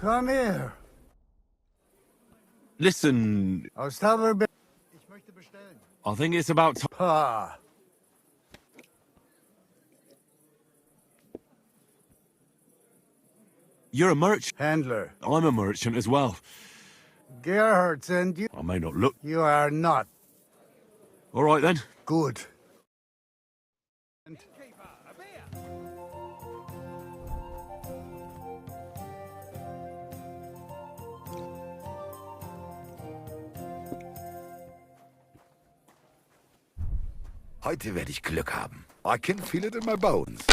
Come here. Listen, Aus Tower. Ich möchte bestellen. I think it's about time. Pa. You're a merchant. Handler. I'm a merchant as well. Gerhardt and you. I may not look. You are not. All right then. Good. Heute werde ich Glück haben. I can feel it in my bones.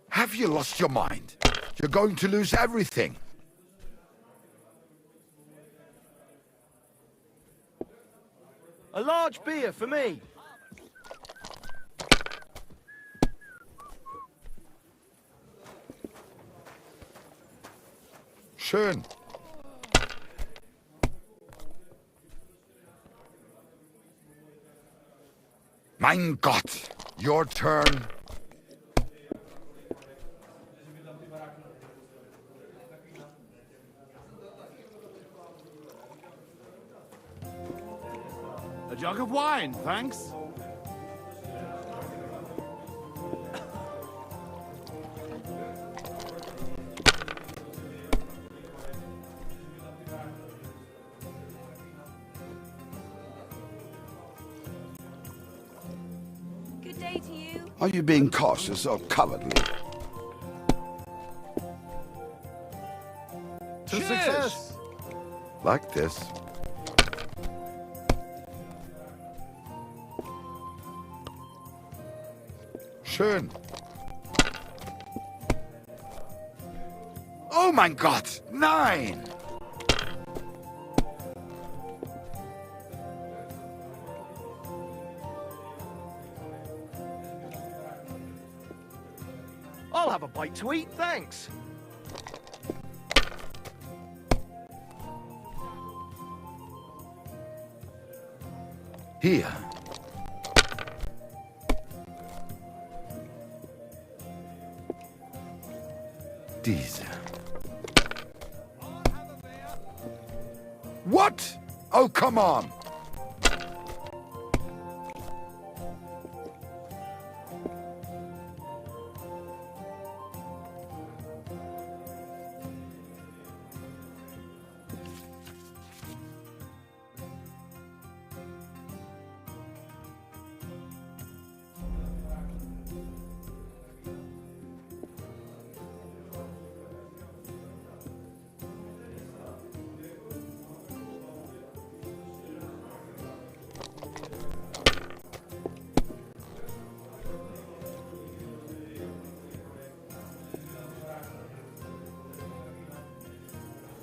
Have you lost your mind? You're going to lose everything. A large beer for me. Schön. Mein Gott, your turn. A jug of wine, thanks. Good day to you. Are you being cautious or cowardly? To success. Like this. Schön. Oh mein Gott, nein! I'll have a bite to eat, thanks. Hier. Diese. What? Oh, come on!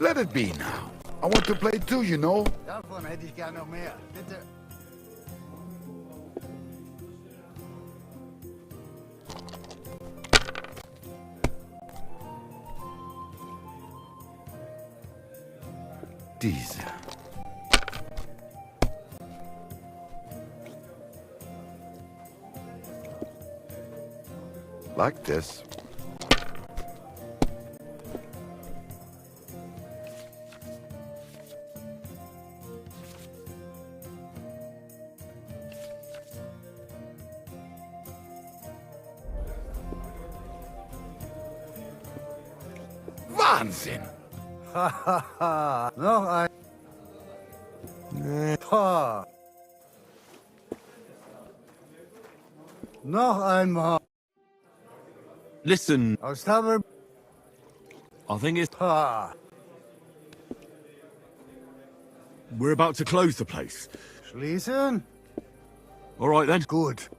Let it be now. I want to play too, you know. Davon hätte ich gern noch mehr. Bitte. Diese. Like this. Wahnsinn! Hahaha. Noch ein. Pa. Noch einmal. Listen, Aus Tower. I think it's... Pa. We're about to close the place. Schließen? All right then. Gut.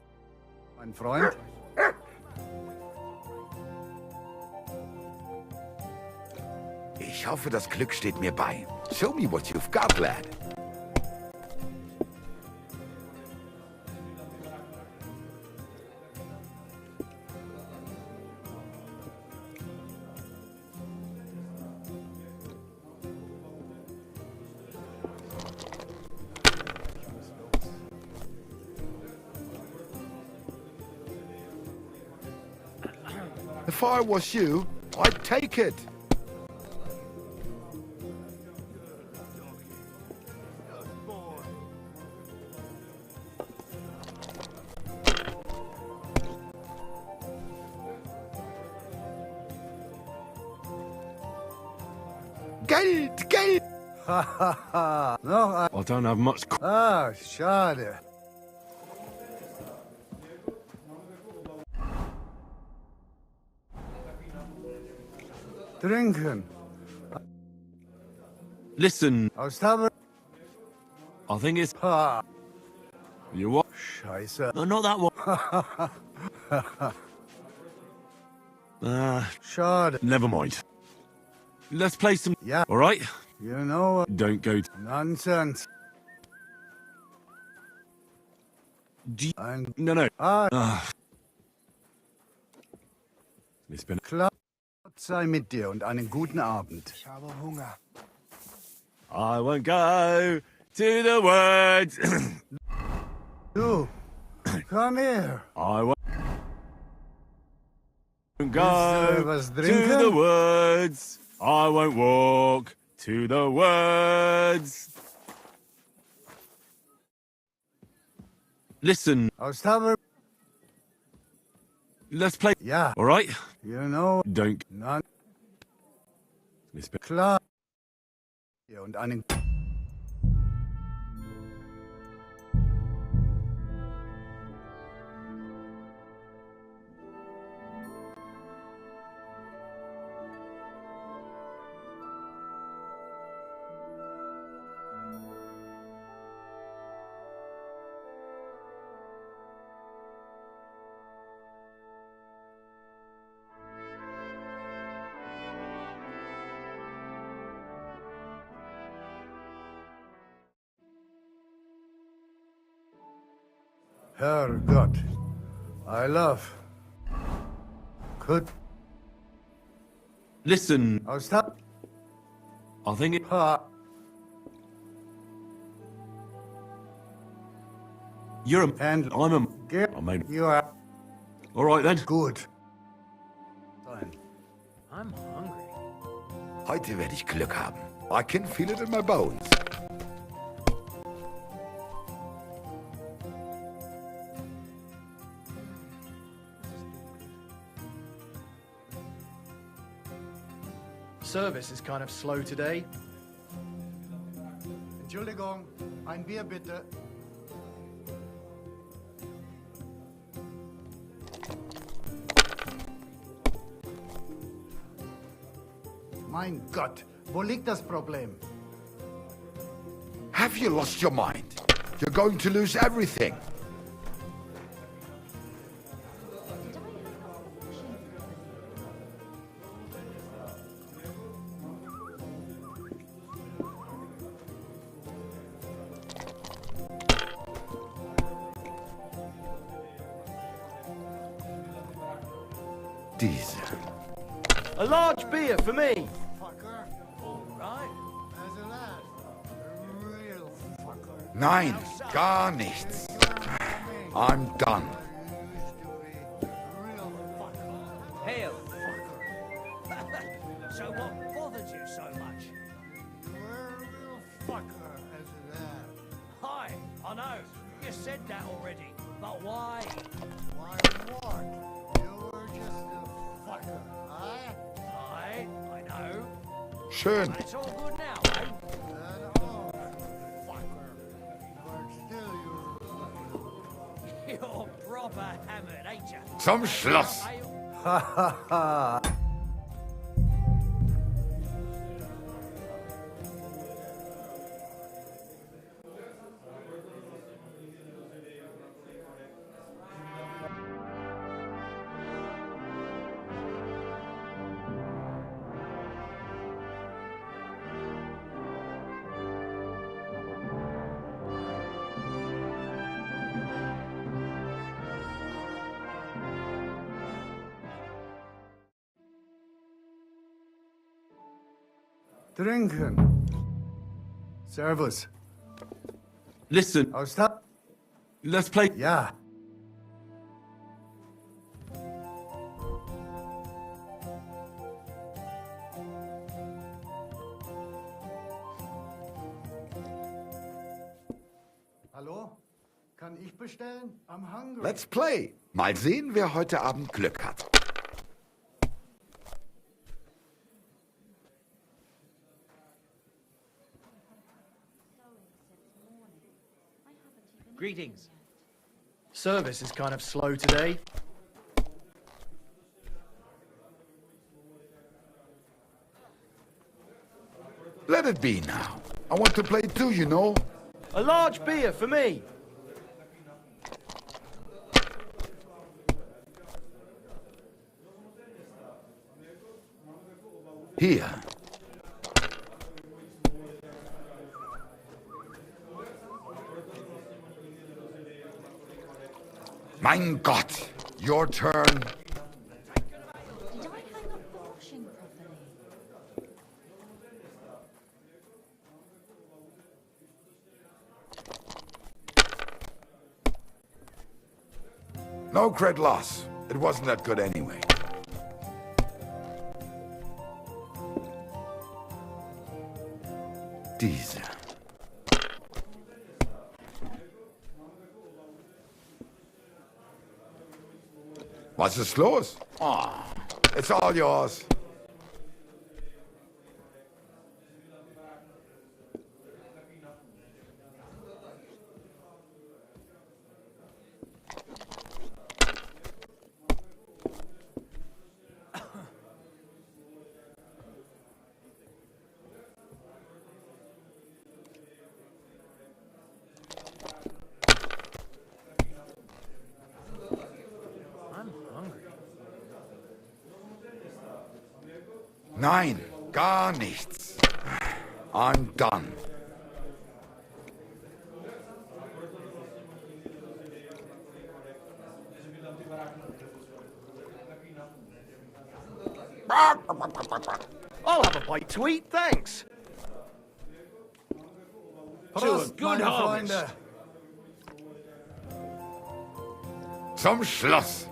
Mein Freund. Ich hoffe, das Glück steht mir bei. Show me what you've got, lad. If I was you, I'd take it. Geld, Geld! Ha ha ha. Noch ein. I don't have much. Ah, schade. Trinken. Listen, Aus Tabak. I think it's. Ha. You what? Scheiße. No, not that one. Schade. Never mind. Let's play some. Yeah. All right. You know what? Don't go. Nonsense. Ein No, no. Ah, It's been. klar. Gott sei mit dir und einen guten Abend. Ich habe Hunger. I won't go to the woods. Du, komm her. I won't Willst go du was to trinken? the woods. I won't walk to the woods. Listen, Aus Tabak. let's play. Ja. All right. You know. Don't. Non It's been. klar. Ja, und einen. Herrgott. I love. Could. Listen, Aus Tabak. I think it. Ha. You're a. And I'm a. get. I mean, You are all right then. good. Sein. I'm hungry. Heute werde ich Glück haben. I can feel it in my bones. Service is kind of slow today. Entschuldigung, ein Bier bitte. Mein Gott, wo liegt das Problem? Have you lost your mind? You're going to lose everything. Diese. A large beer for me. Fucker. All right. As a lad. A real fucker. Nein, gar nichts. I'm done. Used to be a real fucker. Hail. Fucker. So what bothered you so much? You were a real fucker as a lad. Hi, I know. You said that already. But why? Why what? You were just a fucker, eh? I know. Schön. But it's all good now, eh? That old fucker. But still you're You're proper hammered, ain't you? Zum Schluss. Ha ha ha. Trinken. Servus. Listen, Aus Tab. let's play. Ja. Kann ich bestellen? I'm hungry. Let's play. Mal sehen, wer heute Abend Glück hat. Greetings. Service is kind of slow today. Let it be now. I want to play too, you know. A large beer for me. Hier. Mein Gott. Your turn. Did I hang up the washing properly? No cred loss. It wasn't that good anyway. Diese. Was ist los? Oh, it's all yours. I'm hungry. Nein, gar nichts. I'm done. I'll have a bite to eat, thanks. Prost, good meine harvest. Freunde. Zum Schluss.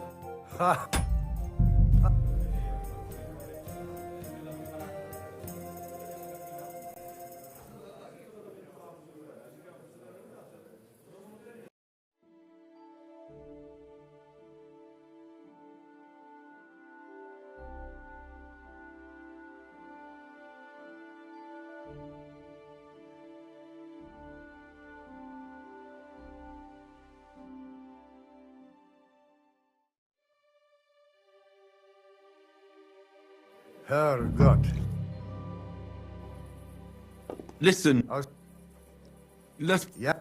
Herrgott. Listen, Aus let's. ja.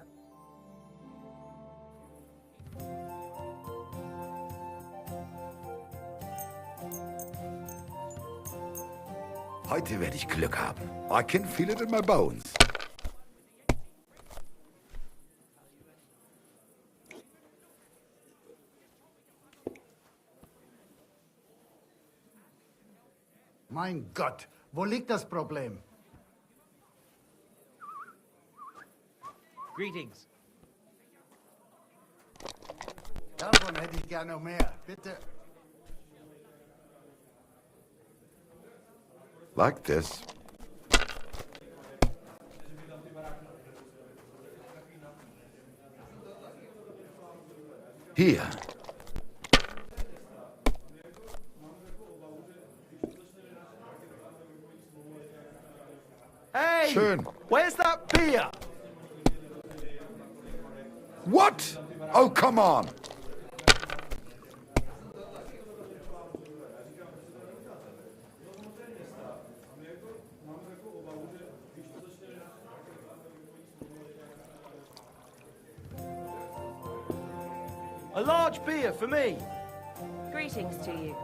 Heute werde ich Glück haben. I can feel it in my bones. Mein Gott, wo liegt das Problem? Greetings. Davon hätte ich gerne mehr. Bitte. Like this. Hier. Hey! Schön. Where's that beer? What? Oh, come on. A large beer for me. Greetings to you.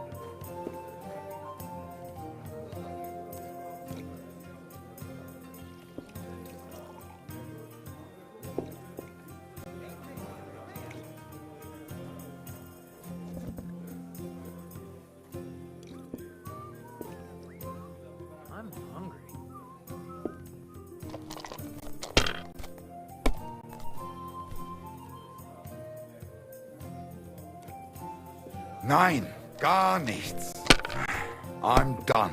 I'm hungry. Nein, gar nichts. I'm done.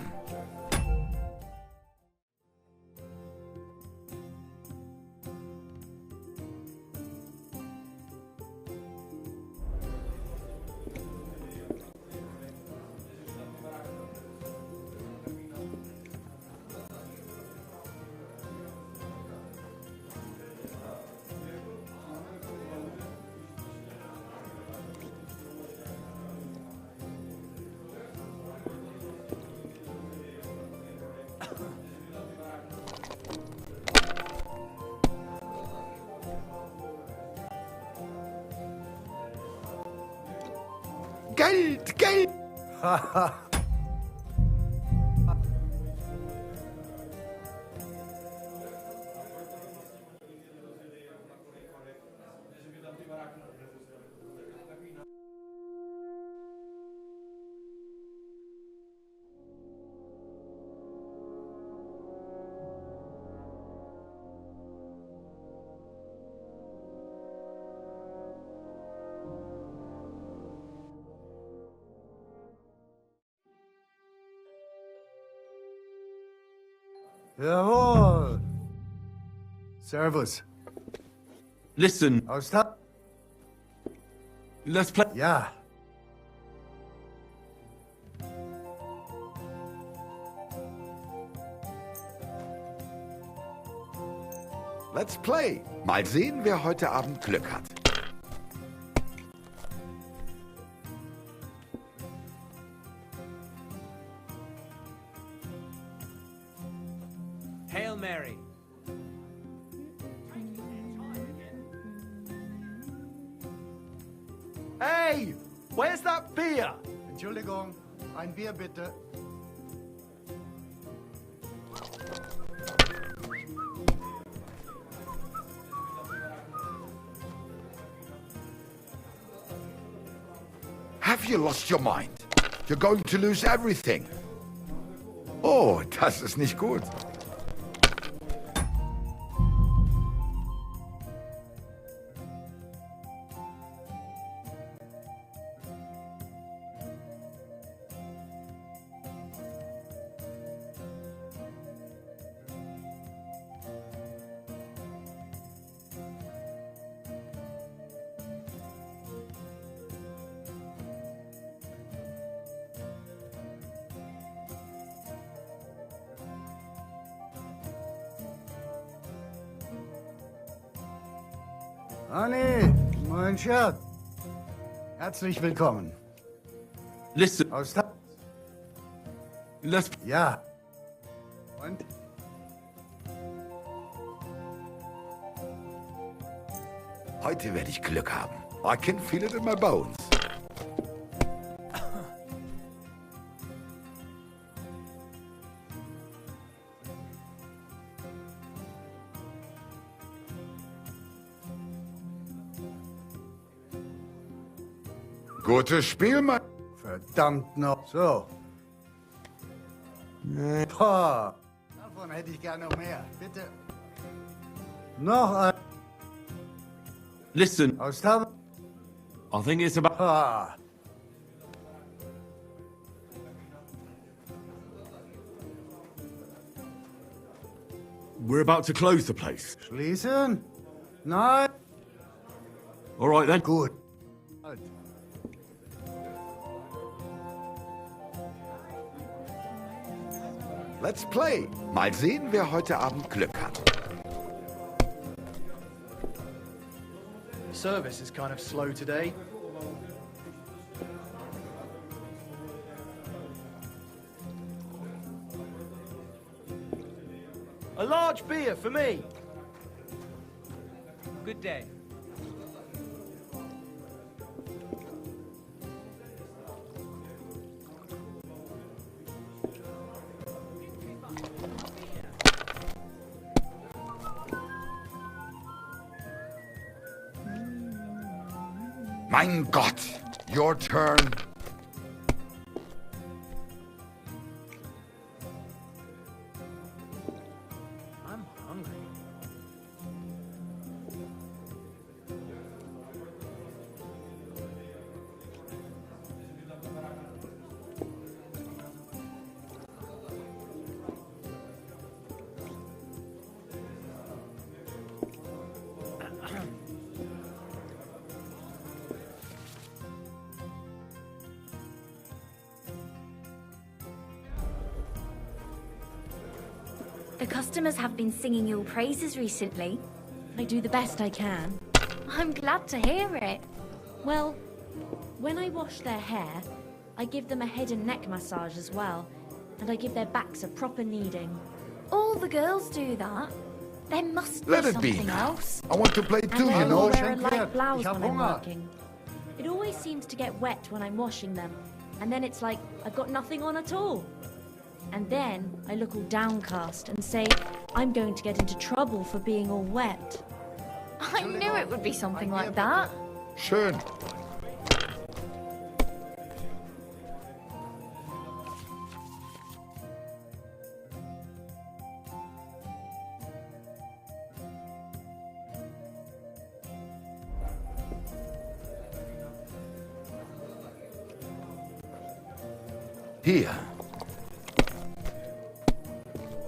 Geld, Geld! Jawohl. Servus. Listen, Aus da? let's play. Ja. Let's play. Mal sehen, wer heute Abend Glück hat. Hail Mary. Hey, where's that beer? Entschuldigung. Ein Bier bitte. Have you lost your mind? You're going to lose everything. Oh, das ist nicht gut. Anni, mein Schatz. Herzlich willkommen. Listen, Aus da? let's. Ja. Und? Heute werde ich Glück haben. I can feel it in my bones. Gutes Spiel, Mann. Verdammt noch. So. Boah. Davon hätte ich gerne noch mehr. Bitte. Noch ein. Listen, Aus da? I think it's about. Ah. We're about to close the place. Schließen? Nein. All right then. Gut. Halt. Let's play. Mal sehen, wer heute Abend Glück hat. Service is kind of slow today. A large beer for me. Good day. Mein Gott. Your turn. I'm hungry. The customers have been singing your praises recently. I do the best I can. I'm glad to hear it. Well, when I wash their hair, I give them a head and neck massage as well, and I give their backs a proper kneading. All the girls do that. There must be Let it be something now. else. I want to play too, And you I know. wear a Schenk her. light blouse Ich hab when I'm Hunger. working. It always seems to get wet when I'm washing them, and then it's like I've got nothing on at all. And then I look all downcast and say I'm going to get into trouble for being all wet. I knew it would be something like that. Schön. Here.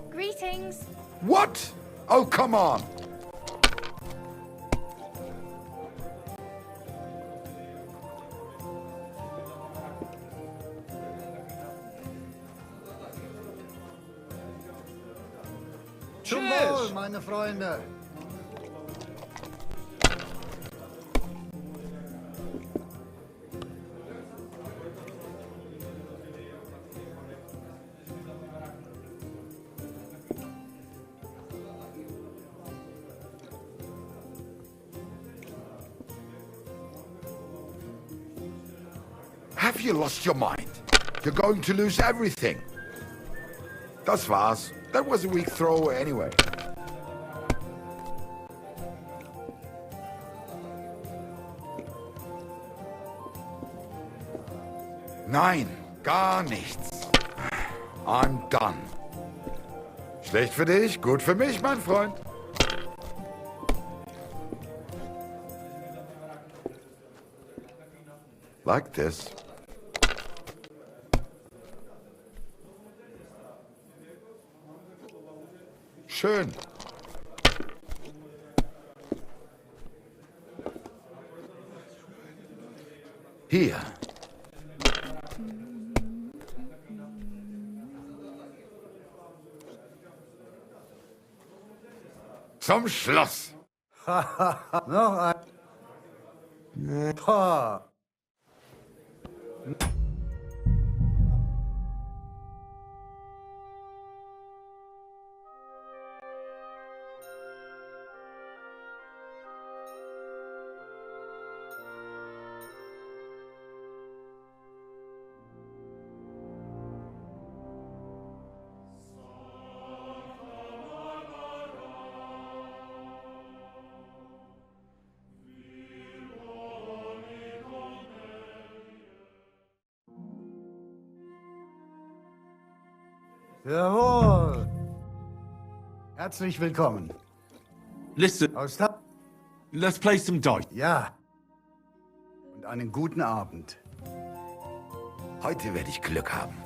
Greetings. What? Oh, come on. Zum Wohl, meine Freunde. Have you lost your mind? You're going to lose everything. Das war's. That was a weak throw anyway. Nein, gar nichts. I'm done. Schlecht für dich, gut für mich, mein Freund. Like this. Schön. Hier. Zum Schloss. Noch ein. Pah. Jawohl. Herzlich willkommen. Listen, Aus Ta let's play some dice. Ja. Und einen guten Abend. Heute werde ich Glück haben.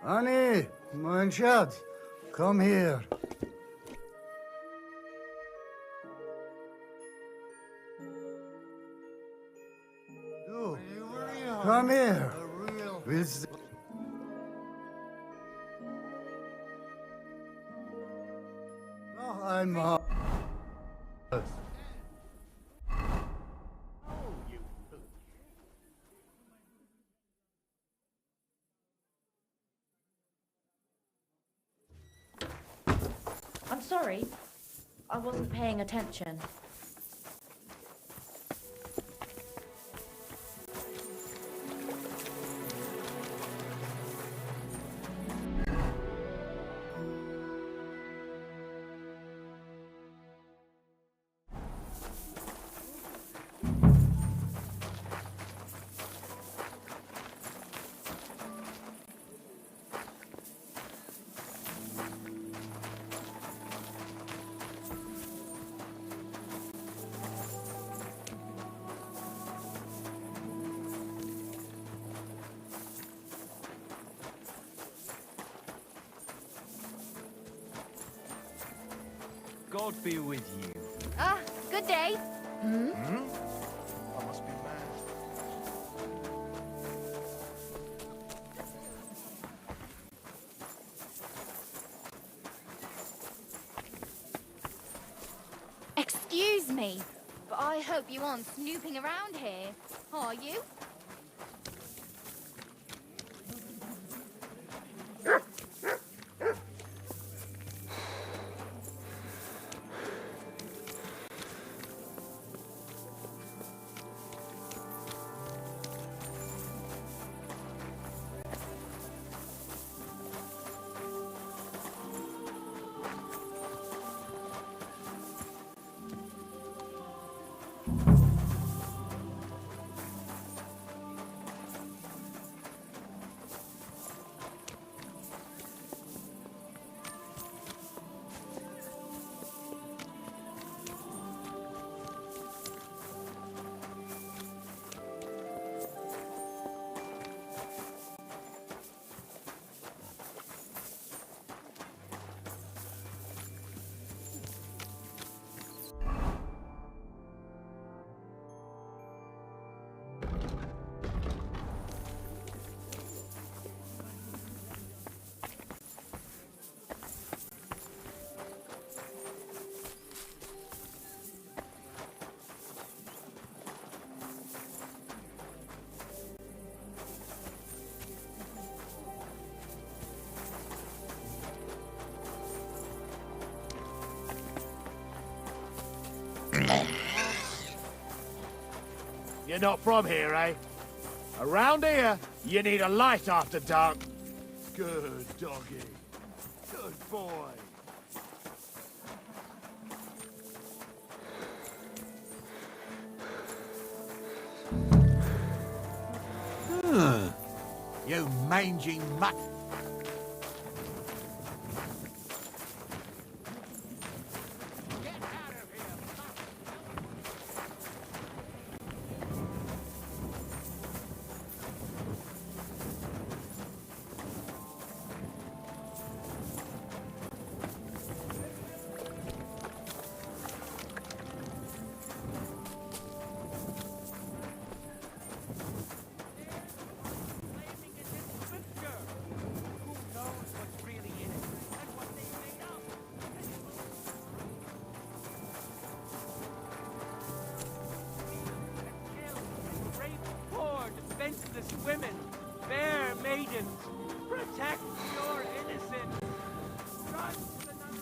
Annie, mein Schatz, komm her. Du, komm her. Willst du... Noch einmal. I'm sorry. I wasn't paying attention. God be with you. Ah, good day. I must be mad. Excuse me, but I hope you aren't snooping around here, are you? You're not from here, eh? Around here, you need a light after dark. Good doggy. Good boy. You mangy mutt. Defenseless women, fair maidens, protect your innocence. Run to another.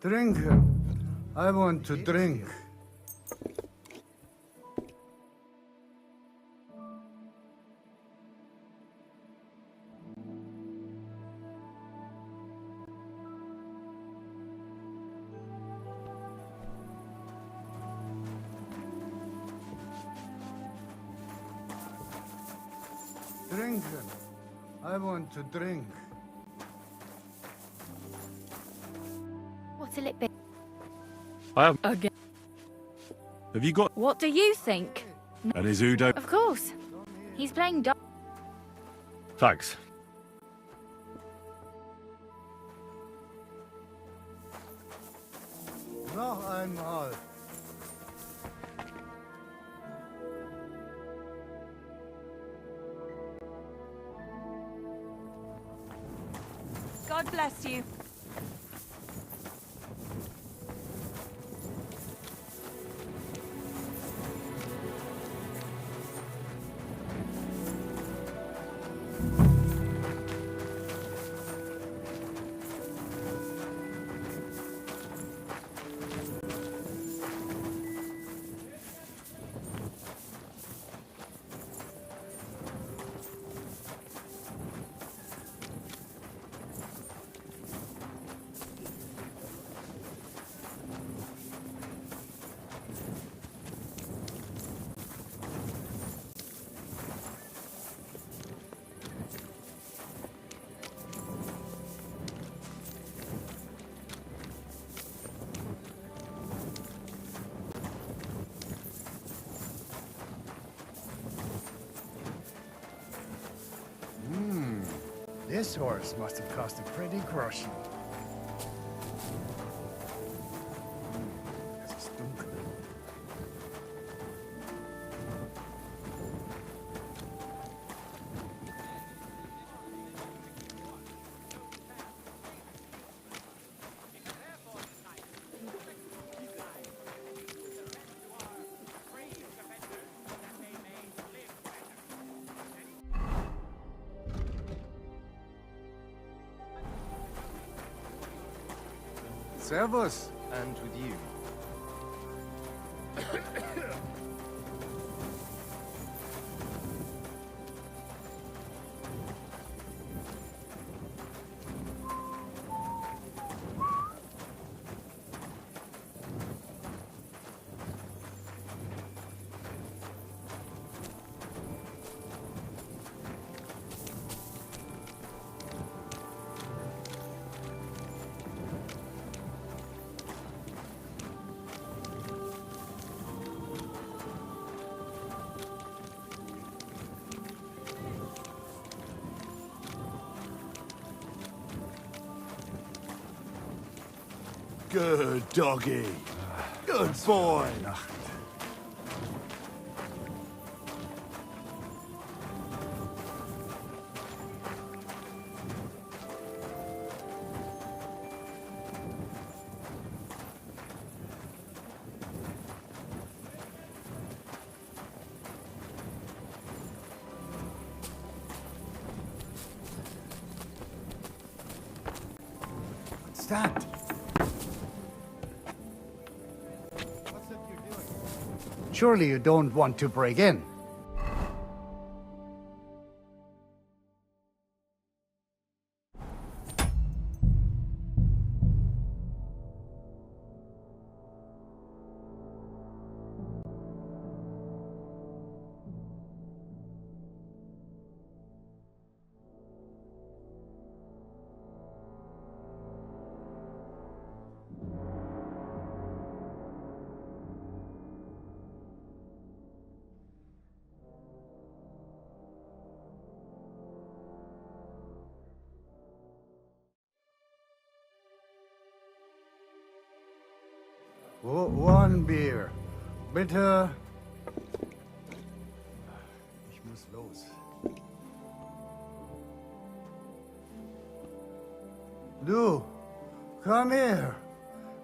Drink. I want to drink. Drink. I want to drink. What'll it be? I have. Again. Have you got? What do you think? And is Udo? Of course. He's playing Thanks. No, I'm all. God bless you. This horse must have cost a pretty groschen. Das ist dunkel. Servus. And with you. Good doggy. Good boy. Nacht. What's that? Surely you don't want to break in. One beer. Bitte. Ich muss los. Du, komm her.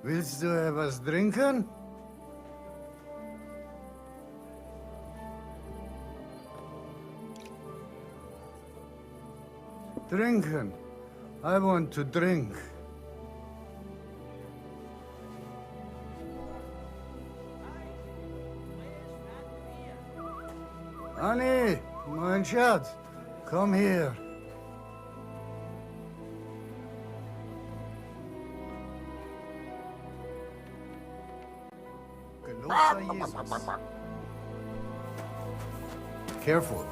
Willst du etwas trinken? Trinken. I want to drink. Annie, mein Schatz, komm her. Gelobt sei Jesus. Careful.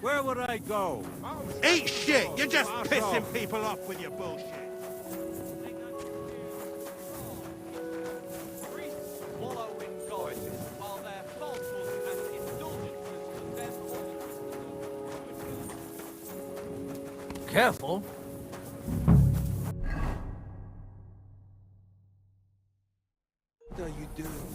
Where would I go? Eat shit! You're just pissing people off with your bullshit. Priests wallow in gods while their falsehoods and indulgences condemn. Careful. What are you doing?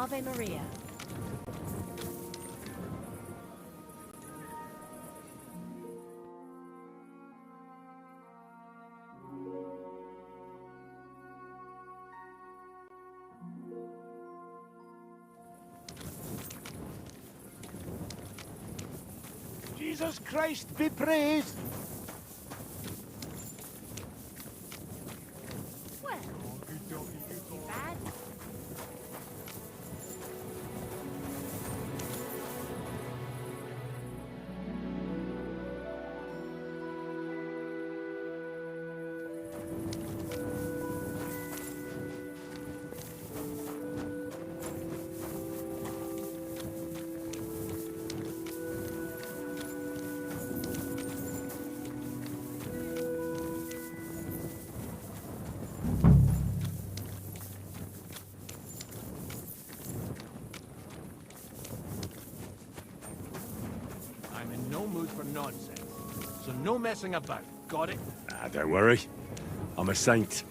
Ave Maria. Jesus Christ be praised! Well, too bad. I'm in no mood for nonsense. So no messing about. Got it? Ah, don't worry. I'm a saint.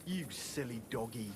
You silly doggy.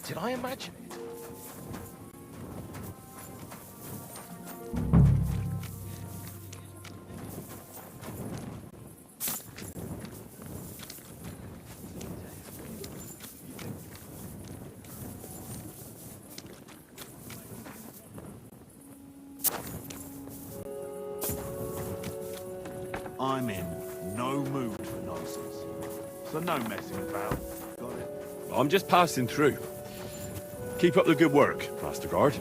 Did I imagine it? I'm in no mood for nonsense. So no messing about. Got it? I'm just passing through. Keep up the good work, Master Guard.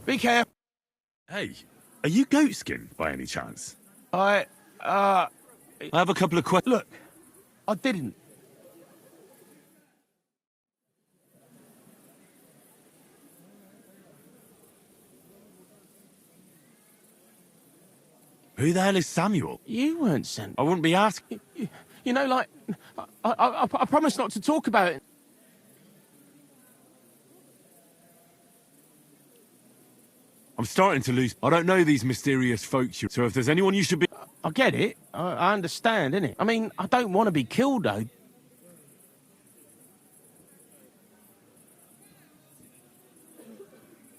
Be careful. Hey, are you Goatskin by any chance? I have a couple of questions. Look, I didn't. Who the hell is Samuel? You weren't sent. I wouldn't be asking. You know, like, I promise not to talk about it. I'm starting to lose. I don't know these mysterious folks. So if there's anyone you should be... I get it. I understand, innit? I mean, I don't want to be killed, though.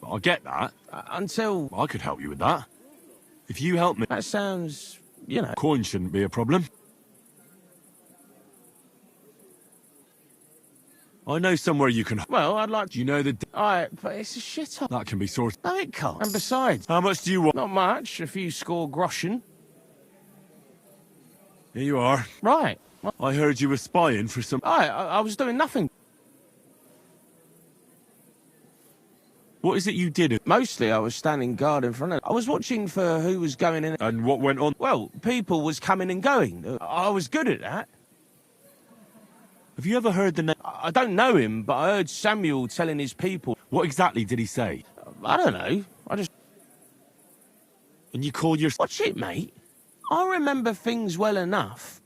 I get that. Until... I could help you with that. If you help me... That sounds, you know... Coin shouldn't be a problem. I know somewhere you can... Well, I'd like... Do you know the... But it's a shit up. That can be sorted. No, it can't. And besides... How much do you want? Not much. A few score groschen. Here you are. Right. I heard you were spying for some... I was doing nothing. What is it you did? Mostly I was standing guard in front of... I was watching for who was going in... And what went on? Well, people was coming and going. I was good at that. Have you ever heard the name? I don't know him, but I heard Samuel telling his people... What exactly did he say? I don't know. I just... And you called your... Watch it, mate. I remember things well enough.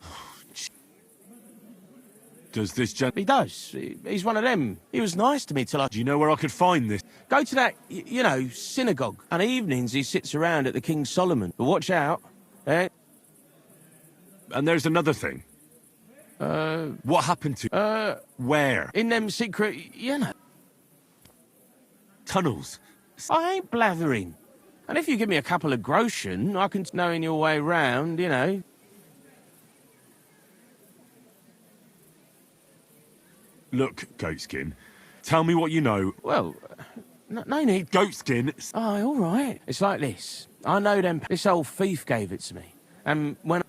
Does this gent... He does. He's one of them. He was nice to me till I... Do you know where I could find this? Go to that, you know, synagogue. And evenings he sits around at the King Solomon. But watch out. Eh? And there's another thing. What happened to... Where? In them secret, you know... Tunnels. I ain't blathering. And if you give me a couple of groschen, I can know in your way round, you know. Look, Goatskin, tell me what you know. Well, no need. Goatskin... Oh, all right. It's like this. I know them... This old thief gave it to me. And when...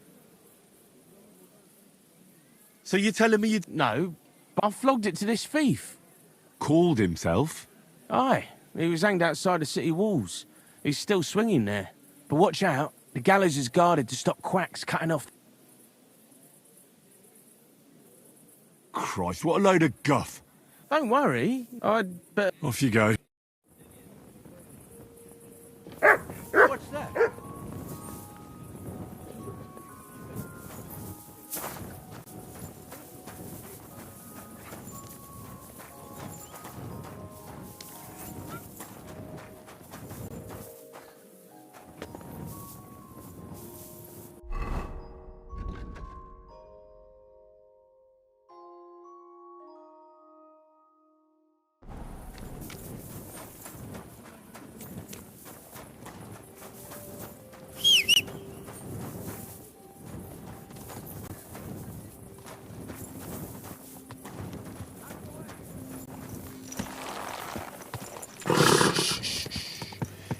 So you're telling me you... No, but I flogged it to this thief. Called himself? Aye. He was hanged outside the city walls. He's still swinging there. But watch out. The gallows is guarded to stop quacks cutting off... Christ, what a load of guff. Don't worry. But... Off you go. What's that?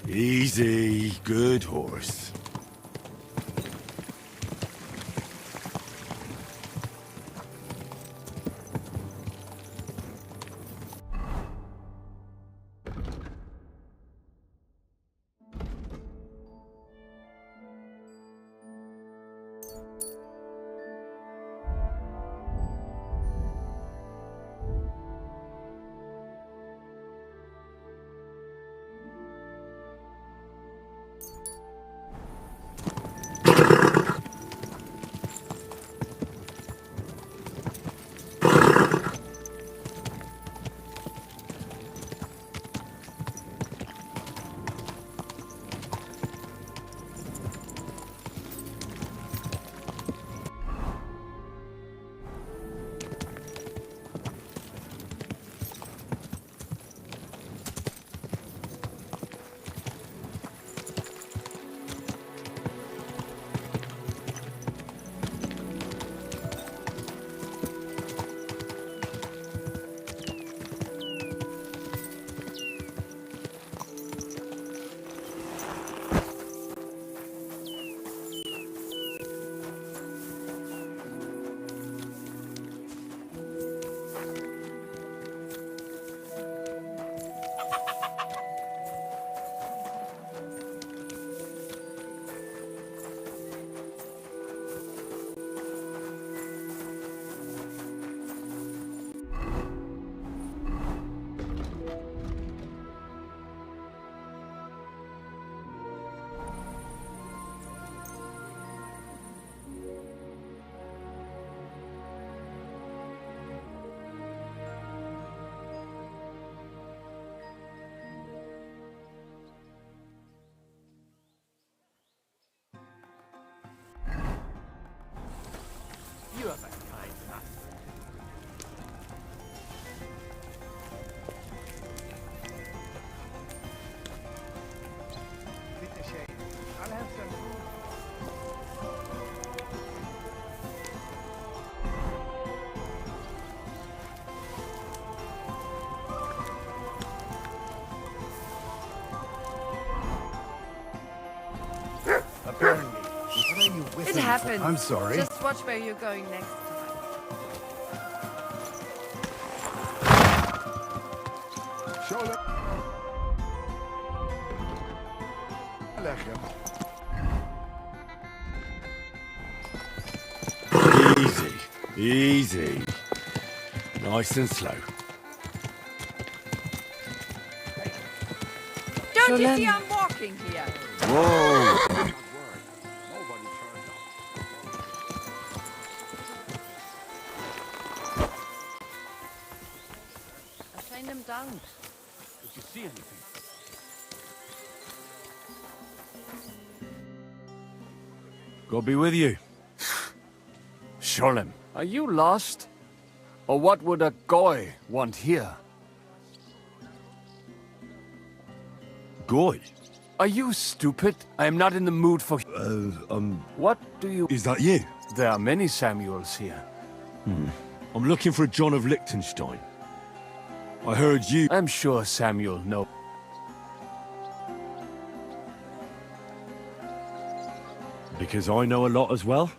Easy, good horse. You're the kind nut. Bitte schön. I'll have some food. Apparently. What are you whistling It for? happens. I'm sorry. Just watch where you're going next time. Show Leggen. Easy. Easy. Nice and slow. Don't you see I'm walking here? Whoa! Einem Dank. Did you see anything? God be with you. Sholem, are you lost? Or what would a goy want here? Goy? Are you stupid? I am not in the mood for... What do you... Is that you? There are many Samuels here. I'm looking for John of Liechtenstein. I heard you... I'm sure Samuel knows. Because I know a lot as well?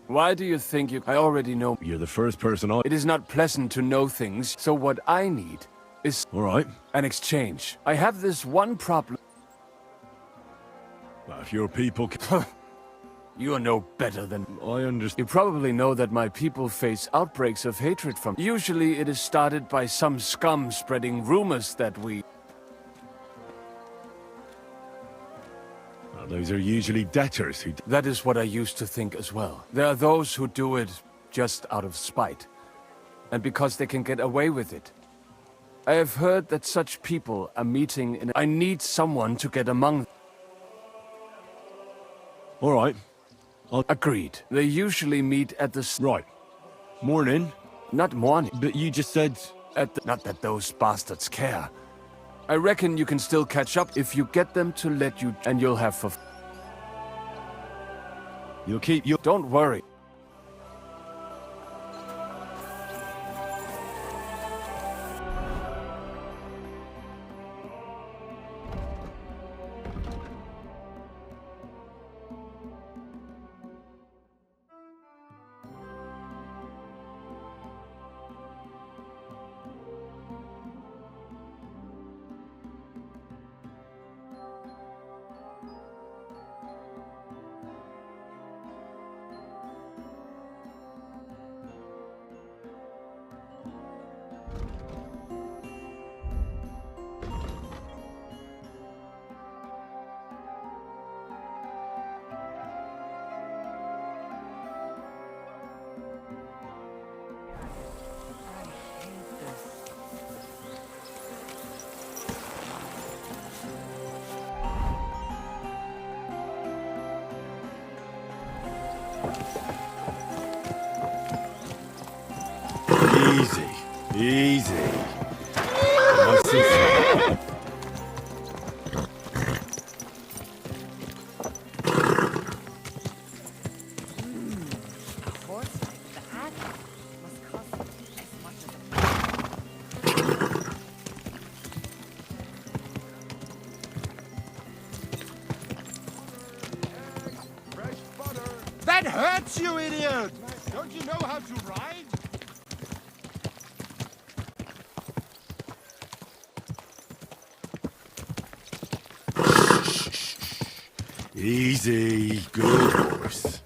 Why do you think you... I already know. You're the first person I... It is not pleasant to know things, so what I need is All right. an exchange. I have this one problem. Well, if your people can... You are no better than... I understand. You probably know that my people face outbreaks of hatred from... Usually it is started by some scum spreading rumors that we... Those are usually debtors who... That is what I used to think as well. There are those who do it just out of spite. And because they can get away with it. I have heard that such people are meeting in... I need someone to get among them. All right. Agreed. They usually meet at the... Right. Morning. Not morning. But you just said... Not that those bastards care. I reckon you can still catch up if you get them to let you... And you'll have for... You'll keep your... Don't worry. Easy. Easy. Nice and slow. A horse like that must cost as much as a... Fresh butter. That hurts, you idiot! Don't you know how to ride? Easy. Good horse.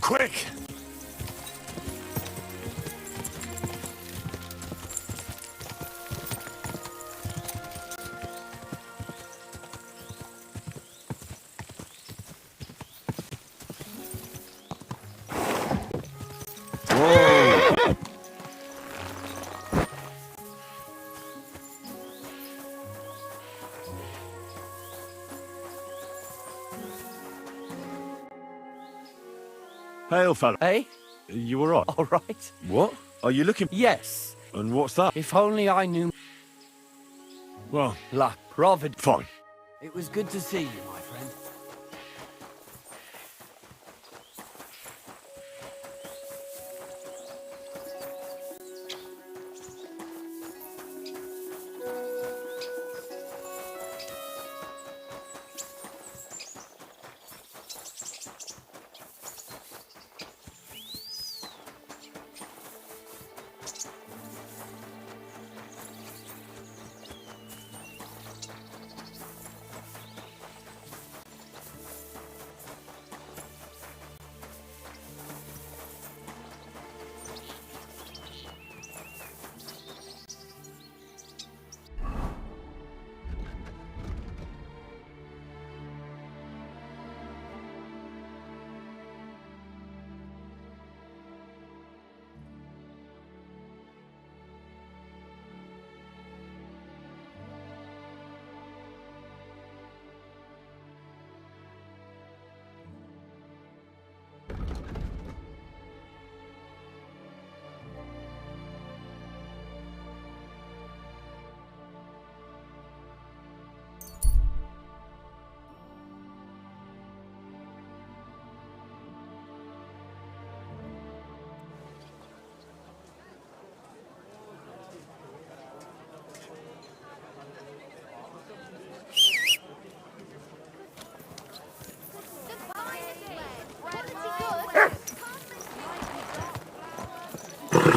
Quick! Hail, fella. Hey? You alright? All right. What? Are you looking... Yes. And what's that? If only I knew... Well, Luck. Providence. fine. It was good to see you, my friend.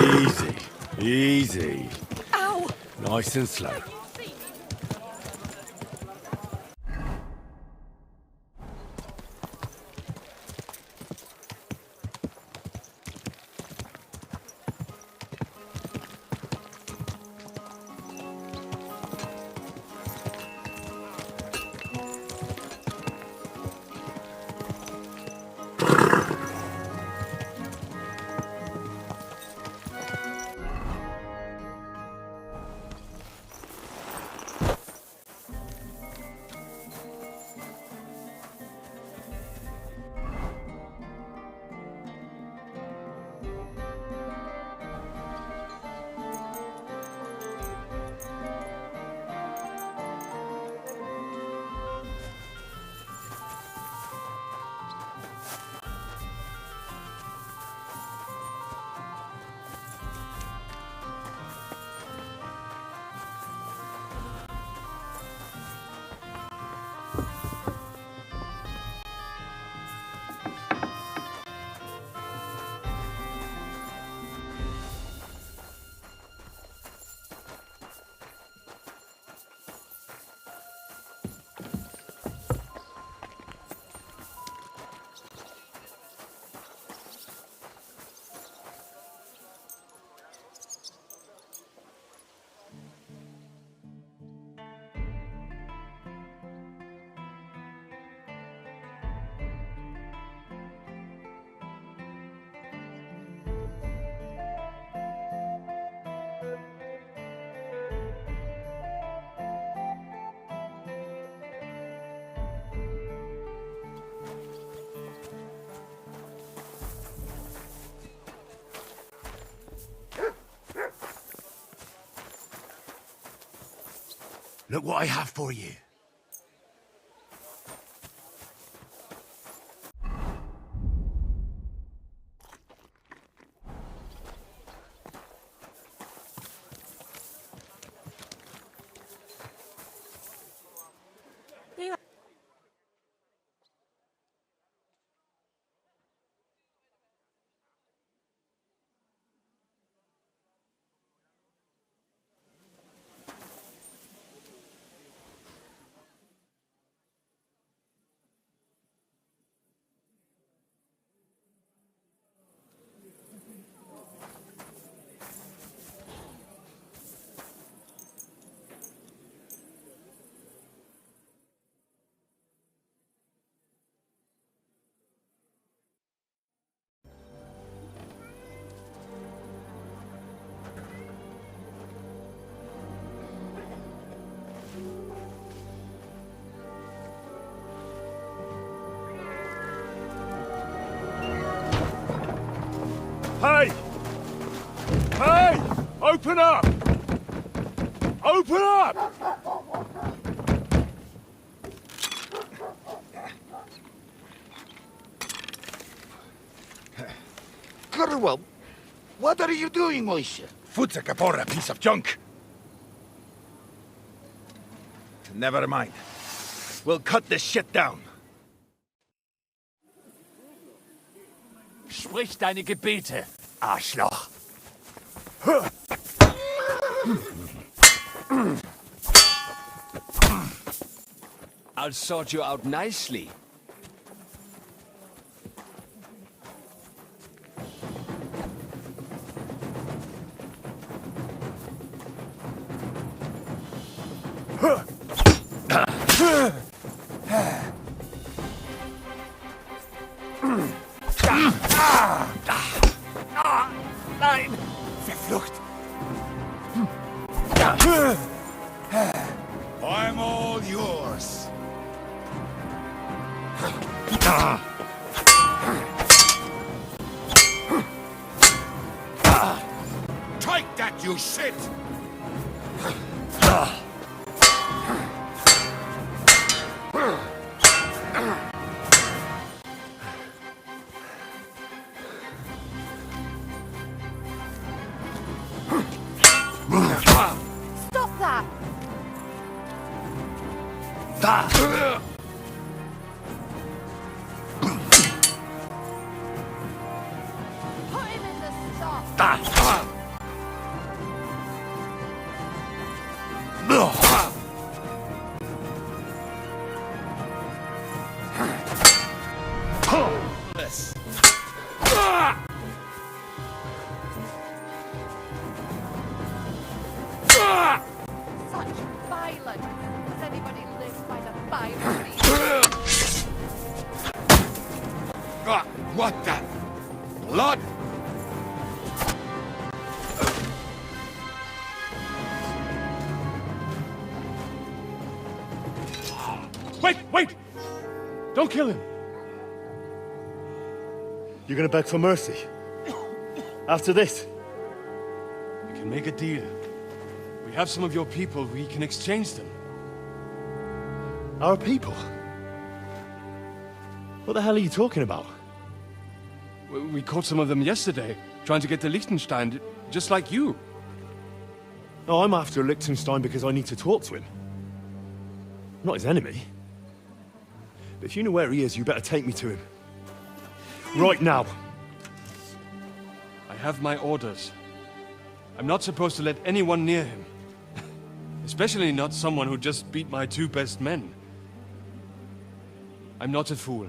Easy. Easy. Ow! Nice and slow. Look what I have for you. Hey! Hey! Open up! Open up! Curwell, what are you doing, Moishe? Foot's a capora, piece of junk. Never mind. We'll cut this shit down. Sprich deine Gebete, Arschloch. I'll sort you out nicely. Nein! Verflucht! I'm all yours. Take that, you shit! Stop that! Put him in the stock! Such violence! Does anybody live by the Bible? What the? Blood? Wait, wait! Don't kill him! You're gonna beg for mercy? After this? We can make a deal. We have some of your people, we can exchange them. Our people? What the hell are you talking about? We caught some of them yesterday, trying to get to Liechtenstein, just like you. No, I'm after Liechtenstein because I need to talk to him. I'm not his enemy. But if you know where he is, you better take me to him. Right now. I have my orders. I'm not supposed to let anyone near him. Especially not someone who just beat my 2 best men. I'm not a fool.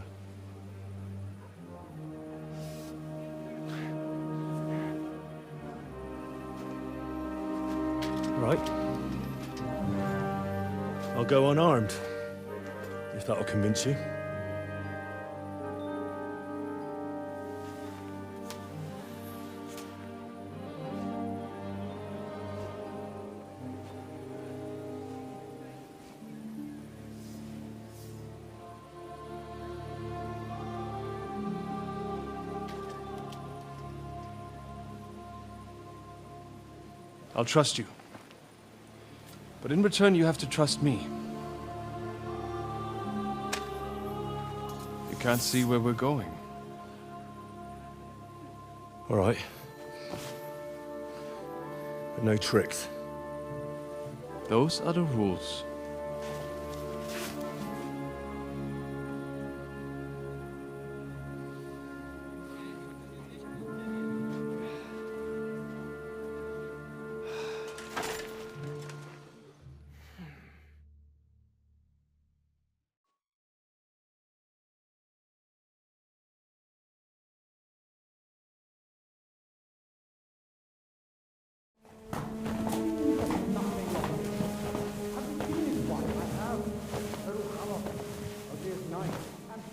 Right. I'll go unarmed. If that'll convince you. I'll trust you. But in return, you have to trust me. You can't see where we're going. All right. But no tricks. Those are the rules.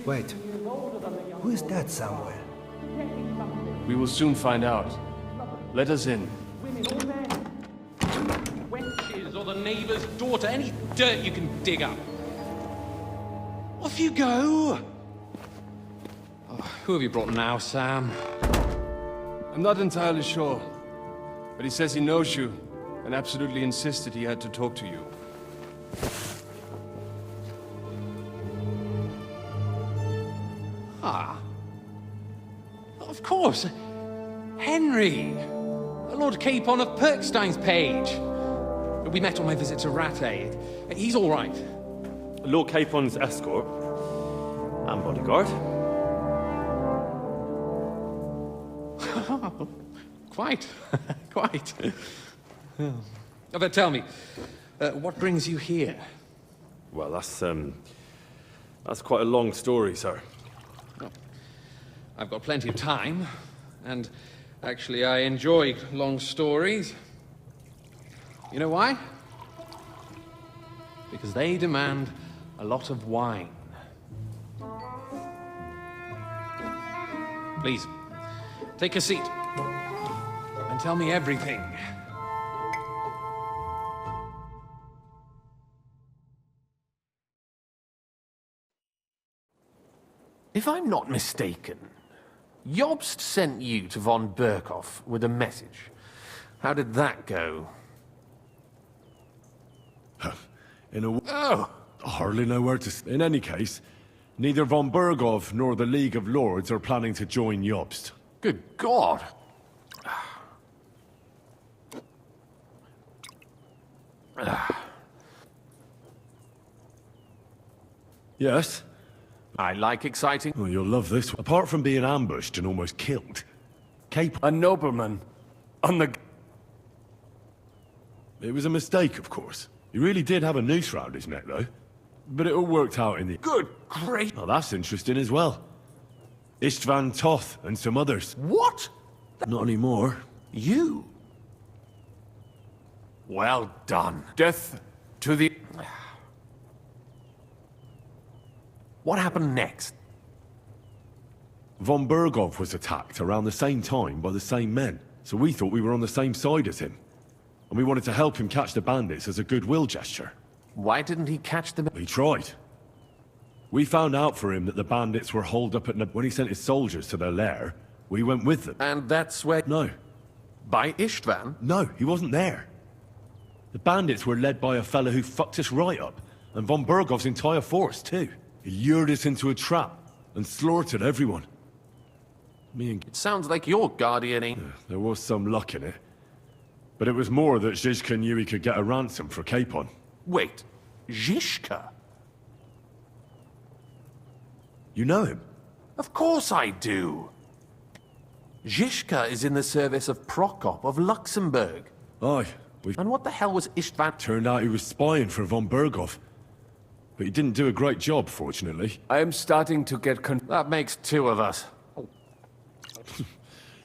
Wait. Who is that somewhere? We will soon find out. Let us in. Wenches or the neighbour's daughter, any dirt you can dig up. Off you go! Oh, who have you brought now, Sam? I'm not entirely sure. But he says he knows you, and absolutely insisted he had to talk to you. Ah. Of course. Henry. Lord Capon of Perkstein's page. We met on my visit to Rattay. He's all right. Lord Capon's escort and bodyguard. Quite. Quite. But tell me, what brings you here? Well, that's quite a long story, sir. Well, I've got plenty of time, and actually I enjoy long stories. You know why? Because they demand a lot of wine. Please, take a seat and tell me everything. If I'm not mistaken, Jobst sent you to von Berkhoff with a message. How did that go? I hardly know where to... In any case, neither von Berghoff nor the League of Lords are planning to join Jobst. Good God! Yes? I like exciting... Well, you'll love this. Apart from being ambushed and almost killed, A nobleman on the... It was a mistake, of course. He really did have a noose round his neck, though. But it all worked out in the... Good great... Oh, that's interesting as well. Istvan Toth and some others. What? Not anymore. You? Well done. Death to the... What happened next? Von Berghoff was attacked around the same time by the same men, so we thought we were on the same side as him. And we wanted to help him catch the bandits as a goodwill gesture. Why didn't he catch them? He tried. We found out for him that the bandits were holed up at... When he sent his soldiers to their lair, we went with them. And that's where... No. By Istvan? No, he wasn't there. The bandits were led by a fellow who fucked us right up, and von Berghoff's entire force, too. He lured us into a trap and slaughtered everyone. Me and... It sounds like you're guardianing. There was some luck in it. But it was more that Zizka knew he could get a ransom for Capon. Wait, Zizka? You know him? Of course I do. Zizka is in the service of Prokop of Luxembourg. Aye. And what the hell was Istvan? Turned out he was spying for von Berghoff. But he didn't do a great job, fortunately. I am starting to get That makes two of us.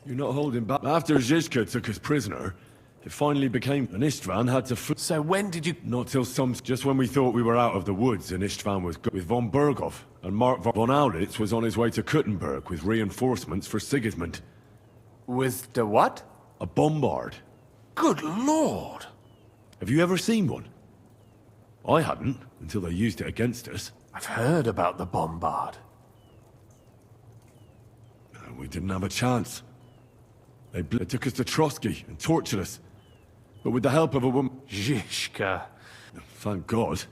You're not holding back. After Zizka took us prisoner, it finally became... And Istvan had to... So when did you... Not till some... Just when we thought we were out of the woods and Istvan was with von Berghoff, and Mark von Aulitz was on his way to Kuttenberg with reinforcements for Sigismund. With the what? A bombard. Good lord! Have you ever seen one? I hadn't, until they used it against us. I've heard about the bombard. We didn't have a chance. They took us to Trotsky and tortured us. But with the help of a woman... Zizka. Thank God.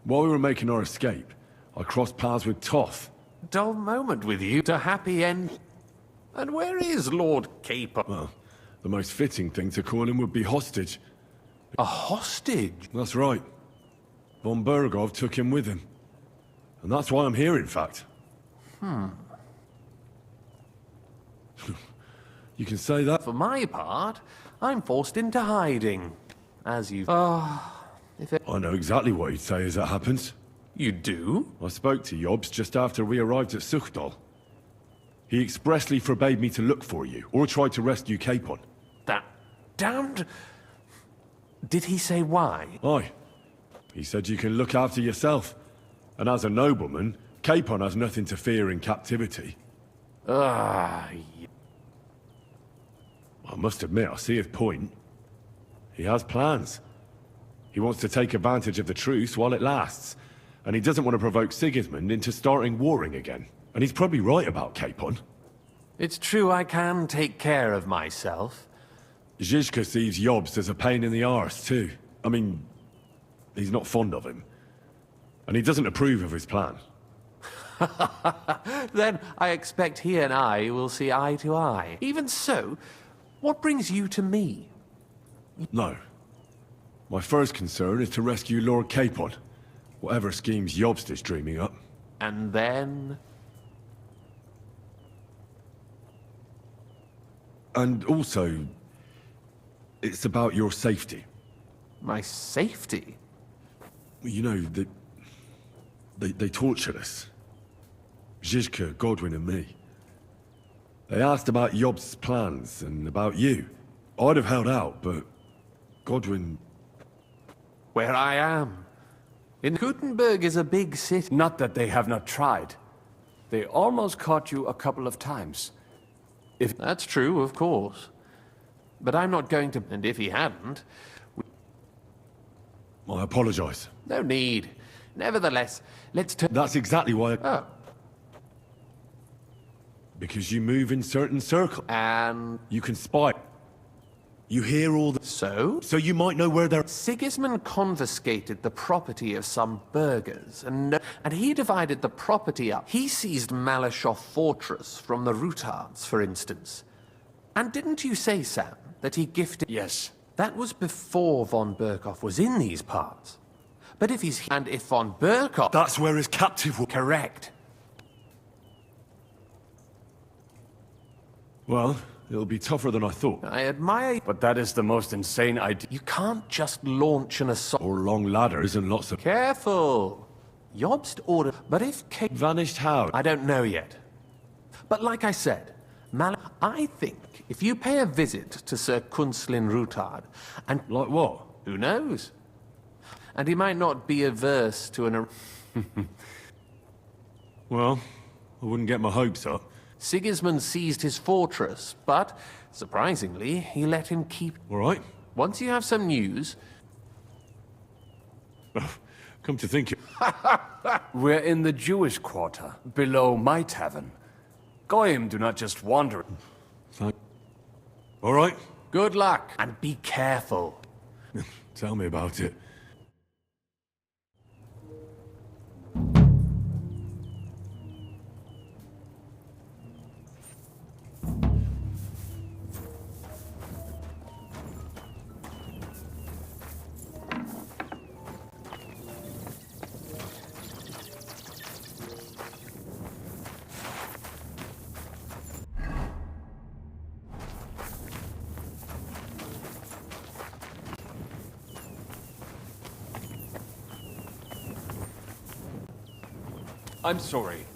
While we were making our escape, I crossed paths with Toth. Dull moment with you. A happy end. And where is Lord Capon? Well, the most fitting thing to call him would be hostage. A hostage? That's right. Von Berghoff took him with him. And that's why I'm here, in fact. You can say that. For my part, I'm forced into hiding. As you... I know exactly what you'd say as that happens. You do? I spoke to Jobs just after we arrived at Suchdal. He expressly forbade me to look for you, or try to rescue Capon. That damned... Did he say why? Aye. He said you can look after yourself. And as a nobleman, Capon has nothing to fear in captivity. I must admit, I see his point. He has plans. He wants to take advantage of the truce while it lasts. And he doesn't want to provoke Sigismund into starting warring again. And he's probably right about Capon. It's true I can take care of myself. Zizka sees Jobst as a pain in the arse, too. I mean, he's not fond of him. And he doesn't approve of his plan. Then I expect he and I will see eye to eye. Even so, what brings you to me? No. My first concern is to rescue Lord Capon. Whatever schemes Jobst is dreaming up. And then... And also, it's about your safety. My safety? You know, they tortured us. Zizka, Godwin and me. They asked about Jobst's plans and about you. I'd have held out, but Godwin... Where I am. In Gutenberg is a big city. Not that they have not tried. They almost caught you a couple of times. If that's true, of course. But I'm not going to... And if he hadn't... I apologize. No need. Nevertheless, let's turn... That's exactly why... Oh. Because you move in certain circles. And... You can spy. You hear all the... So? So you might know where they're... Sigismund confiscated the property of some burghers, and he divided the property up. He seized Malashov Fortress from the Rutards, for instance. And didn't you say, Sam, that he gifted... Yes. That was before von Berkhoff was in these parts. But if he's... And if von Berkhoff... That's where his captive will... Correct. Well, it'll be tougher than I thought. I admire... But that is the most insane idea. You can't just launch an assault... Or long ladders and lots of... Careful. Jobst ordered... But if Kate... Vanished how? I don't know yet. But like I said, I think if you pay a visit to Sir Kunslin Rutard and... Like what? Who knows? And he might not be averse to an... Well, I wouldn't get my hopes up. Sigismund seized his fortress, but, surprisingly, he let him keep... All right. Once you have some news... Come to think... We're in the Jewish quarter, below my tavern. Goyim do not just wander... All right. Good luck, and be careful. Tell me about it. I'm sorry.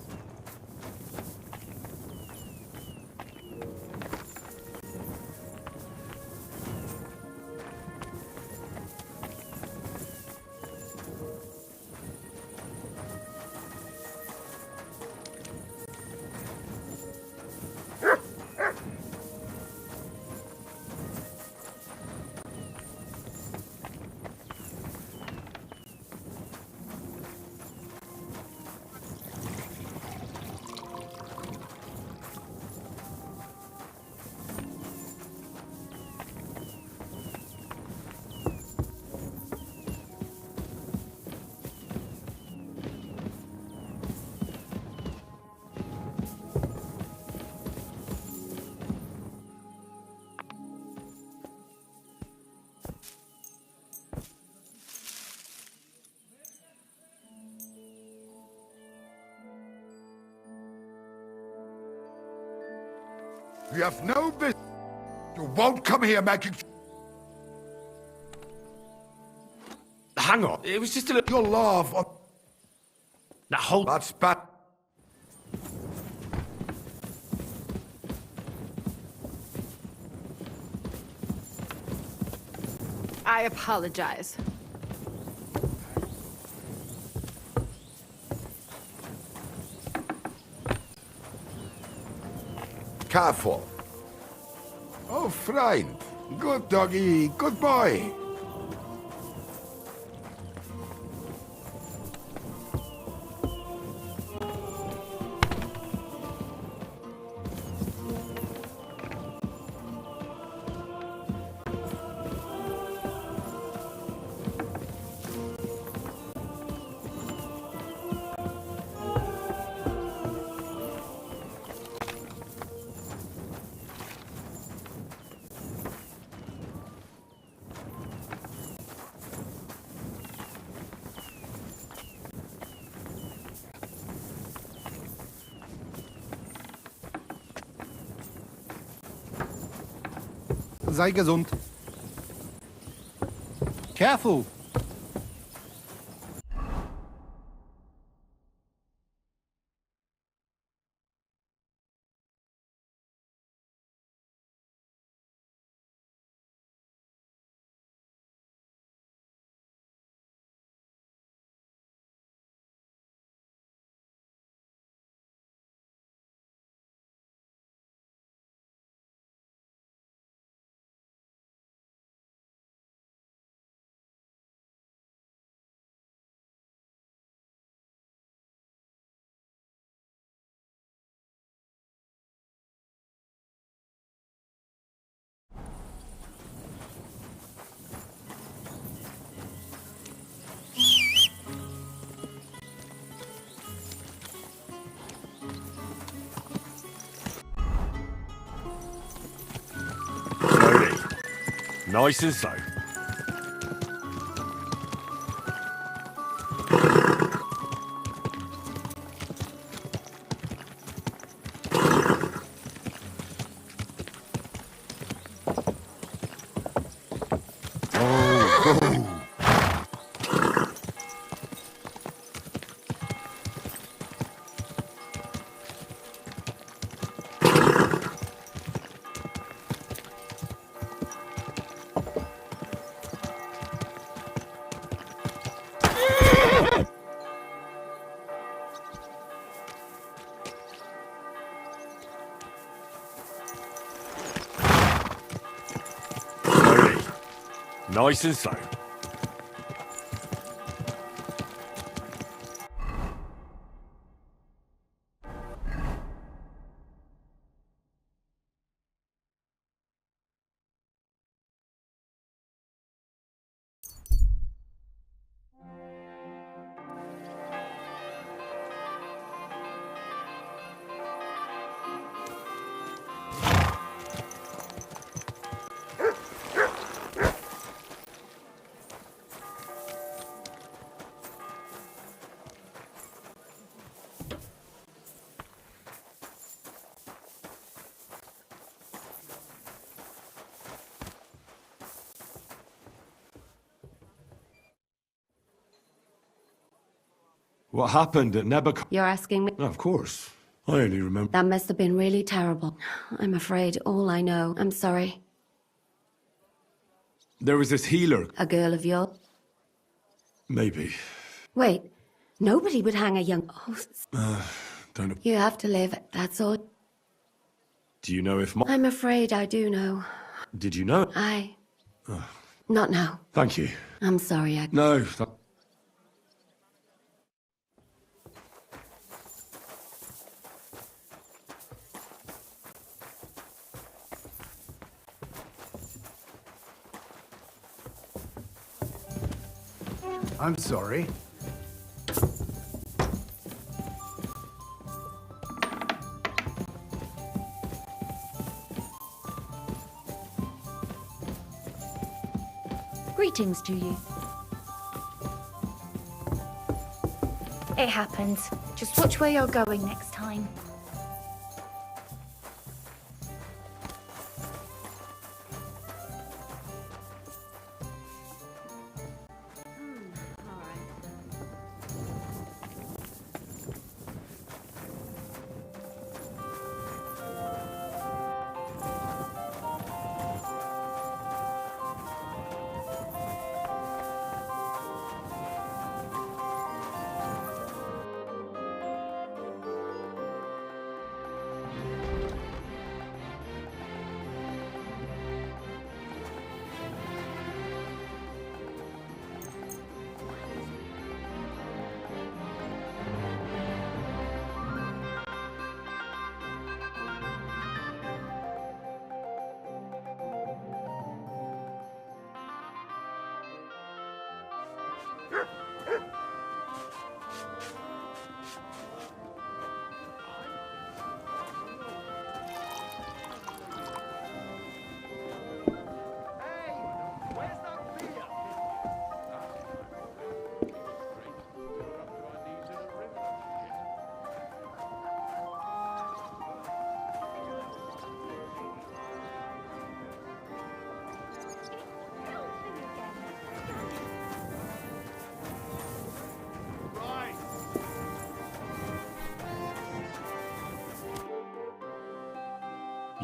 You have no business. You won't come here making... Hang on. It was just a little... You'll laugh on... Now hold... That's bad. I apologize. Careful. Oh, friend. Good doggy. Good boy. sei gesund. Careful. Slowly. Nice and slow. Slowly. Nice and slow. What happened at Nebuchadnezzar? You're asking me? Of course. I only remember. That must have been really terrible. I'm afraid all I know. I'm sorry. There was this healer. A girl of your... Maybe. Wait. Nobody would hang a young... Oh, Don't know. you have to live. That's all. Do you know if my... I'm afraid I do know. Did you know? Not now. Thank you. I'm sorry. No. I'm sorry. Greetings to you. It happens. Just watch where you're going next time.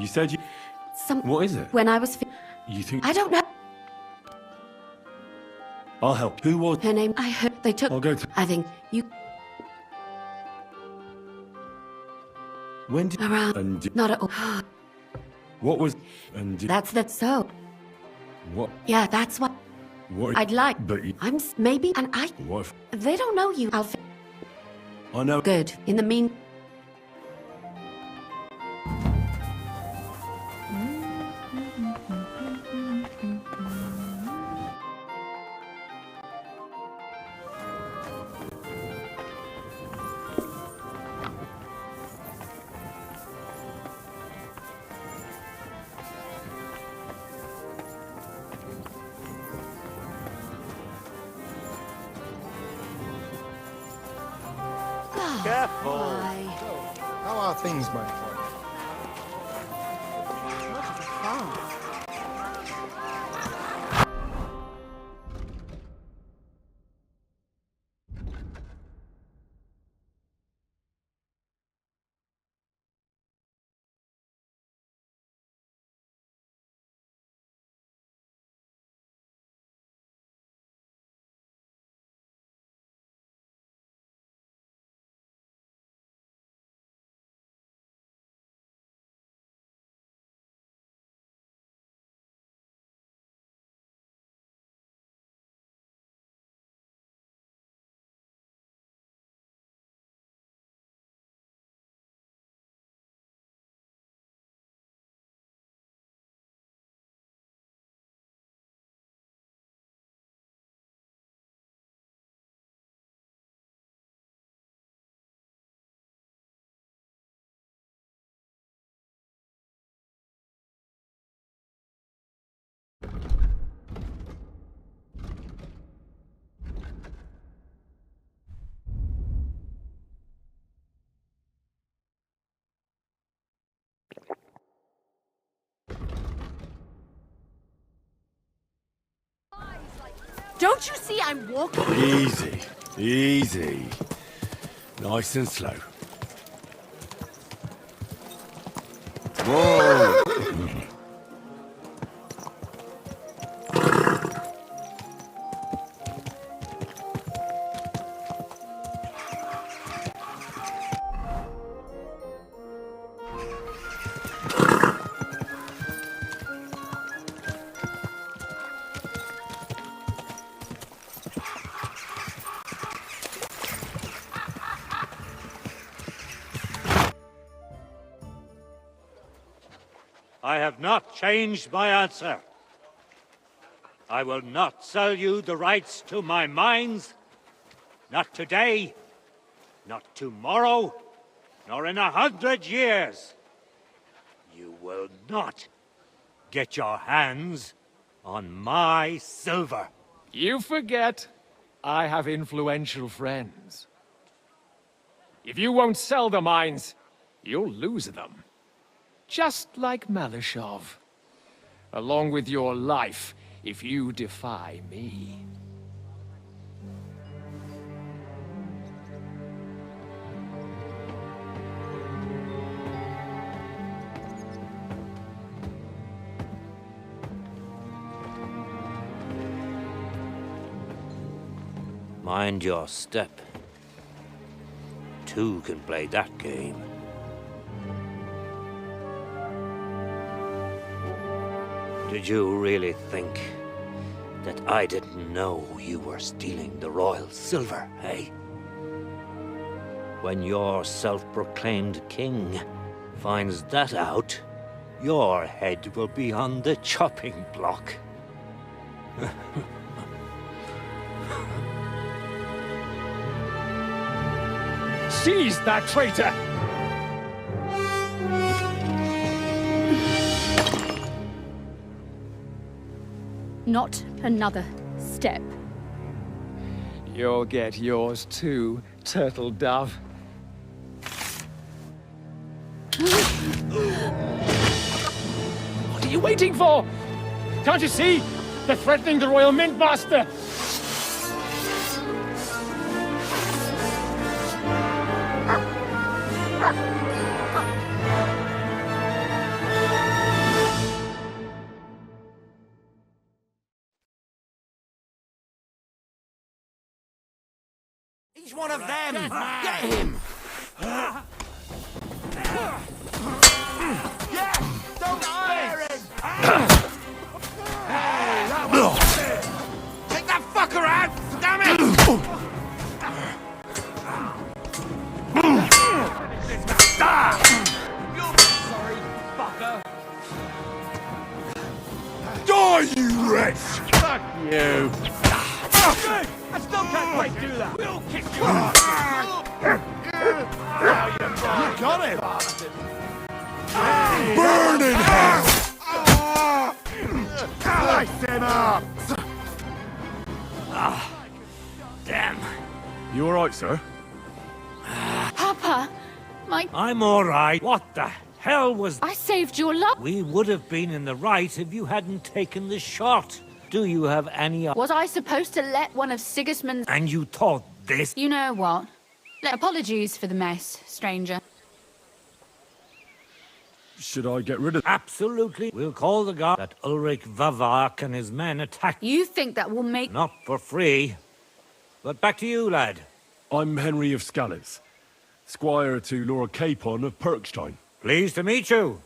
You said you... Some. What is it? When I was. You think... I don't know. I'll help. Who was... Her name. I heard they took. I'll go to... I think you. When did... Around. And... Not at all. What was... And... That's so. What? Yeah, that's what. What? I'd like. But you... Maybe, and I. What if... They don't know you. I know... Good. In the mean. Careful. How are things, my boy? Don't you see I'm walking? Easy. Easy. Nice and slow. Whoa! I have not changed my answer. I will not sell you the rights to my mines. Not today, not tomorrow, nor in 100 years. You will not get your hands on my silver. You forget, I have influential friends. If you won't sell the mines, you'll lose them. Just like Malishov. Along with your life, if you defy me. Mind your step. Two can play that game. Did you really think that I didn't know you were stealing the royal silver, eh? When your self-proclaimed king finds that out, your head will be on the chopping block. Seize that traitor! Not another step. You'll get yours too, turtle dove. What are you waiting for? Can't you see? They're threatening the Royal Mint Master! He's one of them! Get him! Yes! Don't spare him! Take that fucker out! Damn it! You'll be sorry, fucker. Die, you wretch! Fuck you! I still can't quite do that. We'll kick you You got him! Burn in hell! Slice him up! Damn. You alright, sir? Papa, I'm all right. What the hell was... I saved your life. We would have been in the right if you hadn't taken the shot. Do you have any... Was I supposed to let one of Sigismund's... And you thought this... You know what? Apologies for the mess, stranger. Should I get rid of... Absolutely. We'll call the guard that Ulrich Vavak and his men attacked. You think that will make... Not for free. But back to you, lad. I'm Henry of Skalitz, squire to Lord Capon of Perkstein. Pleased to meet you.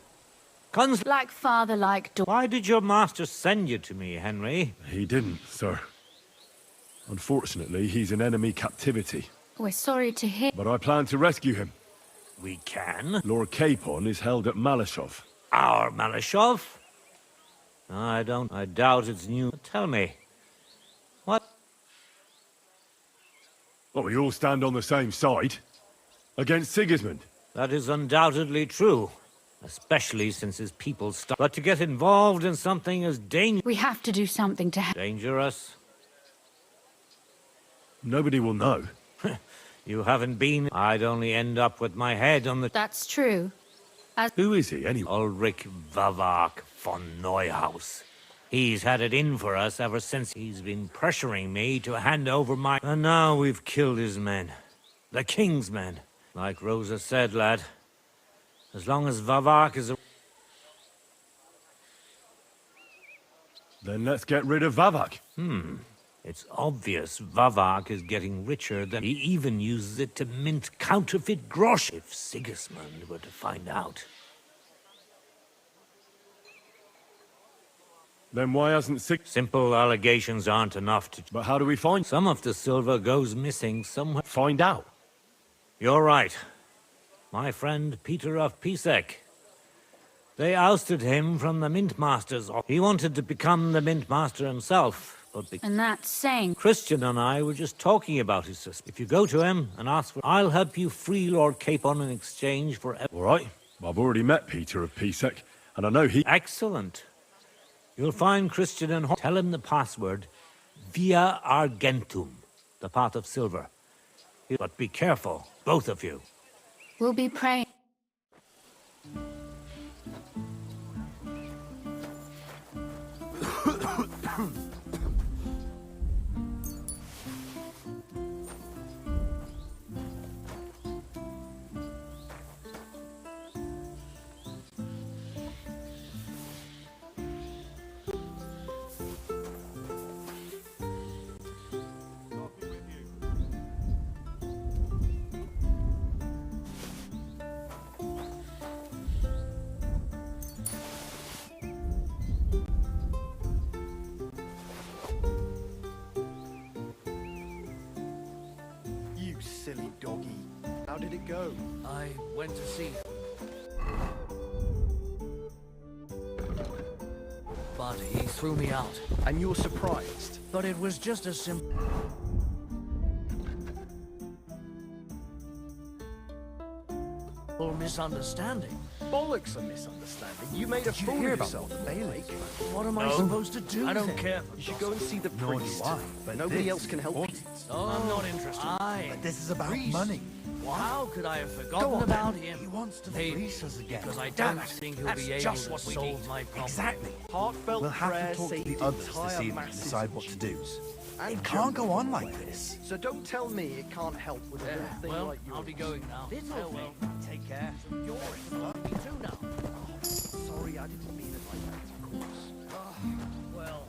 Like father, like daughter. Why did your master send you to me, Henry? He didn't, sir. Unfortunately, he's in enemy captivity. We're sorry to hear. But I plan to rescue him. We can. Lord Capon is held at Malashov. Our Malashov? I doubt it's new. Tell me. What? Well, we all stand on the same side. Against Sigismund. That is undoubtedly true. Especially since his people start. But to get involved in something as We have to do something to help. dangerous. Nobody will know. You haven't been. I'd only end up with my head on the... That's true. Who is he, anyway? Ulrich Vavak von Neuhaus. He's had it in for us ever since he's been pressuring me to hand over my... And now we've killed his men. The king's men. Like Rosa said, lad. As long as Vavak is... Then let's get rid of Vavak. It's obvious Vavak is getting richer than... He even uses it to mint counterfeit grosh. If Sigismund were to find out. Then why hasn't Simple allegations aren't enough to... But how do we find... Some of the silver goes missing somewhere. Find out. You're right. My friend Peter of Pisek. They ousted him from the Mint Master's office. He wanted to become the Mint Master himself, but... And that's saying... Christian and I were just talking about his sister. If you go to him and ask for... I'll help you free Lord Capon in exchange for... All right. I've already met Peter of Pisek, and I know he... Excellent. You'll find Christian and... Tell him the password. Via Argentum. The path of silver. But be careful, both of you. We'll be praying. You silly doggy. How did it go? I went to see him. But he threw me out. And you were surprised? But it was just a simple... misunderstanding. Bollocks a misunderstanding. You made a fool of yourself at the lake. What am I supposed to do? I don't then? care. You should go and see the Nor do priest. I, but Nobody this else can help you. Oh, I'm not interested. But this is about money. How could I have Go forgotten on, about then. him? He wants to Maybe fleece us again. because I Damn don't it. think he'll That's be able just to what we solve need. my problem. Exactly. Heartfelt We'll have prayer to talk to saved the others entire this evening and masses decide of what to do. Jews. And It can't go Germans, on by the like way. this. So don't tell me it can't help with a Yeah, little thing well, like yours. I'll be going now. Farewell. Take care. You're it. Me too now. Sorry, I didn't mean it like that, of course. Well...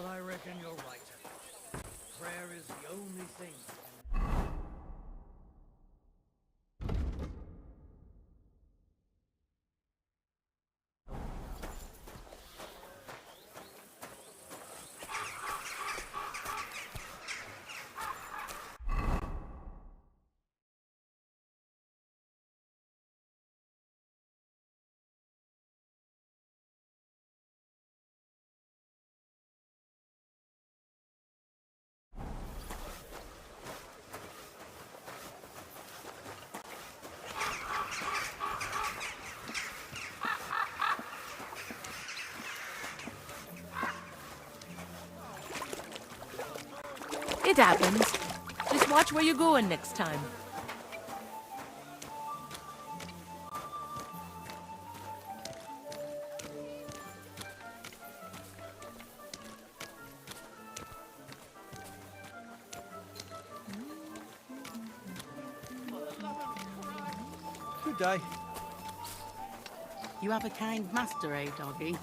But I reckon you're right. Prayer is the only thing. It happens. Just watch where you're going next time. Good day. You have a kind master, eh, doggy?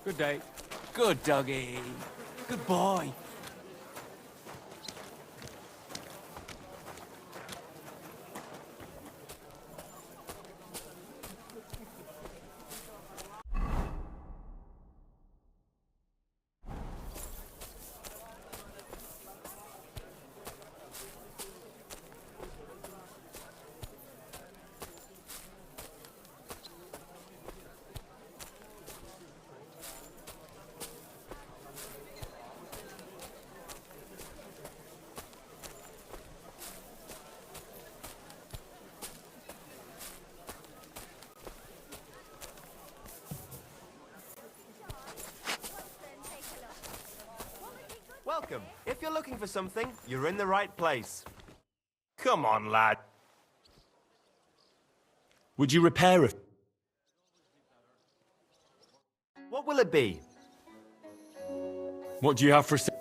Good day. Good doggy. Good boy. Welcome. If you're looking for something, you're in the right place. Come on, lad. Would you repair it? What will it be? What do you have for sale?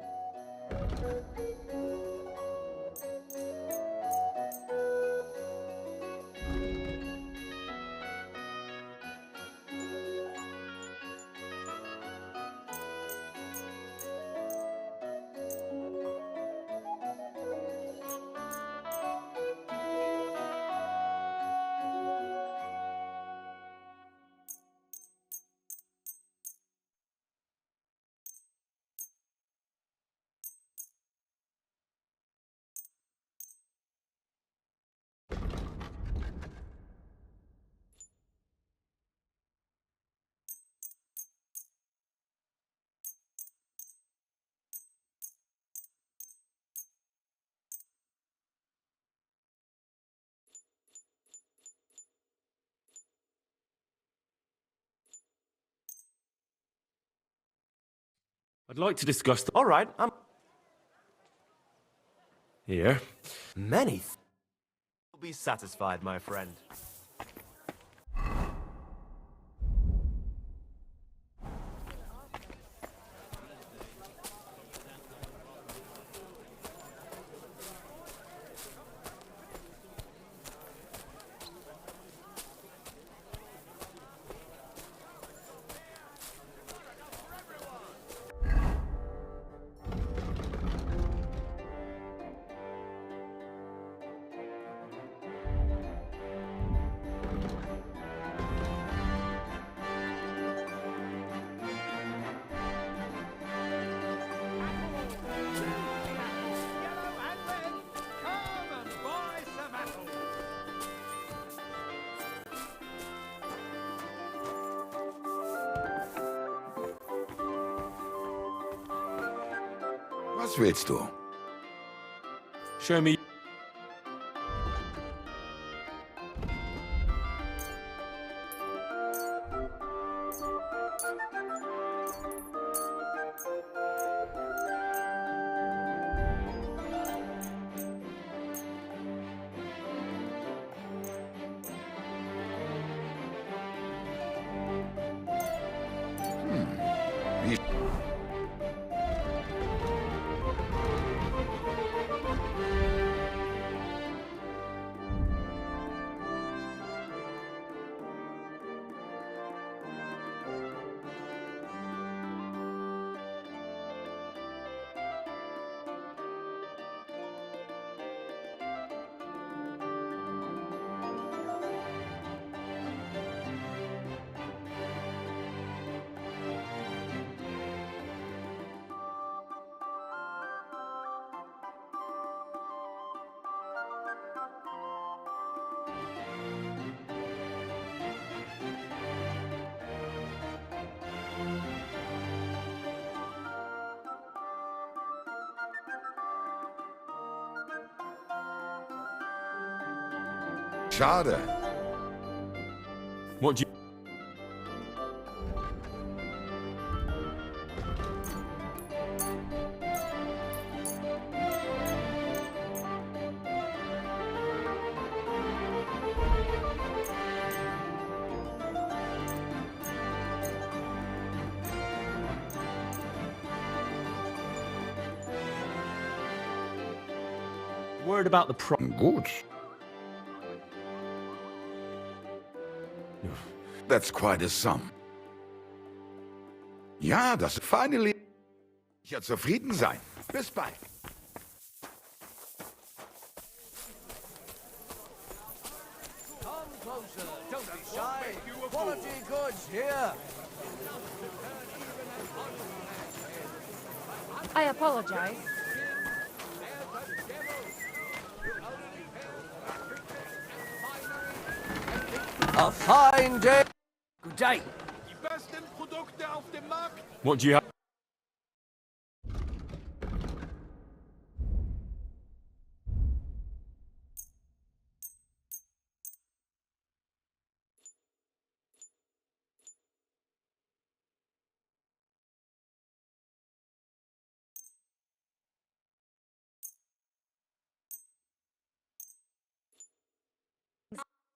I'd like to discuss the... All right, I'm... Here. Many will be satisfied, my friend. Was willst du? Show me. Schade. What do you... Word about the pro... Gut. That's quite a sum. Ja, das finally. Ja, zufrieden sein. Bis bald. Come closer, don't be shy. Quality goods here. I apologize. A fine day. Good day. Die besten Produkte auf dem Markt. What do you have?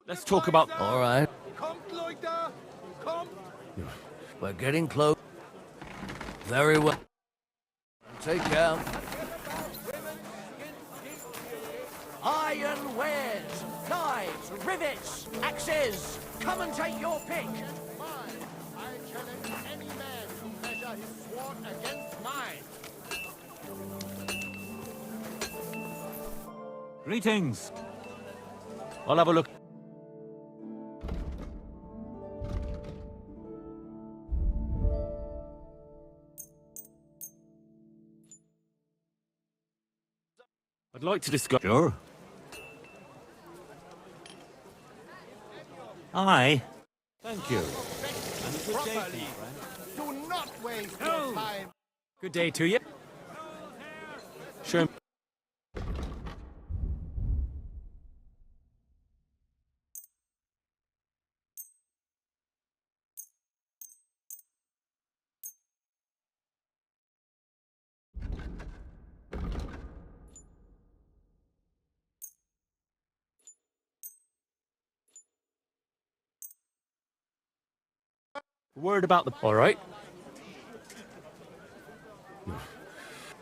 Let's talk about... All right. Kommt, Leute! Kommt! We're getting close. Very well. Take care. Iron wares, knives, rivets, axes. Come and take your pick. I challenge any man to measure his sword against mine. Greetings. I'll have a look. I'd like to discuss... Sure. Aye. Thank you. And a good day to you, friend. Do not waste your time. Good day to you. Sure. Word about the... All right.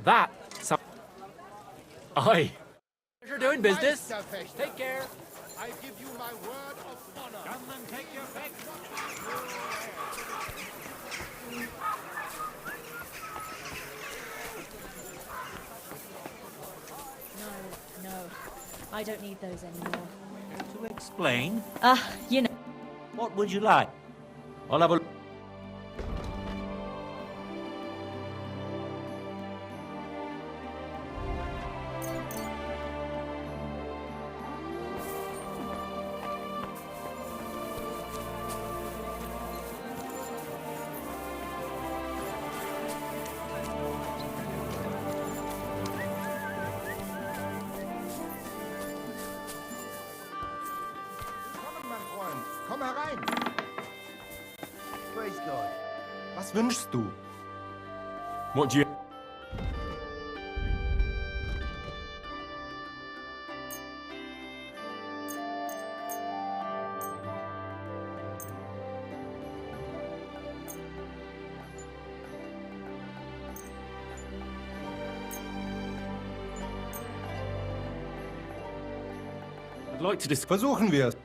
That... Aye. Pleasure doing business. Take care. I give you my word of honor. Come and take your pick. No. I don't need those anymore. To explain, You know. what would you like? I'll have a... herein. Praise God. Was wünschst du? What do you... I'd like to discuss... Versuchen wir es.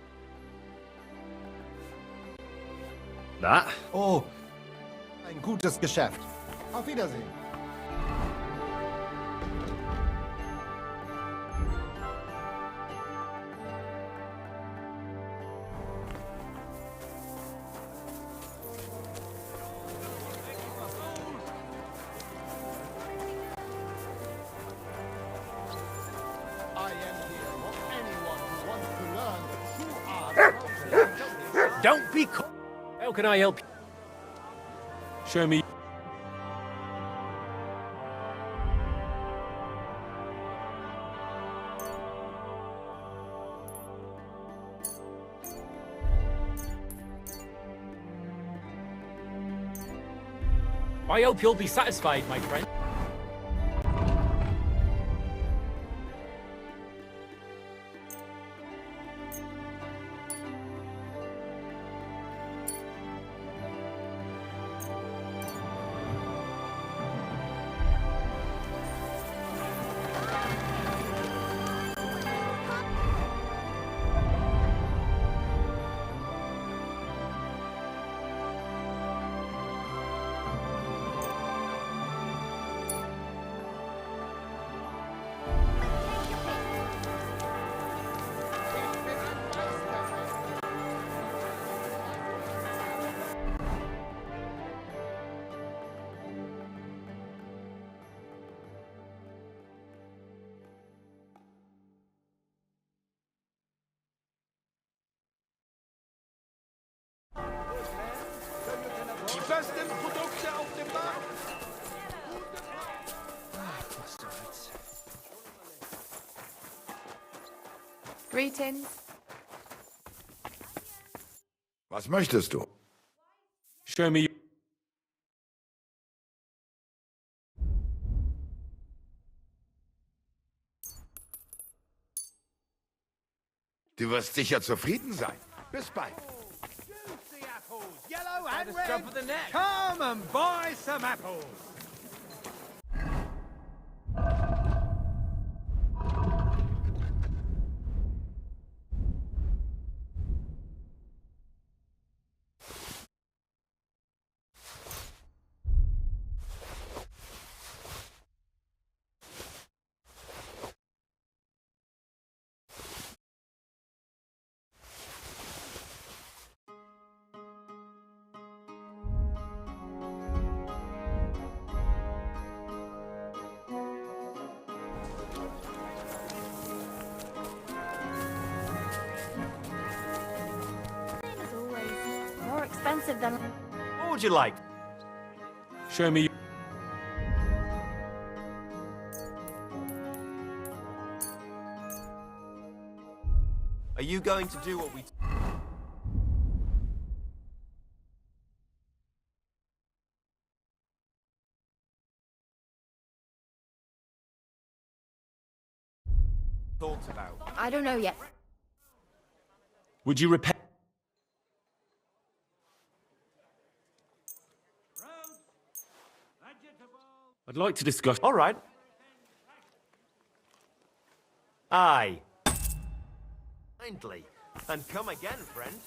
That? Oh, ein gutes Geschäft. Auf Wiedersehen. Don't be How can I help you? Show me... I hope you'll be satisfied, my friend. Die besten Produkte auf dem Markt. Greetings. Was möchtest du? Show me... Du wirst sicher zufrieden sein. Bis bald. Yellow and red. Come and buy some apples. As always, more expensive than... What would you like? Show me... Are you going to do what we... talked about? I don't know yet. Would you repair... I'd like to discuss... All right. Aye. Kindly. And come again, friend.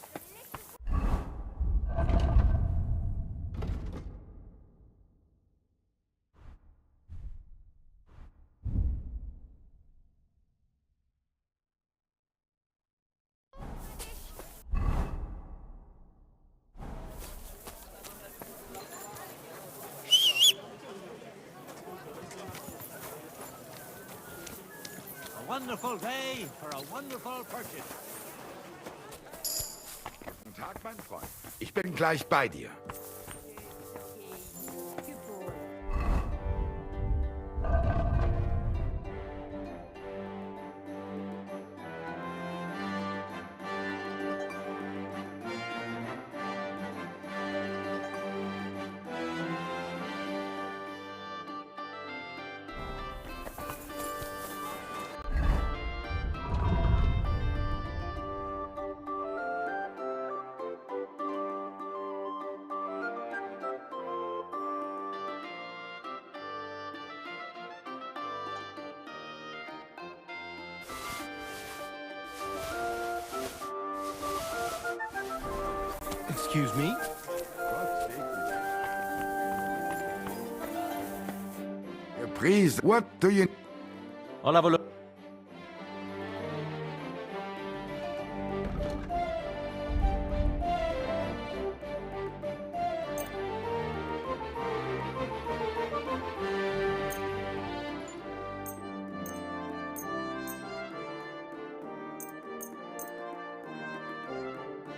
A wonderful day for a wonderful purchase. Guten Tag, mein Freund. Ich bin gleich bei dir. Excuse me? Please, what do you... I'll have a look.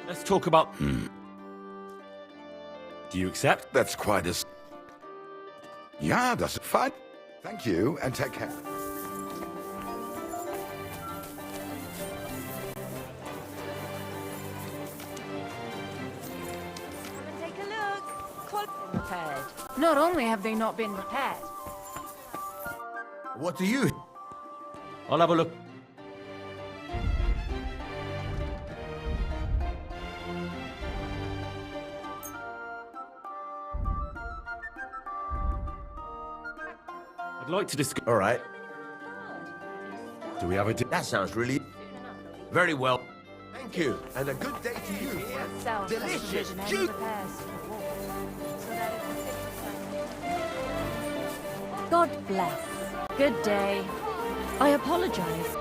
Let's talk about... Do you accept? That's quite a... Yeah, that's fine. Thank you, and take care. Take a look. Repaired. Not only have they not been repaired. What do you... I'll have a look. I'd like to discuss... All right. Do we have a... That sounds really... Very well. Thank you, and a good day to you. Delicious juice. God bless. Good day. I apologize.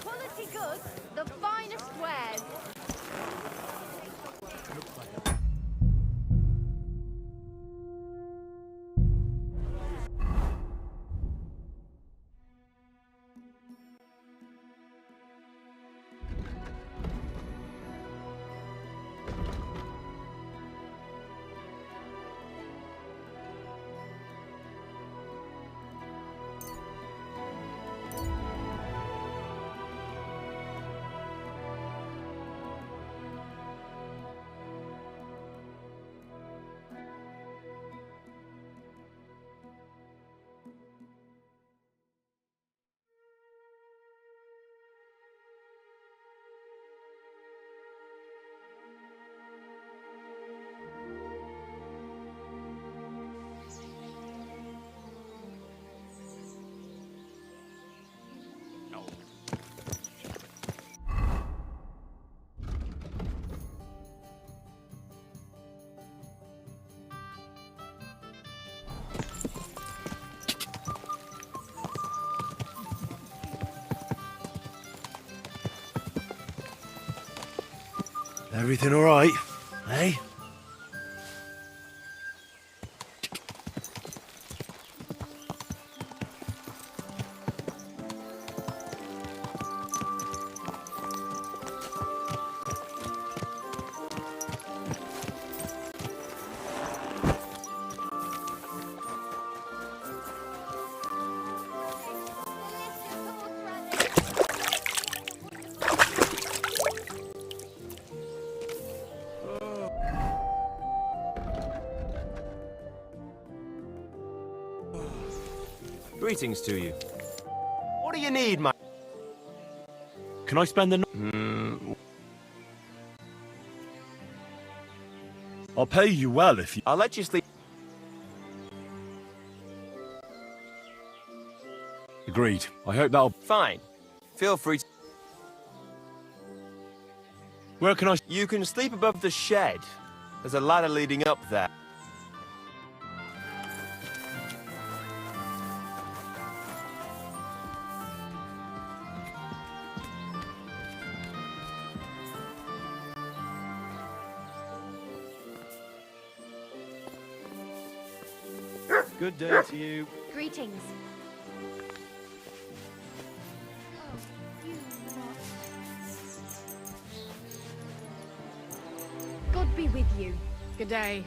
Quality goods, the finest wares. Everything all right, eh? Greetings to you. What do you need, my... Can I spend the... I'll pay you well if you... I'll let you sleep. Agreed. I hope that'll... Fine. Feel free to... Where can I... You can sleep above the shed. There's a ladder leading up there. Good day to you. Greetings. God be with you. Good day.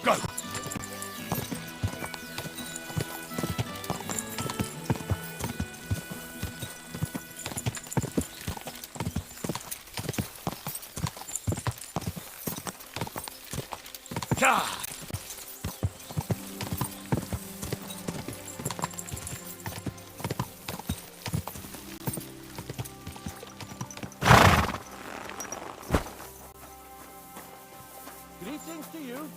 Go! Ah! Greetings to you.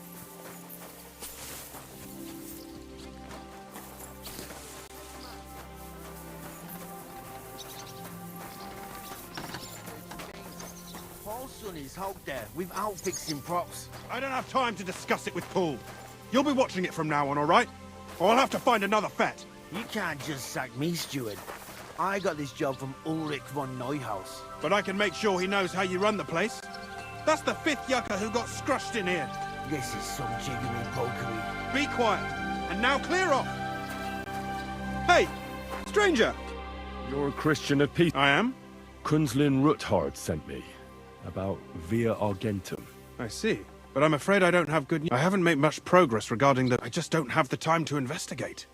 Paul's son is out there without fixing props. I don't have time to discuss it with Paul. You'll be watching it from now on, all right? Or I'll have to find another fet. You can't just sack me, steward. I got this job from Ulrich von Neuhaus. But I can make sure he knows how you run the place. That's the 5th yucca who got scrushed in here. This is some jiggery pokery. Be quiet. And now clear off. Hey, stranger. You're a Christian of peace. I am? Kunzlin Ruthard sent me. About Via Argentum. I see. But I'm afraid I don't have good news. I haven't made much progress regarding the... I just don't have the time to investigate.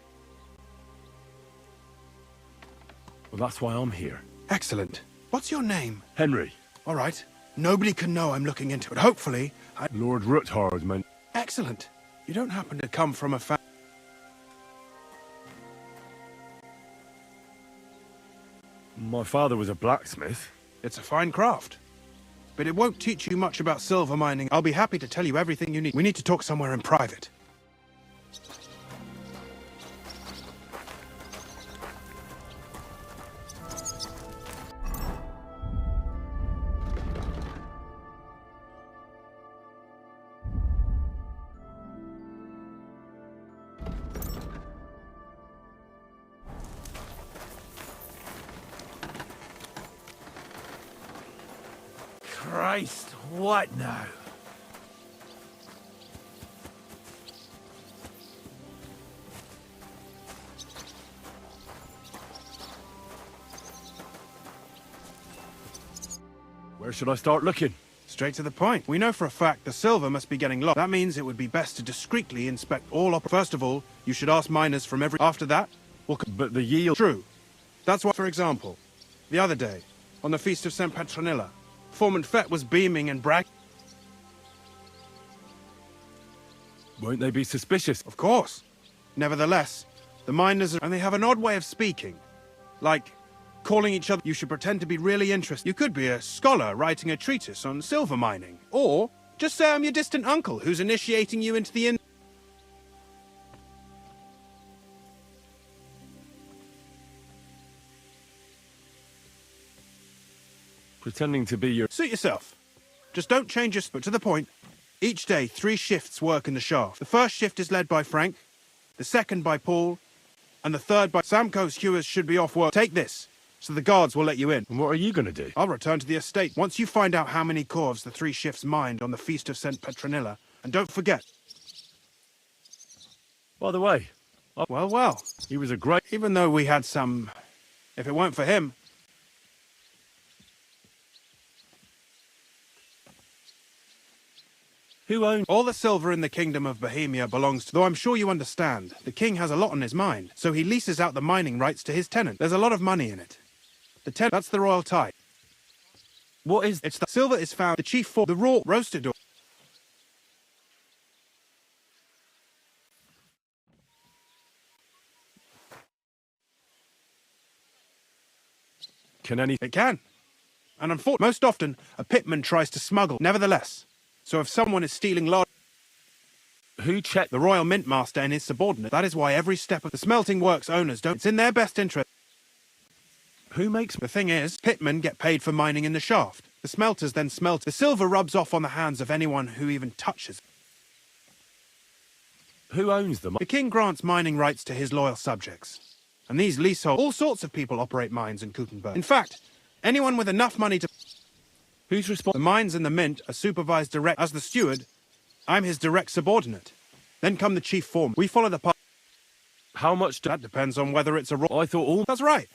Well, that's why I'm here. Excellent. What's your name? Henry. All right. Nobody can know I'm looking into it. Hopefully, Lord Ruthard meant... Excellent. You don't happen to come from a My father was a blacksmith. It's a fine craft. But it won't teach you much about silver mining. I'll be happy to tell you everything you need. We need to talk somewhere in private. Christ, what now? Where should I start looking? Straight to the point. We know for a fact the silver must be getting low. That means it would be best to discreetly inspect all First of all, you should ask miners from every... After that, we'll... But the yield... True. That's why, for example, the other day, on the Feast of St. Petronilla, Foreman Fett was beaming and bragging. Won't they be suspicious? Of course. Nevertheless, the miners are... And they have an odd way of speaking. Like, calling each other... You should pretend to be really interested. You could be a scholar writing a treatise on silver mining. Or, just say I'm your distant uncle who's initiating you into the Pretending to be your... Suit yourself. Just don't change your... But to the point. Each day, 3 shifts work in the shaft. The first shift is led by Frank, the second by Paul, and the third by... Samco's hewers should be off work. Take this, so the guards will let you in. And what are you going to do? I'll return to the estate. Once you find out how many corves the 3 shifts mined on the Feast of St. Petronilla. And don't forget... By the way... Well. He was a great... Even though we had some... If it weren't for him... Who owns... All the silver in the Kingdom of Bohemia belongs to... Though I'm sure you understand, the king has a lot on his mind, so he leases out the mining rights to his tenant. There's a lot of money in it. That's the royal tithe. What is... It's the silver is found... The chief for... The raw roasted... Can any... It can. And unfortunately, most often, a pitman tries to smuggle. Nevertheless... So if someone is stealing large... Who checked... The royal mint master and his subordinate. That is why every step of the smelting works owners don't... It's in their best interest. Who makes... The thing is, pitmen get paid for mining in the shaft. The smelters then smelt. The silver rubs off on the hands of anyone who even touches it. Who owns them? The king grants mining rights to his loyal subjects. And these leaseholds... All sorts of people operate mines in Kuttenberg. In fact, anyone with enough money to... Who's responsible? The mines and the mint are supervised direct. As the steward, I'm his direct subordinate. Then come the chief foreman. We follow the path. How much... That depends on whether it's a... I thought all... That's right.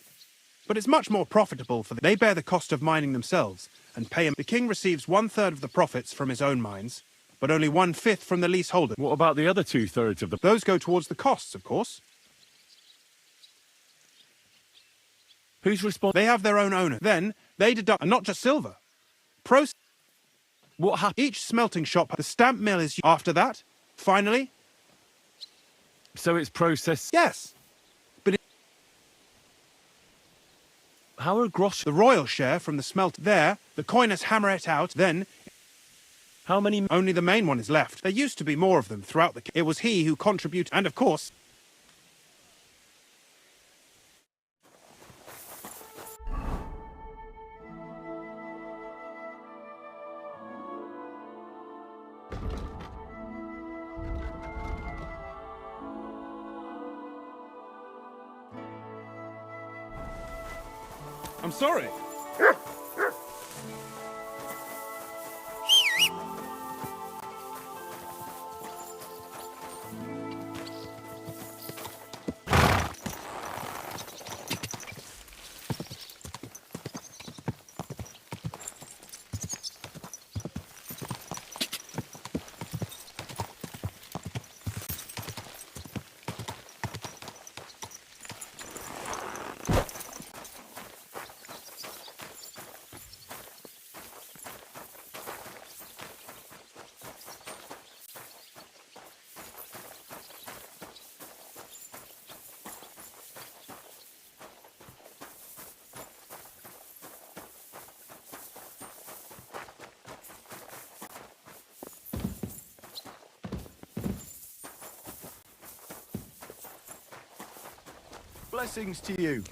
But it's much more profitable for... They bear the cost of mining themselves and pay him. The king receives 1/3 of the profits from his own mines, but only 1/5 from the leaseholder. What about the other 2/3 of the... Those go towards the costs, of course. Who's responsible? They have their own owner. Then, they deduct... And not just silver. What happened? Each smelting shop... The stamp mill is... After that, finally... So it's processed... Yes. But How are grosh... The royal share from the smelt... There, the coiners hammer it out, then... How many... Only the main one is left. There used to be more of them throughout the... It was he who contributed... And of course... I'm sorry. Blessings to you.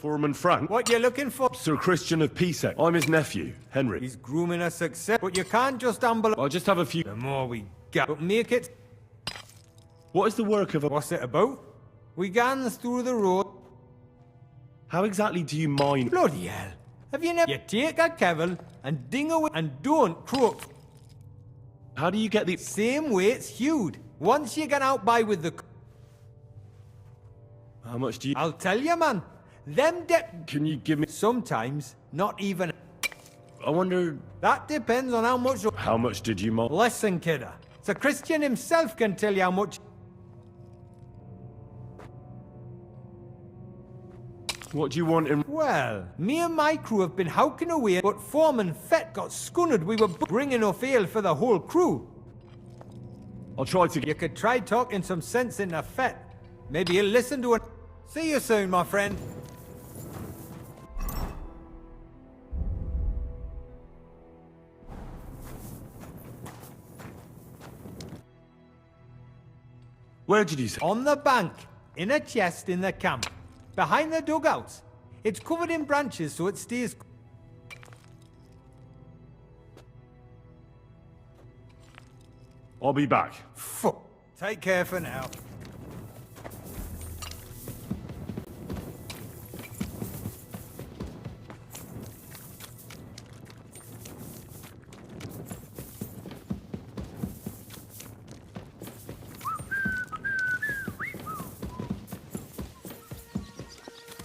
Foreman Frank? What you looking for? Sir Christian of Peaceck. I'm his nephew, Henry. He's grooming a success, but you can't just amble. I'll just have a few... The more we get, but make it... What is the work of a... What's it about? We gans through the road. How exactly do you mine... Bloody hell. Have you never... You take a kevil and ding away and don't croak. How do you get the... Same way it's hewed. Once you get out by with the... How much do you... I'll tell you, man. Them Can you give me... Sometimes, not even... I wonder... That depends on how much... How much did you mine? Listen, kidder. Sir Christian himself can tell you how much... What do you want in... Well, me and my crew have been howking away, but Foreman Fett got scunnered we were bringing enough ale for the whole crew. I'll try to get... You could try talking some sense into Fett. Maybe he'll listen to it. See you soon, my friend. Where did you say? On the bank, in a chest in the camp, behind the dugouts. It's covered in branches so it stays... I'll be back. Fuck. Take care for now.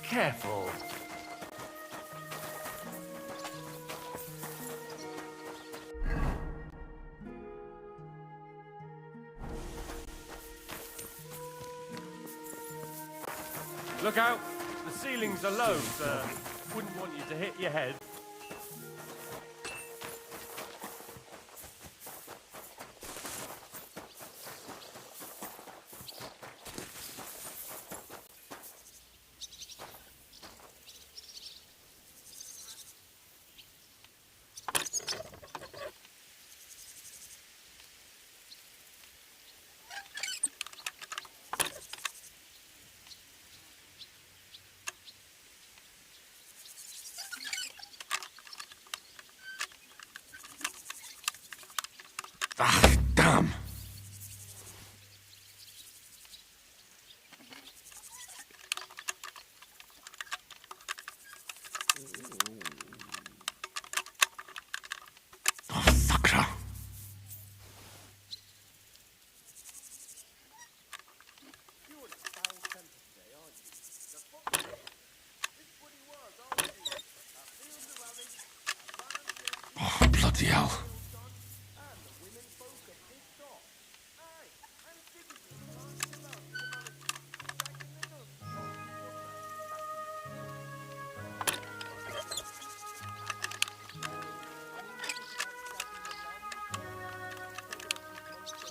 Careful. Look out! The ceilings are low, sir. Wouldn't want you to hit your head. Ah, damn. Oh, fucker. Oh, bloody hell.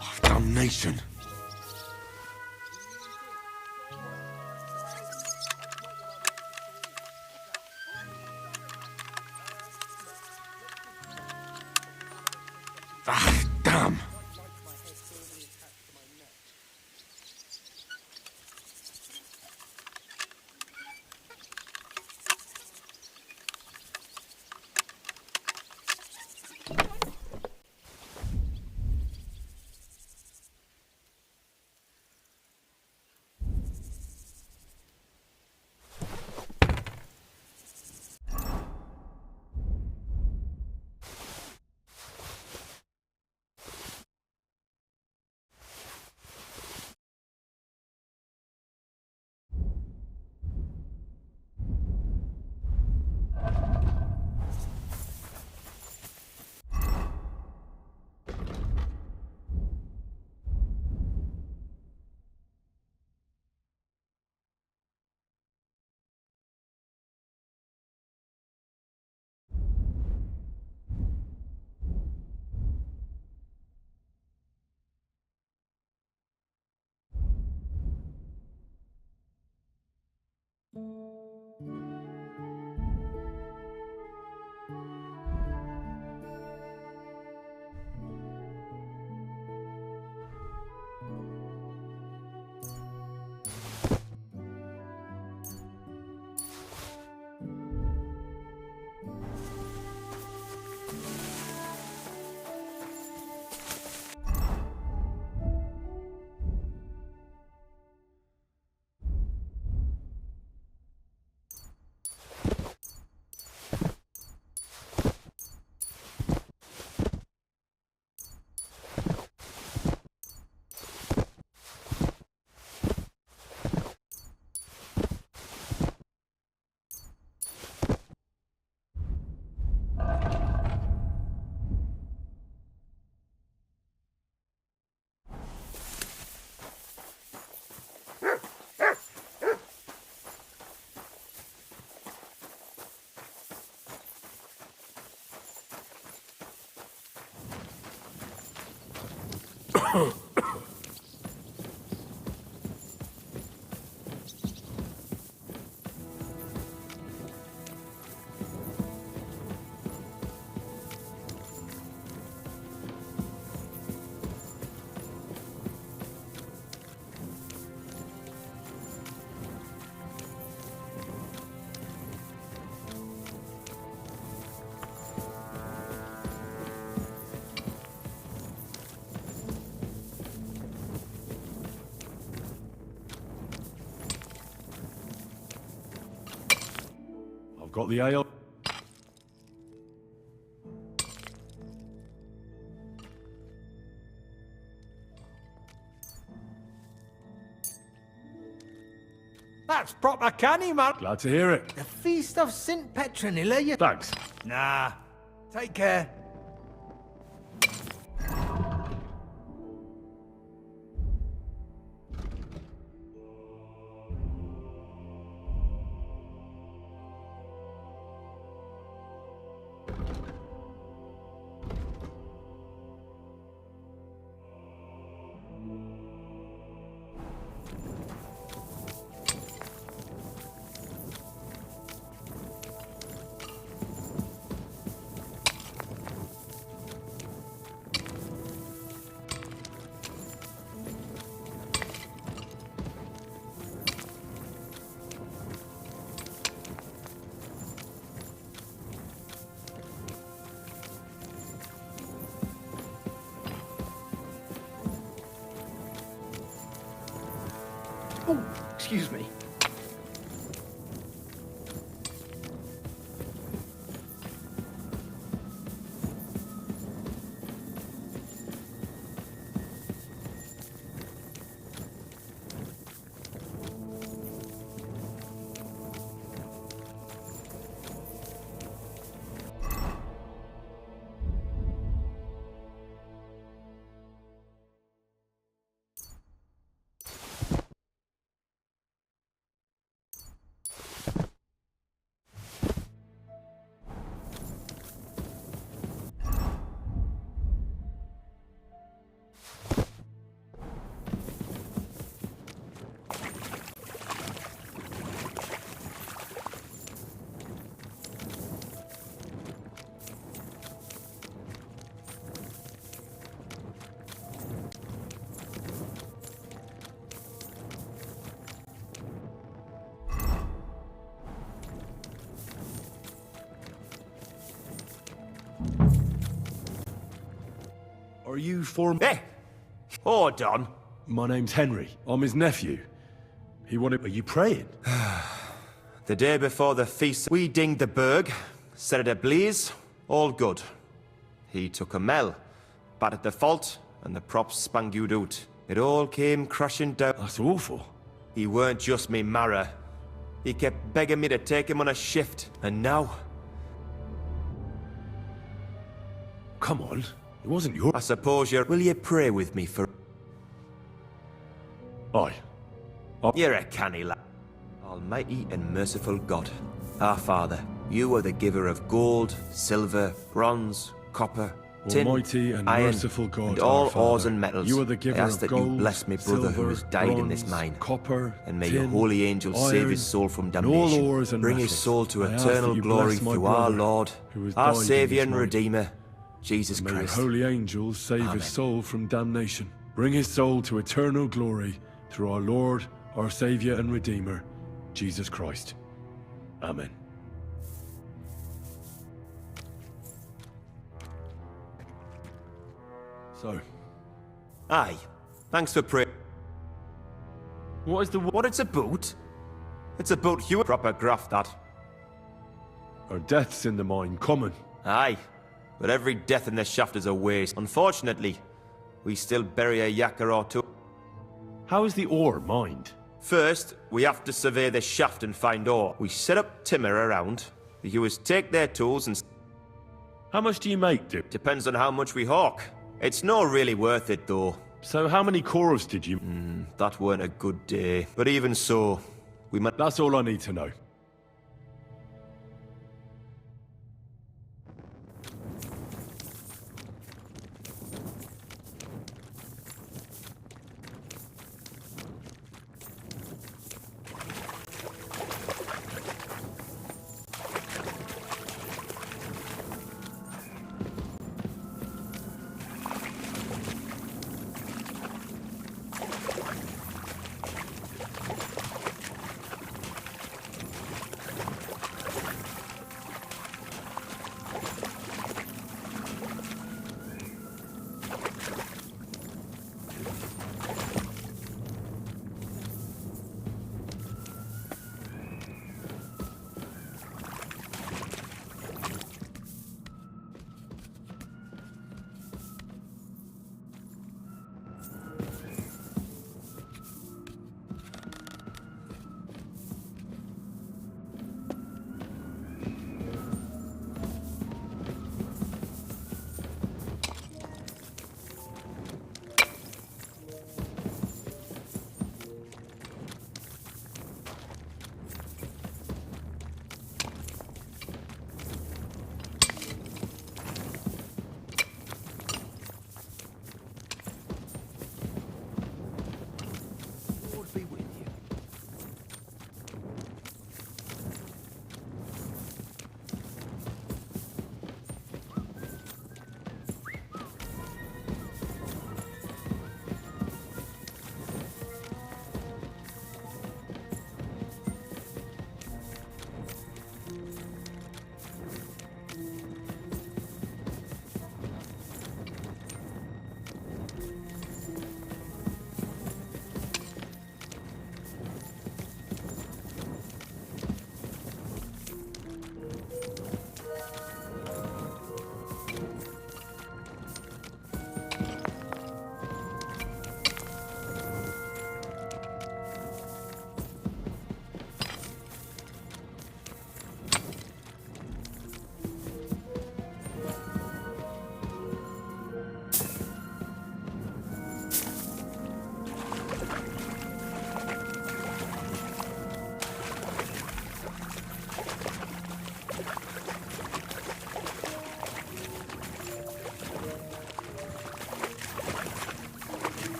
Oh, damnation. Ah, damn. I've got the ale. That's proper canny, man. Glad to hear it. The Feast of St. Petronilla, you... Thanks. Nah. Take care. Oh, excuse me. Are you for... Hey! Hold on. My name's Henry. I'm his nephew. He wanted... Are you praying? The day before the feast, we dinged the berg, set it ablaze, all good. He took a mell, battered the fault, and the props spangued out. It all came crashing down. That's awful. He weren't just me marrow. He kept begging me to take him on a shift, and now... Come on. It wasn't your... I suppose you're... Will you pray with me for... Aye. You're a canny lad. Almighty and merciful God, our Father, you are the giver of gold, silver, bronze, copper, tin, Almighty and iron, merciful God, and all our Father, ores and metals. you are the giver I ask of that gold, you bless me brother who silver, has died in this bronze, mine. copper, and may tin, your holy angels save iron, his soul from and all damnation. ores and Bring his metals. soul to I ask eternal that you glory bless my through our brother Lord, who has our died in Saviour this and mine. Redeemer, Jesus May your Christ. holy angels save Amen. his soul from damnation. Bring his soul to eternal glory through our Lord, our Saviour and Redeemer, Jesus Christ. Amen. So. Aye. Thanks for praying. What is the... What it's about? It's about Hewitt. Proper graft, that. Are deaths in the mine common? Aye. But every death in the shaft is a waste. Unfortunately, we still bury a yakker or two. How is the ore mined? First, we have to survey the shaft and find ore. We set up timber around. The hewers take their tools and... How much do you make, Dip? Depends on how much we hawk. It's not really worth it, though. So how many cores did you... That weren't a good day. But even so, we might... That's all I need to know.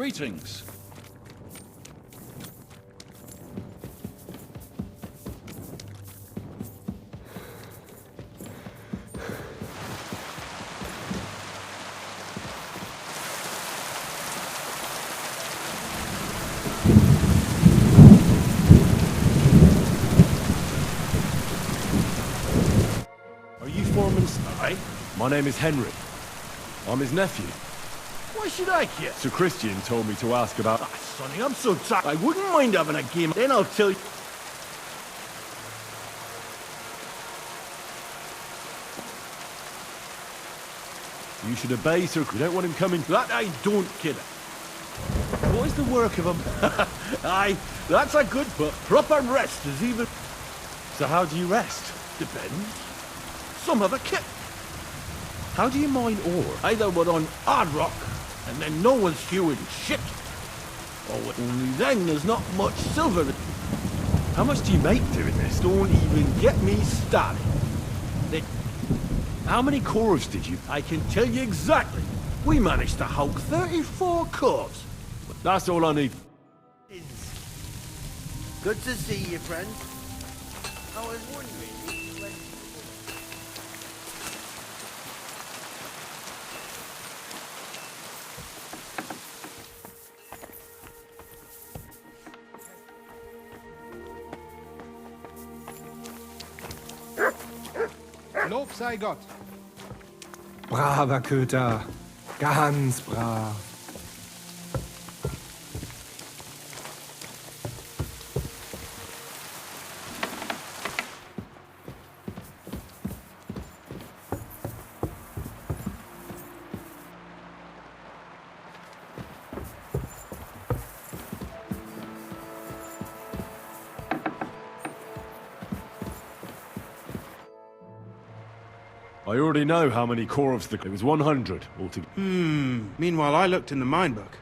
Greetings. Are you Foreman Spy? My name is Henry. I'm his nephew. Why should I care? Sir Christian told me to ask about... Ah, Sonny, I'm so tired. I wouldn't mind having a game. Then I'll tell you. You should obey, sir. You don't want him coming... That I don't, kidder. What is the work of him? Aye, that's a good but proper rest is even... So how do you rest? Depends. Some have a kit. How do you mine ore? Either we're on hard rock, and then no one's hewing shit. Or only then there's not much silver. How much do you make doing this? Don't even get me started. How many corves did you... I can tell you exactly. We managed to hulk 34 corves. That's all I need. Good to see you, friend. I was wondering... Lob sei Gott. Braver Köter. Ganz brav. I already know how many corves the... It was 100 altogether. Meanwhile, I looked in the mine book.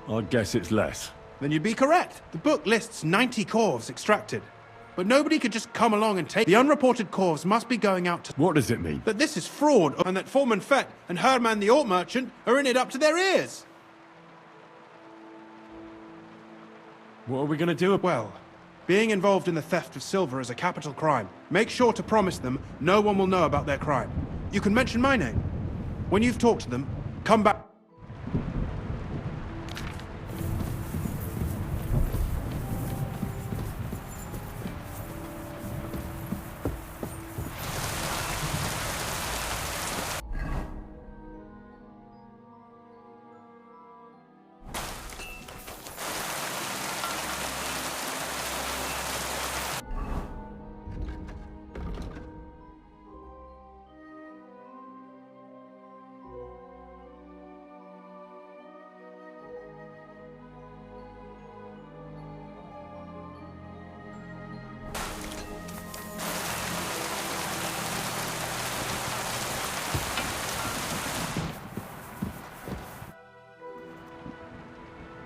I'd guess it's less. Then you'd be correct. The book lists 90 corves extracted. But nobody could just come along and take... The unreported corves must be going out to... What does it mean? That this is fraud, and that Foreman Fett and Herman the Ort Merchant are in it up to their ears. What are we going to do? Well, being involved in the theft of silver is a capital crime. Make sure to promise them no one will know about their crime. You can mention my name. When you've talked to them, come back.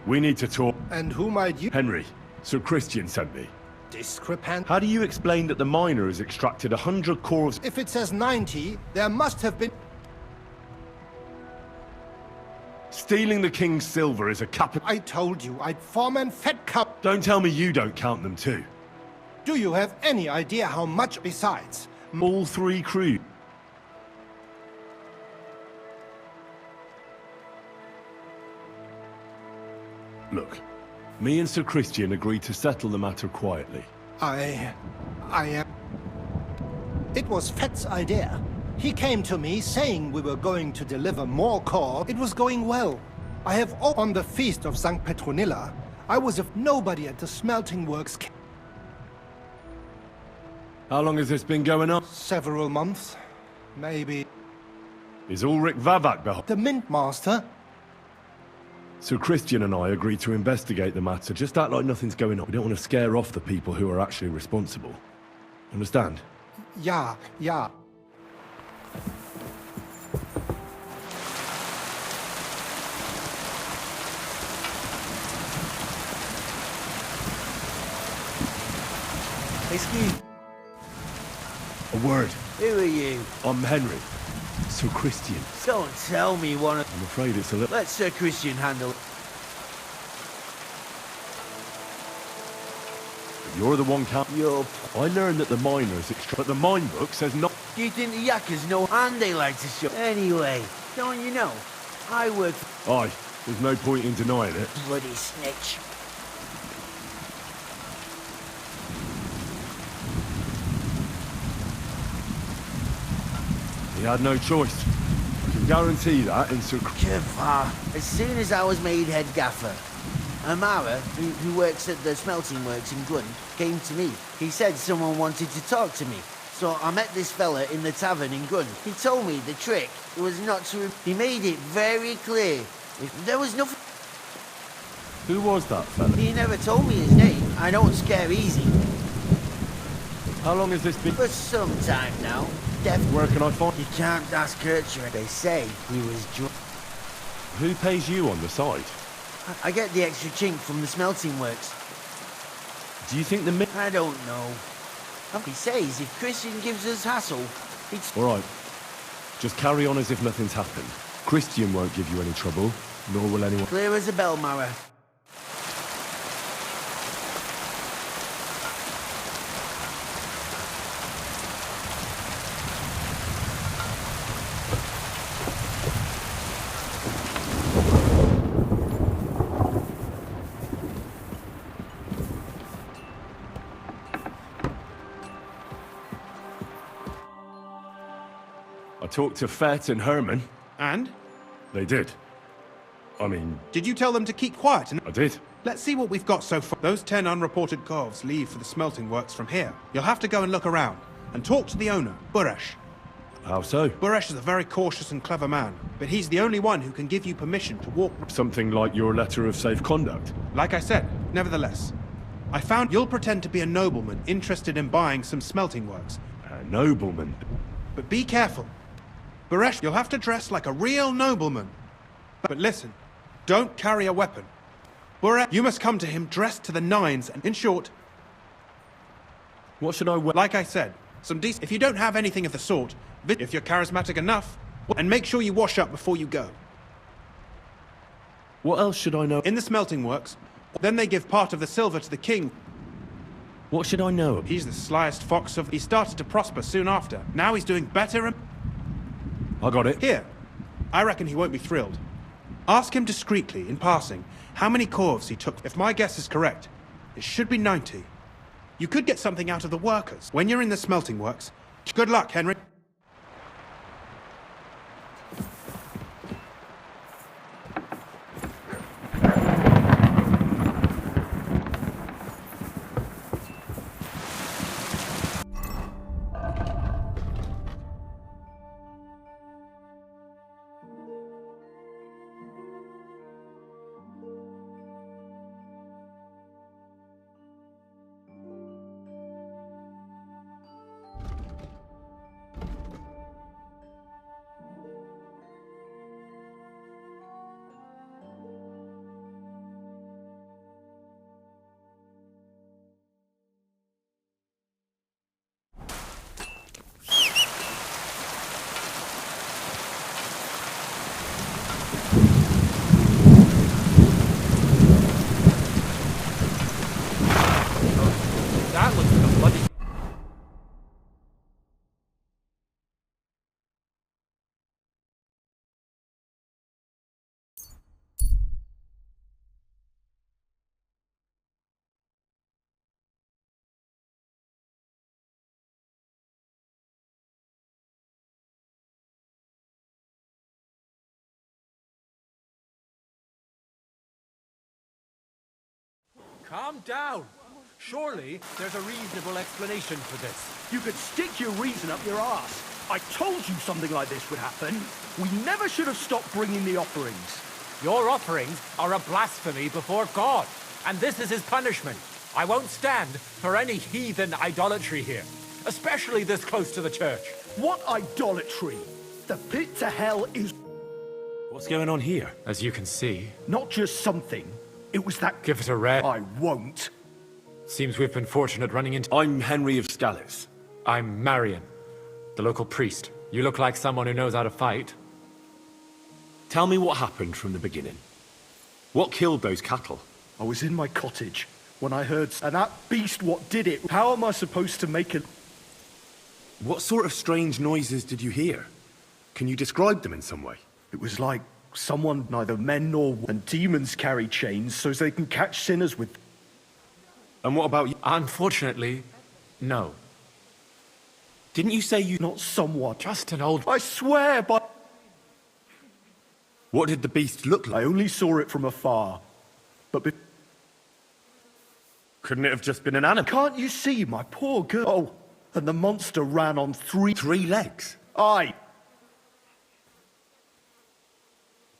We need to talk. And who might you... Henry, Sir Christian sent me. Discrepant. How do you explain that the miner has extracted 100 corves? If it says 90, there must have been... Stealing the king's silver is a capital... I told you, I'd Foreman Fett cup. Don't tell me you don't count them too. Do you have any idea how much besides? All three crew. Look, me and Sir Christian agreed to settle the matter quietly. I am... It was Fett's idea. He came to me saying we were going to deliver more core. It was going well. I have on the feast of St. Petronilla. I was if nobody at the smelting works... How long has this been going on? Several months. Maybe... Is Ulrich Vavak behind? The Mint Master? Sir Christian and I agreed to investigate the matter. Just act like nothing's going on. We don't want to scare off the people who are actually responsible. Understand? Yeah. Excuse... A word. Who are you? I'm Henry. Sir Christian. Don't tell me one of... I'm afraid it's a little... Let Sir Christian handle it. You're the one count. Yup. I learned that the miners but the mine book says not. Do you think the yakkers know? And they like to show. Anyway, don't you know? I work... Aye, there's no point in denying it. Bloody snitch. He had no choice. I can guarantee that in Sir... As soon as I was made head gaffer, Amara, who works at the smelting works in Gun, came to me. He said someone wanted to talk to me. So I met this fella in the tavern in Gun. He told me the trick was not to... He made it very clear. If there was nothing... Who was that fella? He never told me his name. I don't scare easy. How long has this been? For some time now. Where can I find... You can't ask Gertrude. They say he was drunk. Who pays you on the side? I get the extra chink from the smelting works. Do you think the... I don't know. He says if Christian gives us hassle, it's... All right. Just carry on as if nothing's happened. Christian won't give you any trouble, nor will anyone... Clear as a bell, Mara. I talked to Fett and Herman. And? They did. I mean... Did you tell them to keep quiet? I did. Let's see what we've got so far. Those 10 unreported corves leave for the smelting works from here. You'll have to go and look around, and talk to the owner, Buresh. How so? Buresh is a very cautious and clever man, but he's the only one who can give you permission to walk... Something like your letter of safe conduct? Like I said, nevertheless. I found you'll pretend to be a nobleman interested in buying some smelting works. A nobleman? But be careful. Buresh, you'll have to dress like a real nobleman. But listen, don't carry a weapon. Buresh, you must come to him dressed to the nines, and in short... What should I wear? Like I said, some decent... If you don't have anything of the sort, if you're charismatic enough, and make sure you wash up before you go. What else should I know? In the smelting works, then they give part of the silver to the king. What should I know? He's the slyest fox of... He started to prosper soon after. Now he's doing better and... I got it. Here. I reckon he won't be thrilled. Ask him discreetly, in passing, how many corves he took. If my guess is correct, it should be 90. You could get something out of the workers. When you're in the smelting works, good luck, Henry. That looks like a bloody... Calm down. Surely there's a reasonable explanation for this. You could stick your reason up your arse. I told you something like this would happen. We never should have stopped bringing the offerings. Your offerings are a blasphemy before God, and this is his punishment. I won't stand for any heathen idolatry here, especially this close to the church. What idolatry? The pit to hell is... What's going on here? As you can see... Not just something. It was that... Give it a rest. I won't. Seems we've been fortunate running into... I'm Henry of Scallis. I'm Marion, the local priest. You look like someone who knows how to fight. Tell me what happened from the beginning. What killed those cattle? I was in my cottage when I heard... And that beast what did it, how am I supposed to make it... What sort of strange noises did you hear? Can you describe them in some way? It was like someone, neither men nor... And demons carry chains so they can catch sinners with... And what about you? Unfortunately, no. Didn't you say you... Not somewhat. Just an old... I swear by... What did the beast look like? I only saw it from afar. But... Couldn't it have just been an animal? Can't you see, my poor girl? Oh, and the monster ran on three legs? Aye.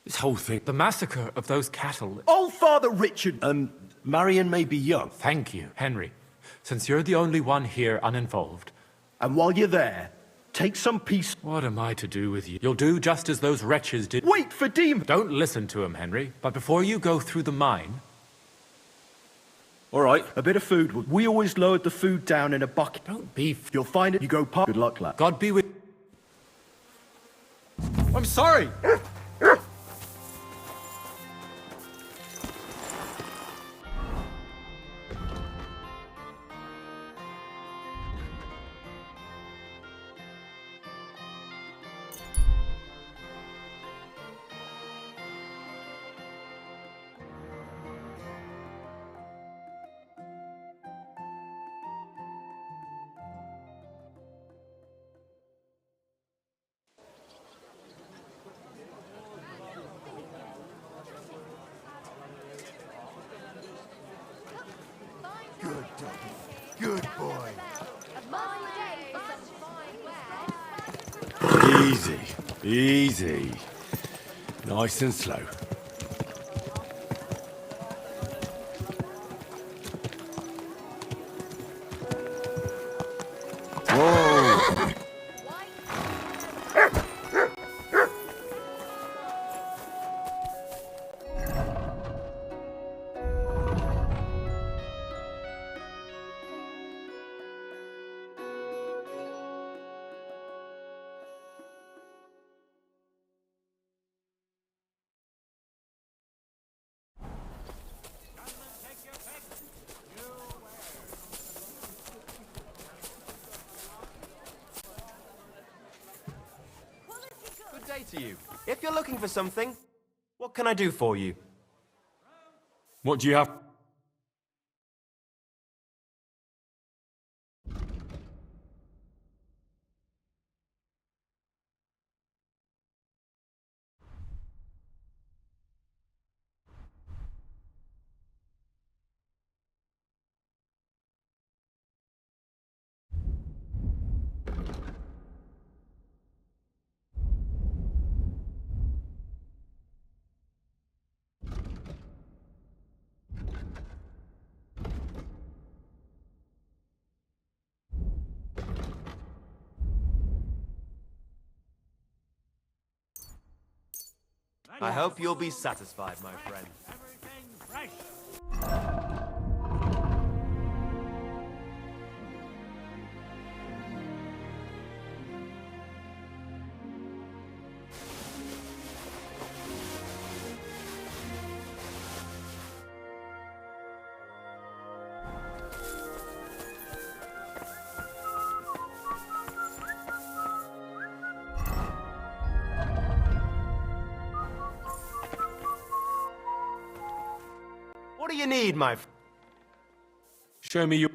This whole thing... The massacre of those cattle... Oh, Father Richard! Marion may be young. Thank you, Henry. Since you're the only one here uninvolved... And while you're there, take some peace... What am I to do with you? You'll do just as those wretches did... Wait for demons! Don't listen to him, Henry. But before you go through the mine... All right. A bit of food. We always lowered the food down in a bucket. Don't be... You'll find it. You go past... Good luck, lad. God be with... I'm sorry! Good doggy. Good boy. Easy. Easy. Nice and slow. Whoa! Good day to you. If you're looking for something, what can I do for you? What do you have? I hope you'll be satisfied, my friend. What do you need, my friend? Show me your...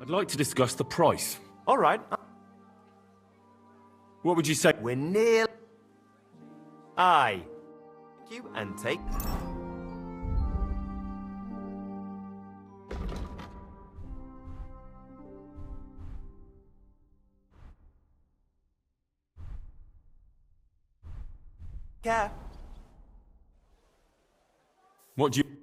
I'd like to discuss the price. All right. What would you say? We're near... Aye. Thank you, and take... Care. What do you...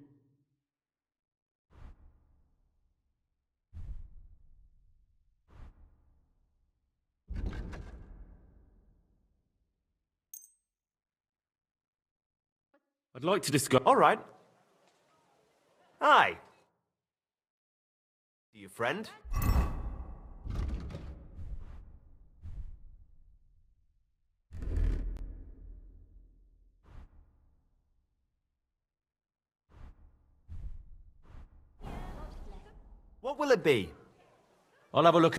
I'd like to discuss... All right. Aye. To your friend? What will it be? I'll have a look.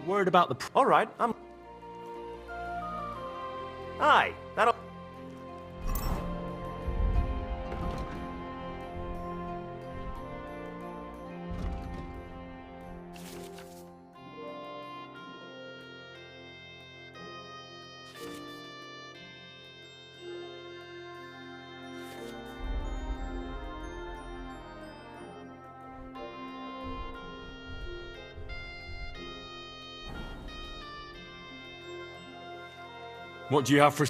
Word about the... All right, I'm... Aye, that'll... What do you have for...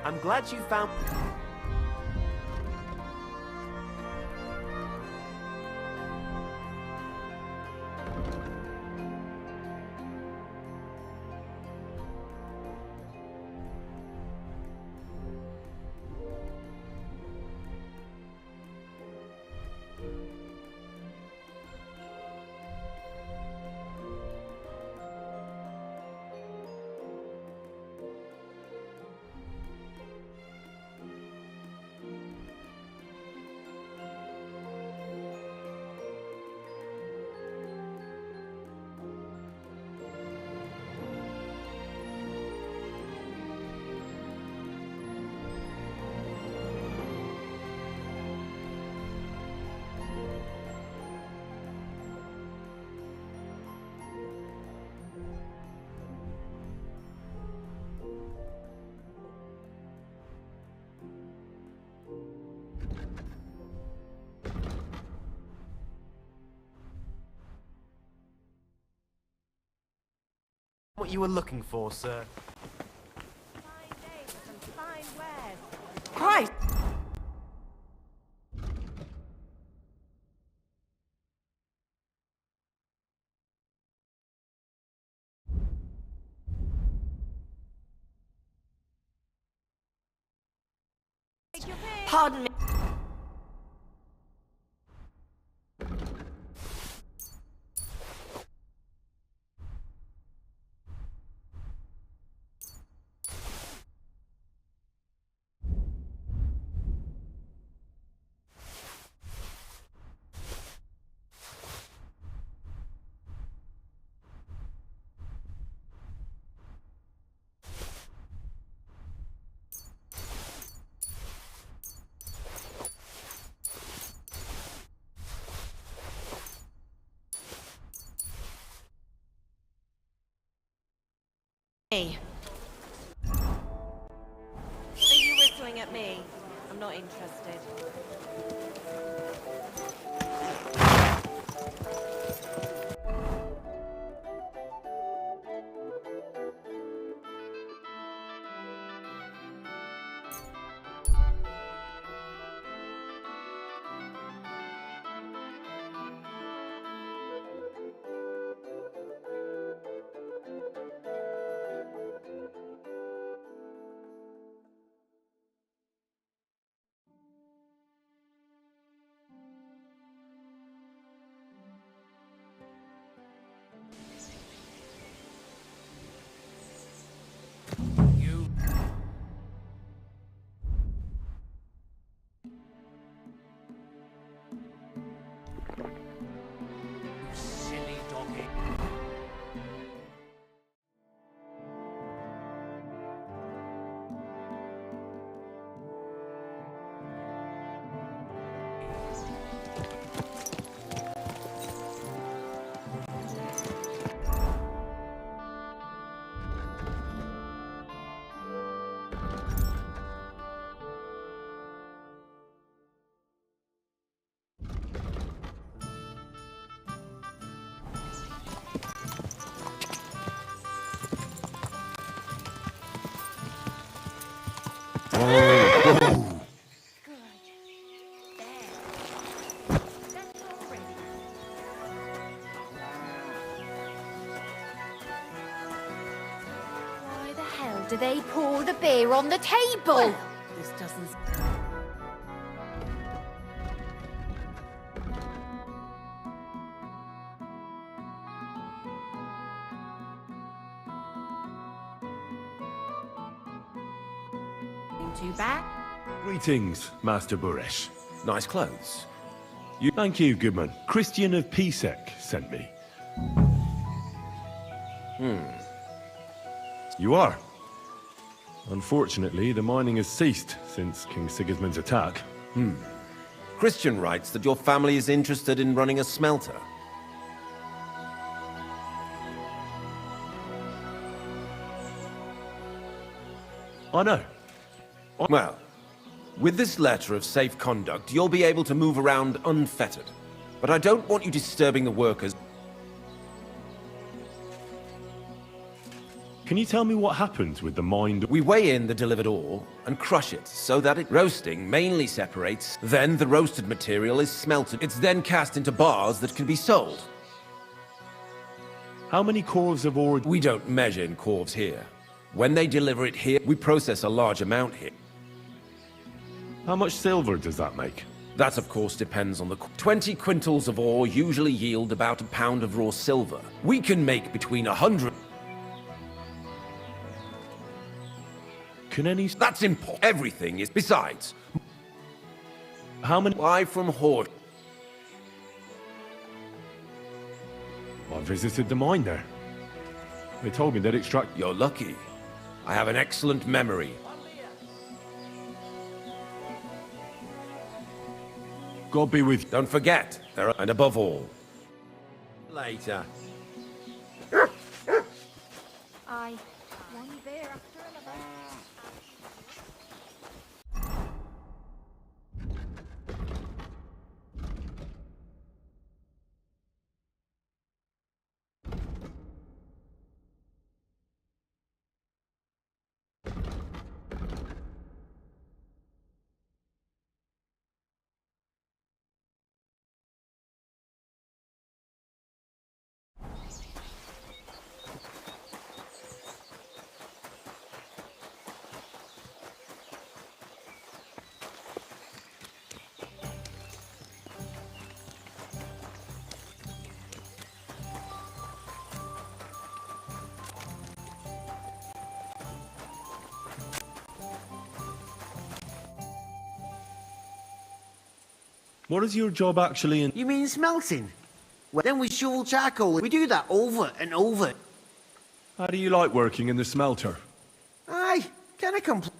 I'm glad you found... what you were looking for, sir. Christ! Pardon me. Hey. Are you whistling at me? I'm not interested. Silly doggy. Why the hell do they pour the beer on the table? This doesn't... Too bad. Greetings, Master Buresh. Nice clothes. Thank you, Goodman. Christian of Pisek sent me. You are. Unfortunately, the mining has ceased since King Sigismund's attack. Christian writes that your family is interested in running a smelter. I know. Well, with this letter of safe conduct, you'll be able to move around unfettered. But I don't want you disturbing the workers. Can you tell me what happens with the mine? We weigh in the delivered ore and crush it so that roasting mainly separates. Then the roasted material is smelted. It's then cast into bars that can be sold. How many corves of ore? We don't measure in corves here. When they deliver it here, we process a large amount here. How much silver does that make? That, of course, depends on the... 20 quintals of ore usually yield about a pound of raw silver. We can make between 100... Can any... That's important. Everything is... Besides... How many... Why from Horde? I visited the mine there. They told me they'd extract... You're lucky. I have an excellent memory. God be with you. Don't forget, there are... And above all... Later. Aye. One beer after another. What is your job actually in? You mean smelting? Well, then we shovel charcoal. We do that over and over. How do you like working in the smelter? Aye, kinda complain.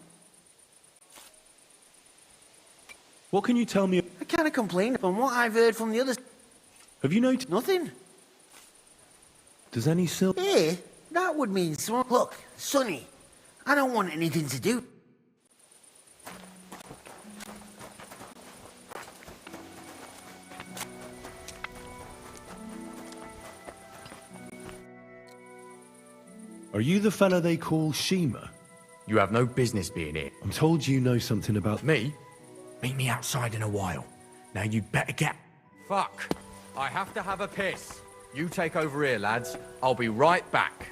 What can you tell me? I kinda complain from what I've heard from the others. Have you noticed? Nothing. Does any silver? Hey, that would mean so. Look, Sonny, I don't want anything to do. Are you the fella they call Shima? You have no business being here. I'm told you know something about me. Meet me outside in a while. Now you'd better get... Fuck. I have to have a piss. You take over here, lads. I'll be right back.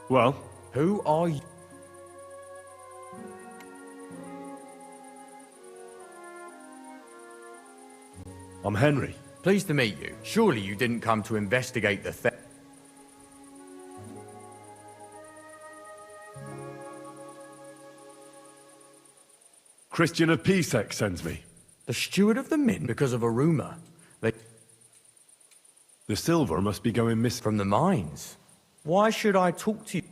Well? Who are you? I'm Henry. Pleased to meet you. Surely you didn't come to investigate the theft. Christian of Pisek sends me. The steward of the mint because of a rumor. The silver must be going missing. From the mines. Why should I talk to you?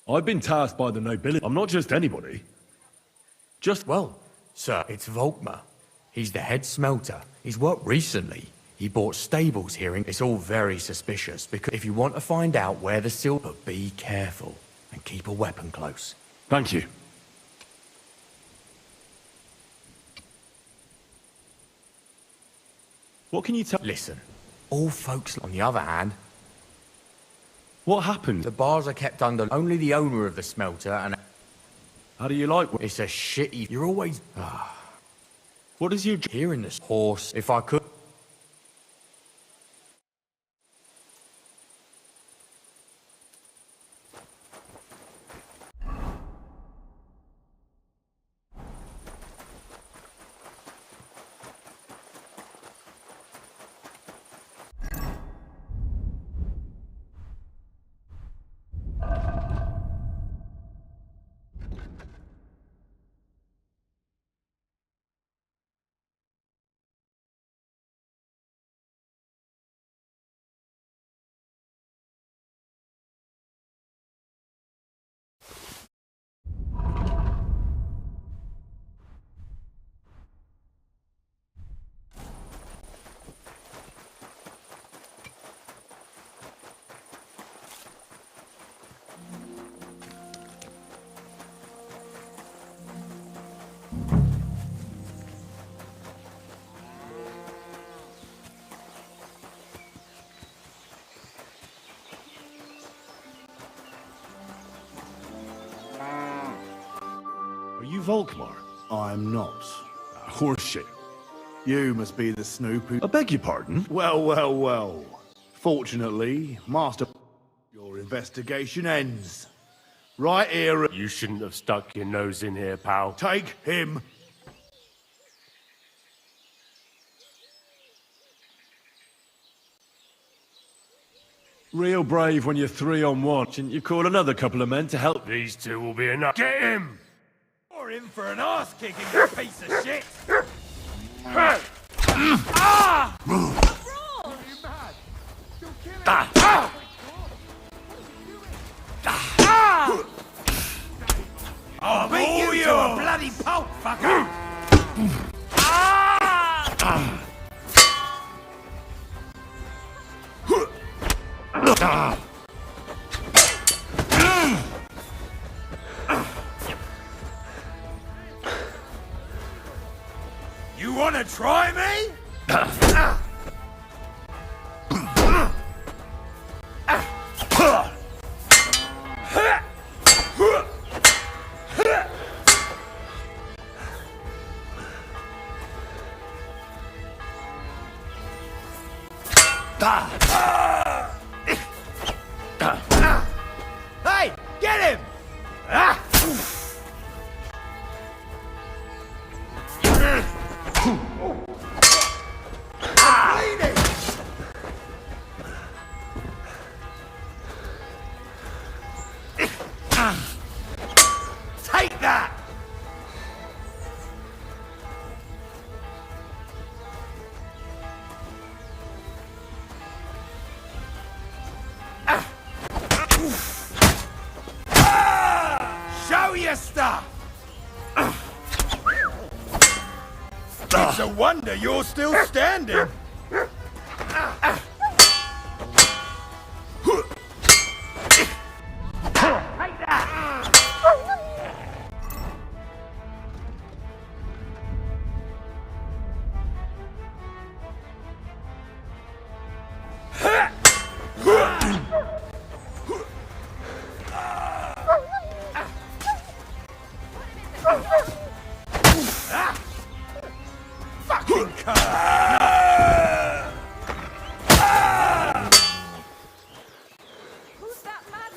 I've been tasked by the nobility. I'm not just anybody. Well, sir, it's Volkmar. He's the head smelter. He's worked recently. He bought stables here. It's all very suspicious, because if you want to find out where the silver, be careful and keep a weapon close. Thank you. What can you tell? Listen, all folks, on the other hand... What happened? The bars are kept under only the owner of the smelter, and... How do you like... It's a shitty... You're always... What is your... Hearing this horse, if I could... Are you Volkmar? I'm not. Horseshit. You must be the snoop who... I beg your pardon? Well, well, well. Fortunately, Master... Your investigation ends. Right here... You shouldn't have stuck your nose in here, pal. Take him. Real brave when you're 3 on 1. Shouldn't you call another couple of men to help? These two will be enough. Get him! You're in for an arse kicking, you piece of shit! I'll beat you to a bloody pulp, fucker! You wanna try me? Hey, get him! Take that! Show your stuff! It's a wonder you're still standing! Take that! Fucking Who's that mad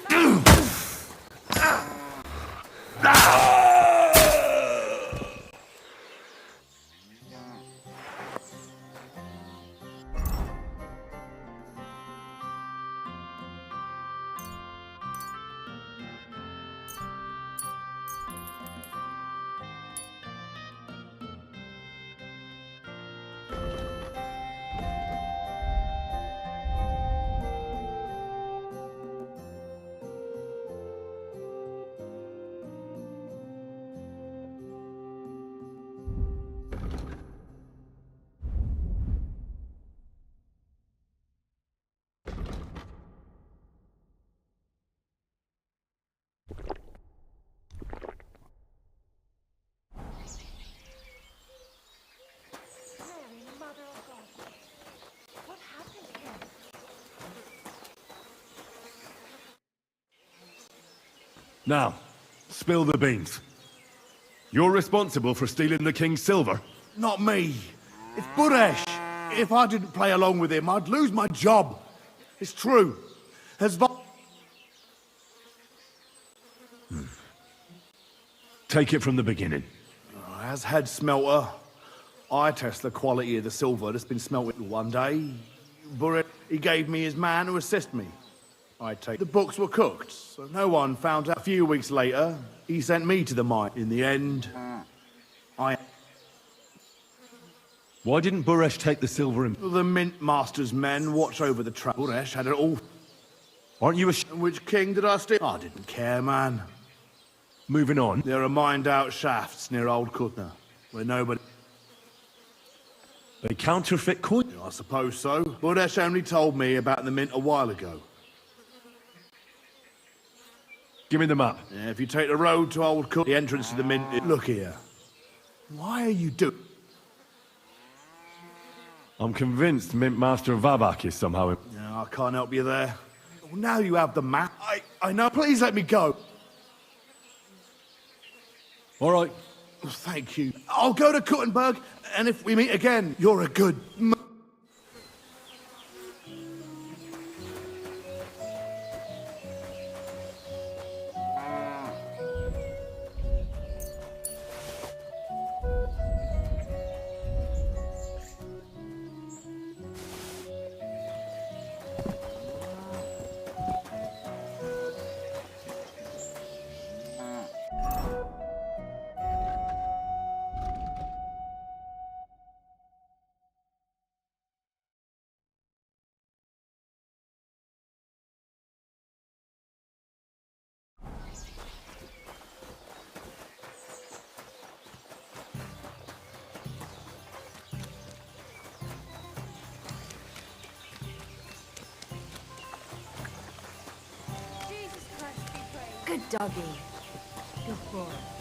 Now, spill the beans. You're responsible for stealing the king's silver? Not me. It's Buresh. If I didn't play along with him, I'd lose my job. It's true. Take it from the beginning. As head smelter, I test the quality of the silver that's been smelted one day. Buresh, he gave me his man to assist me. The books were cooked, so no one found out. A few weeks later, he sent me to the mine. In the end, Why didn't Buresh take the silver in? The Mint Master's men watch over the trap. Buresh had it all. Aren't you Which king did I steal? I didn't care, man. Moving on. There are mined-out shafts near Old Kutna, where nobody... They counterfeit coin? I suppose so. Buresh only told me about the mint a while ago. Give me the map. Yeah, if you take the road to Old Kutna, the entrance to the mint... Look here. Why are you doing... I'm convinced Mint Master Vavak is somehow... No, I can't help you there. Well, now you have the map. I know. Please let me go. All right. Oh, thank you. I'll go to Kuttenberg, and if we meet again, you're a good... Good doggy. Good boy.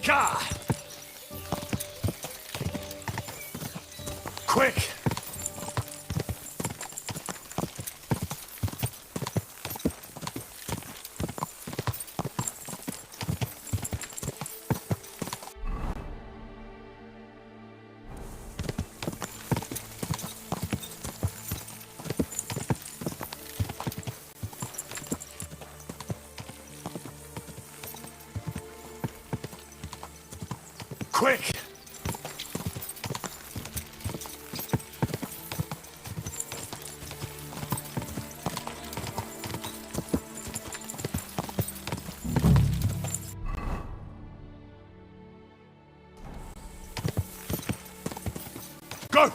Gah! Quick! Quick! Go!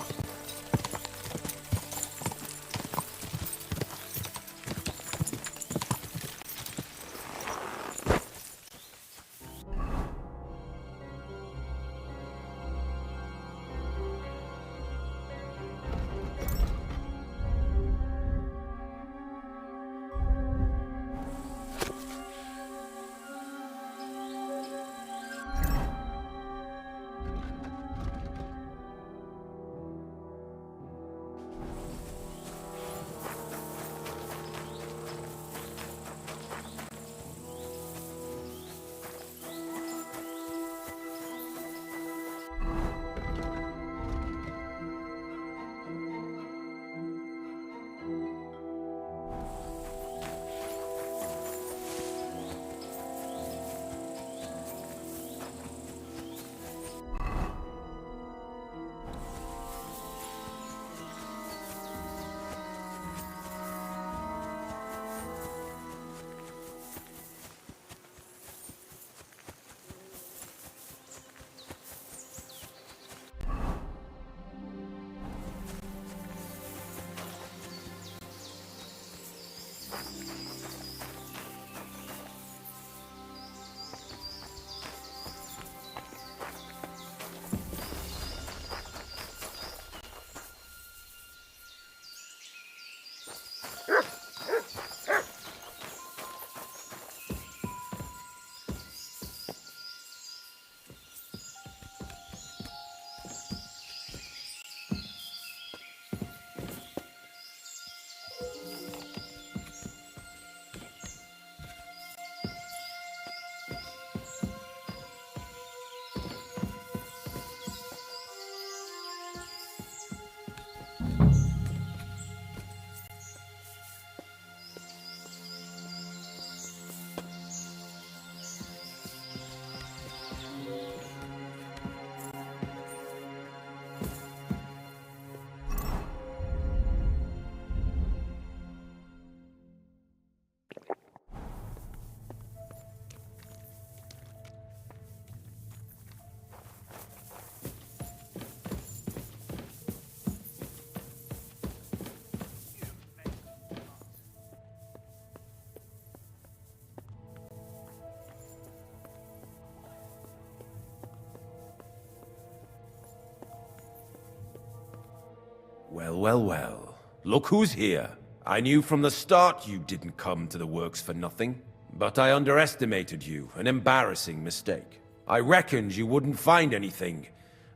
Well, well, well. Look who's here. I knew from the start you didn't come to the works for nothing. But I underestimated you, an embarrassing mistake. I reckoned you wouldn't find anything,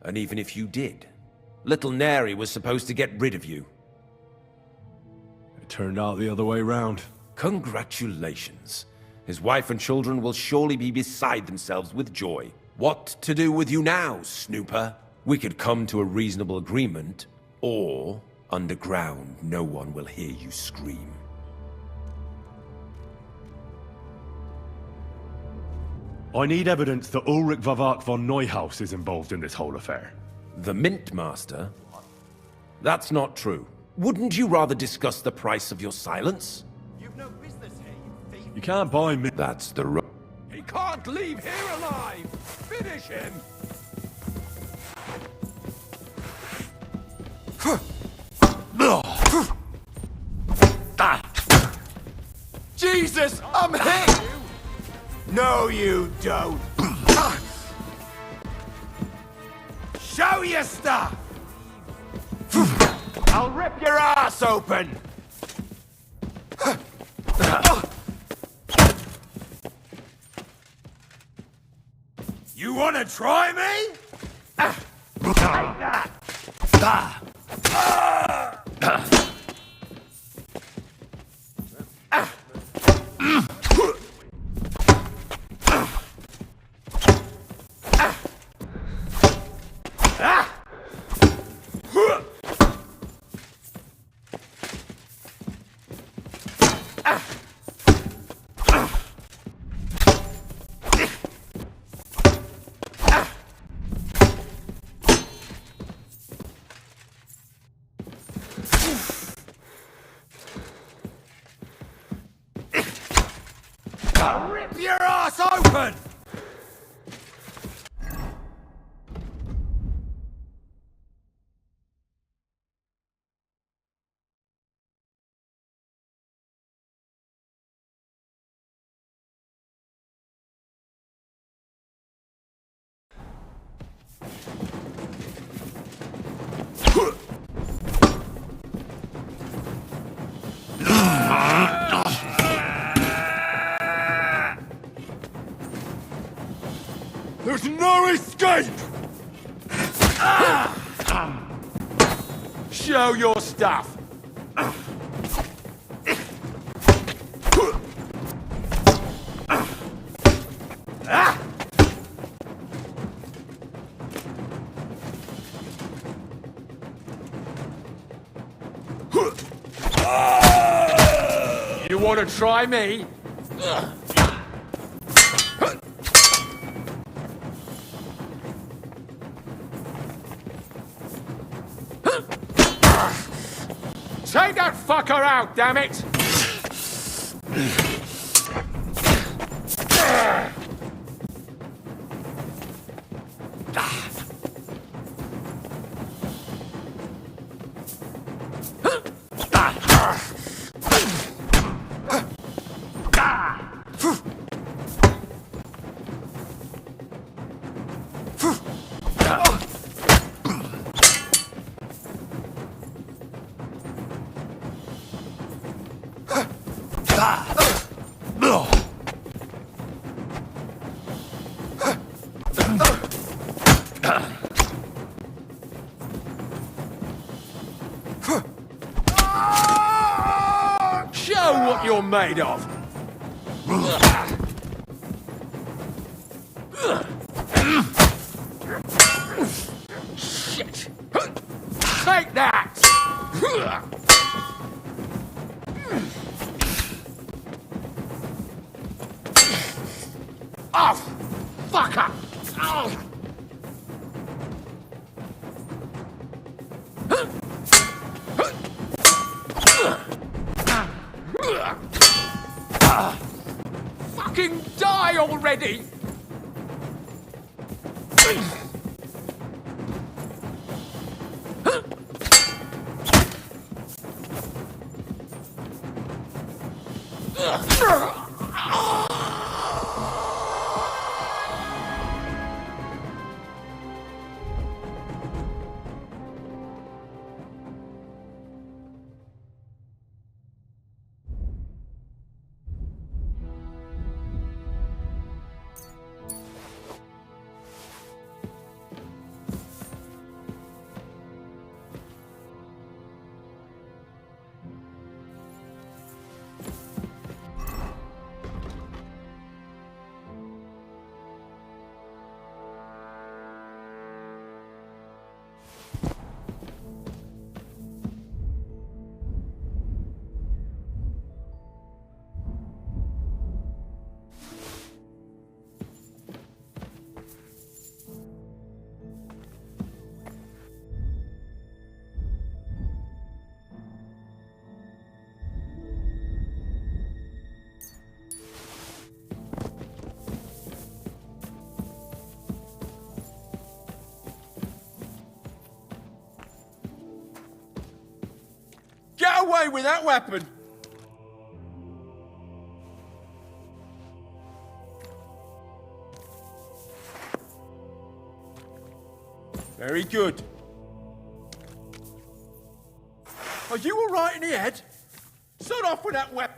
and even if you did, little Neri was supposed to get rid of you. It turned out the other way round. Congratulations. His wife and children will surely be beside themselves with joy. What to do with you now, snooper? We could come to a reasonable agreement, or underground no one will hear you scream. I need evidence that Ulrich Vavak von Neuhaus is involved in this whole affair. The Mint Master? That's not true. Wouldn't you rather discuss the price of your silence? You've no business here, you thief. You can't buy me. That's the right. He can't leave here alive! Finish him! Jesus, I'm hit! No, you don't. Show your stuff! I'll rip your ass open! You wanna try me? Take that! I'll rip your ass open! There's no escape! Show your stuff! You want to try me? Take that fucker out, damn it! Show what you're made of! Shit! Take that! Oh, fucker! Oh. Fucking die already! away with that weapon! Very good. Are you all right in the head? Sod off with that weapon.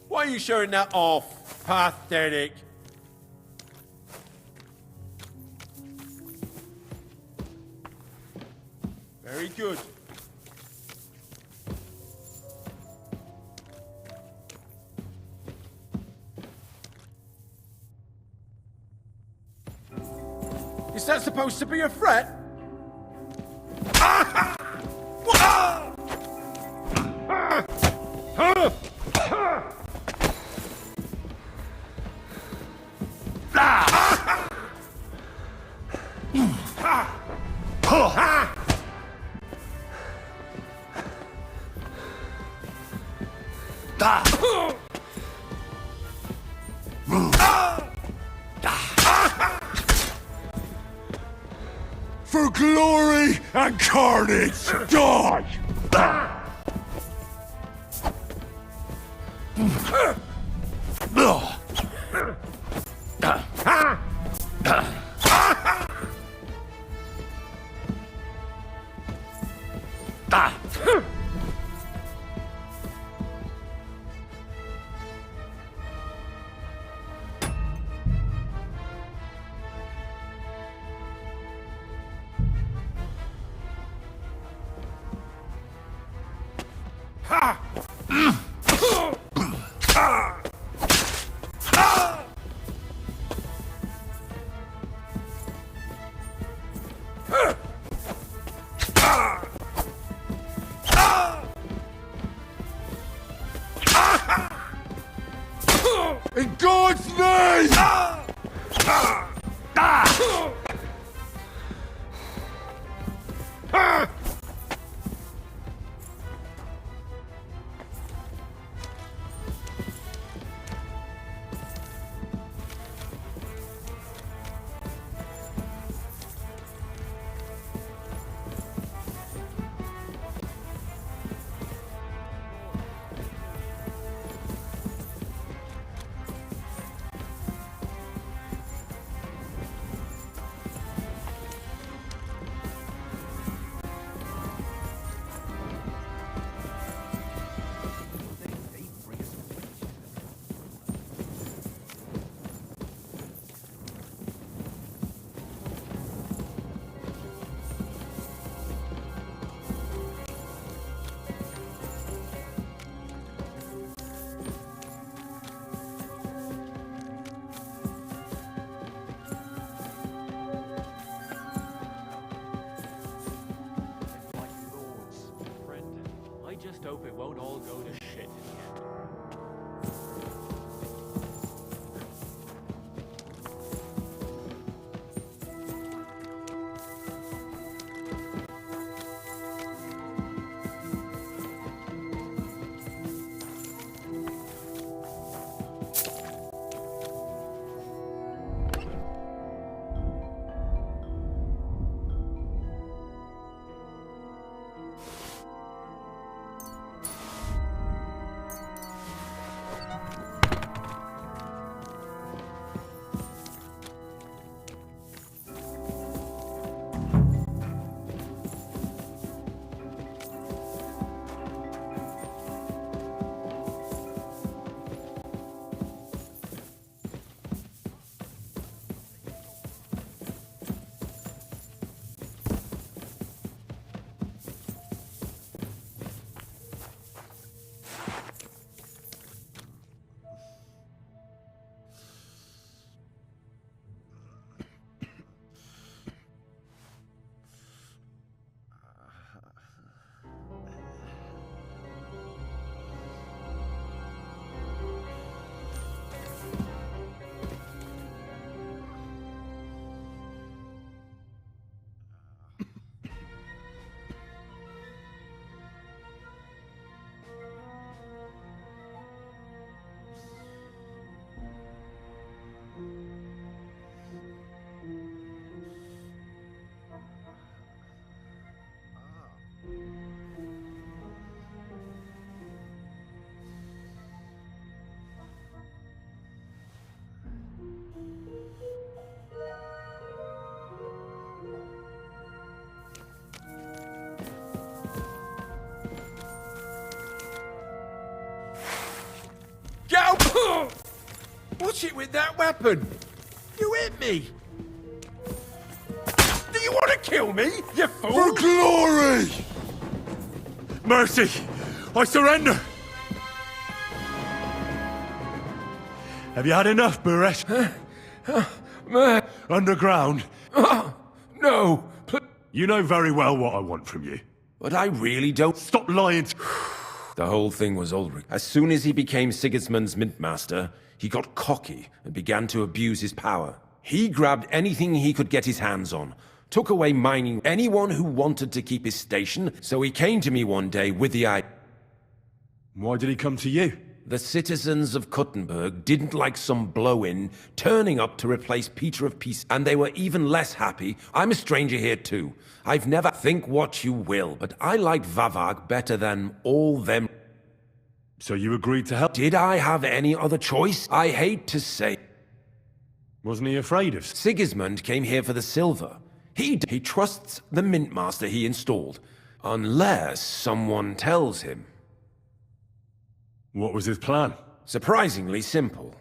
Why are you showing that off? Pathetic. Very good. Is that supposed to be a threat? For glory and carnage, die! In God's name! that weapon? You hit me! Do you want to kill me, you fool? For glory! Mercy! I surrender! Have you had enough, Buresh? Underground? No! You know very well what I want from you. But I really don't... Stop lying! The whole thing was Ulrich. As soon as he became Sigismund's Mintmaster, he got cocky and began to abuse his power. He grabbed anything he could get his hands on, took away mining anyone who wanted to keep his station, so he came to me one day with the idea. Why did he come to you? The citizens of Kuttenberg didn't like some blow-in turning up to replace Peter of Peace, and they were even less happy. I'm a stranger here too. I've never... Think what you will, but I liked Vavag better than all them. So you agreed to help? Did I have any other choice? I hate to say... Wasn't he afraid of... Sigismund came here for the silver. He trusts the Mintmaster he installed. Unless someone tells him. What was his plan? Surprisingly simple.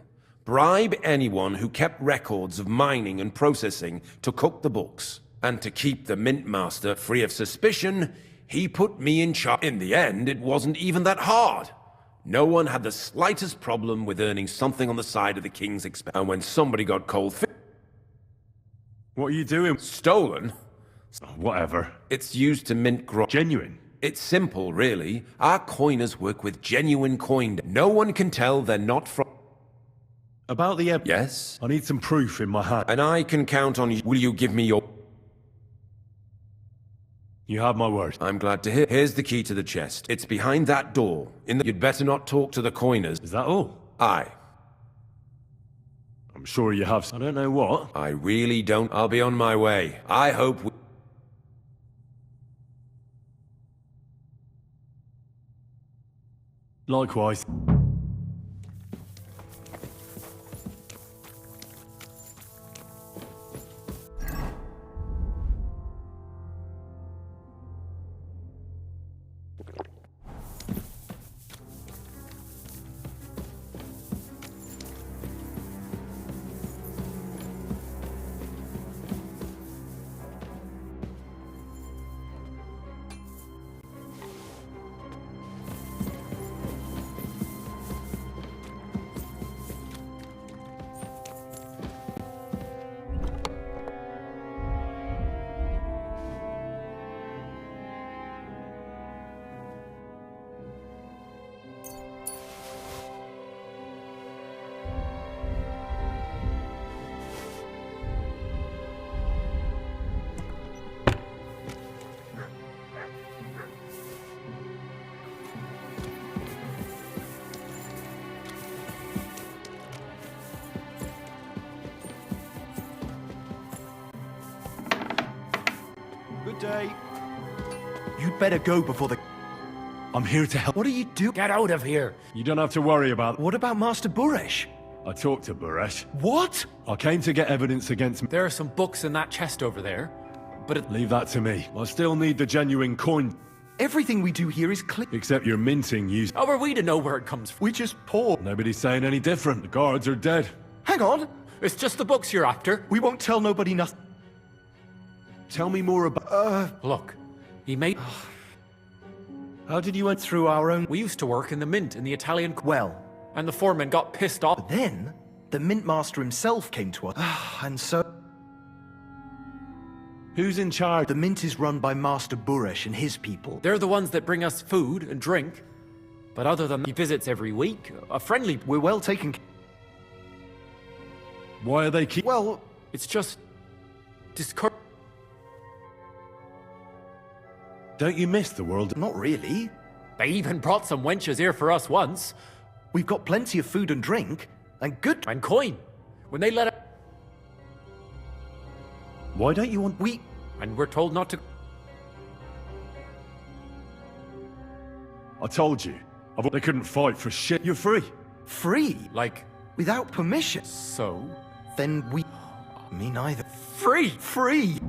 Bribe anyone who kept records of mining and processing to cook the books. And to keep the Mintmaster free of suspicion, he put me in charge. In the end, it wasn't even that hard. No one had the slightest problem with earning something on the side of the king's expense. And when somebody got cold feet... What are you doing? Stolen? Oh, whatever. It's used to mint Genuine? It's simple, really. Our coiners work with genuine coin. No one can tell they're not from... About the... Yes? I need some proof in my hand. And I can count on you. Will you give me your... You have my word. I'm glad to hear. Here's the key to the chest. It's behind that door. You'd better not talk to the coiners. Is that all? Aye. I'm sure you have... I don't know what. I really don't. I'll be on my way. I hope we... Likewise. Good day. You'd better go before the... I'm here to help. What are you doing? Get out of here. You don't have to worry about... What about Master Buresh? I talked to Buresh. What? I came to get evidence against me. There are some books in that chest over there, but Leave that to me. I still need the genuine coin. Everything we do here is clear. Except you're minting you... How are we to know where it comes from? We just pour. Nobody's saying any different. The guards are dead. Hang on. It's just the books you're after. We won't tell nobody nothing. Tell me more about... Look, he made... How did you... Through our own... We used to work in the mint in the Italian... Well. And the foreman got pissed off. But then, the mint master himself came to us. And so... Who's in charge? The mint is run by Master Buresh and his people. They're the ones that bring us food and drink. But other than he visits every week, a friendly... We're well taken... Why are they keep... Well, it's just... discouraging. Don't you miss the world? Not really. They even brought some wenches here for us once. We've got plenty of food and drink, and good... And coin. When they let us... Why don't you want... We... And we're told not to... I told you. They couldn't fight for shit. You're free. Free? Like... Without permission? So? Then we... Me neither. Free! Free!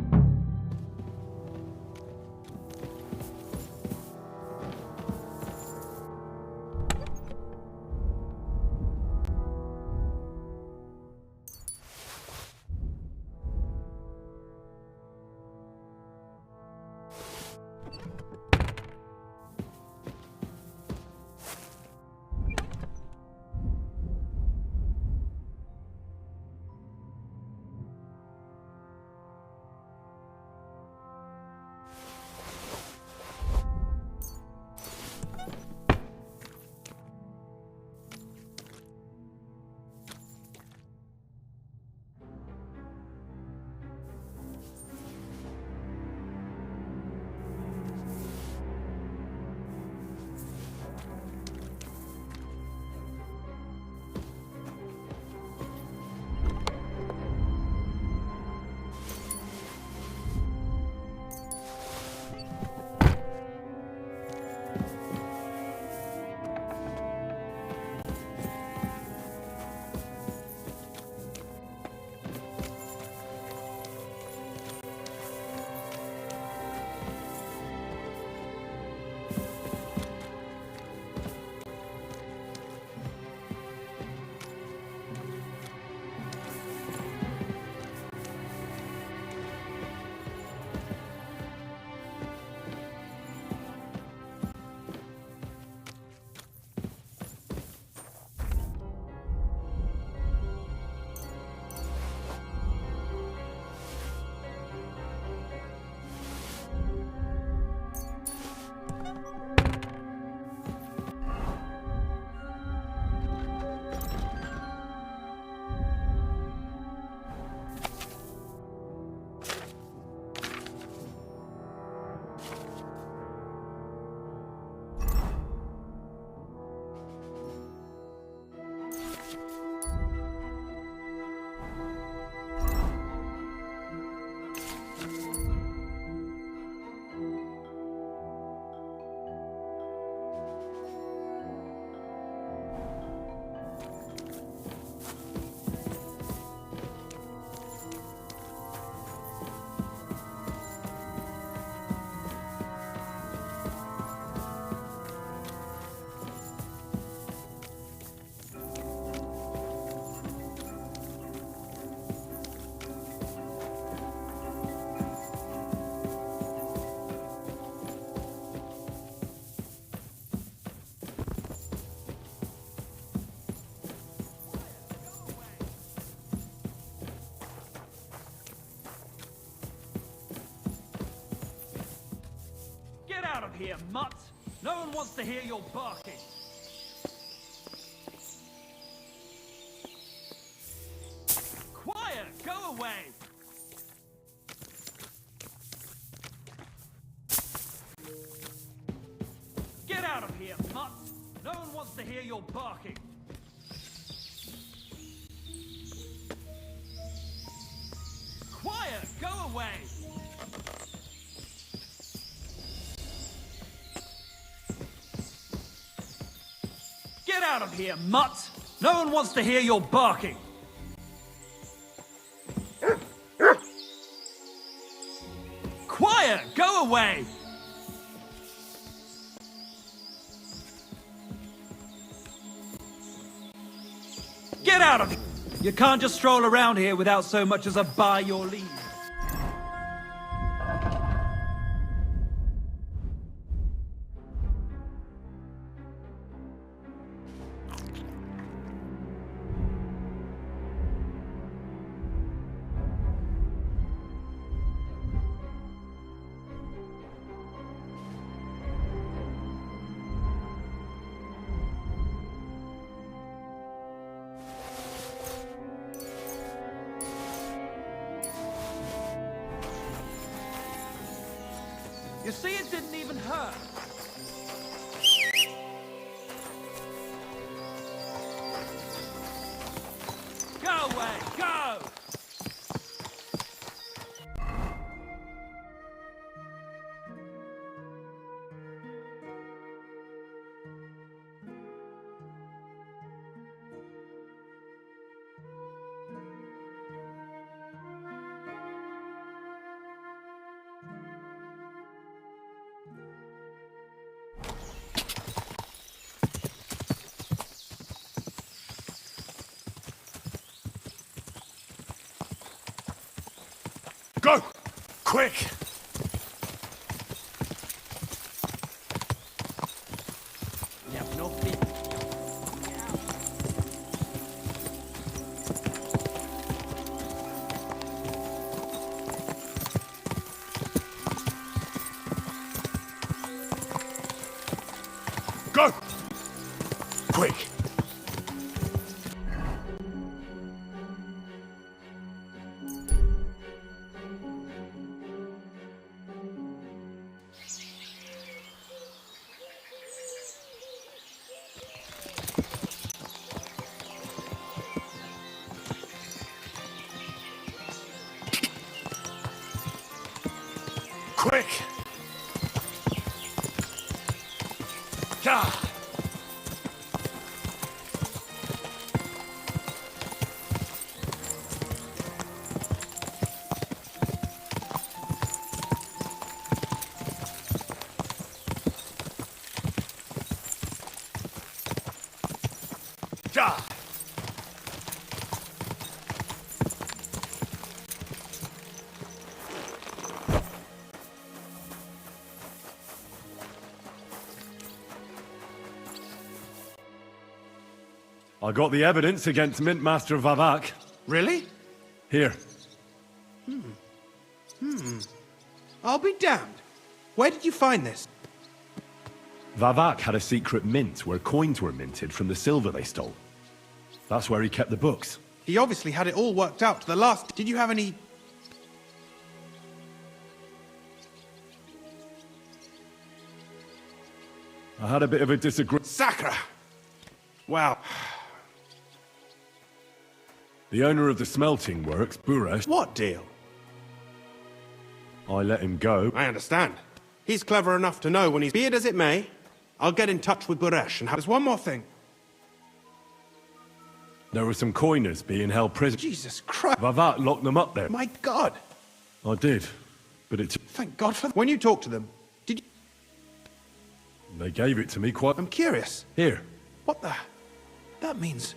of here, mutt! No one wants to hear your barking. Quiet! Go away! Get out of here, mutt! No one wants to hear your barking. Quiet! Go away! Get out of here, mutt! No one wants to hear your barking. Quiet! Go away! Get out of here! You can't just stroll around here without so much as a by your leave. You see, it didn't even hurt. Go away, go! Go! Quick! Go! Quick! Quick! Ah! Ah! I got the evidence against Mintmaster Vavak. Really? Here. I'll be damned. Where did you find this? Vavak had a secret mint where coins were minted from the silver they stole. That's where he kept the books. He obviously had it all worked out to the last. Did you have any... I had a bit of a disagreement. Sacra! Wow. The owner of the smelting works, Buresh. What deal? I let him go. I understand. He's clever enough to know when he's... Be it as it may, I'll get in touch with Buresh and have... There's one more thing. There were some coiners being held prisoner. Jesus Christ. Vavak locked them up there. My God. I did, but it... Thank God for... When you talked to them, did you... They gave it to me quite... I'm curious. Here. What the... That means...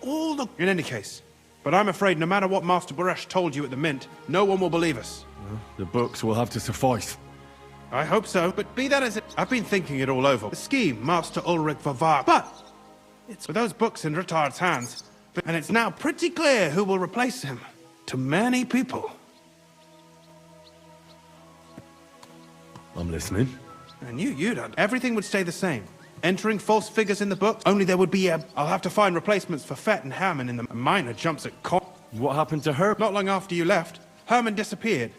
all the... In any case. But I'm afraid no matter what Master Buresh told you at the Mint, no one will believe us. Well, the books will have to suffice. I hope so, but be that as it... I've been thinking it all over. The scheme, Master Ulrich Vavak. But... It's with those books in Retard's hands. And it's now pretty clear who will replace him. To many people. I'm listening. I knew you'd everything would stay the same. Entering false figures in the book, only there would be a... I'll have to find replacements for Fett and Herman in the minor jumps at What happened to her? Not long after you left, Herman disappeared.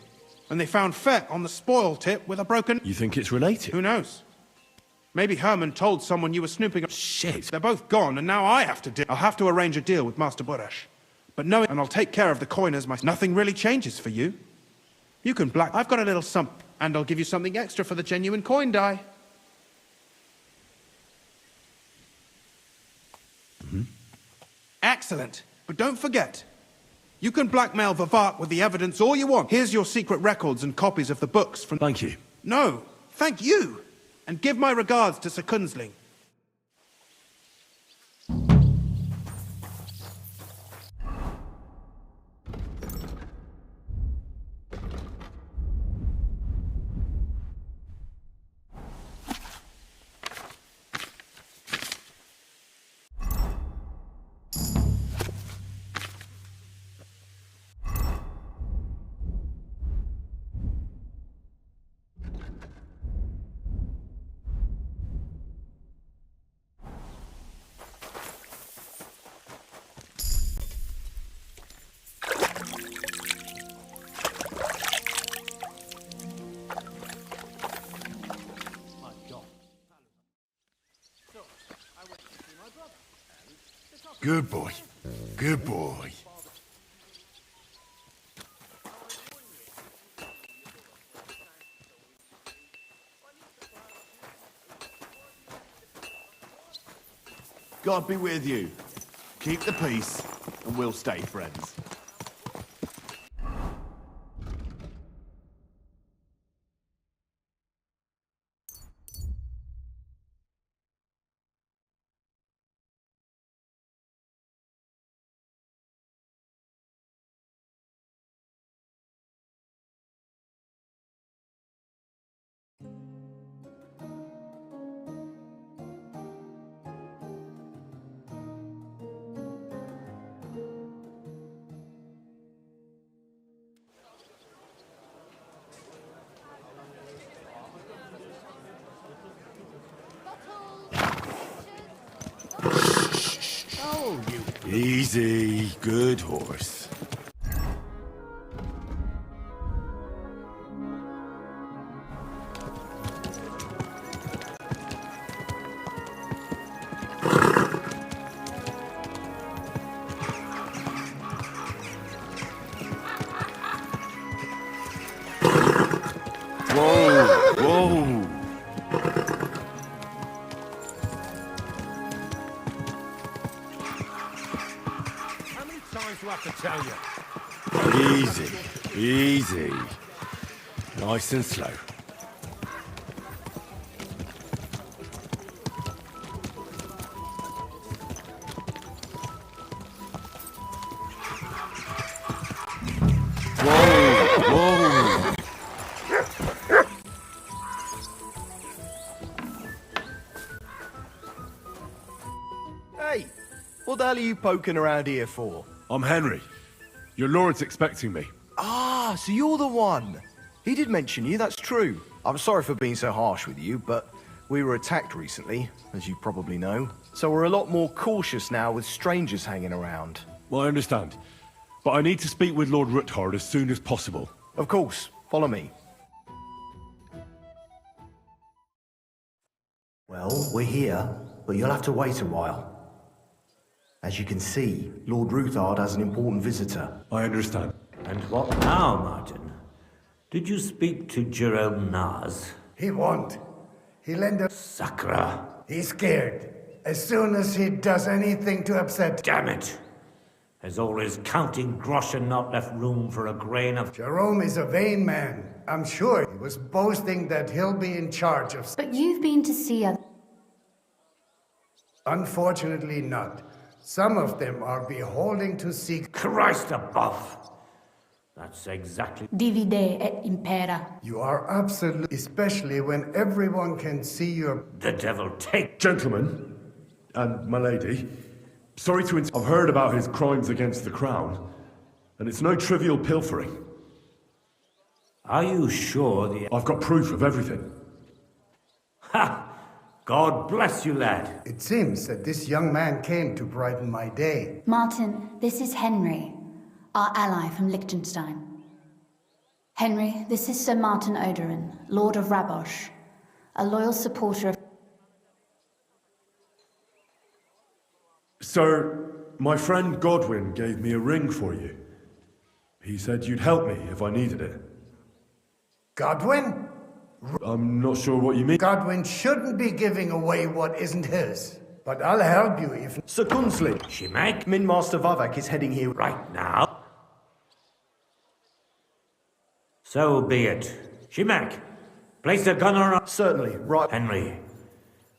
And they found Fett on the spoil tip with a broken... You think it's related? Who knows? Maybe Herman told someone you were snooping... Shit. They're both gone, and now I have to deal. I'll have to arrange a deal with Master Burash. But knowing... And I'll take care of the coiners myself. Nothing really changes for you. You can black... I've got a little sum, and I'll give you something extra for the genuine coin die. Excellent. But don't forget, you can blackmail Vivart with the evidence all you want. Here's your secret records and copies of the books from... Thank you. No, thank you. And give my regards to Sir Kunzling. Good boy. Good boy. God be with you. Keep the peace, and we'll stay friends. Easy, good horse. Whoa, whoa. I have to tell you. Easy, easy. Nice and slow. Whoa, whoa. Hey, what the hell are you poking around here for? I'm Henry. Your lord's expecting me. Ah, so you're the one. He did mention you, that's true. I'm sorry for being so harsh with you, but we were attacked recently, as you probably know. So we're a lot more cautious now with strangers hanging around. Well, I understand. But I need to speak with Lord Ruthard as soon as possible. Of course. Follow me. Well, we're here, but you'll have to wait a while. As you can see, Lord Ruthard has an important visitor. I understand. And what now, Martin? Did you speak to Jerome Naz? He won't. He lent a... Sakra. He's scared. As soon as he does anything to upset... Damn it! Has always counting groschen not left room for a grain of... Jerome is a vain man. I'm sure he was boasting that he'll be in charge of... But you've been to see other... Unfortunately not. Some of them are beholding to seek... Christ above! That's exactly... Divide et impera. You are absolute... Especially when everyone can see your... The devil take... Gentlemen, and my lady, sorry to I've heard about his crimes against the crown, and it's no trivial pilfering. Are you sure the... I've got proof of everything. Ha! God bless you, lad. It seems that this young man came to brighten my day. Martin, this is Henry, our ally from Liechtenstein. Henry, this is Sir Martin Oderin, Lord of Rabosh, a loyal supporter of... Sir, my friend Godwin gave me a ring for you. He said you'd help me if I needed it. Godwin? I'm not sure what you mean. Godwin shouldn't be giving away what isn't his. But I'll help you if... Sir Gunslin, Shimek? Min Master Vavak is heading here Right now? So be it. Shimek, place the gunner on... Certainly, right. Henry,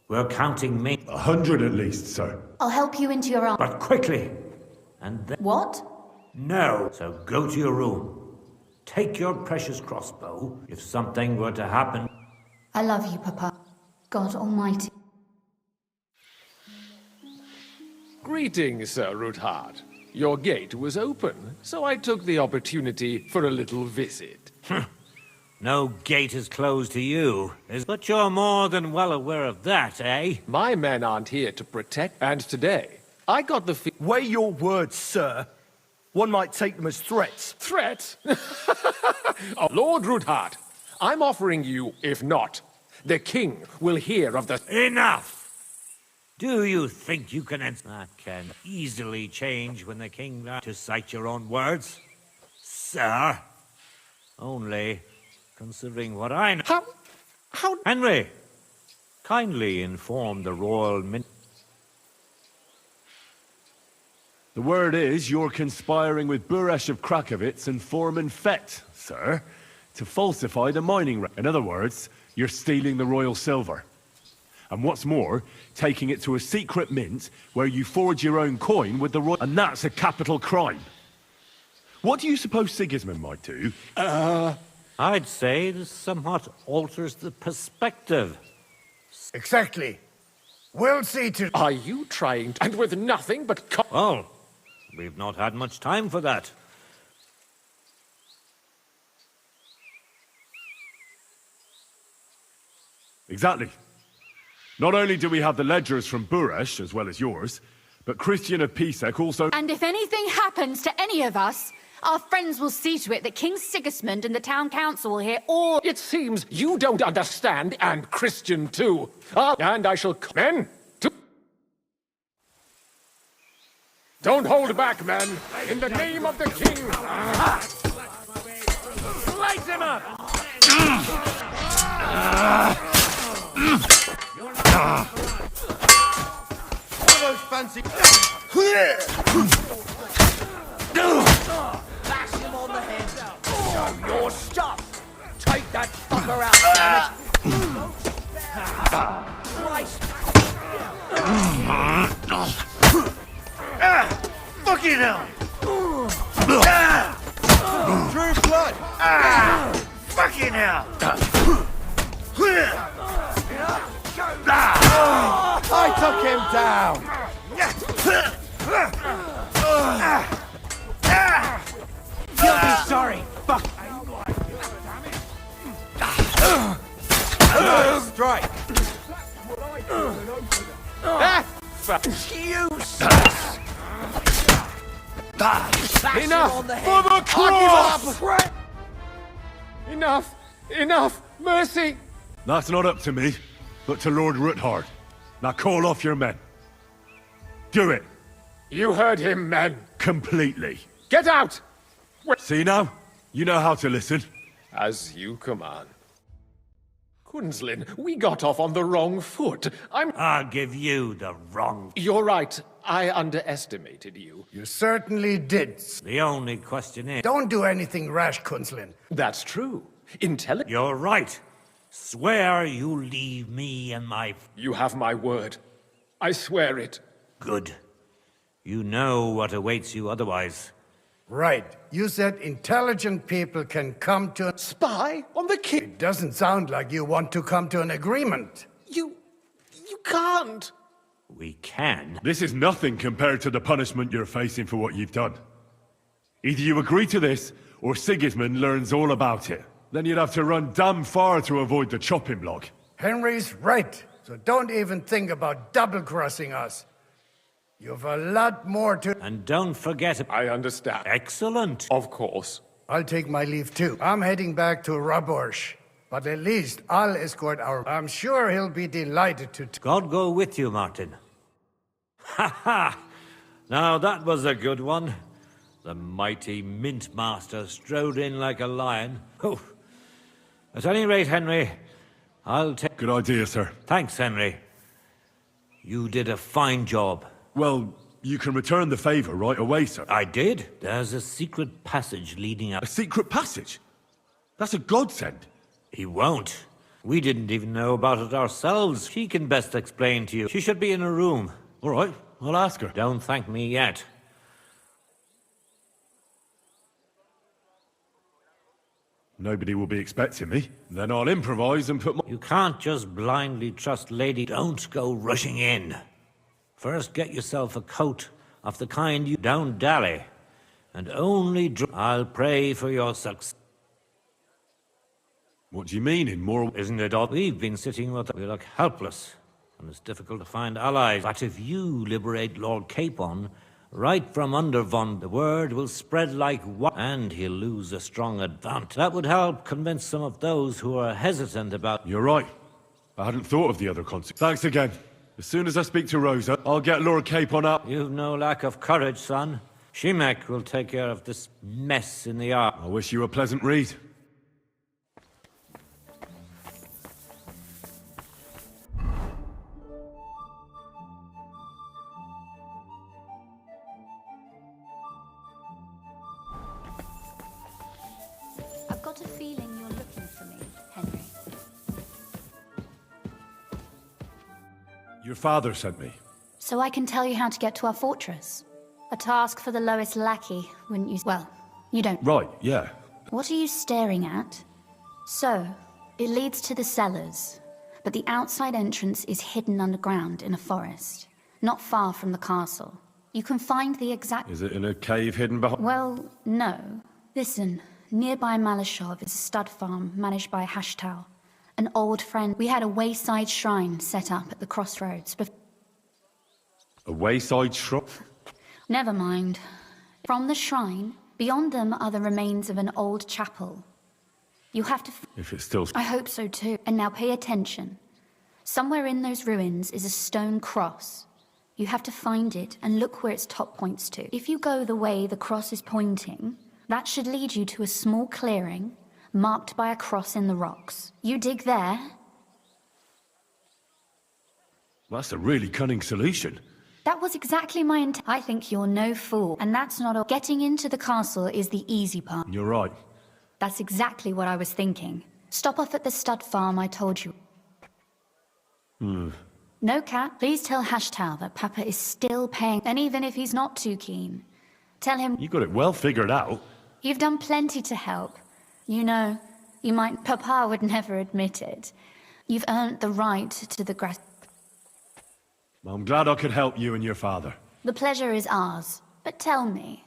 we're counting me. 100 at least, sir. I'll help you into your arm. But quickly. And then... What? No. So go to your room. Take your precious crossbow. If something were to happen... I love you, Papa. God Almighty. Greetings, Sir Ruthard. Your gate was open, so I took the opportunity for a little visit. No gate is closed to you, but you're more than well aware of that, eh? My men aren't here to protect, and today, I got the Weigh your words, sir. One might take them as threats. Threats? Oh, Lord Ruthard, I'm offering you, if not, the king will hear of the... Enough! Do you think you can... That can easily change when the king... To cite your own words, sir. Only, considering what I know... How... Henry, kindly inform the royal min... The word is you're conspiring with Buresh of Krakowitz and Foreman Fett, sir, to falsify the mining... In other words, you're stealing the royal silver. And what's more, taking it to a secret mint where you forge your own coin with the royal... And that's a capital crime. What do you suppose Sigismund might do? I'd say this somewhat alters the perspective. Exactly. We'll see to... Are you trying to... And with nothing but... Well, we've not had much time for that. Exactly. Not only do we have the ledgers from Buresh, as well as yours, but Christian of Pisek also... And if anything happens to any of us, our friends will see to it that King Sigismund and the town council will hear all... It seems you don't understand, and Christian too. And I shall... Men! Don't hold back, men! In the name of the king! Light him up! One of those fancy... Bash him on the head. Show your stuff. Take that fucker out, Fucking hell! Drew blood! Fucking hell! I took him down! You'll be sorry, fuck. Strike! Useless! Enough! On the For the head. cross! Enough! Enough! Mercy! That's not up to me, but to Lord Ruthard. Now call off your men. Do it. You heard him, men. Completely. Get out! See now? You know how to listen. As you command. Kunslin, we got off on the wrong foot. I'll give you the wrong... You're right. I underestimated you. You certainly did. The only question is... Don't do anything rash, Kunslin. That's true. You're right. Swear you leave me and my... You have my word. I swear it. Good. You know what awaits you otherwise. Right. You said intelligent people can come to... Spy on the king? It doesn't sound like you want to come to an agreement. You can't. We can. This is nothing compared to the punishment you're facing for what you've done. Either you agree to this, or Sigismund learns all about it. Then you'd have to run damn far to avoid the chopping block. Henry's right, so don't even think about double-crossing us. You've a lot more to... And don't forget... I understand. Excellent. Of course. I'll take my leave too. I'm heading back to Raborsh. But at least I'll escort our... I'm sure he'll be delighted to... God go with you, Martin. Ha ha! Now that was a good one. The mighty Mint Master strode in like a lion. Oh. At any rate, Henry, I'll take... Good idea, sir. Thanks, Henry. You did a fine job. Well, you can return the favor right away, sir. I did. There's a secret passage leading up... A secret passage? That's a godsend. He won't. We didn't even know about it ourselves. She can best explain to you. She should be in a room. All right, I'll ask her. Don't thank me yet. Nobody will be expecting me. Then I'll improvise and put my... You can't just blindly trust Lady. Don't go rushing in. First get yourself a coat of the kind you don't dally. And only I'll pray for your success. What do you mean in more... Isn't it odd? We've been sitting with... We look helpless. And it's difficult to find allies. But if you liberate Lord Capon, right from under the word will spread like what, and he'll lose a strong advantage. That would help convince some of those who are hesitant about... You're right. I hadn't thought of the other consequences. Thanks again. As soon as I speak to Rosa, I'll get Lord Capon up. You've no lack of courage, son. Shimek will take care of this mess in the yard. I wish you a pleasant read. I've got a feeling you're looking for me, Henry. Your father sent me. So I can tell you how to get to our fortress. A task for the lowest lackey, wouldn't you? Well, you don't. Right, yeah. What are you staring at? So, it leads to the cellars, but the outside entrance is hidden underground in a forest, not far from the castle. You can find the exact... Is it in a cave hidden behind... Well, no. Listen, nearby Malashov is a stud farm managed by Hashtal, an old friend. We had a wayside shrine set up at the crossroads. A wayside shrine? Never mind. From the shrine, beyond them are the remains of an old chapel. You have to... If it's still... I hope so too. And now pay attention. Somewhere in those ruins is a stone cross. You have to find it and look where its top points to. If you go the way the cross is pointing, that should lead you to a small clearing marked by a cross in the rocks. You dig there. That's a really cunning solution. That was exactly my intent. I think you're no fool, and that's not all. Getting into the castle is the easy part. You're right. That's exactly what I was thinking. Stop off at the stud farm I told you. No, Cat. Please tell Hashtal that Papa is still paying, and even if he's not too keen, tell him... You got it well figured out. You've done plenty to help. You know, you might... Papa would never admit it. You've earned the right to the I'm glad I could help you and your father. The pleasure is ours. But tell me...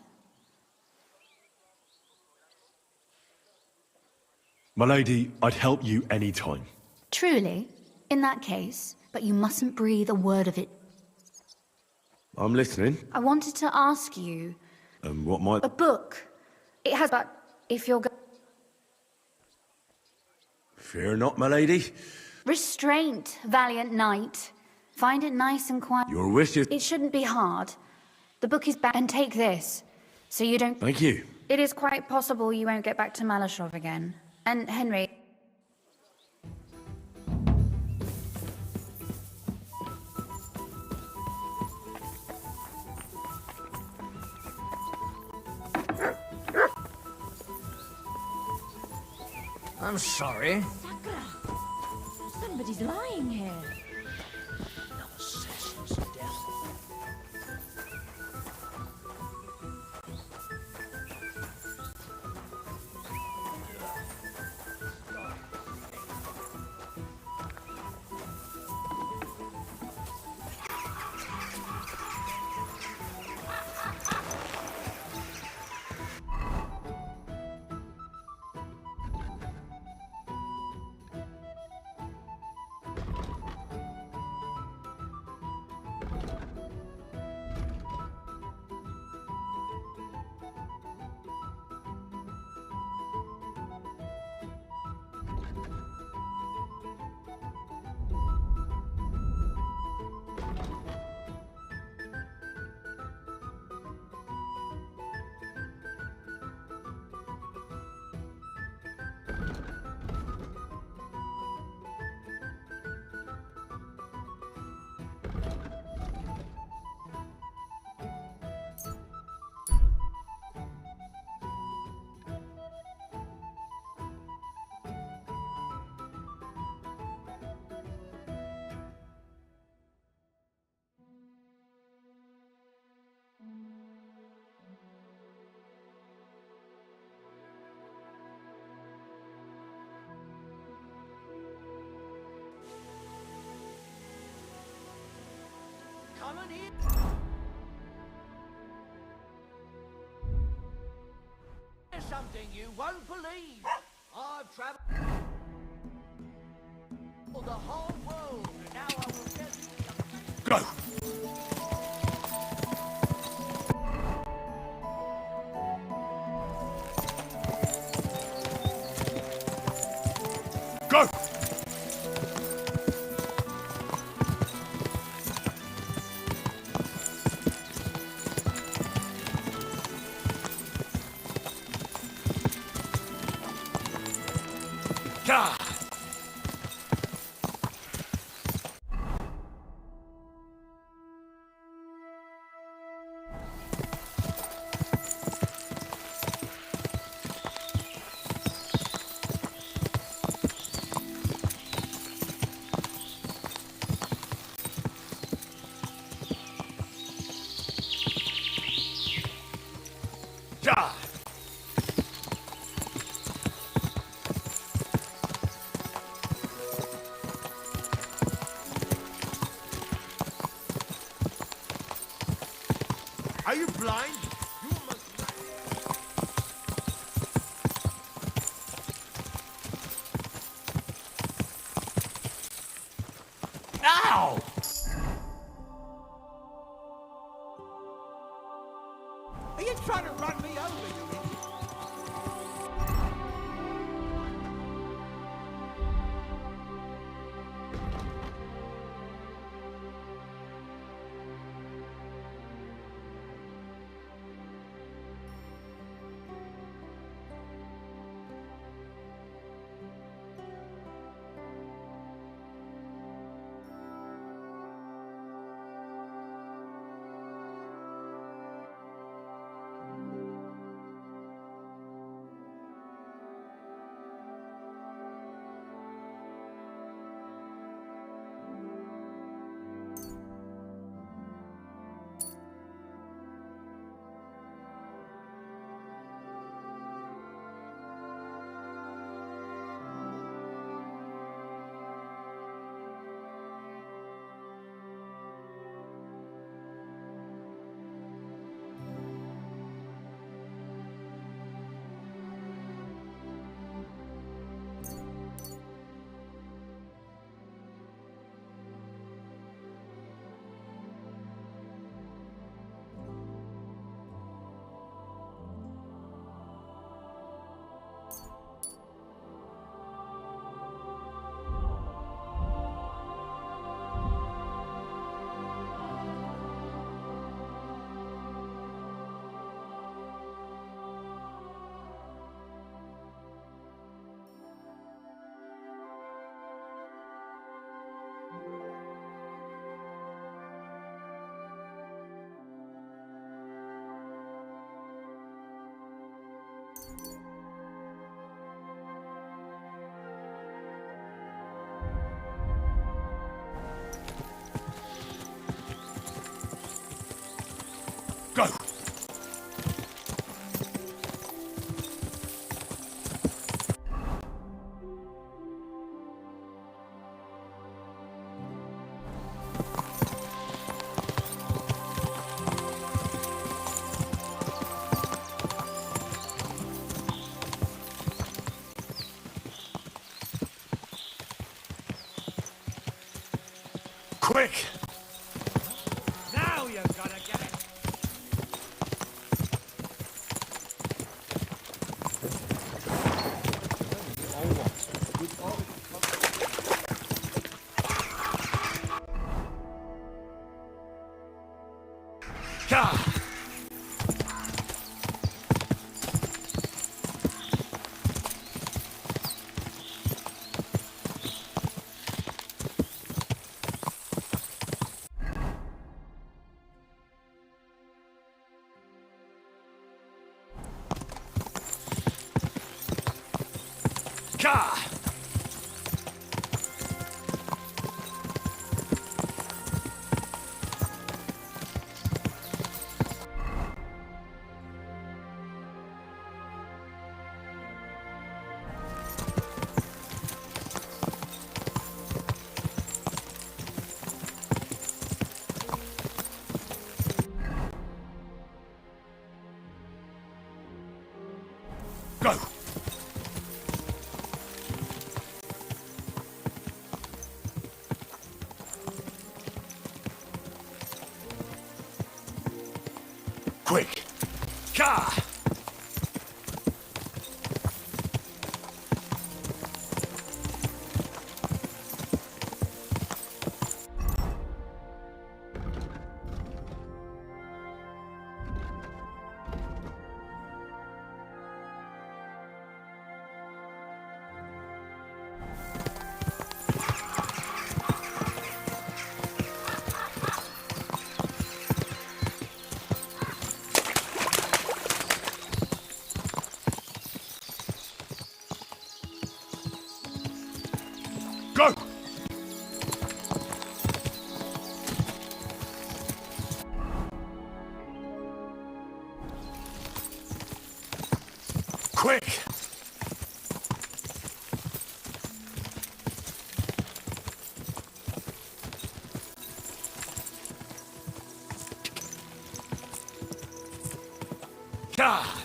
My lady, I'd help you any time. Truly? In that case, but you mustn't breathe a word of it. I'm listening. I wanted to ask you... What might... A book. It has... But if you're... Fear not, my lady. Restraint, valiant knight. Find it nice and quiet. Your wish is... It shouldn't be hard. The book is back. And take this, so you don't... Thank you. It is quite possible you won't get back to Malashov again. And Henry... I'm sorry. Sakura! Somebody's lying here. Assassin's death. Simon here. There's something you won't believe. I've traveled the whole world, and now I will tell you. Go! Go! Gah! Gah! Are you blind? You must... Ow! Are you trying to run me over, you idiot? Go! Quick! Now you've got to get it. Gah! Gah! Quick! Gah! Go! Quick! Gah!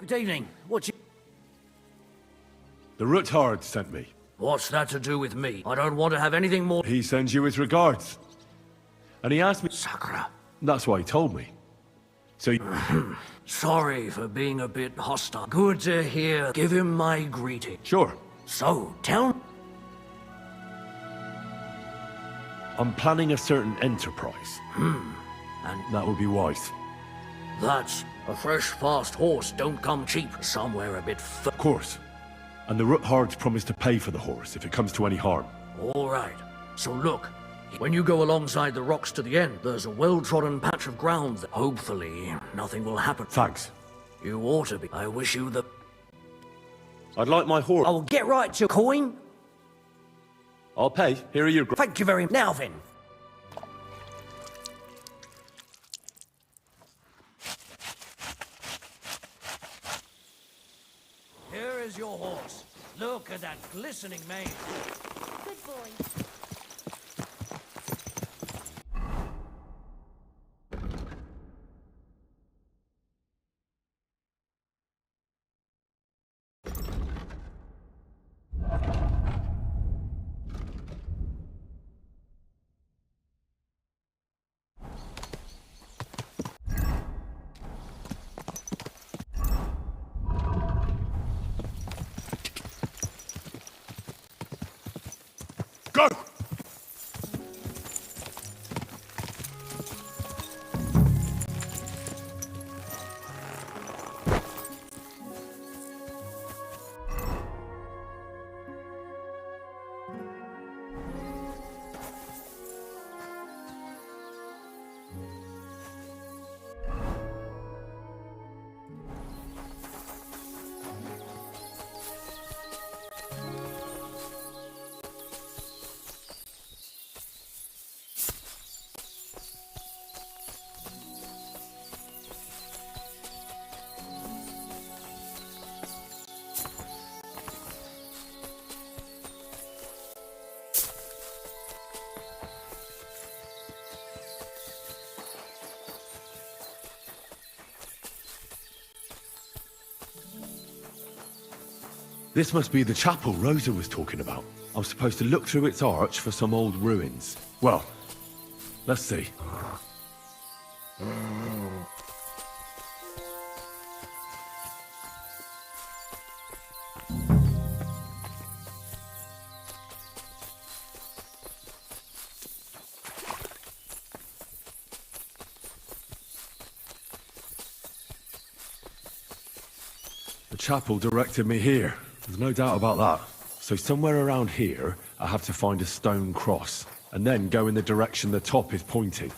Good evening. What you... The Ruthard sent me. What's that to do with me? I don't want to have anything more... He sends you his regards. And he asked me... Sakura. That's why he told me. So you... Sorry for being a bit hostile. Good to hear. Give him my greeting. Sure. So, tell... I'm planning a certain enterprise. And that would be wise. That's... A fresh, fast horse don't come cheap. Somewhere a bit Of course. And the Ruthards promised to pay for the horse if it comes to any harm. All right. So look, when you go alongside the rocks to the end, there's a well-trodden patch of ground that hopefully nothing will happen. Thanks. You ought to be. I wish you the... I'd like my horse. I will get right to coin. I'll pay. Here are your... Thank you very much. Now then. Here is your horse. Look at that glistening mane. Good boy. Go! This must be the chapel Rosa was talking about. I'm supposed to look through its arch for some old ruins. Well, let's see. The chapel directed me here. There's no doubt about that. So somewhere around here, I have to find a stone cross. and then go in the direction the top is pointing.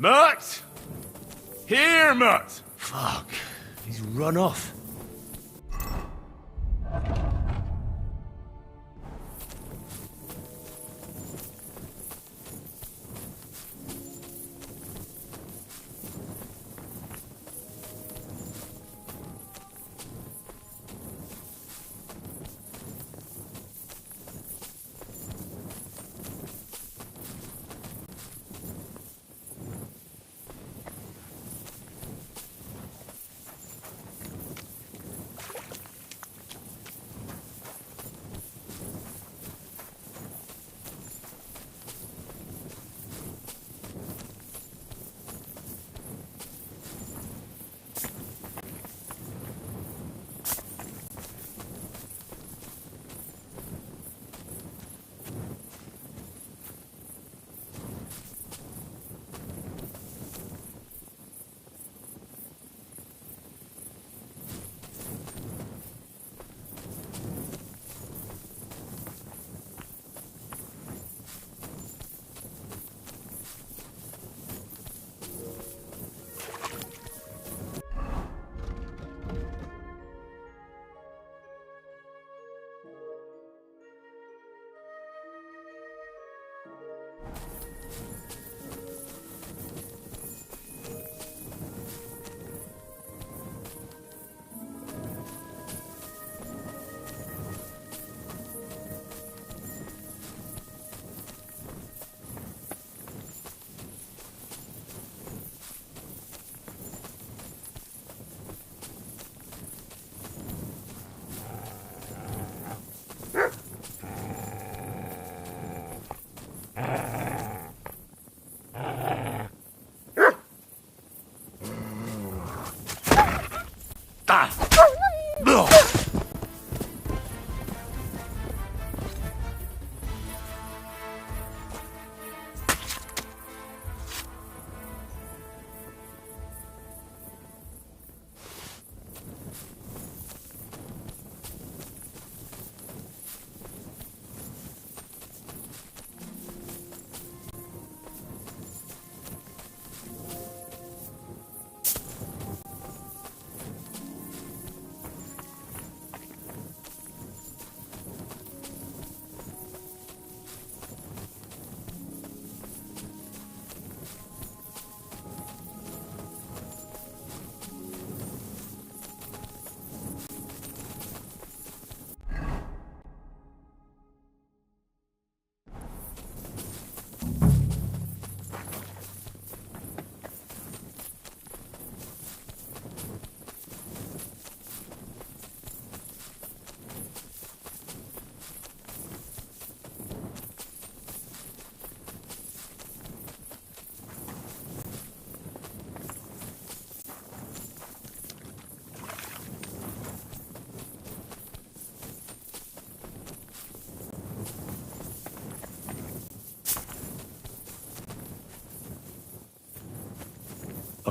Mutt! Here, Mutt! Fuck. He's run off.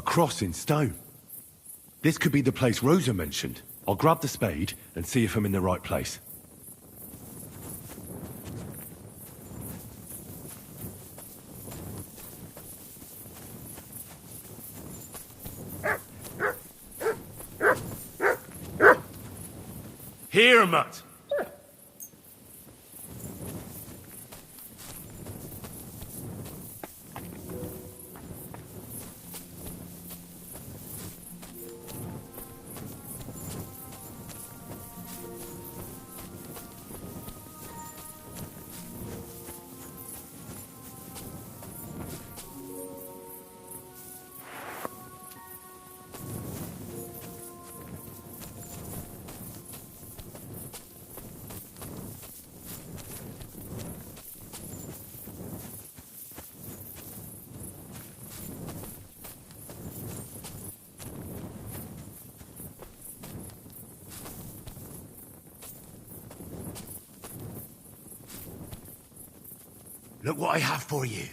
A cross in stone. This could be the place Rosa mentioned. I'll grab the spade and see if I'm in the right place. Here, Matt! Look what I have for you.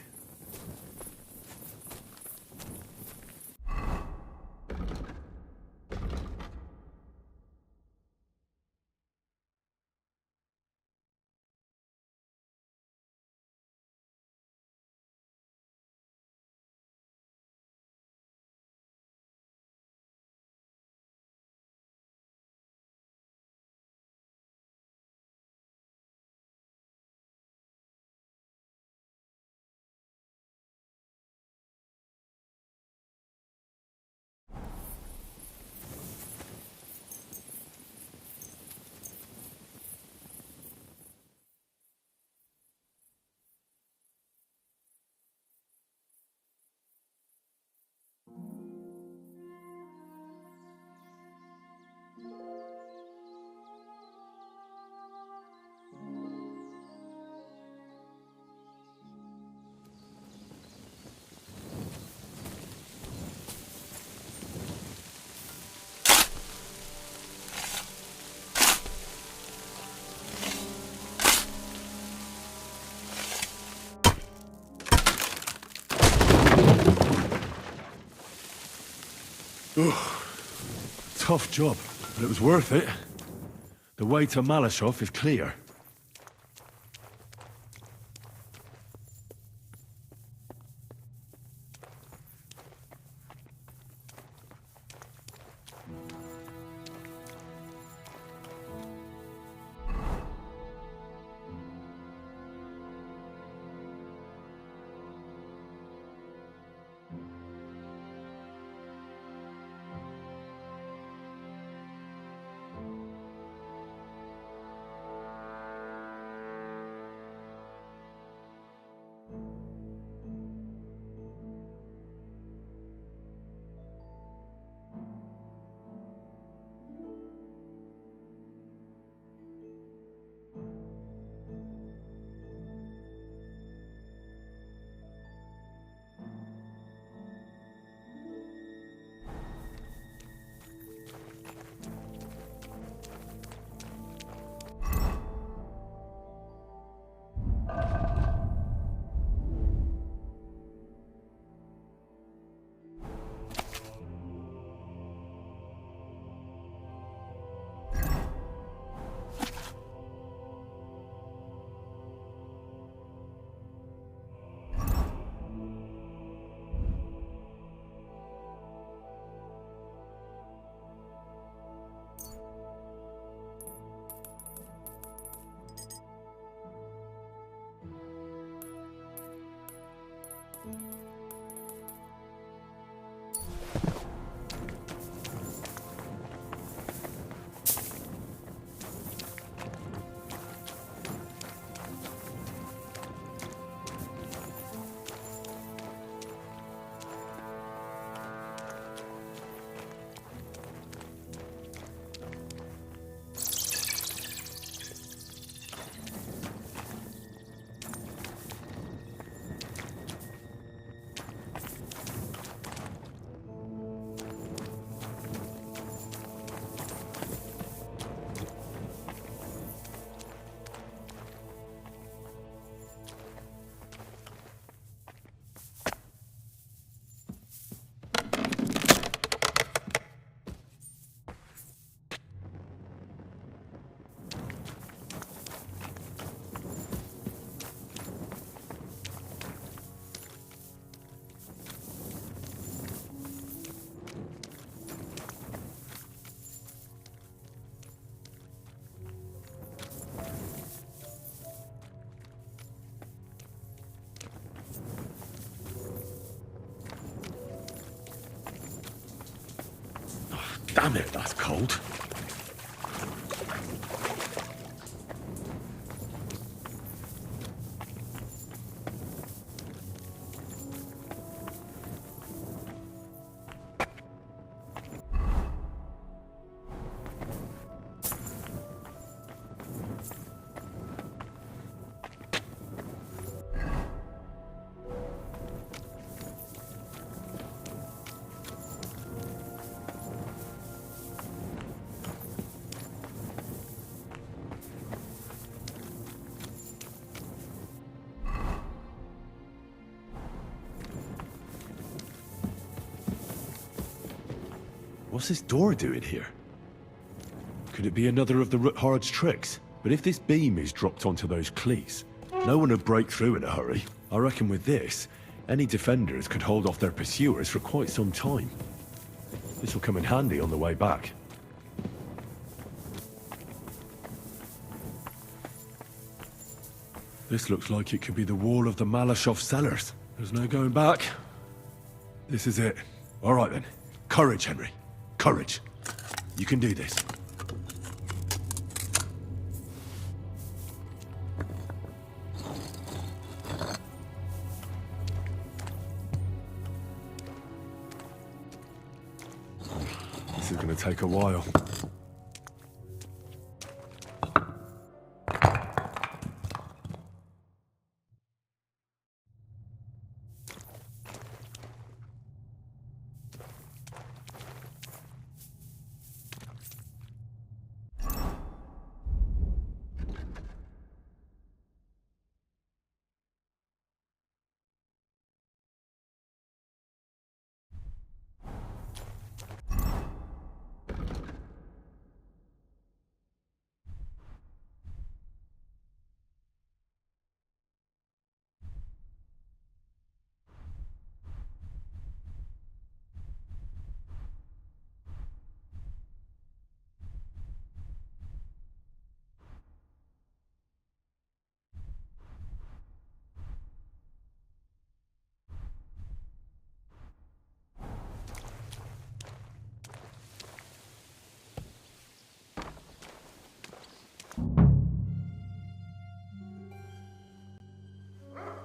Tough job, but it was worth it. The way to Malashov is clear. Damn it, that's cold. What's this door doing here? Could it be another of the Ruthard's tricks? But if this beam is dropped onto those cleats, no one would break through in a hurry. I reckon with this, any defenders could hold off their pursuers for quite some time. This will come in handy on the way back. This looks like it could be the wall of the Malashov cellars. There's no going back. This is it. All right then. Courage, Henry. Courage. You can do this. This is going to take a while.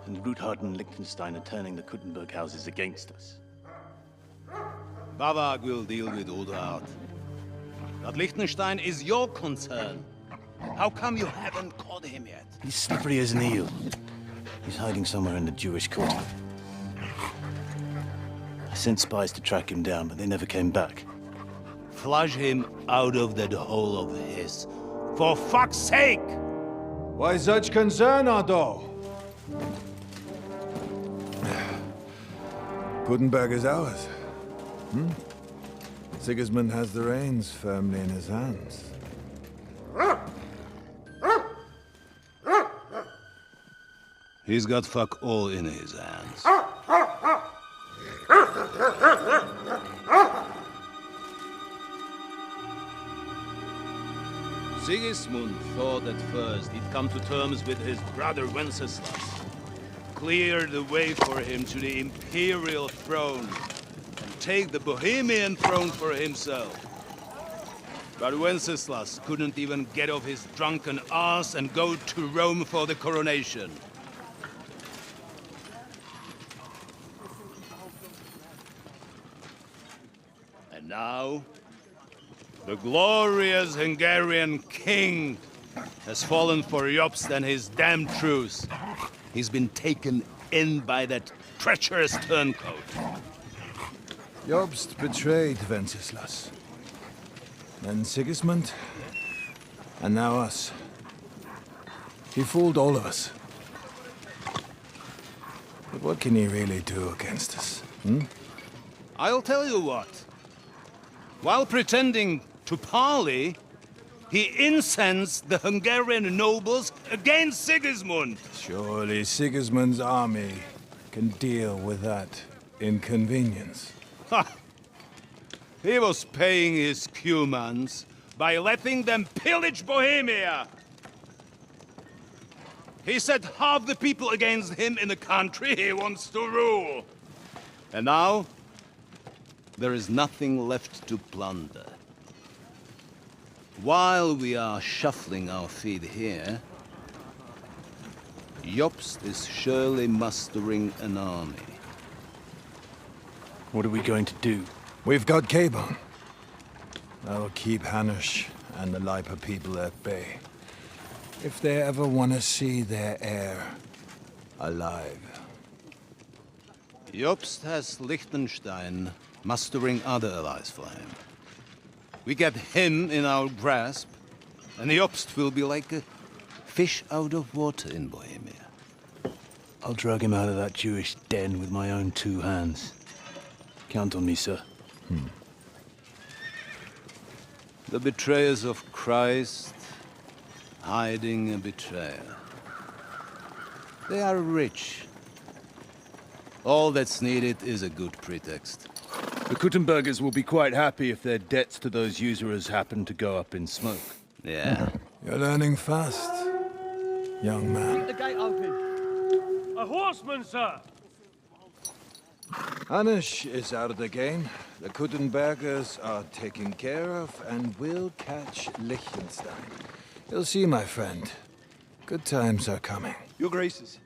And Ruthard and Liechtenstein are turning the Kuttenberg houses against us. Bavag will deal with Ruthard. But Liechtenstein is your concern. How come you haven't caught him yet? He's slippery as an eel. He's hiding somewhere in the Jewish quarter. I sent spies to track him down, but they never came back. Flush him out of that hole of his. For fuck's sake! Why such concern, Otto? Kuttenberg is ours. Sigismund has the reins firmly in his hands. He's got fuck all in his hands. Sigismund thought at first he'd come to terms with his brother Wenceslas, clear the way for him to the imperial throne, and take the Bohemian throne for himself. But Wenceslas couldn't even get off his drunken ass and go to Rome for the coronation. And now, the glorious Hungarian king has fallen for Jobst and his damned truce. He's been taken in by that treacherous turncoat. Jobst betrayed Wenceslas. Then Sigismund, and now us. He fooled all of us. But what can he really do against us, I'll tell you what. While pretending to parley, he incensed the Hungarian nobles against Sigismund. Surely Sigismund's army can deal with that inconvenience. Ha! He was paying his Cumans by letting them pillage Bohemia. He set half the people against him in the country he wants to rule. And now, there is nothing left to plunder. While we are shuffling our feet here, Jobst is surely mustering an army. What are we going to do? We've got Cabon. I'll keep Hanush and the Lipa people at bay. If they ever want to see their heir alive. Jobst has Liechtenstein mustering other allies for him. We get him in our grasp, and Jobst will be like a fish out of water in Bohemia. I'll drag him out of that Jewish den with my own 2 hands. Count on me, sir. The betrayers of Christ hiding a betrayer. They are rich. All that's needed is a good pretext. The Kuttenbergers will be quite happy if their debts to those usurers happen to go up in smoke. Yeah. You're learning fast, young man. Keep the gate open. A horseman, sir! Hanush is out of the game. The Kuttenbergers are taken care of, and we'll catch Liechtenstein. You'll see, my friend. Good times are coming. Your Graces,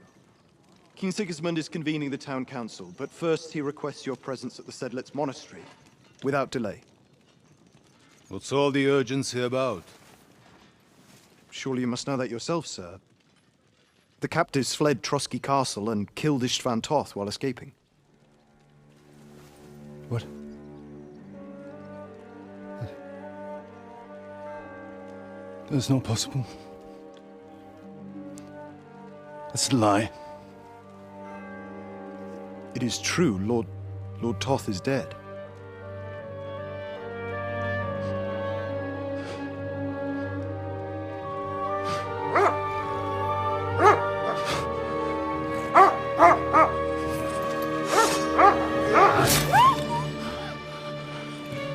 King Sigismund is convening the town council, but first he requests your presence at the Sedlitz monastery, without delay. What's all the urgency about? Surely you must know that yourself, sir. The captives fled Trotsky Castle and killed Istvan Toth while escaping. What? That's not possible. That's a lie. It is true, Lord Toth is dead.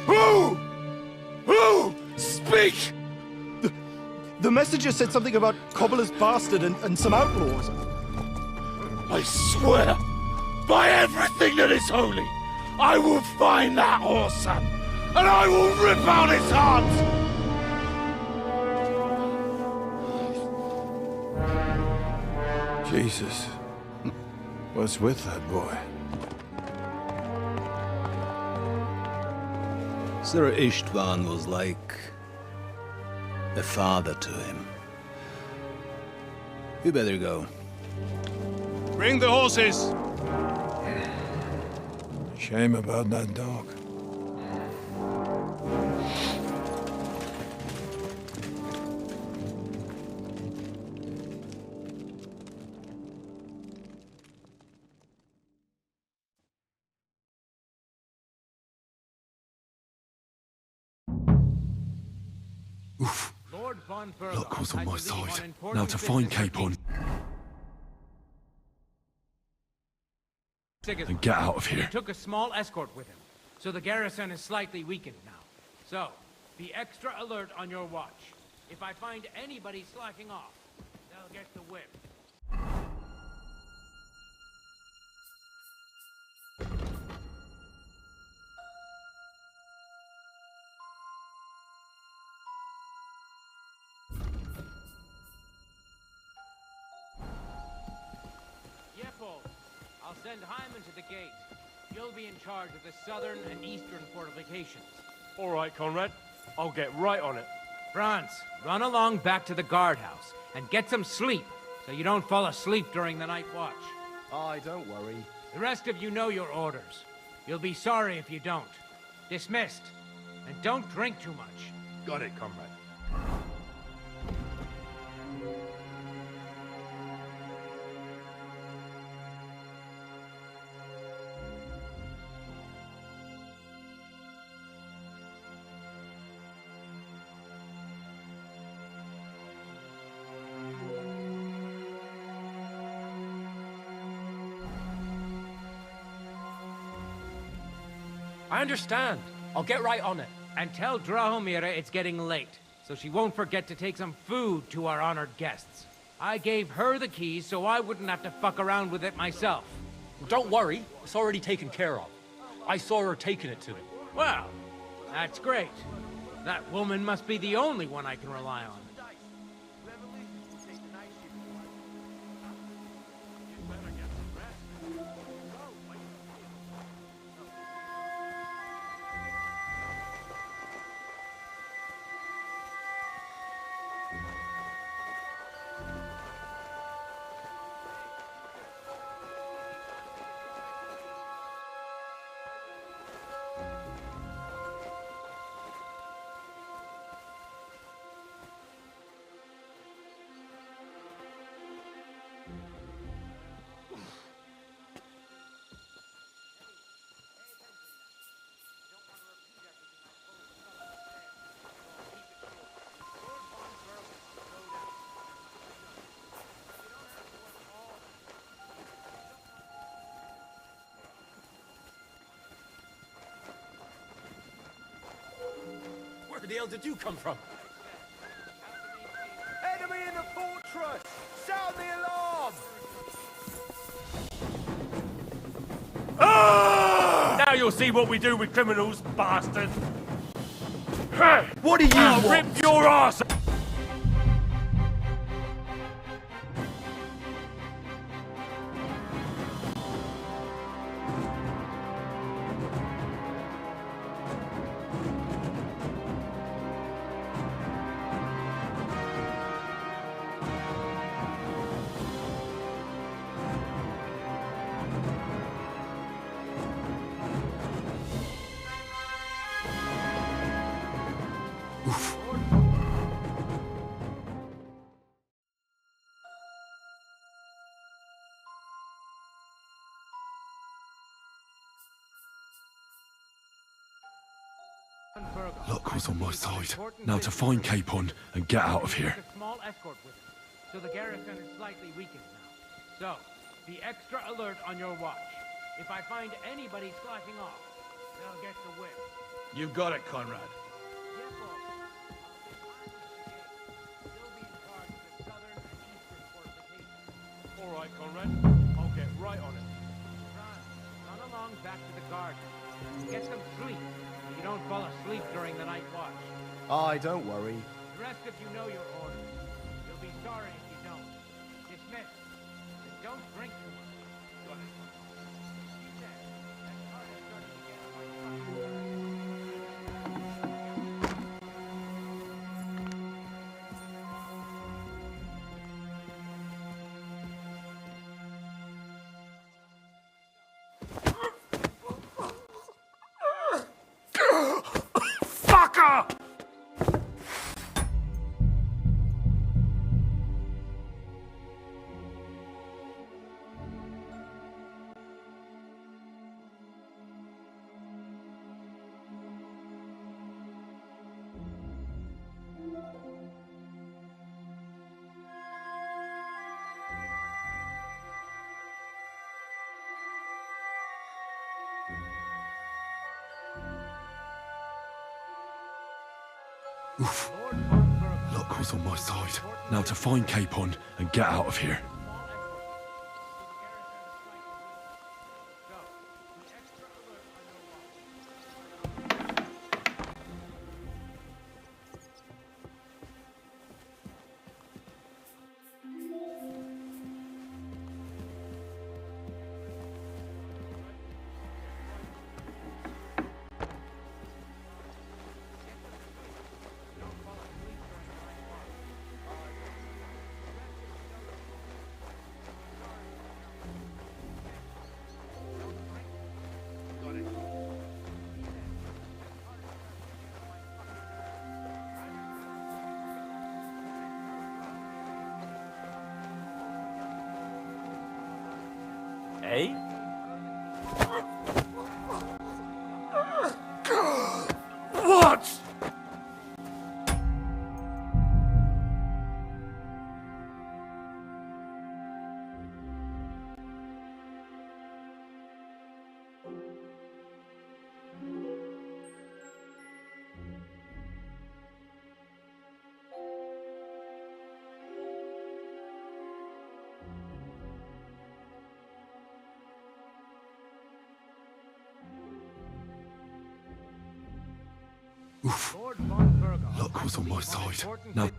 Who? Speak! The messenger said something about Cobbler's bastard and some outlaws. I swear, by everything that is holy, I will find that whoreson, and I will rip out his heart! Jesus. What's with that boy? Sir Istvan was like a father to him. We better go. Bring the horses! Shame about that dog. Oof. Lord von Berg Luck was on my side. important Now to find business Capon and get out of here. He took a small escort with him, so the garrison is slightly weakened now. So, be extra alert on your watch. If I find anybody slacking off, they'll get the whip. I'll send Hyman to the gate. You'll be in charge of the southern and eastern fortifications. All right, Conrad. I'll get right on it. Franz, run along back to the guardhouse and get some sleep so you don't fall asleep during the night watch. Aye, don't worry. The rest of you know your orders. You'll be sorry if you don't. Dismissed. And don't drink too much. Got it, comrade. I understand. I'll get right on it. And tell Drahomira it's getting late, so she won't forget to take some food to our honored guests. I gave her the keys so I wouldn't have to fuck around with it myself. Don't worry, it's already taken care of. I saw her taking it to him. Well, that's great. That woman must be the only one I can rely on. Where the hell did you come from? Enemy in the fortress! Sound the alarm! Now you'll see what we do with criminals, bastard! What do you I'll want? rip your ass! Luck was on my side. Now to find Capon and get out of here. A small escort with him, so the garrison is slightly weakened now. So, be extra alert on your watch. If I find anybody slacking off, they'll get the whip. You've got it, Conrad. Yes, boss. You'll be in charge of the southern and eastern fortifications. All right, Conrad. I'll get right on it. Run along back to the garden. Get some sleep, so you don't fall asleep during the night watch. Aye, don't worry. The rest of you know your orders. You'll be sorry if you don't. Dismissed. And don't drink too much. Got it. He said, that car is starting to get quite Fucker! Oof. Luck was on my side. Now to find Capon and get out of here. Eh? What? Oof. Lord von Burgos. Luck was on my side. Now...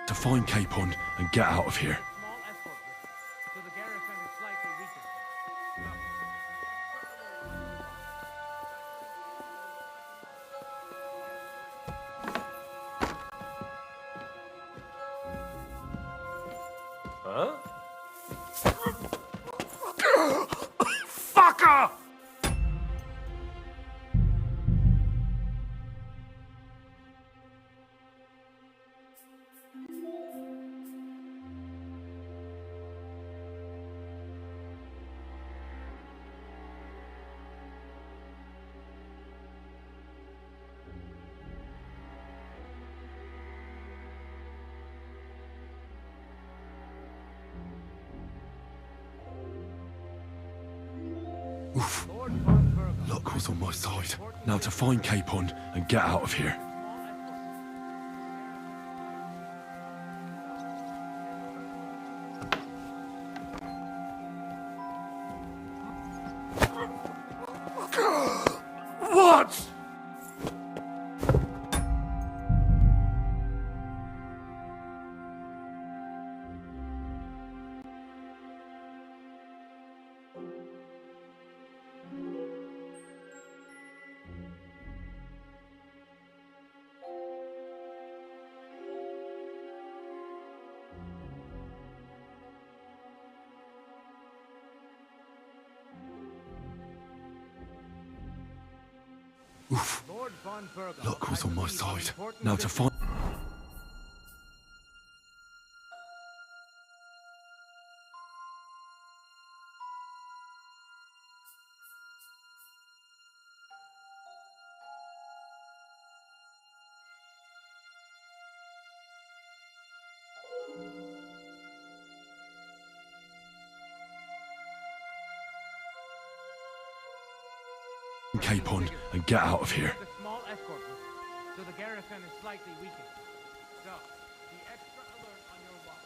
to find Capon and get out of here. Small escort with it, so the garrison is slightly weakened. Huh? Fucker! Oof. Luck was on my side. Now to find Capon and get out of here. What? Oof. Lord von Burgos. Luck was on my side. Important Now to find... Capon and get out of here. The small escort with it, so the garrison is slightly weakened. So, be extra alert on your watch.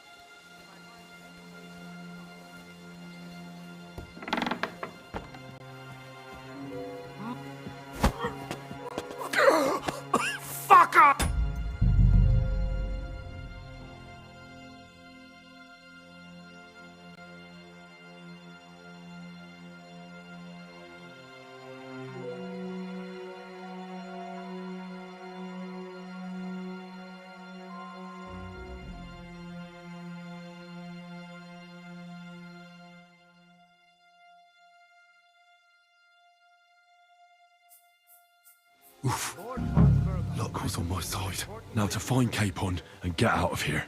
Fucker! Oof. Luck was on my side. Now to find Capon and get out of here.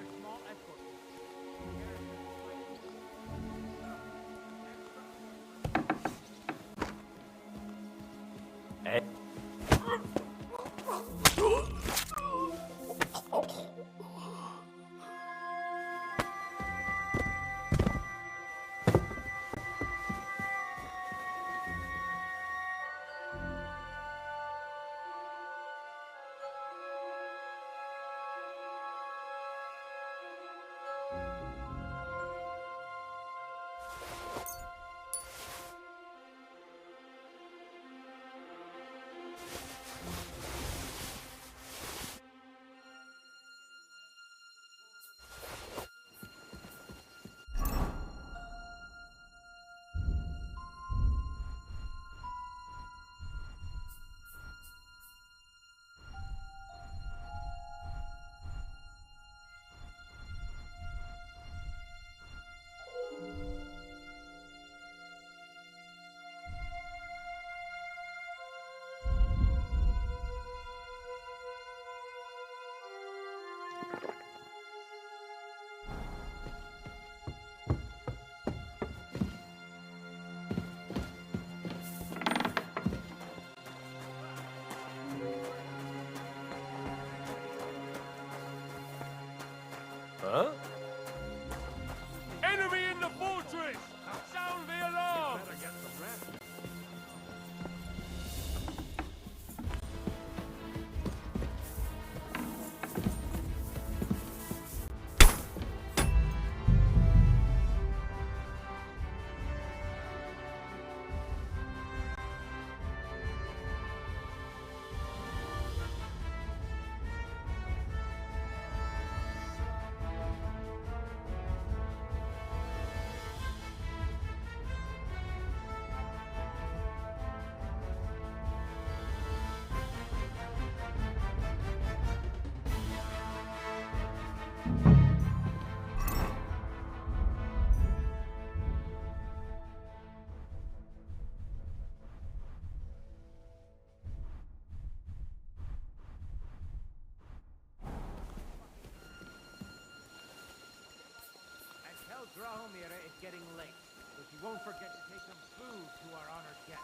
Drahomira is getting late, so she won't forget to take some food to our honored guest.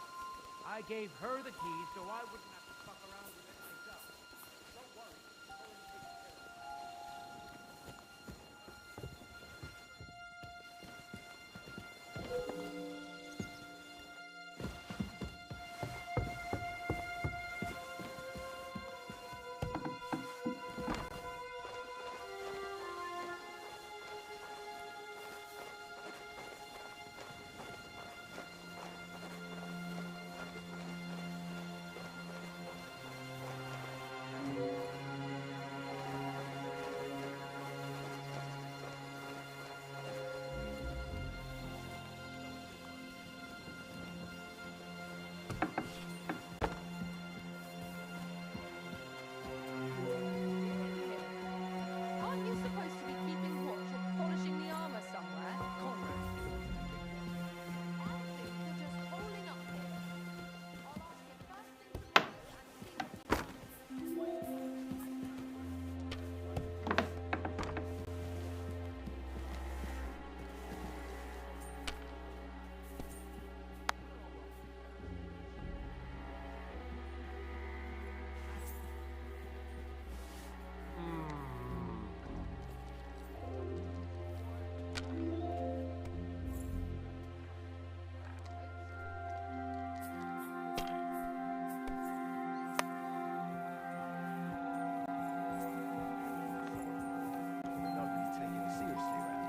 I gave her the keys so I wouldn't have to fuck around with it myself. Don't worry, it's going to take care of it. Aren't you supposed to be keeping watch or polishing the armor somewhere? Conrad. Honestly, you're just holding up here. I'll ask you first thing tomorrow and see what he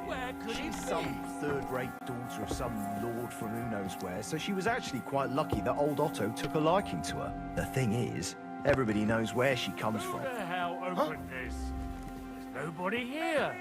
Where could She's some third-rate daughter of some lord from who knows where, so she was actually quite lucky that old Otto took a liking to her. The thing is, everybody knows where she comes from. Who the hell opened this? There's nobody here.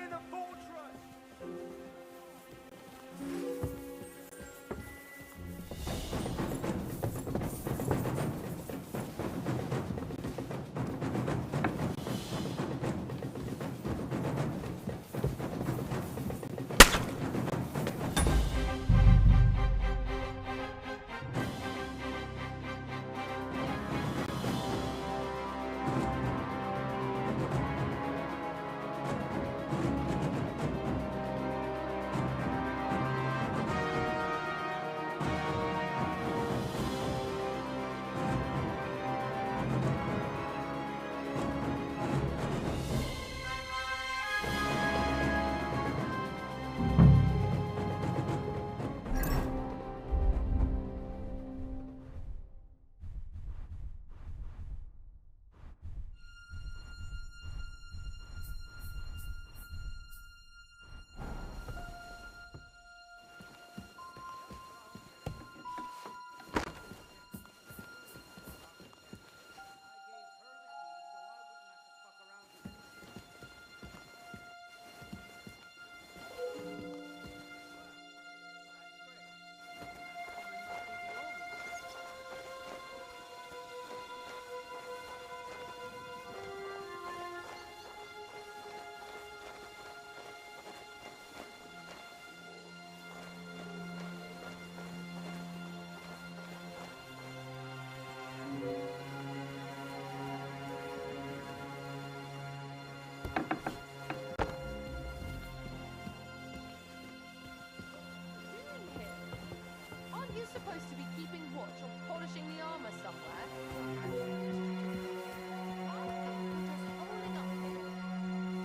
supposed to be keeping watch or polishing the armor somewhere?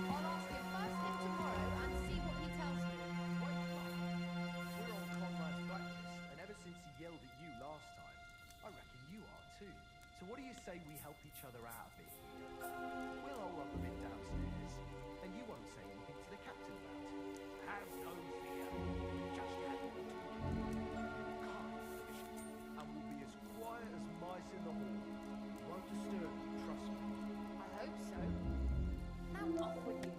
I'll ask him first thing tomorrow and see what he tells me. We're on Conrad's blacklist, and ever since he yelled at you last time, I reckon you are too. So what do you say we help each other out a bit here? We'll all up a bit downstairs, and you won't say anything to the captain about it. Have no fear. Just have and we'll be as quiet as mice in the hall. We won't disturb you, trust me. I hope so. Now off with you.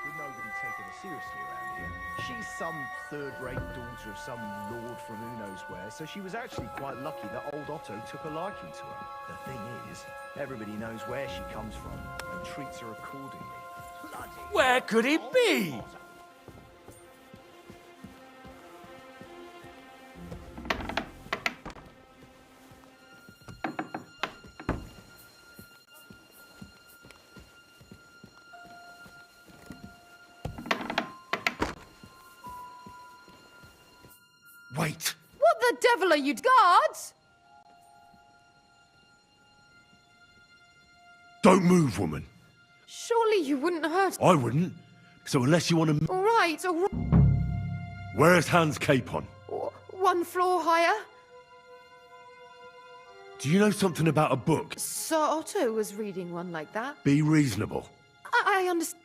With nobody taking her seriously around here. She's some third-rate daughter of some lord from who knows where, so she was actually quite lucky that old Otto took a liking to her. The thing is, everybody knows where she comes from and treats her accordingly. Where could he be? devil are you, guards? Don't move, woman. Surely you wouldn't hurt. I wouldn't. So unless you want to... All right, all right. Where's Hans Capon? One floor higher. Do you know something about a book? Sir Otto was reading one like that. Be reasonable. I understand.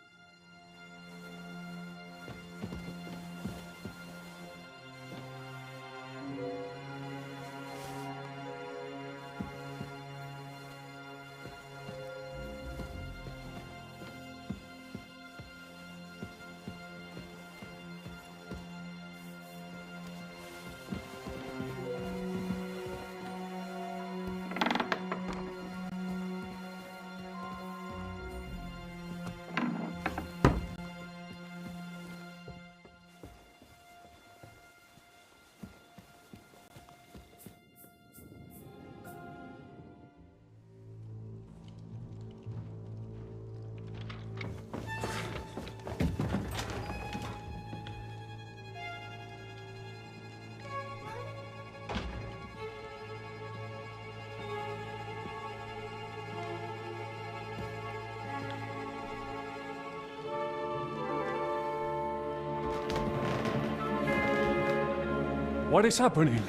What is happening?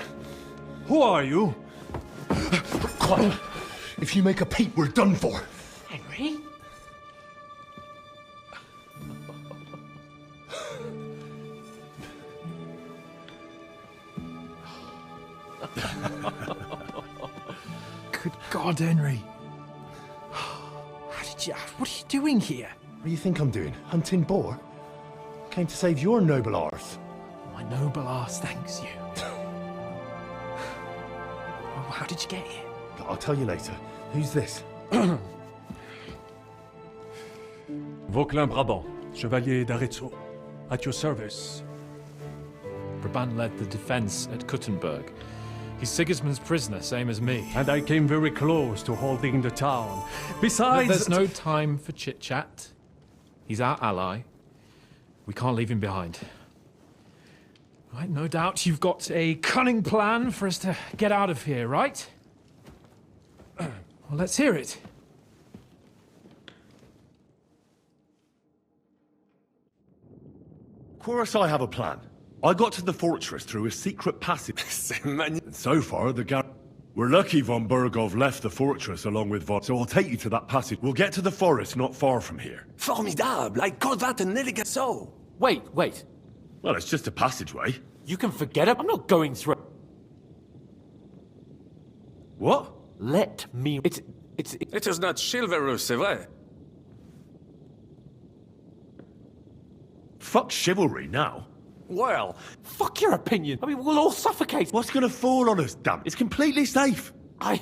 Who are you? Quiet. If you make a peep, we're done for. Henry? Good God, Henry. How did you... What are you doing here? What do you think I'm doing? Hunting boar? Came to save your noble arse. My noble arse thanks you. Oh, how did you get here? I'll tell you later. Who's this? Vauquelin Brabant, Chevalier d'Arezzo. At your service. Brabant led the defense at Kuttenberg. He's Sigismund's prisoner, same as me. And I came very close to holding the town. Besides... There's no time for chit-chat. He's our ally. We can't leave him behind. Right, no doubt you've got a cunning plan for us to get out of here, right? Well, let's hear it. Of course I have a plan. I got to the fortress through a secret passage. And so far, we're lucky von Burgov left the fortress along with von... So I'll take you to that passage. We'll get to the forest not far from here. Formidable! I call that an elegant so. Wait. Well, it's just a passageway. You can forget it. I'm not going through. What? Let me... It is not chivalrous, c'est vrai? Fuck chivalry now. Well, fuck your opinion. I mean, we'll all suffocate. What's gonna fall on us, damn? It's completely safe. I'm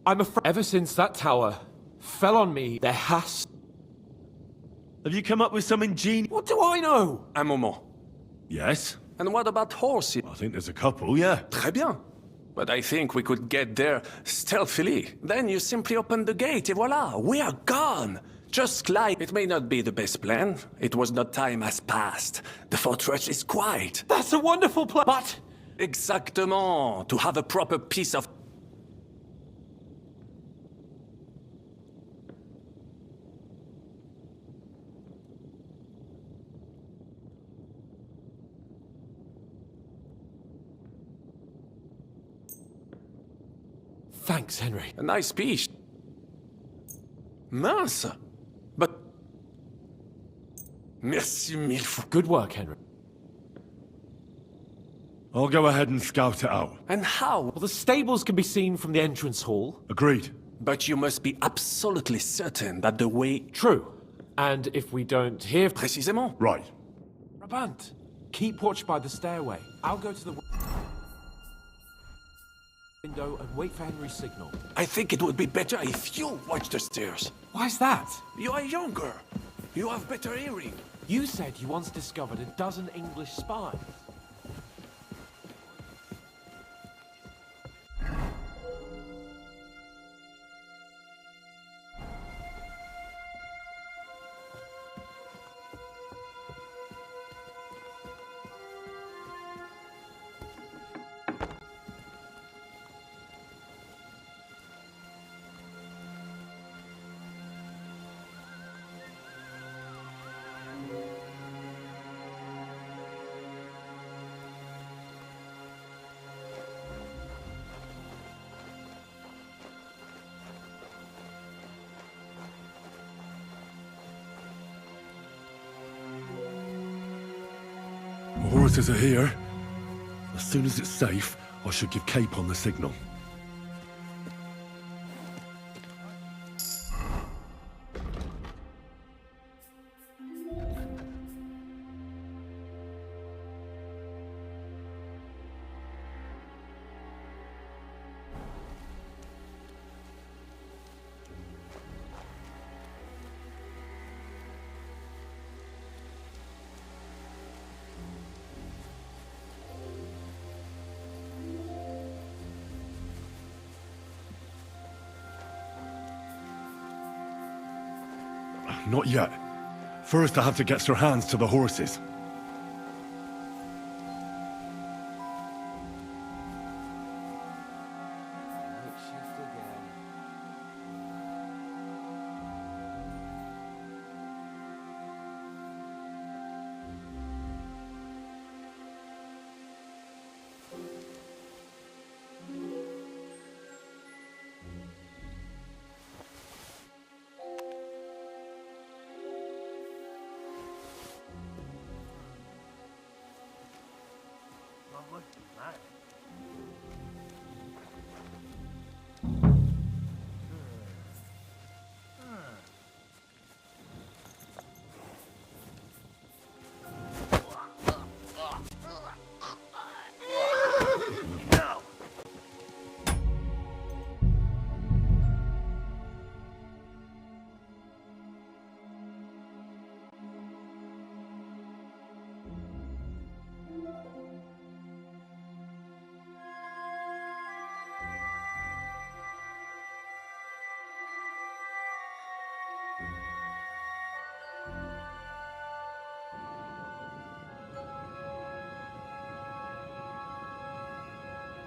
afraid. Ever since that tower fell on me, there has... Have you come up with some ingenious... What do I know? Un moment. Yes? And what about horses? I think there's a couple, yeah. Très bien. But I think we could get there stealthily. Then you simply open the gate, et voila, we are gone. Just like it may not be the best plan. It was not time has passed. The fortress is quiet. That's a wonderful plan. But... Exactement. To have a proper piece of... Thanks, Henry. A nice speech. Mince. But... Merci mille fois. Good work, Henry. I'll go ahead and scout it out. And how? Well, the stables can be seen from the entrance hall. Agreed. But you must be absolutely certain that the way... True. And if we don't hear... Précisément. Right. Brabant, keep watch by the stairway. I'll go to the... window and wait for Henry's signal. I think it would be better if you watch the stairs. Why's that? You are younger. You have better hearing. You said you once discovered a dozen English spies. The horses are here. As soon as it's safe, I should give Capon the signal. Not yet. First, I have to get Sir Hans to the horses.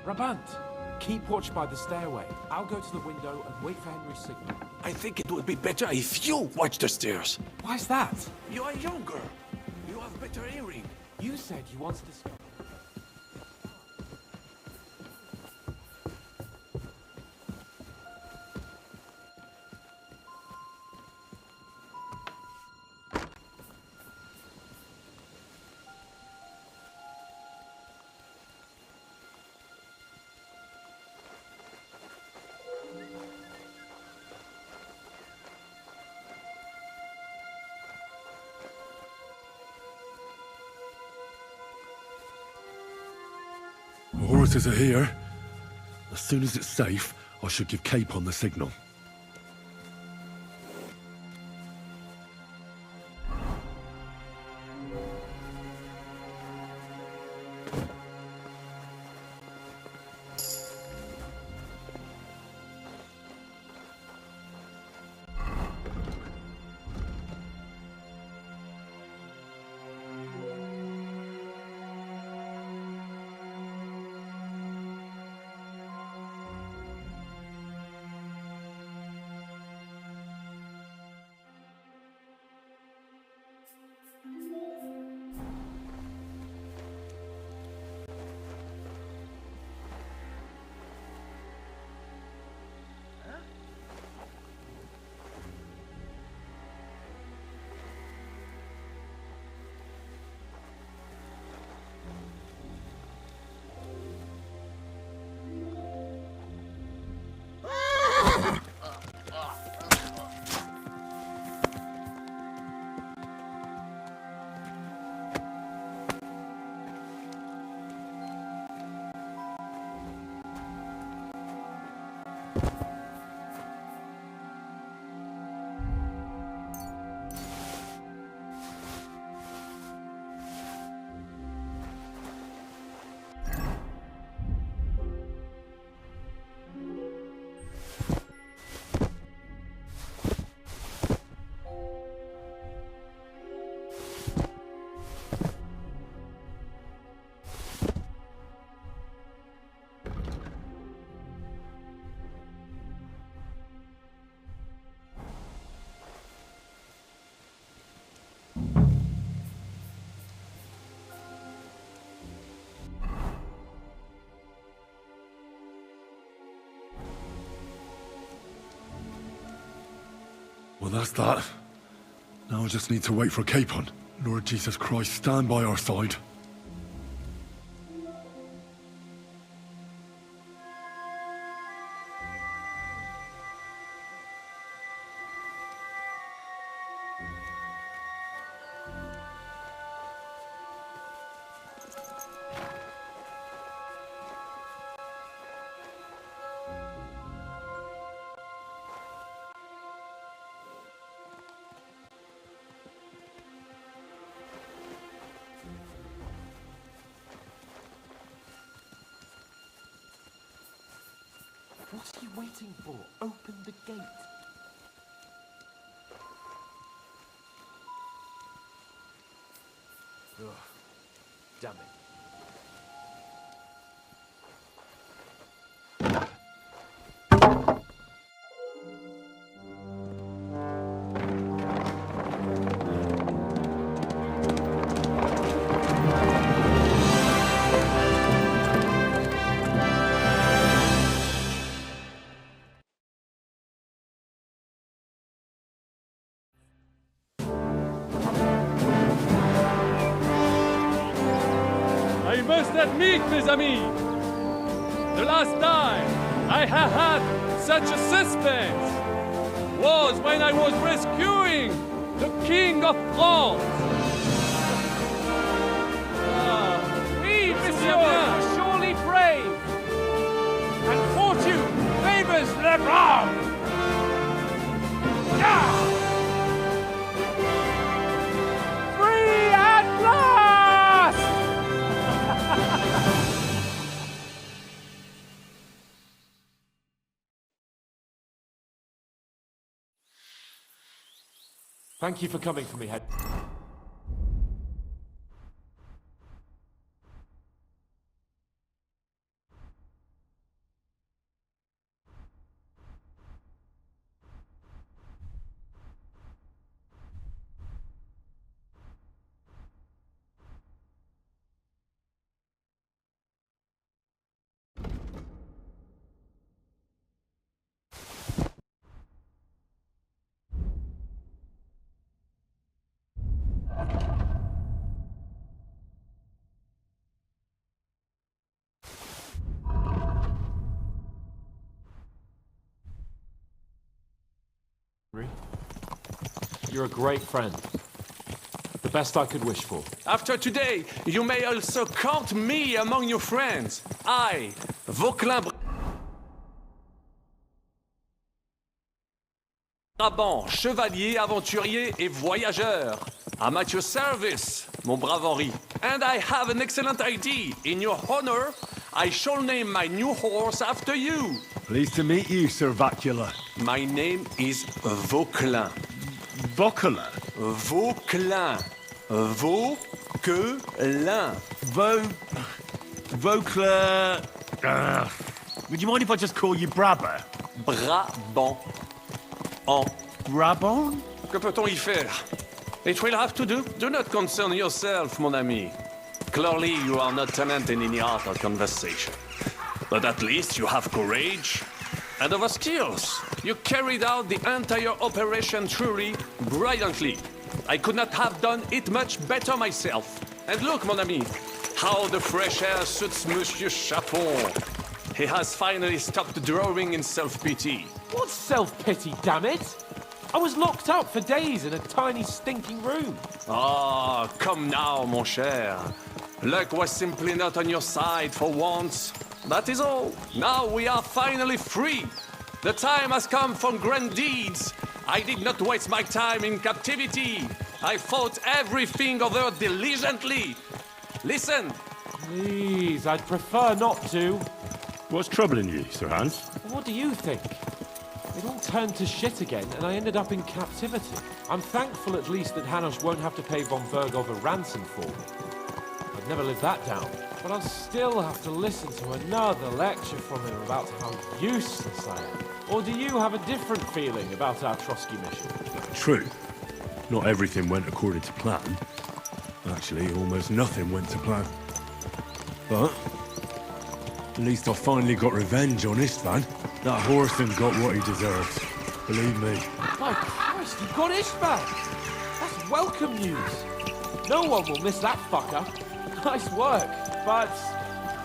Brabant, keep watch by the stairway. I'll go to the window and wait for Henry's signal. I think it would be better if you watch the stairs. Why's that? You are younger. You have better hearing. You said you wanted to discover. The horses are here. As soon as it's safe, I should give Capon the signal. Well, that's that. Now I just need to wait for Capon. Lord Jesus Christ, stand by our side. waiting for? Open the gate. Ugh. Damn it. I must admit, mes amis, the last time I have had such a suspense was when I was rescuing the King of France. Oui, monsieur, you're surely brave. And fortune favors le brave. Free at last! Thank you for coming for me, Head. You're a great friend. The best I could wish for. After today, you may also count me among your friends. I, Vauclin Brabant, chevalier, aventurier et voyageur. I'm at your service, mon brave Henri. And I have an excellent idea. In your honor, I shall name my new horse after you. Pleased to meet you, Sir Vacula. My name is Vauclin. Vauclin? Vauclin. Vauquelin. Vauclin... would you mind if I just call you Brabber? Brabant. En Brabant? Que peut-on y faire? It will have to do. Do not concern yourself, mon ami. Clearly, you are not talented in any art or conversation. But at least you have courage and other skills. You carried out the entire operation truly brilliantly. I could not have done it much better myself. And look, mon ami, how the fresh air suits Monsieur Chapon. He has finally stopped drawing in self-pity. What self-pity, damn it? I was locked up for days in a tiny stinking room. Ah, come now, mon cher. Luck was simply not on your side for once. That is all. Now we are finally free. The time has come for grand deeds. I did not waste my time in captivity. I fought everything over diligently. Listen. Please, I'd prefer not to. What's troubling you, Sir Hans? What do you think? It all turned to shit again, and I ended up in captivity. I'm thankful at least that Hanush won't have to pay von Bergov a ransom for me. I'd never live that down. But I'll still have to listen to another lecture from him about how useless I am. Or do you have a different feeling about our Trotsky mission? True. Not everything went according to plan. Actually, almost nothing went to plan. But at least I finally got revenge on Istvan. That Horson got what he deserves. Believe me. My Christ, you got Istvan! That's welcome news. No one will miss that fucker. Nice work, but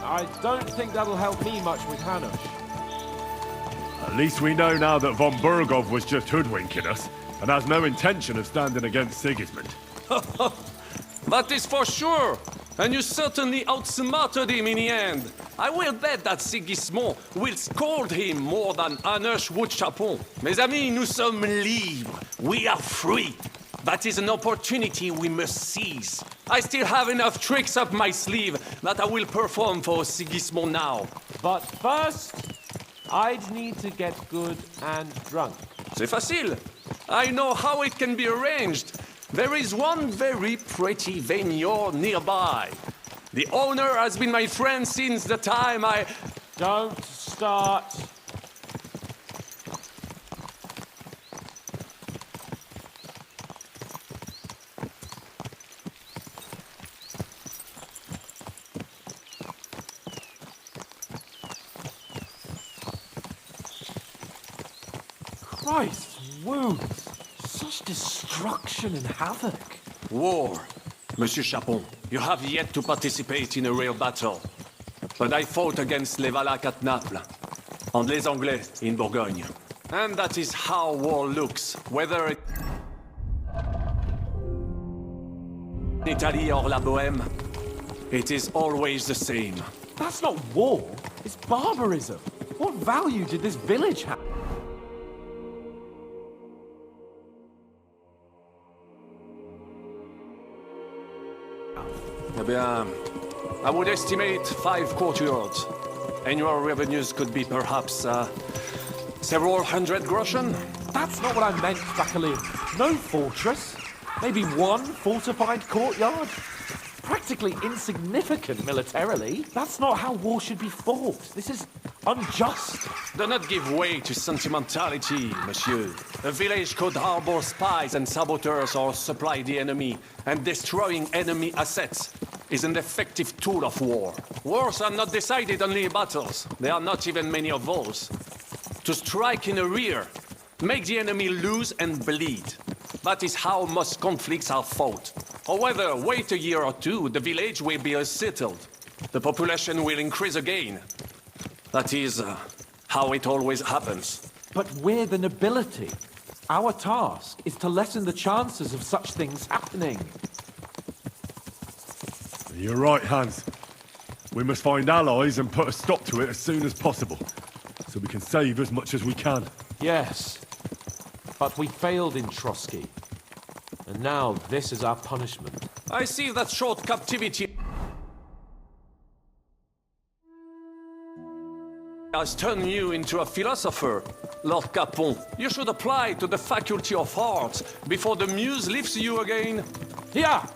I don't think that'll help me much with Hanush. At least we know now that von Bergov was just hoodwinking us and has no intention of standing against Sigismund. That is for sure. And you certainly outsmarted him in the end. I will bet that Sigismund will scold him more than Hanush would Chapon. Mes amis, nous sommes libres. We are free. That is an opportunity we must seize. I still have enough tricks up my sleeve that I will perform for Sigismund now. But first, I'd need to get good and drunk. C'est facile. I know how it can be arranged. There is one very pretty vineyard nearby. The owner has been my friend since the time I... Don't start. Christ, wounds. Such destruction and havoc. War. Monsieur Chapon, you have yet to participate in a real battle. But I fought against les Valaques at Naples, and les Anglais in Bourgogne. And that is how war looks, whether it... Italy or la Bohème, it is always the same. That's not war. It's barbarism. What value did this village have? Eh bien, I would estimate 5 courtyards. Annual revenues could be perhaps, several hundred groschen. That's not what I meant, Jacqueline. No fortress. Maybe one fortified courtyard. Practically insignificant militarily. That's not how war should be fought. This is unjust. Do not give way to sentimentality, monsieur. A village could harbor spies and saboteurs or supply the enemy, and destroying enemy assets is an effective tool of war. Wars are not decided only in battles. There are not even many of those. To strike in the rear, make the enemy lose and bleed. That is how most conflicts are fought. However, wait a year or two, the village will be settled. The population will increase again. That is how it always happens. But we're the nobility. Our task is to lessen the chances of such things happening. You're right, Hans. We must find allies and put a stop to it as soon as possible, so we can save as much as we can. Yes, but we failed in Trotsky. And now this is our punishment. I see that short captivity has turned you into a philosopher, Lord Capon. You should apply to the Faculty of Arts before the muse lifts you again. Yeah!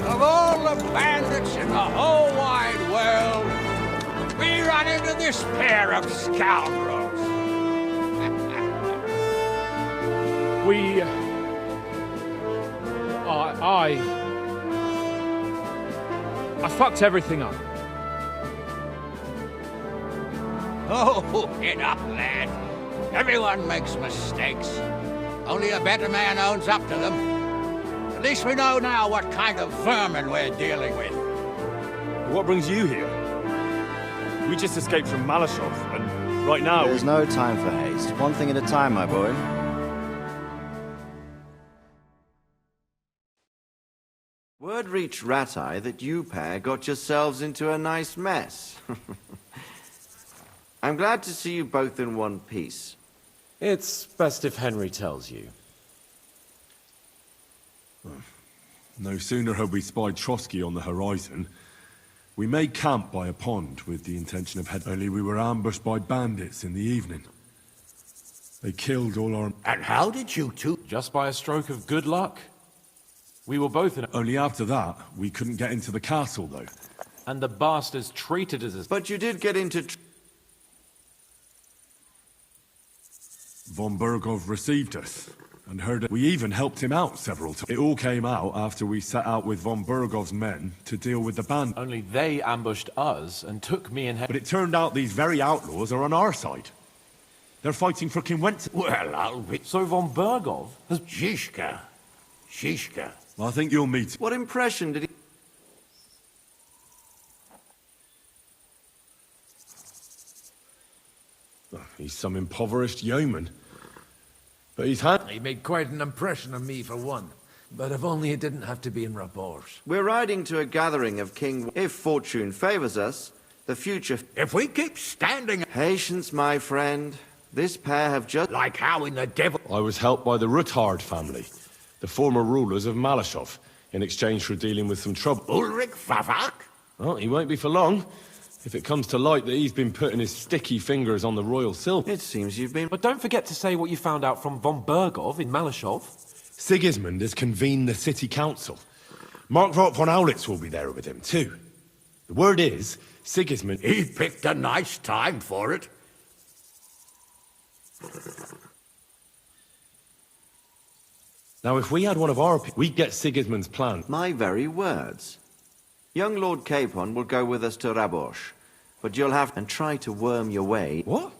Of all the bandits in the whole wide world, we run into this pair of scoundrels. I fucked everything up. Oh, get up, lad. Everyone makes mistakes. Only a better man owns up to them. At least we know now what kind of vermin we're dealing with. What brings you here? We just escaped from Malashov, and right now... There's no time for haste. One thing at a time, my boy. Word reached Rat-Eye that you pair got yourselves into a nice mess. I'm glad to see you both in one piece. It's best if Henry tells you. No sooner had we spied Trotsky on the horizon, we made camp by a pond with the intention of heading. Only we were ambushed by bandits in the evening. They killed all our... And how did you two... Just by a stroke of good luck. We were both in... Only after that, we couldn't get into the castle, though. And the bastards treated us as... But you did get into... Von Bergov received us, and heard it. We even helped him out several times. It all came out after we set out with Von Bergov's men to deal with the band. Only they ambushed us and took me and... But it turned out these very outlaws are on our side. They're fighting for King Wentz. Well, I'll be... So Von Bergov has... Shishka. I think you'll meet... What impression did he... He's some impoverished yeoman. But he's He made quite an impression on me, for one. But if only it didn't have to be in rapport. We're riding to a gathering of King... If fortune favors us, the future... If we keep standing... Patience, my friend. This pair have just... Like how in the devil... I was helped by the Ruthard family, the former rulers of Malashov, in exchange for dealing with some trouble. Ulrich Favak? Well, he won't be for long. If it comes to light that he's been putting his sticky fingers on the royal silk. It seems you've been... But don't forget to say what you found out from Von Bergov in Malashov. Sigismund has convened the city council. Markgraf von Aulitz will be there with him, too. The word is, Sigismund... He picked a nice time for it. Now, if we had one of our... we'd get Sigismund's plan. My very words. Young Lord Capon will go with us to Rabosh, but you'll have and try to worm your way... What?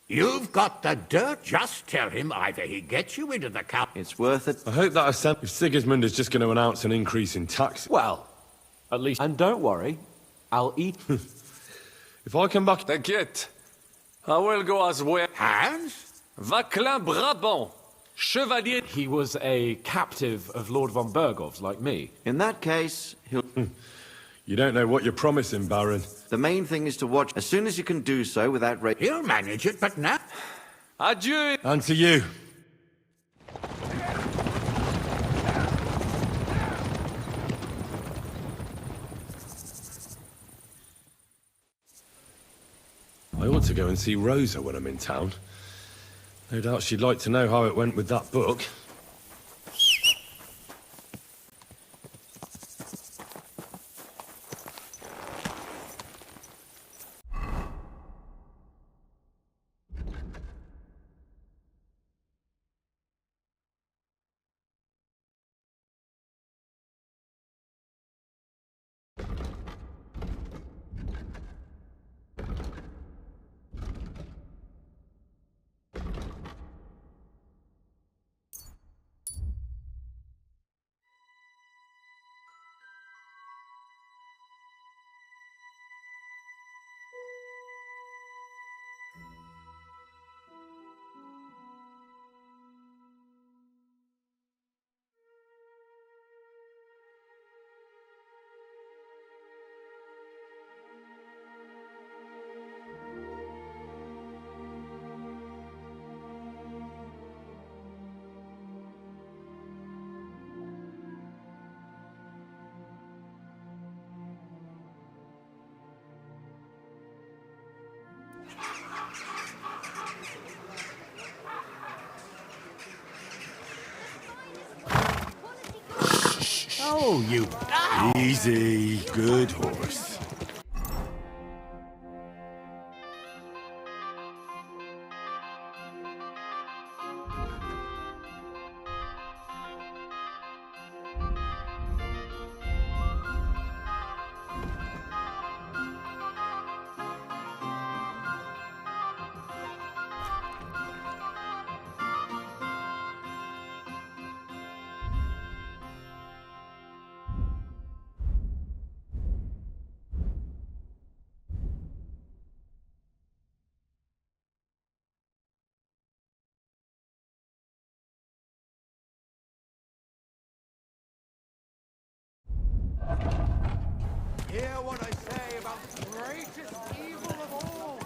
You've got the dirt. Just tell him either he gets you into the camp... It's worth it. I hope that if Sigismund is just going to announce an increase in tax... Well, at least... And don't worry, I'll eat... If I come back... T'inquiète. I will go as well. Hans? Vaclin Brabant. Chevalier. He was a captive of Lord Von Bergov's, like me. In that case, he'll... You don't know what you're promising, Baron. The main thing is to watch as soon as you can do so without... He'll manage it, but now... Adieu. And to you. I ought to go and see Rosa when I'm in town. No doubt she'd like to know how it went with that book. Oh, you... Easy, good horse. Hear what I say about the greatest evil of all.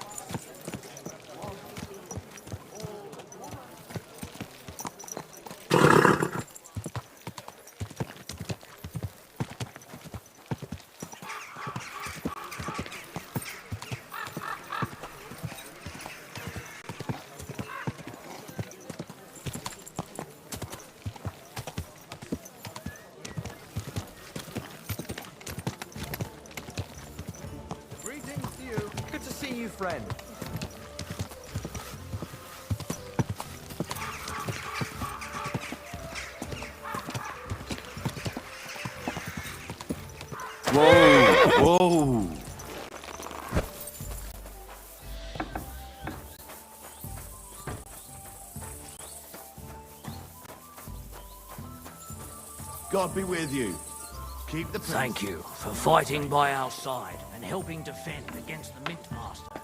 Friend. God be with you. Keep the peace. Thank you for fighting by our side and helping defend against the Mint Master.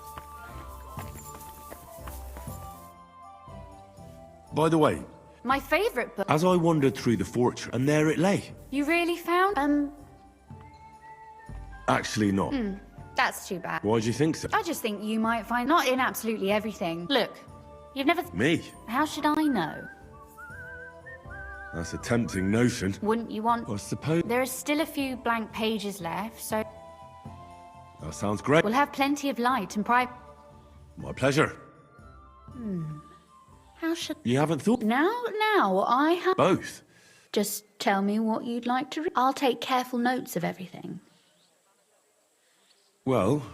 By the way, My favourite book. as I wandered through the fortress, and there it lay. You really found? Actually not. That's too bad. Why do you think so? I just think you might find not in absolutely everything. Look, you've never. Me? How should I know? That's a tempting notion. Wouldn't you want? I suppose. There are still a few blank pages left, so That sounds great. we'll have plenty of light and private. My pleasure. How should? You haven't thought? Now I have. Both. Just tell me what you'd like to read. I'll take careful notes of everything. Well,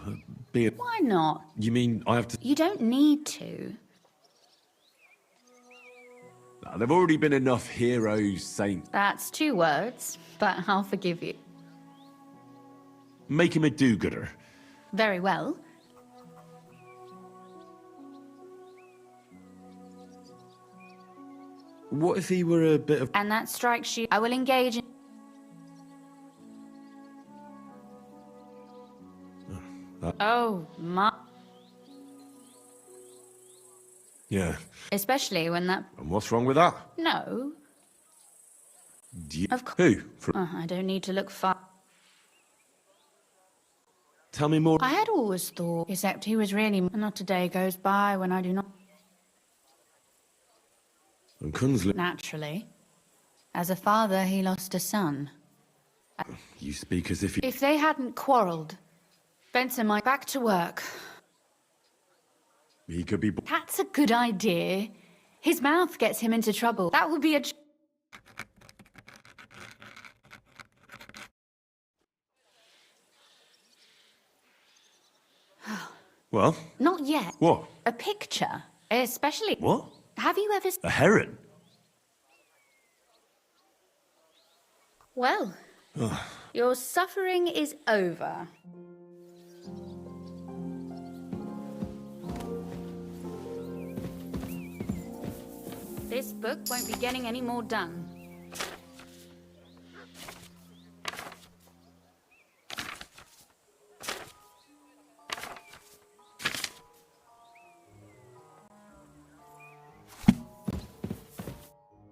be it. Why not? You mean I have to? You don't need to. There've already been enough heroes, saints. That's 2 words, but I'll forgive you. Make him a do-gooder. Very well. What if he were a bit of? And that strikes you. I will engage in. Oh, my. Yeah. Especially when that. And what's wrong with that? No. Of course. Who? I don't need to look far. Tell me more. I had always thought, except he was really. Not a day goes by when I do not. And Kunzli. Naturally. As a father, he lost a son. You speak as if you. If they hadn't quarrelled, Benson might back to work. He could be. That's a good idea. His mouth gets him into trouble. That would be a. Well. Not yet. What? A picture, especially. What? Have you ever? A heron? Well, your suffering is over. This book won't be getting any more done.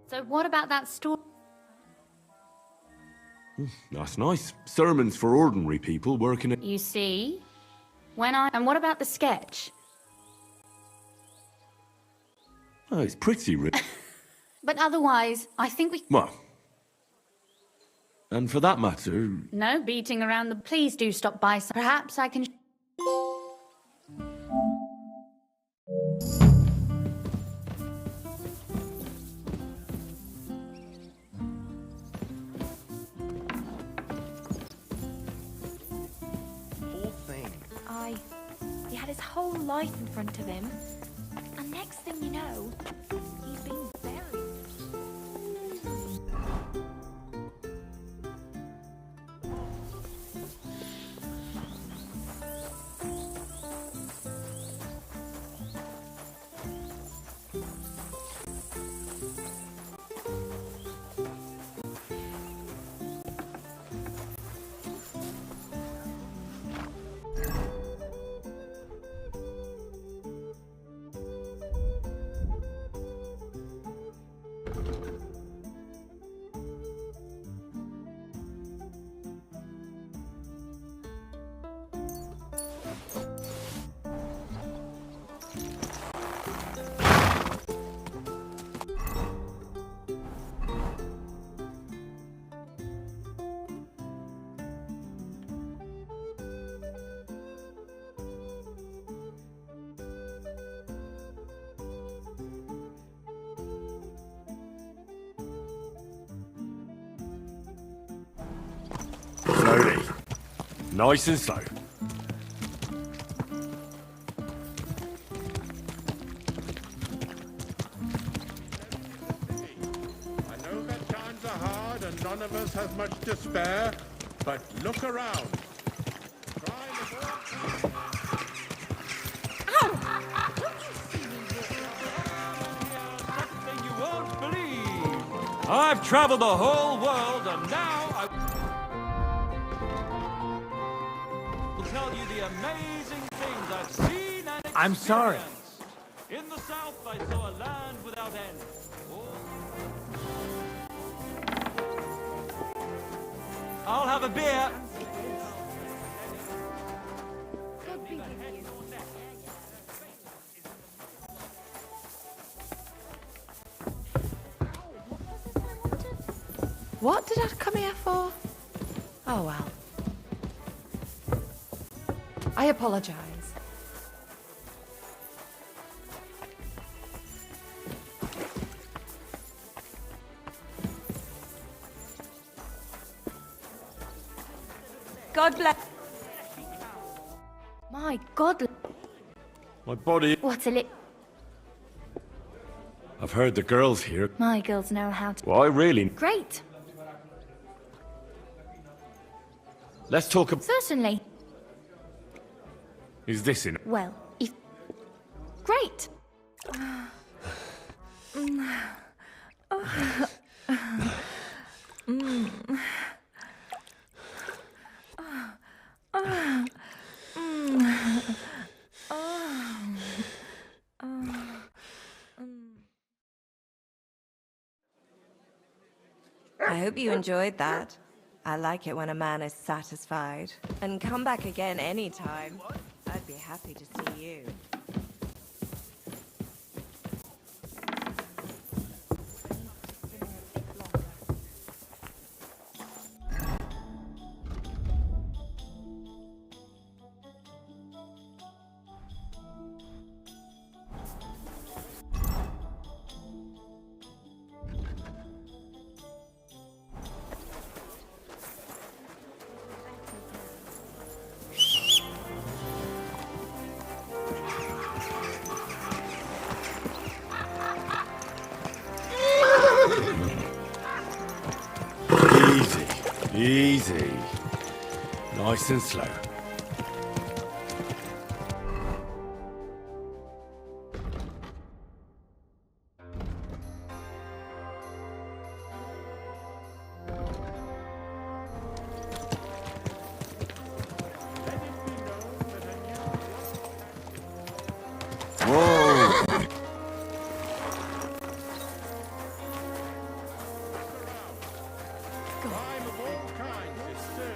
So what about that story? That's nice. Sermons for ordinary people working at. You see? And what about the sketch? Oh, it's pretty rich. But otherwise, I think we... Well. And for that matter. No beating around the... Please do stop by. Perhaps I can... He had his whole life in front of him. And next thing you know, he's been buried. Slowly. Nice and slow. I know that times are hard and none of us has much to spare, but look around. Something you won't believe. I've traveled the whole world, and now I will tell you the amazing things I've seen and experienced. I'm sorry. In the south, I saw a land without end. I'll have a beer. What did I come here for? Oh well. I apologize. God bless. My God. My body... What a lit. I've heard the girls here. My girls know how to. Well, I really... Great. Let's talk about... Certainly. Is this in... Well, if. Great. I hope you enjoyed that. I like it when a man is satisfied. And come back again anytime. I'd be happy to see you. Easy. Nice and slow. Whoa!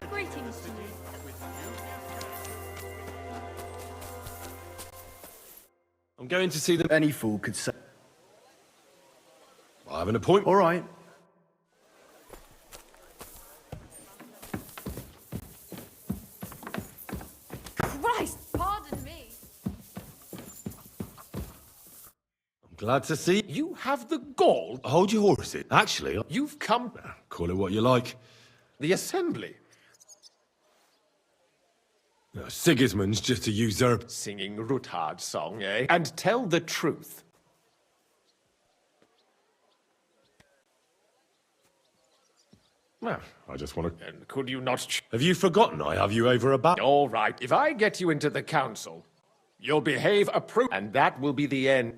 Greetings to you. I'm going to see them. Any fool could say. I have an appointment. All right. Christ, pardon me. I'm glad to see You have the gall. Hold your horses. Actually, You've come. call it what you like. The assembly. No, Sigismund's just a usurper. Singing Ruthard's song, eh? And tell the truth. Well, I just want to... And could you not... Have you forgotten I have you over a bat? All right, if I get you into the council, you'll behave approved, and that will be the end.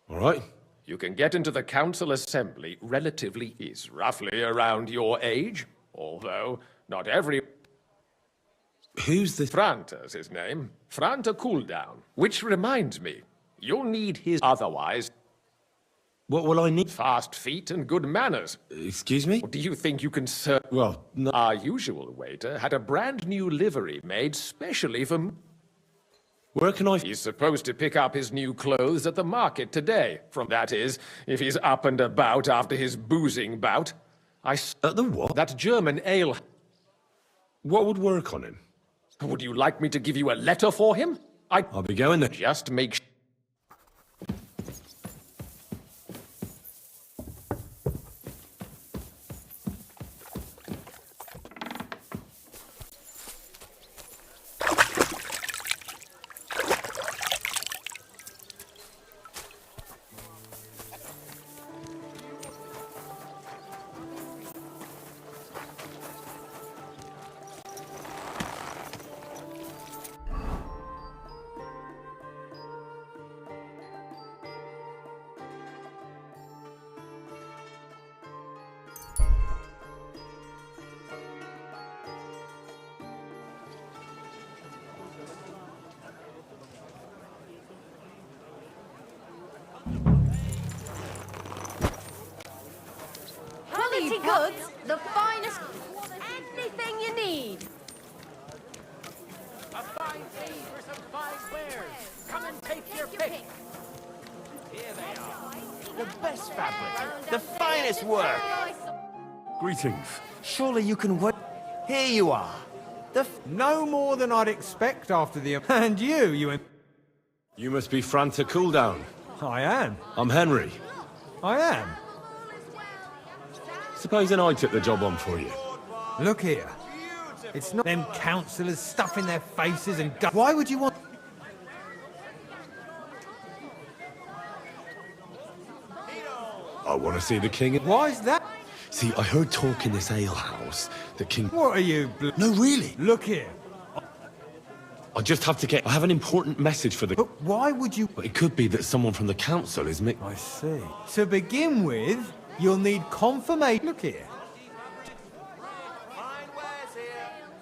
All right. You can get into the council assembly relatively is roughly around your age, although not every... Who's this? Franta's his name. Franta Cooldown. Which reminds me, you'll need his otherwise... What will I need? Fast feet and good manners. Excuse me? Do you think you can serve... Well, no... Our usual waiter had a brand new livery made specially for... Where can I... He's supposed to pick up his new clothes at the market today. That is, if he's up and about after his boozing bout. At the what? That German ale... What would work on him? Would you like me to give you a letter for him? I'll be going there. Just make sure... goods, the finest... Anything you need. A fine fee for some fine wares. Come and take your pick. Here they are. The best fabric, the finest work. Greetings. Surely you can work. Here you are. No more than I'd expect after the... And you... You must be Franta Cooldown. I am. I'm Henry. I am. Supposing I took the job on for you. Look here. It's not them councillors stuffing their faces and... Why would you want... I want to see the king. Why is that? See, I heard talk in this alehouse that King... What are you... No, really. Look here. I just have to get... I have an important message for the... But why would you... But it could be that someone from the council is... I see. To begin with, you'll need confirmation... Look here.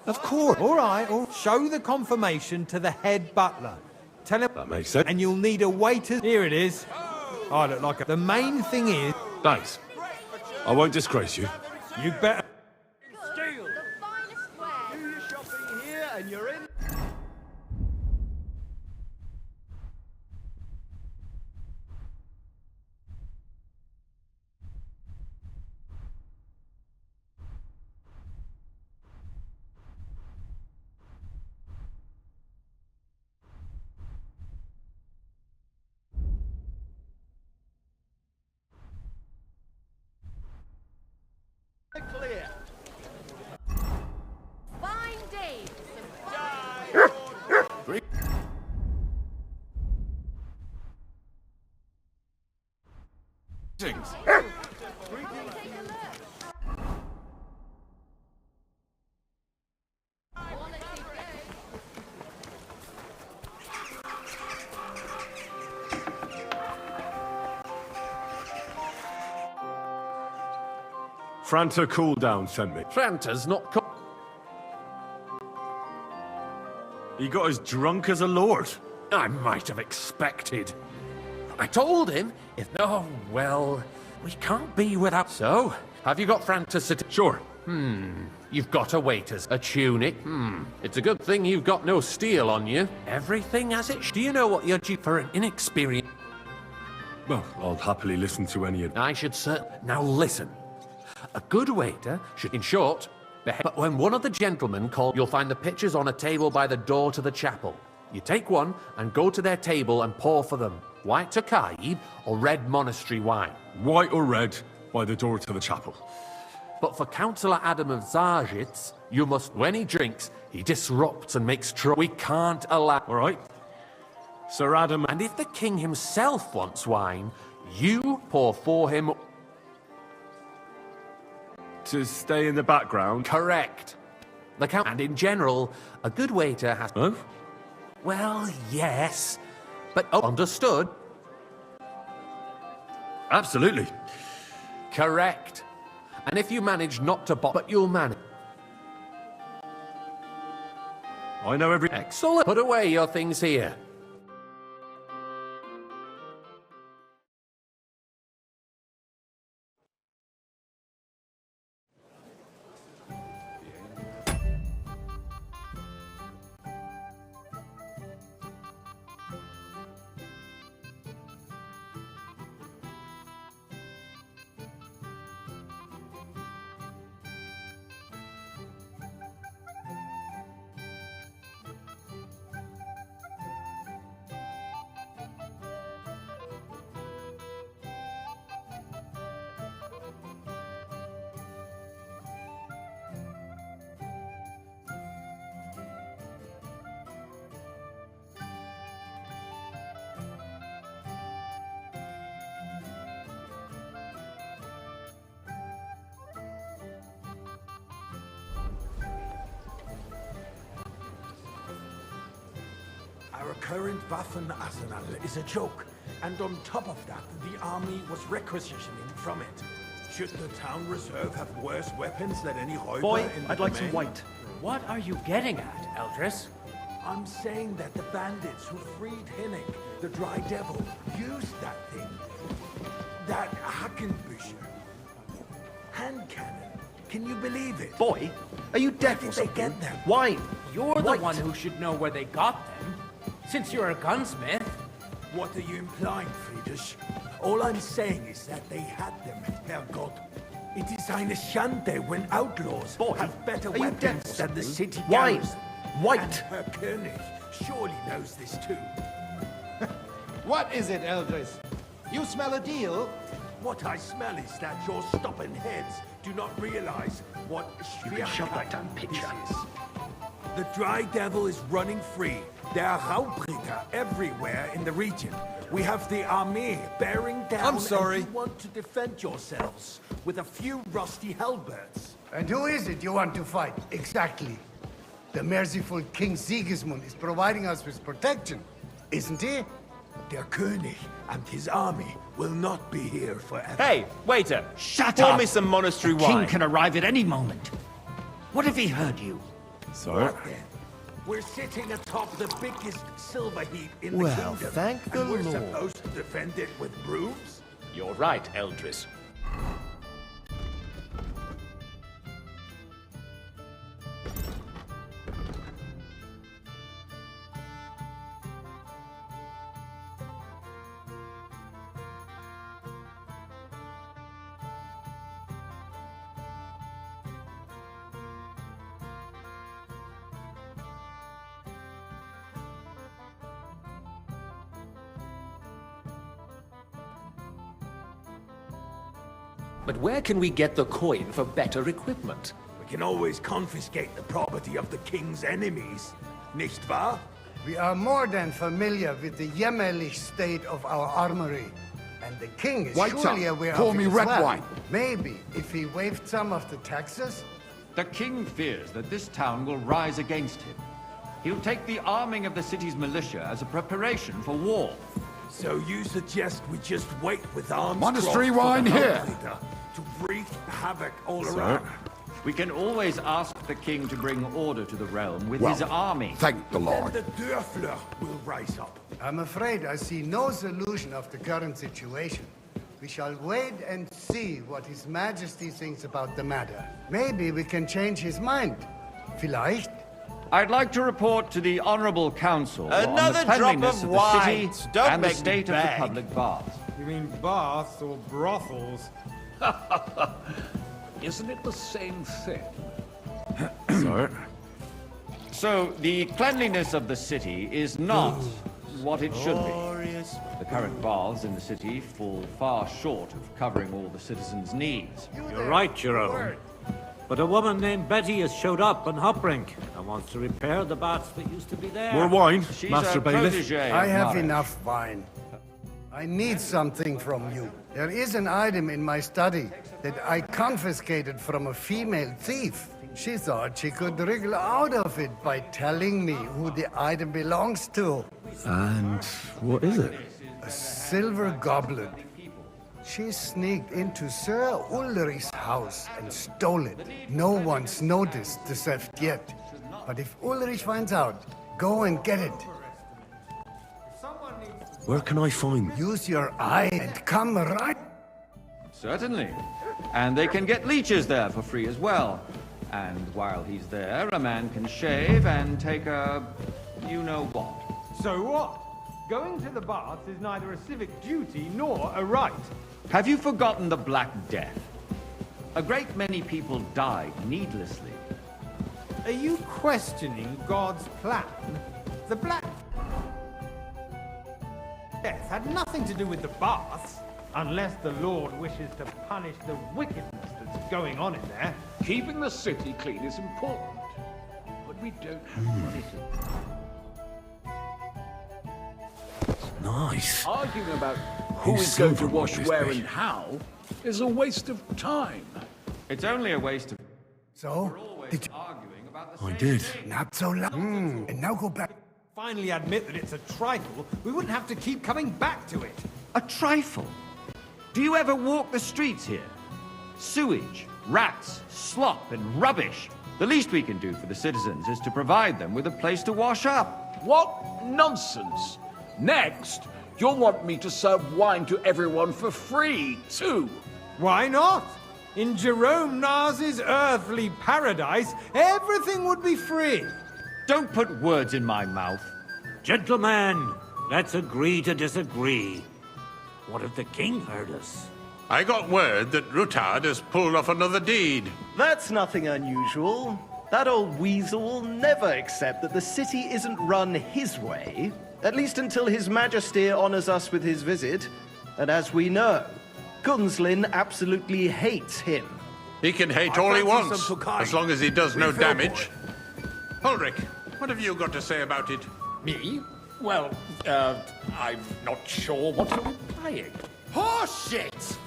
Of course. All right, show the confirmation to the head butler. Tell him... That makes sense. And you'll need a waiter... Here it is. I look like a... The main thing is... Thanks. I won't disgrace you. You better... Steal. The finest wares. Do your shopping here and you're in. Clear. Fine days. Greetings. Franta Cooldown sent me. Franta's not... He got as drunk as a lord. I might have expected. I told him if... Oh, well, we can't be without... So, have you got Franta's... Sure. You've got a waiter's, a tunic. It's a good thing you've got no steel on you. Everything as it... Do you know what you're due for an inexperienced... Well, I'll happily listen to any of... I should Now listen. A good waiter should, in short, behave. But when one of the gentlemen calls, you'll find the pitchers on a table by the door to the chapel. You take one and go to their table and pour for them white Tokaib or red monastery wine. White or red by the door to the chapel. But for Councillor Adam of Zarjitz, you must, when he drinks, he disrupts and makes trouble. We can't allow... All right. Sir Adam... And if the king himself wants wine, you pour for him... To stay in the background? Correct. And in general, a good waiter has... Huh? Well, yes. But understood? Absolutely. Correct. And if you manage not to but you'll manage. I know every... Excellent. Put away your things here. Our current Waffen arsenal is a joke, and on top of that, the army was requisitioning from it. Should the town reserve have worse weapons than any Räuber Boy, in the I'd like some domain? white. What are you getting at, Eldris? I'm saying that the bandits who freed Hinnick, the Dry Devil, used that thing. That Hackenbücher. Hand cannon. Can you believe it? Boy, are you deaf or something? Get them? Why? You're the White. one who should know where they got them. Since you're a gunsmith. What are you implying, Friedrich? All I'm saying is that they had them, Herrgott. It is eine Schande when outlaws have better are you weapons deaf or than the something? city Why? garrison. White. And Herr König surely knows this too. What is it, Eldris? You smell a deal? What I smell is that your stubborn heads do not realize what You can shove that damn this picture. is. The Dry Devil is running free. There are Raubritter everywhere in the region. We have the army bearing down. I'm sorry. And you want to defend yourselves with a few rusty halberds. And who is it you want to fight, exactly? The merciful King Sigismund is providing us with protection, isn't he? Der König and his army will not be here forever. Hey, waiter! Shut Pour up! me some monastery The king wine. can arrive at any moment. What if he heard you? Sorry. What then? We're sitting atop the biggest silver heap in the Well, kingdom. thank the and we're Lord. supposed to defend it with brooms? You're right, Eldris. But where can we get the coin for better equipment? We can always confiscate the property of the king's enemies, nicht wahr? We are more than familiar with the jämmerlich state of our armory. And the king is Wait surely up. aware Pour of me it as red well. wine. Maybe if he waived some of the taxes? The king fears that this town will rise against him. He'll take the arming of the city's militia as a preparation for war. So you suggest we just wait with arms Monastery crossed for wine the here. Raubritter to wreak havoc all Sir? around? We can always ask the king to bring order to the realm with Well, his army. Thank the Then Lord. the Dörfler will rise up. I'm afraid I see no solution of the current situation. We shall wait and see what His Majesty thinks about the matter. Maybe we can change his mind. Vielleicht? I'd like to report to the Honorable Council on Another the drop cleanliness of the wine. city Don't and the make me state of the beg. public baths. You mean baths or brothels? Isn't it the same thing? Sorry. So, the cleanliness of the city is not what it should be. The current baths in the city fall far short of covering all the citizens' needs. You're right, Jerome. But a woman named Betty has showed up on Hopbrink and wants to repair the baths that used to be there. More wine, She's Master a Bailiff. protege of I have Marek. enough wine. I need something from you. There is an item in my study that I confiscated from a female thief. She thought she could wriggle out of it by telling me who the item belongs to. And what is it? A silver goblet. She sneaked into Sir Ulrich's house and stole it. No one's noticed the theft yet. But if Ulrich finds out, go and get it. Where can I find? Use your eye and come right. Certainly. And they can get leeches there for free as well. And while he's there, a man can shave and take a... you-know-what. So what? Going to the baths is neither a civic duty nor a right. Have you forgotten the Black Death? A great many people died needlessly. Are you questioning God's plan? The Black Death had nothing to do with the baths, unless the Lord wishes to punish the wickedness that's going on in there. Keeping the city clean is important, but we don't have money to... Nice. Arguing about who Who's is going to silver wash would this where be? and how is a waste of time. It's only a waste of... So? Did you... arguing about the I did. Not so long. And now go back. Finally admit that it's a trifle, we wouldn't have to keep coming back to it. A trifle? Do you ever walk the streets here? Sewage, rats, slop, and rubbish. The least we can do for the citizens is to provide them with a place to wash up. What nonsense! Next, you'll want me to serve wine to everyone for free, too. Why not? In Jerome Nars's earthly paradise, everything would be free. Don't put words in my mouth. Gentlemen, let's agree to disagree. What if the king heard us? I got word that Rutard has pulled off another deed. That's nothing unusual. That old weasel will never accept that the city isn't run his way, at least until His Majesty honors us with his visit. And as we know, Gunslin absolutely hates him. He can hate all he wants, as long as he does no damage. Ulrich, what have you got to say about it? Me? Well, I'm not sure what you're implying. Horseshit!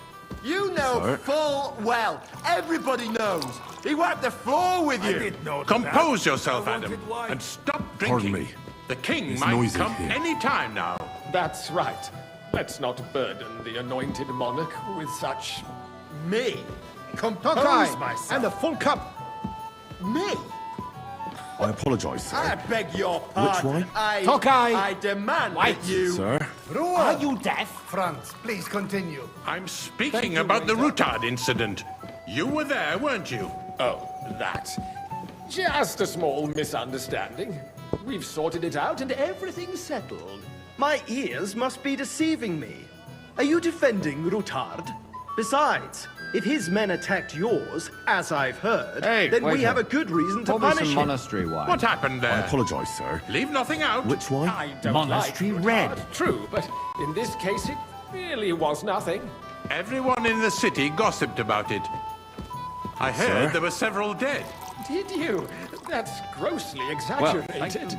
You know full well. Everybody knows. He wiped the floor with you. Compose yourself, Adam, and stop drinking. Pardon me. The king It's might noisy come here. any time now. That's right. Let's not burden the anointed monarch with such... Me? Compose Tokai, myself. and a full cup. Me? I apologize, sir. I beg your pardon. Which wine? Tokai! I demand that you... Sir? Ruhe! Are you deaf? Franz, please continue. I'm speaking about the Rutard incident. You were there, weren't you? Oh, that. Just a small misunderstanding. We've sorted it out and everything's settled. My ears must be deceiving me. Are you defending Rutard? Besides, if his men attacked yours, as I've heard, then we have a good reason to punish him. monastery wine. What happened there? I apologize, sir. Leave nothing out. Which one? I don't Monastery like red. Rutard, true, but in this case it really was nothing. Everyone in the city gossiped about it. I heard there were several dead. Did you? That's grossly exaggerated.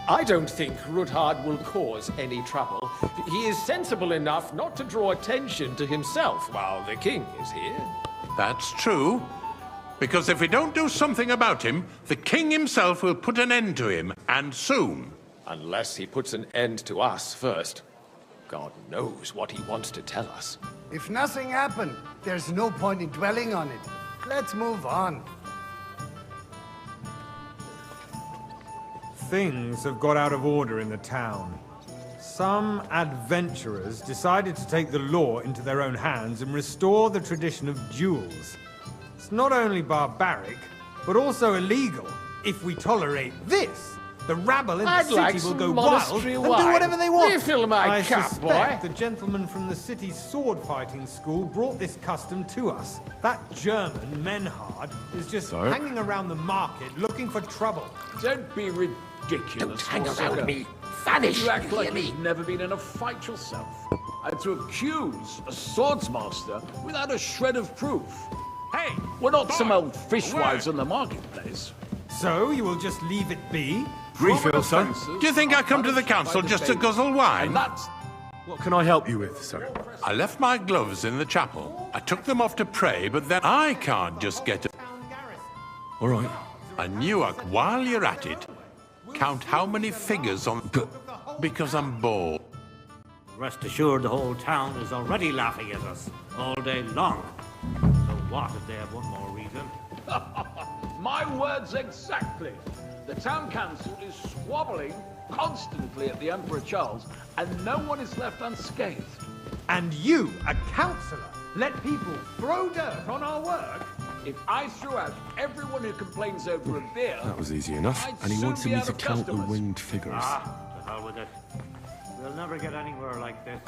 I don't think Rutard will cause any trouble. He is sensible enough not to draw attention to himself while the king is here. That's true. Because if we don't do something about him, the king himself will put an end to him, and soon. Unless he puts an end to us first. God knows what he wants to tell us. If nothing happened, there's no point in dwelling on it. Let's move on. Things have got out of order in the town. Some adventurers decided to take the law into their own hands and restore the tradition of duels. It's not only barbaric, but also illegal. If we tolerate this, the rabble in the city will go wild and do whatever they want. Refill my cup, suspect boy. the gentleman from the city's sword-fighting school brought this custom to us. That German, Menhard, is just hanging around the market looking for trouble. Don't be ridiculous. Don't hang around me. Vanish! You act like you've never been in a fight yourself. And to accuse a swordsmaster without a shred of proof. Hey! We're not some old fishwives in the marketplace. So you will just leave it be? Refill, sir. Do you think I come to the council just to guzzle wine? What can I help you with, sir? I left my gloves in the chapel. I took them off to pray, but then I can't just get it. All right. And Newark, while you're at it, count how many figures on... because I'm bored. Rest assured the whole town is already laughing at us all day long. So what if they have one more reason? My words exactly. The town council is squabbling constantly at the Emperor Charles, and no one is left unscathed. And you, a councillor, let people throw dirt on our work? If I threw out everyone who complains over a beer... That was easy enough. I'd And he soon wanted be me out to of count the customers. winged figures. Ah, to hell with it. We'll never get anywhere like this.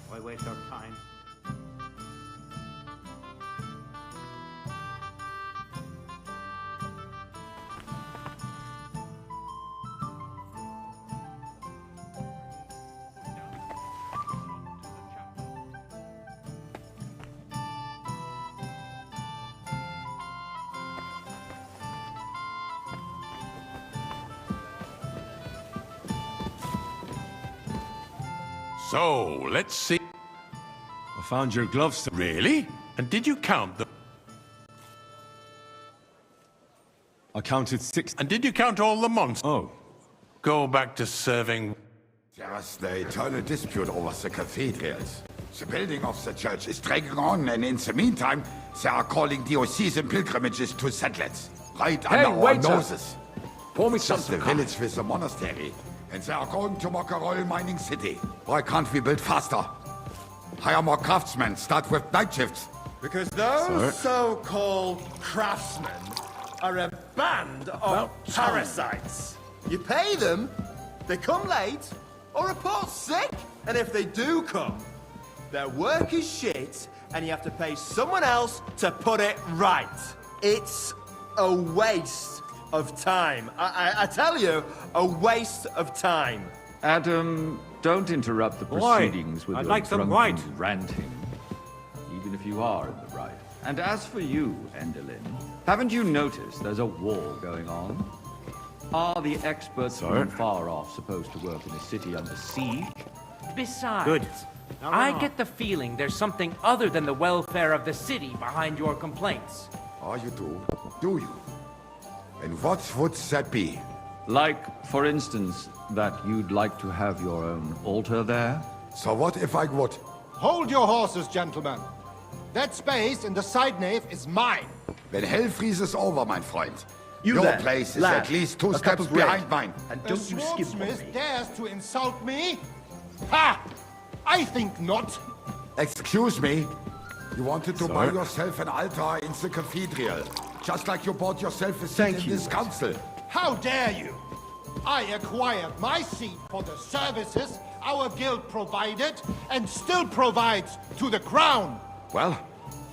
Why waste our time? So, let's see. I found your gloves, sir. Really? And did you count them? I counted 6. And did you count all the monsters? Oh. Go back to serving... There was the eternal dispute over the cathedrals. The building of the church is dragging on, and in the meantime, they are calling diocesan pilgrimages to settlers. Right under our noses. Pour me Just the something. village with the monastery. And they are going to mock a royal mining city. Why can't we build faster? Hire more craftsmen, start with night shifts. Because those so-called craftsmen are a band of parasites. You pay them, they come late, or report sick. And if they do come, their work is shit, and you have to pay someone else to put it right. It's a waste of time. I tell you, a waste of time. Adam, don't interrupt the proceedings with your drunken ranting, even if you are in the right. And as for you, Endelin, haven't you noticed there's a war going on? Are the experts from far off supposed to work in a city under siege? Besides, I get the feeling there's something other than the welfare of the city behind your complaints. Oh, you do? Do you? And what would that be? Like, for instance, that you'd like to have your own altar there? So what if I would? Hold your horses, gentlemen. That space in the side nave is mine. When hell freezes over, mein Freund, You your there, place is lad, at least 2 a cup steps of bread. behind mine. And don't you skip on me. Dares to insult me? Ha! I think not. Excuse me? You wanted to buy yourself an altar in the cathedral, just like you bought yourself a seat in this council. How dare you? I acquired my seat for the services our guild provided and still provides to the crown. Well,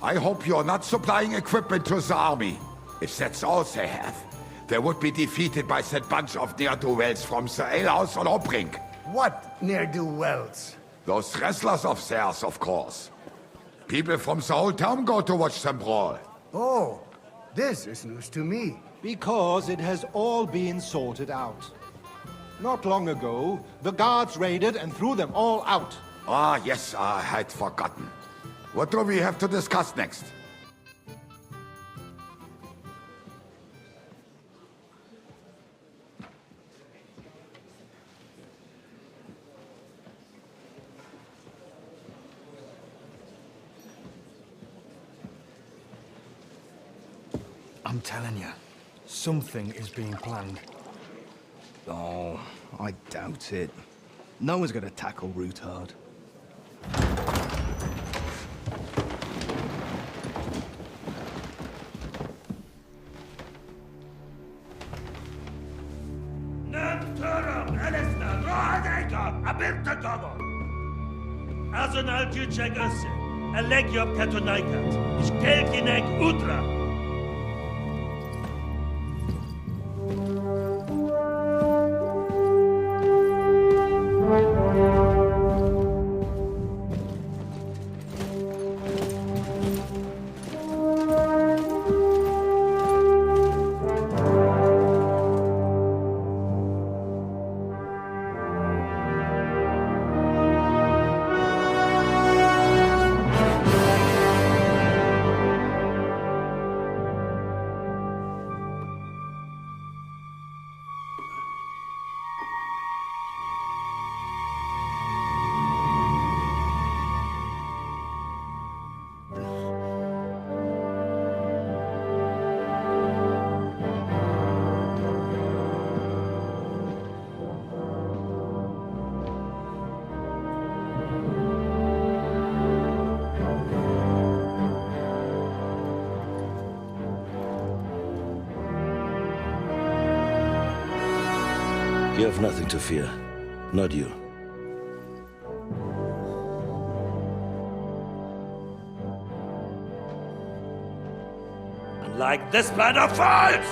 I hope you're not supplying equipment to the army. If that's all they have, they would be defeated by that bunch of ne'er-do-wells from the alehouse on Obrink. What ne'er-do-wells? Those wrestlers of theirs, of course. People from the whole town go to watch them brawl. Oh, this is news to me. Because it has all been sorted out. Not long ago, the guards raided and threw them all out. Ah, yes, I had forgotten. What do we have to discuss next? I'm telling you, something is being planned. Oh, I doubt it. No one's gonna tackle Ruthard. Azonal Gyurcsák össze, a legjobb katonákat, és kelkinek útra! You have nothing to fear. Not you. Like this plan of false!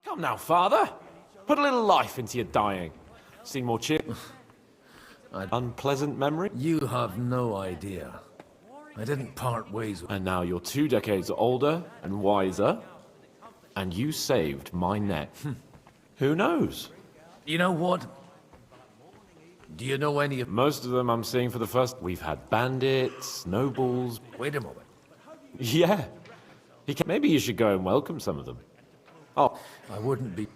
Come now, father. Put a little life into your dying. Seem more cheer. Unpleasant memory? You have no idea. I didn't part ways with... And now you're 2 decades older and wiser, and you saved my neck. Who knows? You know what? Do you know any of... Most of them I'm seeing for the first... We've had bandits, nobles... Wait a moment. Yeah. Maybe you should go and welcome some of them. Oh. I wouldn't be...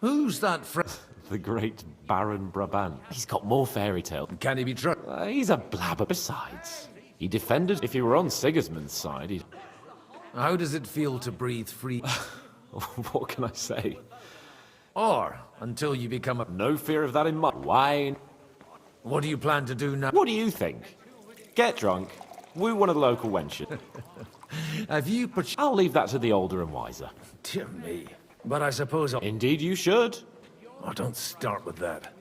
Who's that friend? The great Baron Brabant. He's got more fairy tale. Can he be trusted? He's a blabber. Besides, he defended... If he were on Sigismund's side, he'd... How does it feel to breathe free? What can I say? Or, until you become a... No fear of that in my... Wine. What do you plan to do now? What do you think? Get drunk, woo one of the local wenches. Have you... I'll leave that to the older and wiser. Dear me. But I suppose... Indeed you should. Oh, don't start with that.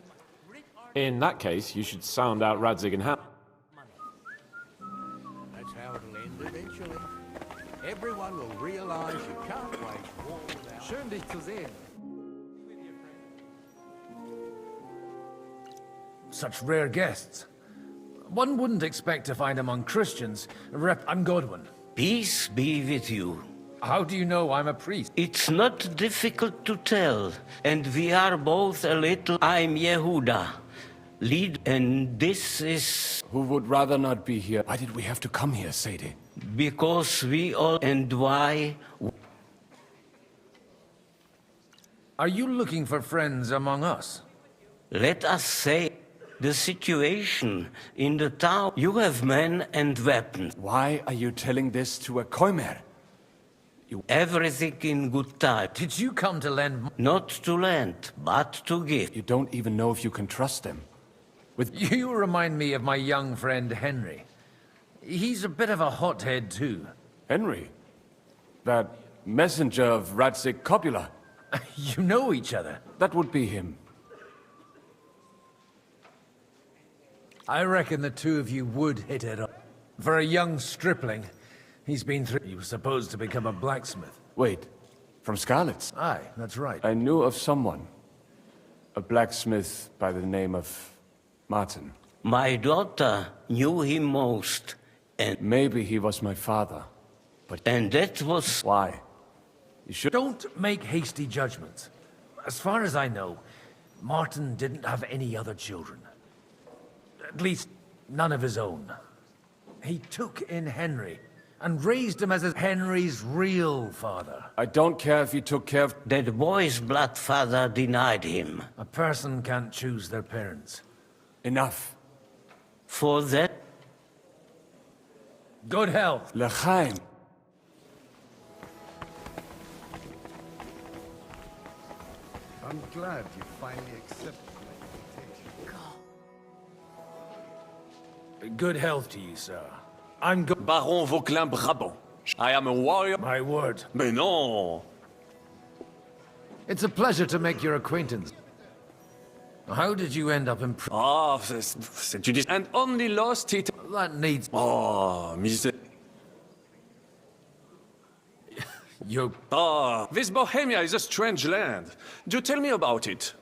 In that case, you should sound out Radzig and Ham. That's how it'll end eventually. Everyone will realize you can't wage war without... Schön, dich zu sehen. Such rare guests. One wouldn't expect to find among Christians. I'm Godwin. Peace be with you. How do you know I'm a priest? It's not difficult to tell, and we are both a little... I'm Yehuda, lead, and this is... Who would rather not be here? Why did we have to come here, Sadie? Because we all... And why? Are you looking for friends among us? Let us say... The situation in the town. You have men and weapons. Why are you telling this to a Koimer? Everything in good time. Did you come to lend... Not to lend, but to give. You don't even know if you can trust them. You remind me of my young friend Henry. He's a bit of a hothead too. Henry? That messenger of Radzig Copula? You know each other? That would be him. I reckon the two of you would hit it up. For a young stripling, he's been through... He was supposed to become a blacksmith. Wait, from Scarlet's? Aye, that's right. I knew of someone. A blacksmith by the name of Martin. My daughter knew him most, and... Maybe he was my father, but... And that was... Why? You should... Don't make hasty judgments. As far as I know, Martin didn't have any other children. At least, none of his own. He took in Henry, and raised him as Henry's real father. I don't care if he took care of... That boy's blood father denied him. A person can't choose their parents. Enough. For that... Good health. L'chaim. I'm glad you finally accepted my invitation. Good health to you, sir. I'm Baron Vauquelin Brabant. I am a warrior. My word. Mais non. It's a pleasure to make your acquaintance. How did you end up in prison? Ah, c'est you and only lost it. That needs... Oh, misère. You... Ah, this Bohemia is a strange land. Do tell me about it.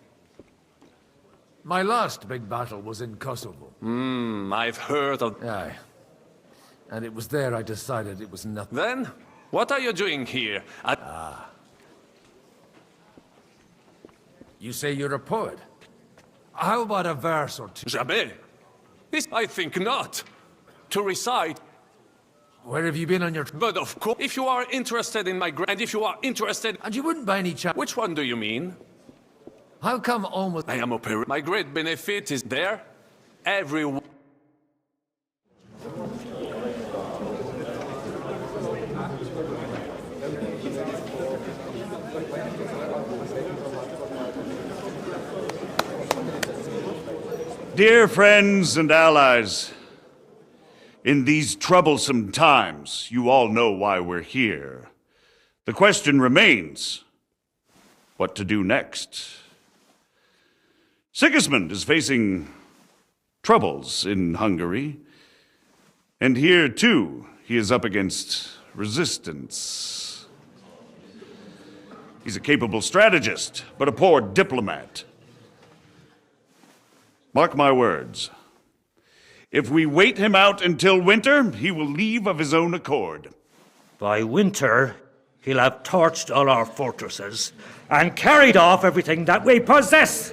My last big battle was in Kosovo. I've heard of... Aye. And it was there I decided it was nothing. Then, what are you doing here? You say you're a poet? How about a verse or two? Jamais. This, I think not. To recite... Where have you been on your... But of course, if you are interested in my and if you are interested... And you wouldn't by any chance... Which one do you mean? How come almost... I am opera. My great benefit is there. Everyone... Dear friends and allies, in these troublesome times, you all know why we're here. The question remains, what to do next? Sigismund is facing troubles in Hungary, and here, too, he is up against resistance. He's a capable strategist, but a poor diplomat. Mark my words. If we wait him out until winter, he will leave of his own accord. By winter, he'll have torched all our fortresses and carried off everything that we possess.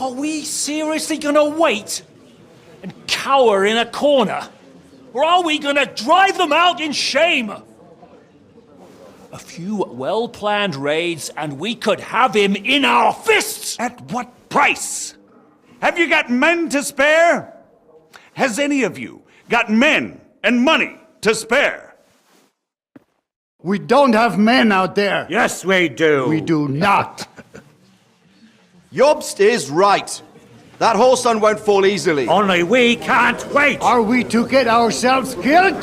Are we seriously gonna wait and cower in a corner? Or are we gonna drive them out in shame? A few well-planned raids and we could have him in our fists! At what price? Have you got men to spare? Has any of you got men and money to spare? We don't have men out there. Yes, we do. We do not. Jobst is right. That whoreson won't fall easily. Only we can't wait. Are we to get ourselves killed?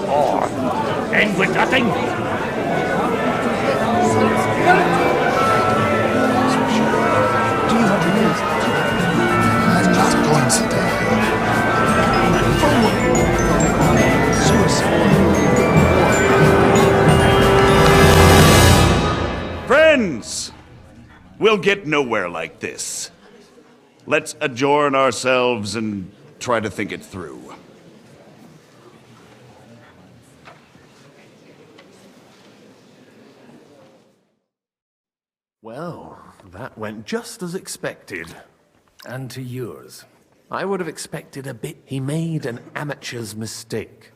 Or end with nothing? I'm not going to die. Friends, we'll get nowhere like this. Let's adjourn ourselves and try to think it through. Well, that went just as expected. And to yours. I would have expected a bit. He made an amateur's mistake.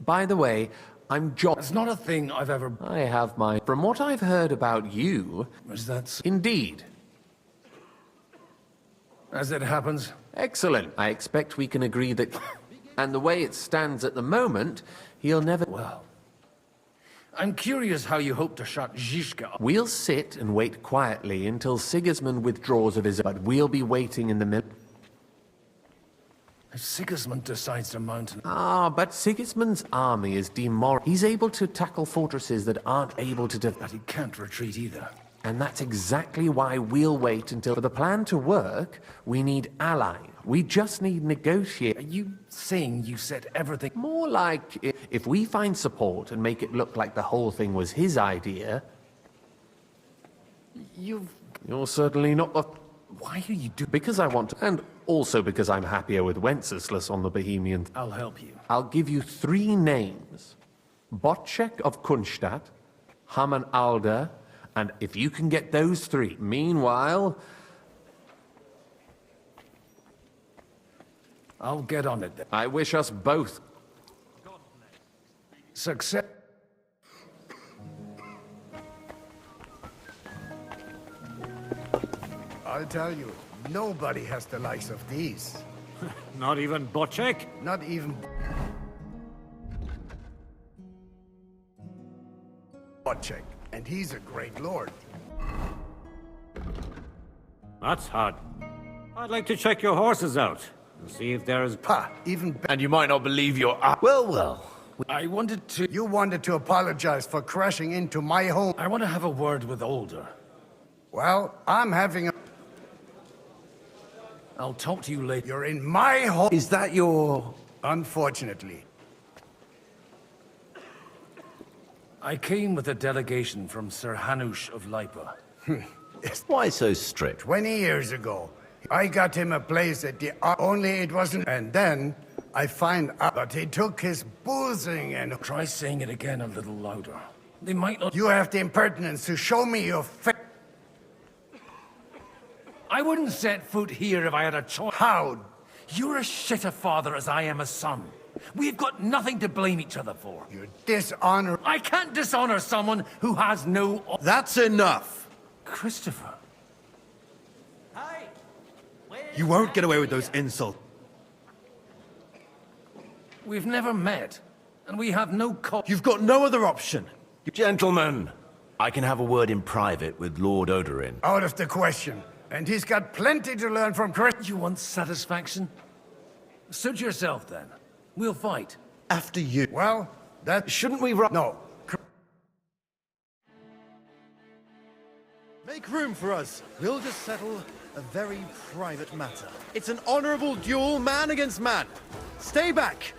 By the way, I'm John. It's not a thing I've ever... I have my... From what I've heard about you... Was that... Indeed. As it happens. Excellent. I expect we can agree that... And the way it stands at the moment, he'll never... Well... I'm curious how you hope to shut Zizka up. We'll sit and wait quietly until Sigismund withdraws of his... But we'll be waiting in the middle... If Sigismund decides to mount an... but Sigismund's army is demoralized. He's able to tackle fortresses that aren't able to... But he can't retreat either. And that's exactly why we'll wait until... For the plan to work, we need allies. We just need negotiate. Are you saying you said everything? More like, if we find support and make it look like the whole thing was his idea... You're certainly not the... Why are you doing... Because I want to... And also because I'm happier with Wenceslas on the Bohemian... I'll help you. I'll give you 3 names. Botchek of Kunstadt, Haman Alder, and if you can get those 3. Meanwhile... I'll get on it then. I wish us both... Success. I'll tell you, nobody has the likes of these. Not even Bocek? Not even... Bocek, and he's a great lord. That's hard. I'd like to check your horses out and see if there's... even... And you might not believe your... Well. I wanted to... You wanted to apologize for crashing into my home. I want to have a word with Older. Well, I'm having a... I'll talk to you later. You're in my home. Is that your... Unfortunately. I came with a delegation from Sir Hanush of Lipa. Why so strict? 20 years ago, I got him a place at the... Only it wasn't... And then, I find out that he took his boozing and... Try saying it again a little louder. They might not... You have the impertinence to show me your face. I wouldn't set foot here if I had a choice. How? You're as shit a father as I am a son. We've got nothing to blame each other for. You dishonor... I can't dishonor someone who has no... That's enough. Christopher. Hey! You won't get away with those insults. We've never met, and we have no You've got no other option. Gentlemen, I can have a word in private with Lord Odorin. Out of the question. And he's got plenty to learn from Chris. You want satisfaction? Suit yourself, then. We'll fight. After you. Well, that... Shouldn't we... No. Make room for us. We'll just settle a very private matter. It's an honorable duel, man against man. Stay back.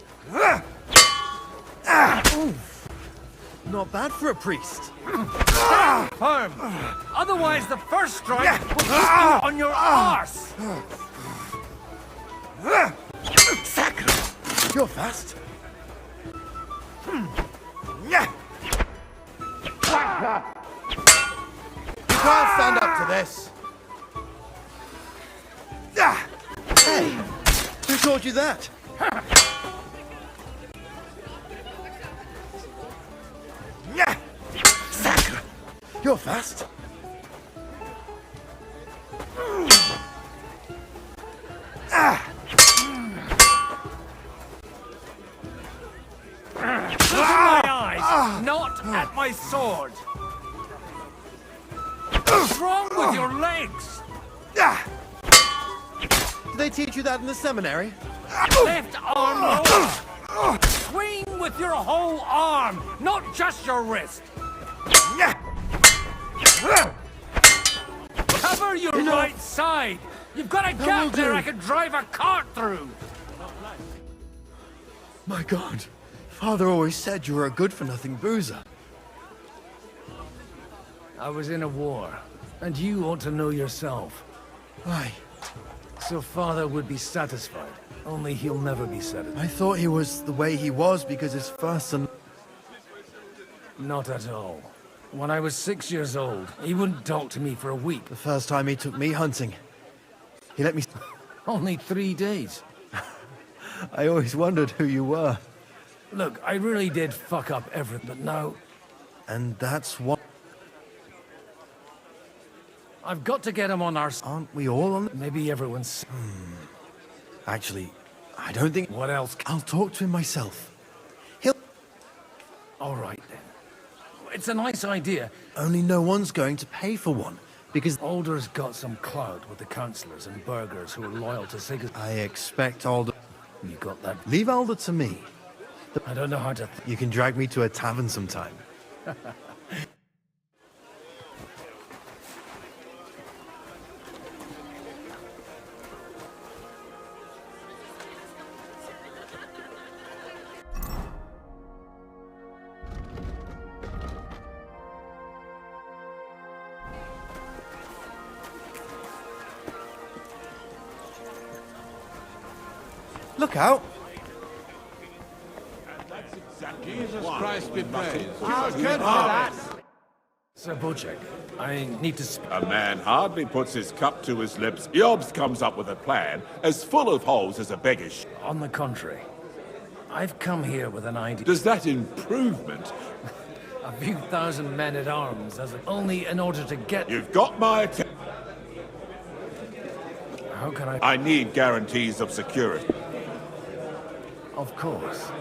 Not bad for a priest. Stand firm! Otherwise the first strike will hit you on your arse! Sacre! You're fast. You can't stand up to this. Hey, who taught you that? Sacre! You're fast. Look at my eyes, not at my sword. What's wrong with your legs? Did they teach you that in the seminary? Left arm lower. Swing with your whole arm, not just your wrist. Cover your right side. You've got a gap there I could drive a cart through. My God. Father always said you were a good-for-nothing boozer. I was in a war, and you ought to know yourself. Why? So Father would be satisfied, only he'll never be satisfied. I thought he was the way he was because his first son... Not at all. When I was 6 years old, he wouldn't talk to me for a week. The first time he took me hunting, he let me... Only 3 days. I always wondered who you were. Look, I really did fuck up everything, but now... And that's what... I've got to get him on our... Aren't we all on... Maybe everyone's... Actually, I don't think... What else? I'll talk to him myself. All right, then. It's a nice idea. Only no one's going to pay for one, because... Alder's got some clout with the councillors and burghers who are loyal to Sigismund. I expect Alder... You got that? Leave Alder to me. I don't know how to... You can drag me to a tavern sometime. Look out! Jesus Christ be praised. How good for that? Sir Bocek, I need to... A man hardly puts his cup to his lips. Yobs comes up with a plan as full of holes as a beggar's. On the contrary, I've come here with an idea. Does that improvement? A few thousand men-at-arms, only in order to get... You've got my attention. How can I... I need guarantees of security. Of course.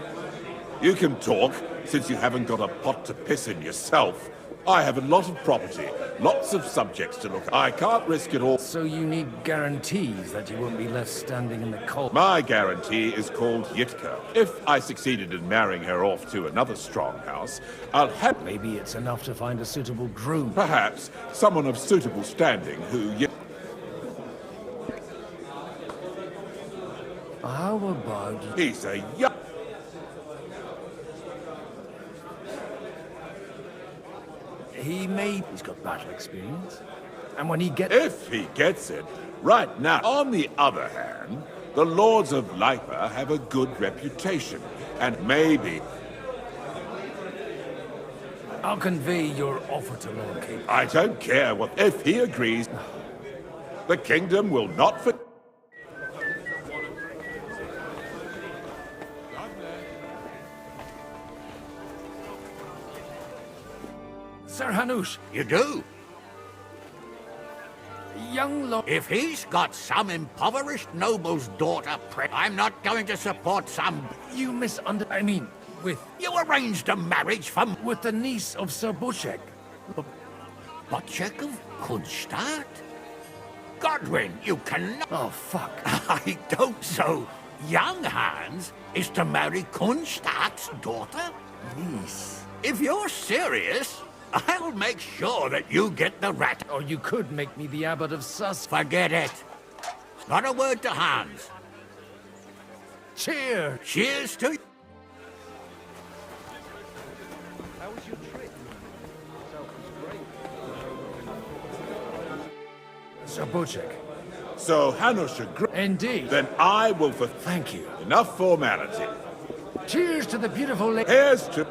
You can talk, since you haven't got a pot to piss in yourself. I have a lot of property, lots of subjects to look at. I can't risk it all. So you need guarantees that you won't be left standing in the cold? My guarantee is called Yitka. If I succeeded in marrying her off to another strong house, I'll have... Maybe it's enough to find a suitable groom. Perhaps someone of suitable standing who... How about... He's a young... He's got battle experience. And when he gets... If he gets it. Right now. On the other hand, the Lords of Lipa have a good reputation. And maybe... I'll convey your offer to Lord King. I don't care what... If he agrees, the kingdom will not... Sir Hanush. You do? Young Lord... If he's got some impoverished noble's daughter I'm not going to support some... You I mean, with... You arranged a marriage from... With the niece of Sir Bocek. Bocek of Kudstadt? Godwin, you cannot... Oh, fuck. I don't so. Young Hans is to marry Kudstadt's daughter? Niece. If you're serious... I'll make sure that you get the rat. Or you could make me the abbot of Sus. Forget it. Not a word to Hans. Cheers. Cheers to you. How was your Bocek. So Hanush agrees. Indeed. Then I will Thank you. Enough formality. Cheers to the beautiful lady. Here's to...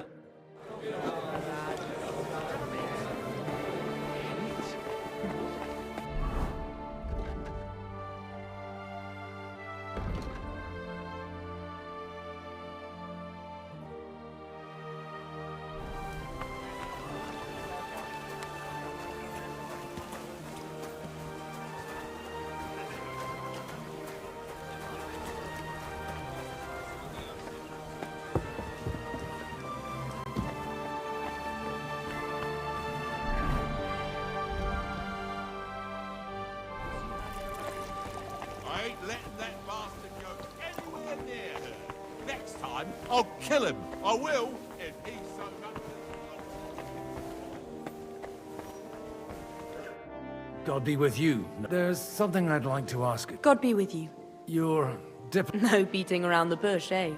I ain't letting that bastard go anywhere near her. Next time, I'll kill him. I will, if he's so much... God be with you. There's something I'd like to ask you. God be with you. Your No beating around the bush, eh?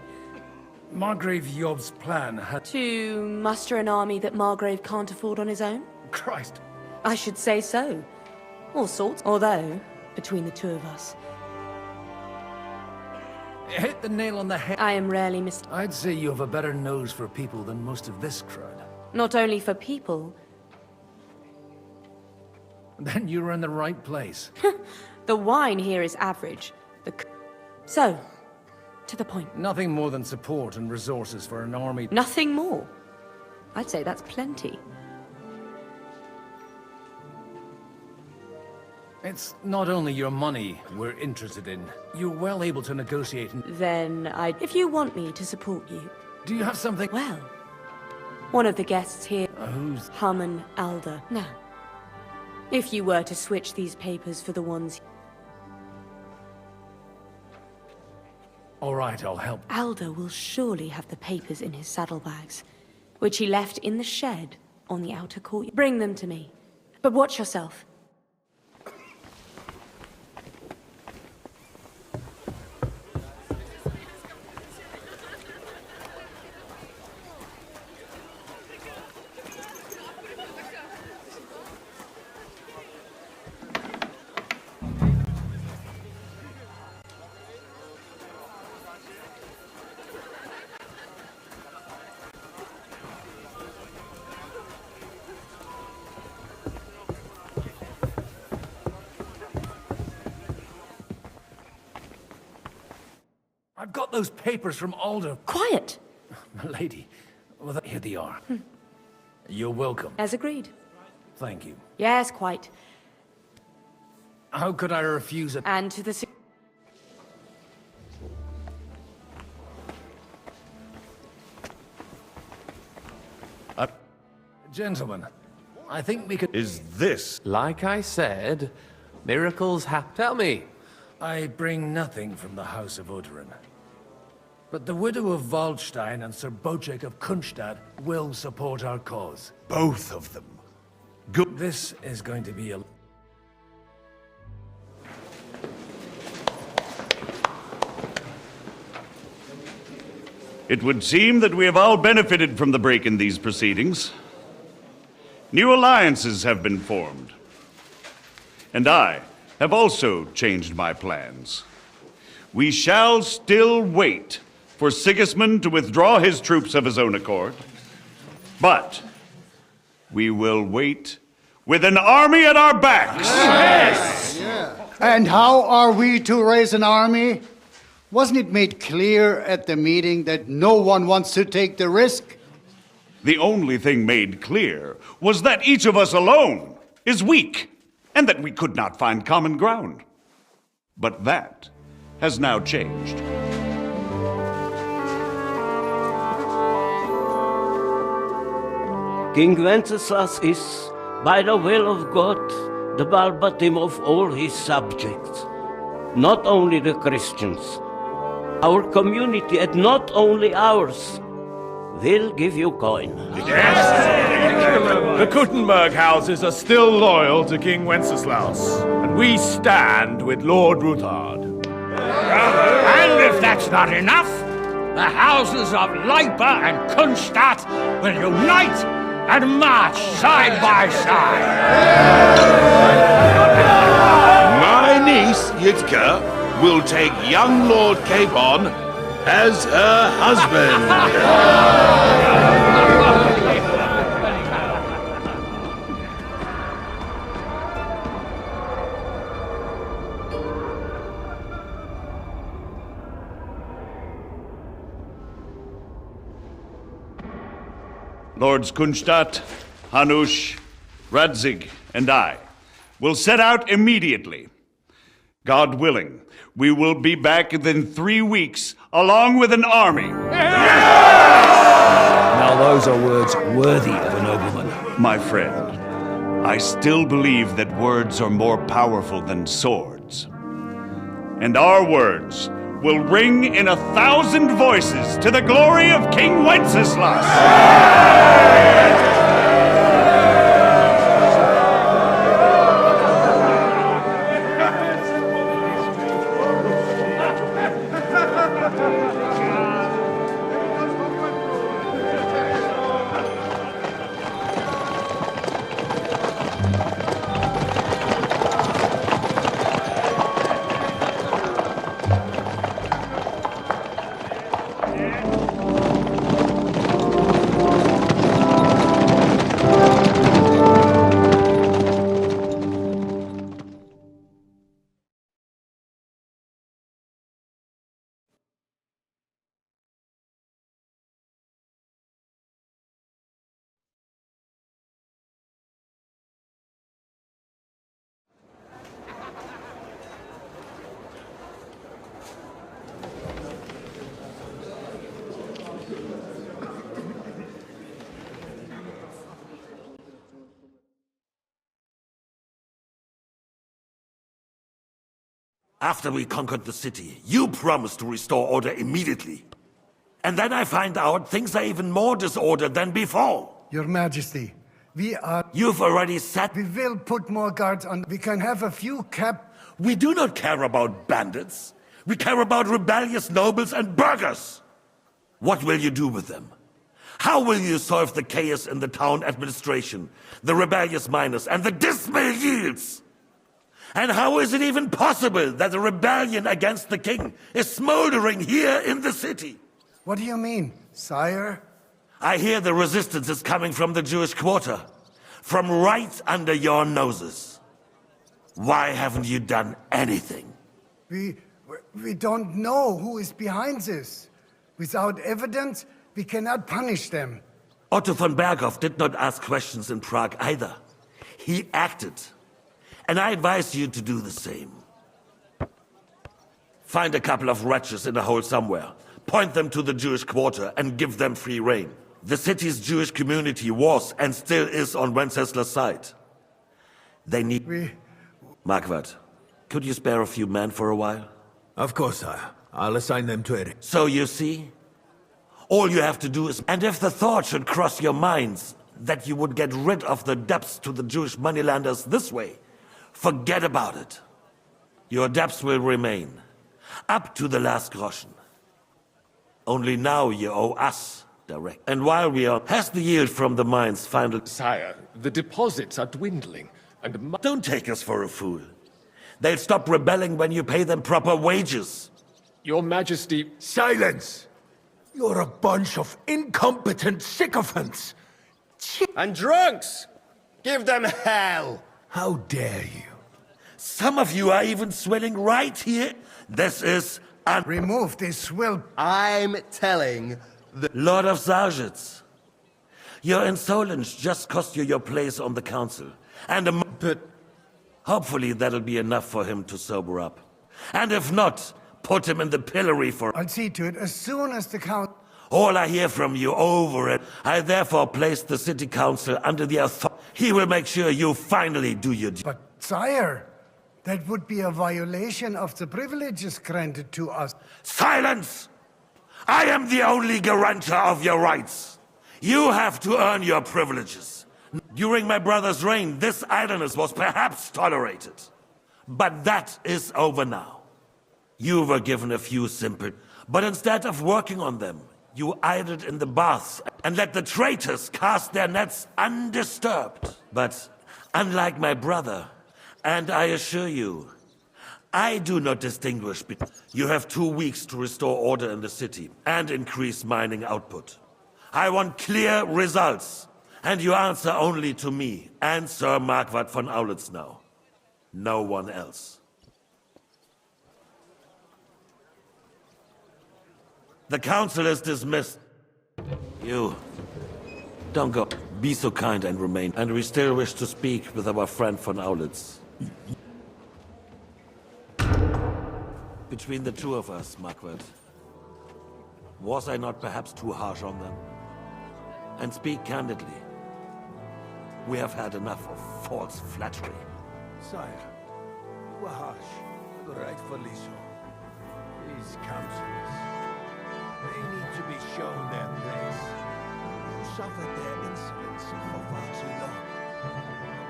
Margrave Yob's plan had... To muster an army that Margrave can't afford on his own? Christ. I should say so. All sorts. Although, between the two of us, Hit the nail on the head. I am rarely mis- I'd say you have a better nose for people than most of this crowd. Not only for people. Then you're in the right place. The wine here is average. So, to the point. Nothing more than support and resources for an army. Nothing more. I'd say that's plenty. It's not only your money we're interested in. You're well able to negotiate and... Then if you want me to support you... Do you have something... Well, one of the guests here... Who's... Haman Alder. Now, if you were to switch these papers for the ones... All right, I'll help. Alder will surely have the papers in his saddlebags, which he left in the shed on the outer court. Bring them to me. But watch yourself. I've got those papers from Alder. Quiet! Milady, well, here they are. You're welcome. As agreed. Thank you. Yes, quite. How could I refuse it? And to the... Gentlemen, I think we could... Is this... Like I said, miracles happen. Tell me. I bring nothing from the House of Odorin. But the widow of Waldstein and Sir Bocek of Kunstad will support our cause. Both of them. Good. This is going to be a... It would seem that we have all benefited from the break in these proceedings. New alliances have been formed. And I have also changed my plans. We shall still wait for Sigismund to withdraw his troops of his own accord. But we will wait with an army at our backs. Yes. And how are we to raise an army? Wasn't it made clear at the meeting that no one wants to take the risk? The only thing made clear was that each of us alone is weak, and that we could not find common ground. But that has now changed. King Wenceslas is, by the will of God, the Balbatim of all his subjects. Not only the Christians, our community, and not only ours, will give you coin. Yes! The Kuttenberg houses are still loyal to King Wenceslaus, and we stand with Lord Ruthard. And if that's not enough, the houses of Leipa and Kunstadt will unite and march side by side. Yitka will take young Lord Capon as her husband. Lords Kunstadt, Hanush, Radzig, and I will set out immediately. God willing, we will be back within 3 weeks, along with an army. Now those are words worthy of a nobleman. My friend, I still believe that words are more powerful than swords. And our words will ring in 1,000 voices to the glory of King Wenceslas! After we conquered the city, you promised to restore order immediately. And then I find out things are even more disordered than before. Your Majesty, we are... You've already said... We will put more guards on. We can have a few We do not care about bandits. We care about rebellious nobles and burghers. What will you do with them? How will you solve the chaos in the town administration, the rebellious miners, and the dismal yields? And how is it even possible that a rebellion against the king is smoldering here in the city? What do you mean, sire? I hear the resistance is coming from the Jewish quarter, from right under your noses. Why haven't you done anything? We don't know who is behind this. Without evidence, we cannot punish them. Otto von Berghoff did not ask questions in Prague either. He acted. And I advise you to do the same. Find a couple of wretches in a hole somewhere, point them to the Jewish quarter, and give them free rein. The city's Jewish community was and still is on Wenceslas' side. They need... Marquardt, could you spare a few men for a while? Of course, sire. I'll assign them to it. So you see? All you have to do is... And if the thought should cross your minds that you would get rid of the debts to the Jewish moneylenders this way, forget about it. Your debts will remain, up to the last groschen. Only now you owe us direct. And while we are... Has the yield from the mines finally... Sire, the deposits are dwindling, and... Don't take us for a fool. They'll stop rebelling when you pay them proper wages. Your Majesty... Silence! You're a bunch of incompetent sycophants! And drunks! Give them hell! How dare you? Some of you are even swelling right here. This is... Remove this swill. I'm telling the... Lord of Zarzhitz, your insolence just cost you your place on the council. And but hopefully that'll be enough for him to sober up. And if not, put him in the pillory for... I'll see to it as soon as the count... All I hear from you over it. I therefore place the city council under the authority. He will make sure you finally do your duty. But, sire, that would be a violation of the privileges granted to us. Silence! I am the only guarantor of your rights. You have to earn your privileges. During my brother's reign, this idleness was perhaps tolerated. But that is over now. You were given a few simple... But instead of working on them, you idled in the baths and let the traitors cast their nets undisturbed. But unlike my brother, and I assure you, I do not distinguish between... You have 2 weeks to restore order in the city and increase mining output. I want clear results, and you answer only to me and Sir Marquardt von Aulitz now. No one else. The council is dismissed. You... Don't go. Be so kind and remain. And we still wish to speak with our friend von Aulitz. Between the two of us, Marquardt, was I not perhaps too harsh on them? And speak candidly. We have had enough of false flattery. Sire, you were harsh, but rightfully so. These councillors, they need to be shown their place. You suffered their insolence for far too long.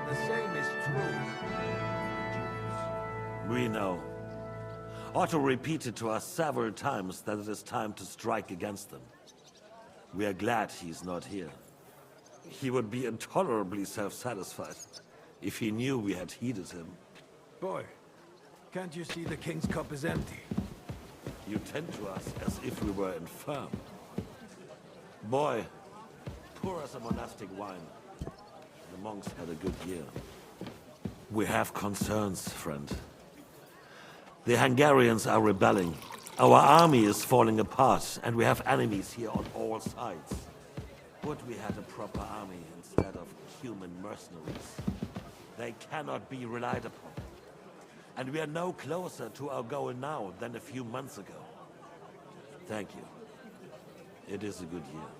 The same is true of We know. Otto repeated to us several times that it is time to strike against them. We are glad he's not here. He would be intolerably self-satisfied if he knew we had heeded him. Boy, can't you see the king's cup is empty? You tend to us as if we were infirm. Boy, pour us a monastic wine. The monks had a good year. We have concerns, friend. The Hungarians are rebelling. Our army is falling apart, and we have enemies here on all sides. Would we had a proper army instead of human mercenaries? They cannot be relied upon. And we are no closer to our goal now than a few months ago. Thank you. It is a good year.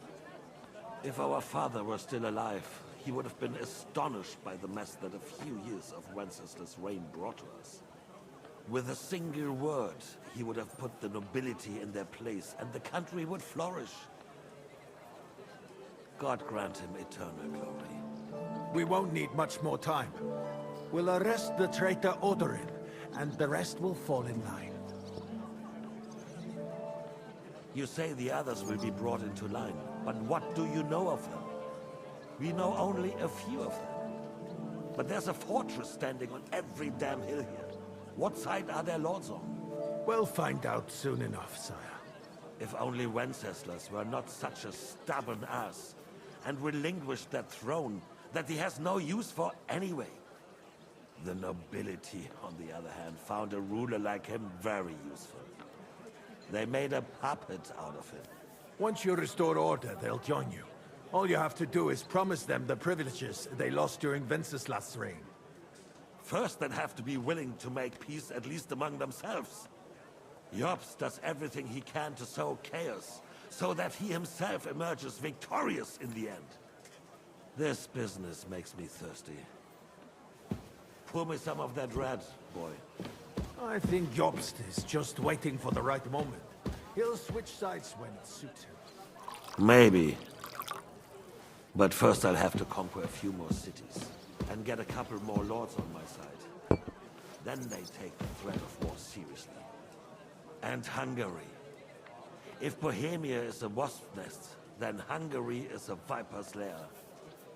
If our father were still alive, he would have been astonished by the mess that a few years of Wenceslas' reign brought to us. With a single word, he would have put the nobility in their place, and the country would flourish. God grant him eternal glory. We won't need much more time. We'll arrest the traitor Odorin, and the rest will fall in line. You say the others will be brought into line, but what do you know of them? We know only a few of them. But there's a fortress standing on every damn hill here. What side are their lords on? We'll find out soon enough, sire. If only Wenceslas were not such a stubborn ass, and relinquished that throne that he has no use for anyway. The nobility, on the other hand, found a ruler like him very useful. They made a puppet out of him. Once you restore order, they'll join you. All you have to do is promise them the privileges they lost during Wenceslas' reign. First, they'd have to be willing to make peace, at least among themselves. Jobst does everything he can to sow chaos, so that he himself emerges victorious in the end. This business makes me thirsty. Pour me some of that red, boy. I think Jobst is just waiting for the right moment. He'll switch sides when it suits him. Maybe. But first I'll have to conquer a few more cities, and get a couple more lords on my side. Then they take the threat of war seriously. And Hungary. If Bohemia is a wasp nest, then Hungary is a viper's lair.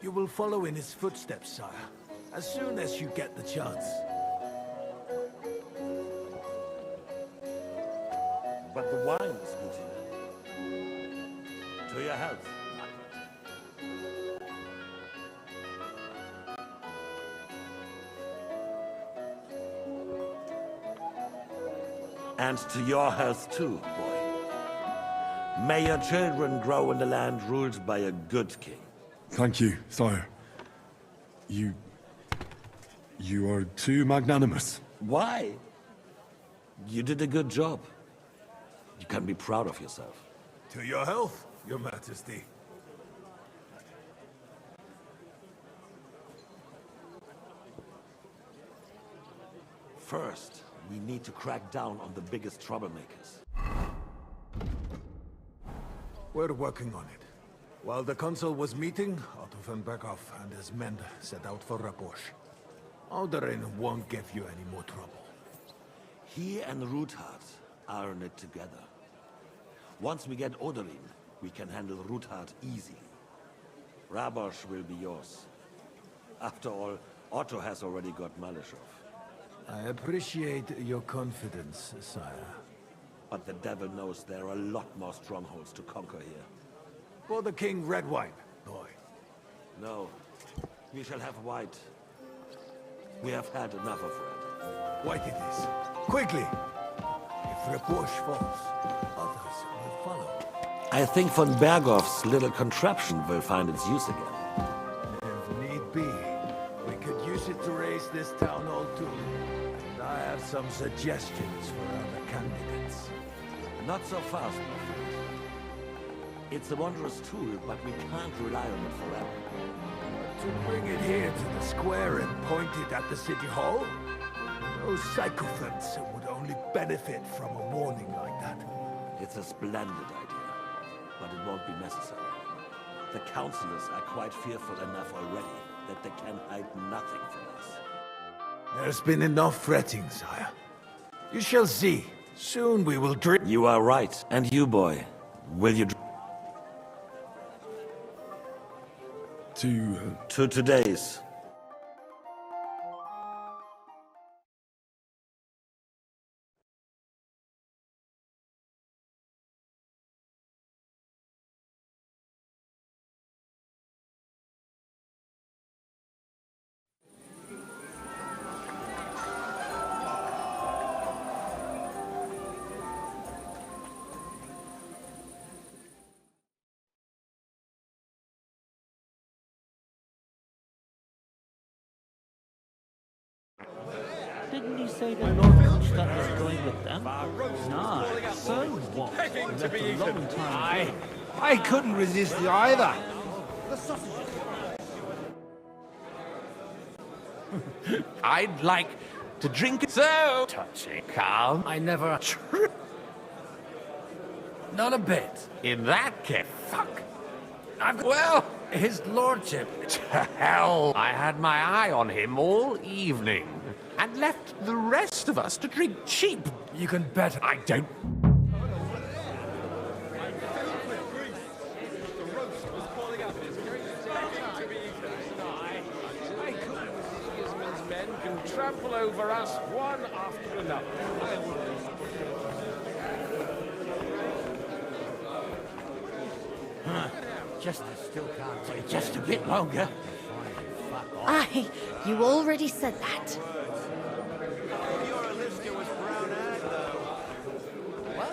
You will follow in his footsteps, sire, as soon as you get the chance. But the wine is good here. To your health. And to your health too, boy. May your children grow in a land ruled by a good king. Thank you, sire. You are too magnanimous. Why? You did a good job. You can be proud of yourself. To your health, your majesty. First, we need to crack down on the biggest troublemakers. We're working on it. While the consul was meeting, Otto von Berghoff and his men set out for Rabosch. Odorin won't give you any more trouble. He and Ruthard are in it together. Once we get Odorin, we can handle Ruthard easily. Rabosch will be yours. After all, Otto has already got Malishov. I appreciate your confidence, sire. But the devil knows there are a lot more strongholds to conquer here. For the king, red wine, boy. No, we shall have white. We have had enough of red. White it is. Quickly! If Repush falls, others will follow. I think von Berghoff's little contraption will find its use again. If need be, we could use it to raise this town hall too. And I have some suggestions for other candidates. Not so fast, my friend. It's a wondrous tool, but we can't rely on it forever. To bring it here to the square and point it at the city hall? Those sycophants would only benefit from a warning like that. It's a splendid idea, but it won't be necessary. The councillors are quite fearful enough already that they can hide nothing from us. There's been enough fretting, sire. You shall see. Soon we will drink. You are right. And you, boy, will you to today's. Didn't he say that Lord Kronstadt was going with them? No, so what? Begging to be Left a eaten. long time ago. I couldn't resist you either. The sausage. I'd like to drink it. So touching, calm. I never. Not a bit. In that case, fuck. Well, his lordship. To hell! I had my eye on him all evening, and left the rest of us to drink cheap. You can bet. I don't. Men can trample over us one after another. Just still can't wait just a bit longer. Aye, you already said that. What?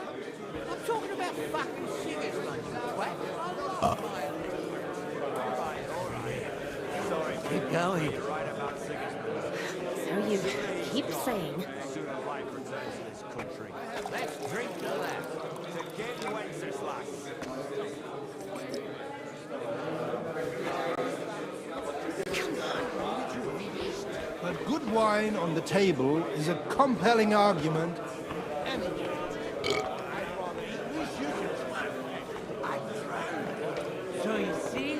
I'm talking about fucking cigarettes, mate. Keep going. So you keep saying. Let's drink to that. But good wine on the table is a compelling argument. So you see,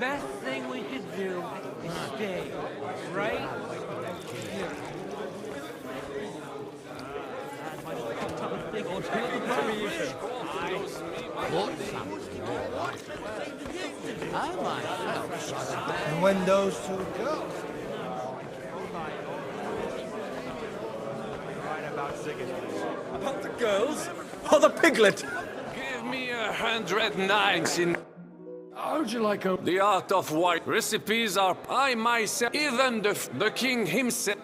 best thing we could do is stay, right? I myself. And when those two go. About the girls or the piglet? Give me 100 nights in. How'd you like a... The art of wine. Recipes are I myself, even the king himself.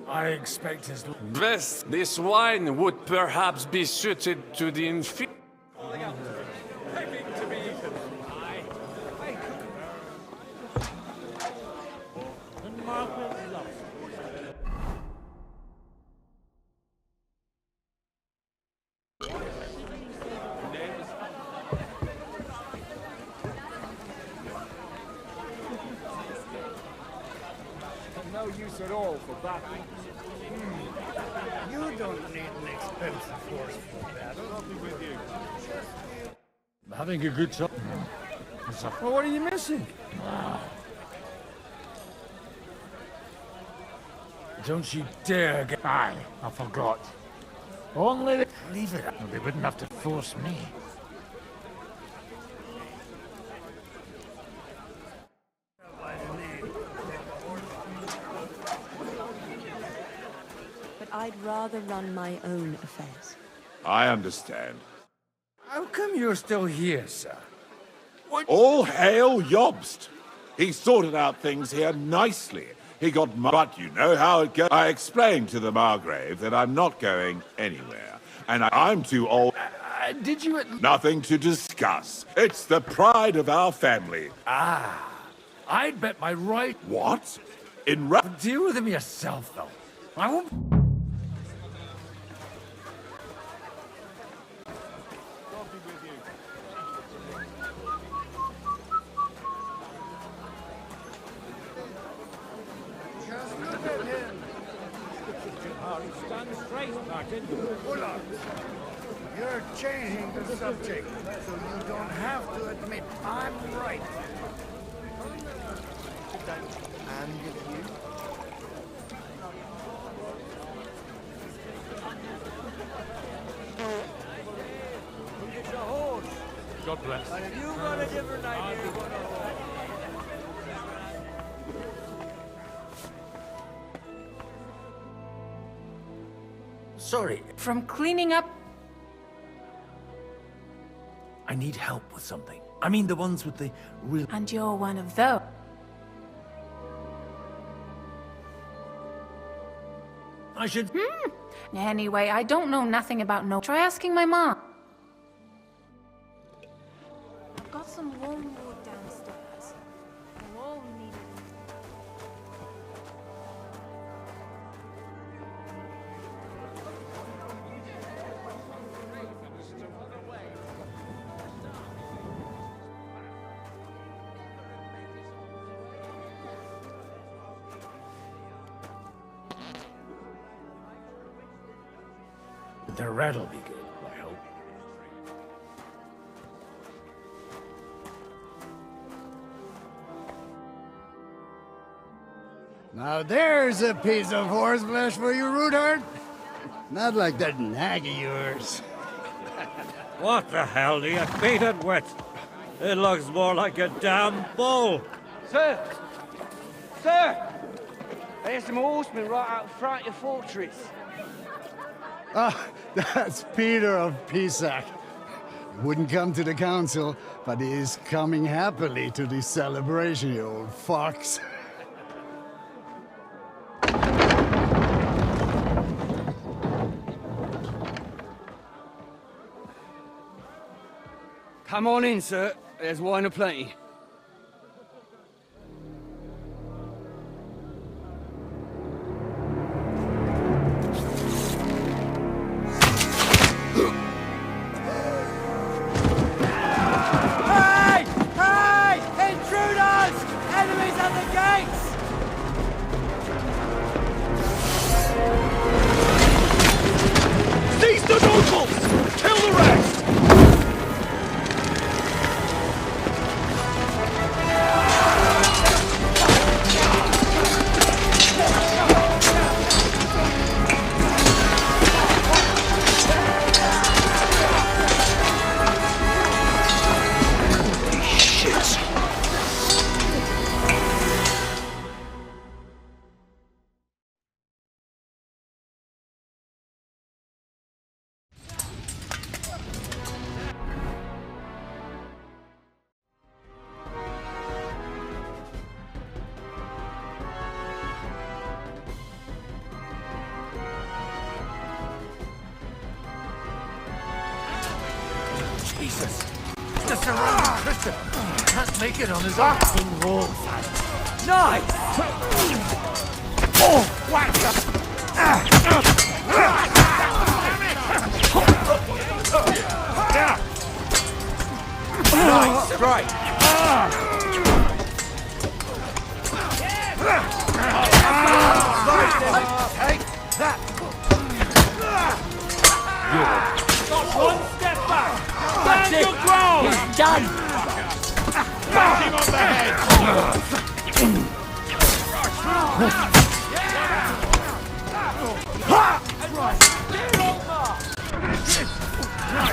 I expect his... Best, this wine would perhaps be suited to the inferior. No use at all for that. You don't need an expensive horse for battle. I'll be with you. Having a good time. Well, what are you missing? Don't you dare get... Aye, I forgot. Only leave it. They wouldn't have to force me. I'd rather run my own affairs. I understand. How come you're still here, sir? All hail Jobst. He sorted out things here nicely. He got but you know how it goes. I explained to the Margrave that I'm not going anywhere. And I'm too old. Did you... Nothing to discuss. It's the pride of our family. Ah, I'd bet my right... What? Deal with him yourself, though. I won't... Stand straight, Martin. Hold on. You're changing the subject, so you don't have to admit I'm right. And with you? Get your horse. God bless. And if you got a different idea, you got a horse. Sorry. From cleaning up... I need help with something. I mean the ones with the real... And you're one of those. I should... Anyway, I don't know nothing about no... Try asking my mom. I've got some warm wood downstairs. We'll all need it. The rat'll be good, I hope. Now there's a piece of horseflesh for you, Ruthard. Not like that nag of yours. What the hell do you beat it with? It looks more like a damn bull. Sir! Sir! There's some horsemen right out front of your fortress. Ah, that's Peter of Pisac. Wouldn't come to the council, but he is coming happily to the celebration, you old fox. Come on in, sir. There's wine aplenty. Hey! Hey! Intruders! Enemies at the gates! Seize the nobles! Kill the rest! Jesus! Just a Roman Christian! Can't make it on his own. King Rolls. Nice! Oh! Whack! Nice! Great! Take that! Not one step back! Stand your ground! He's done! Back him on the head!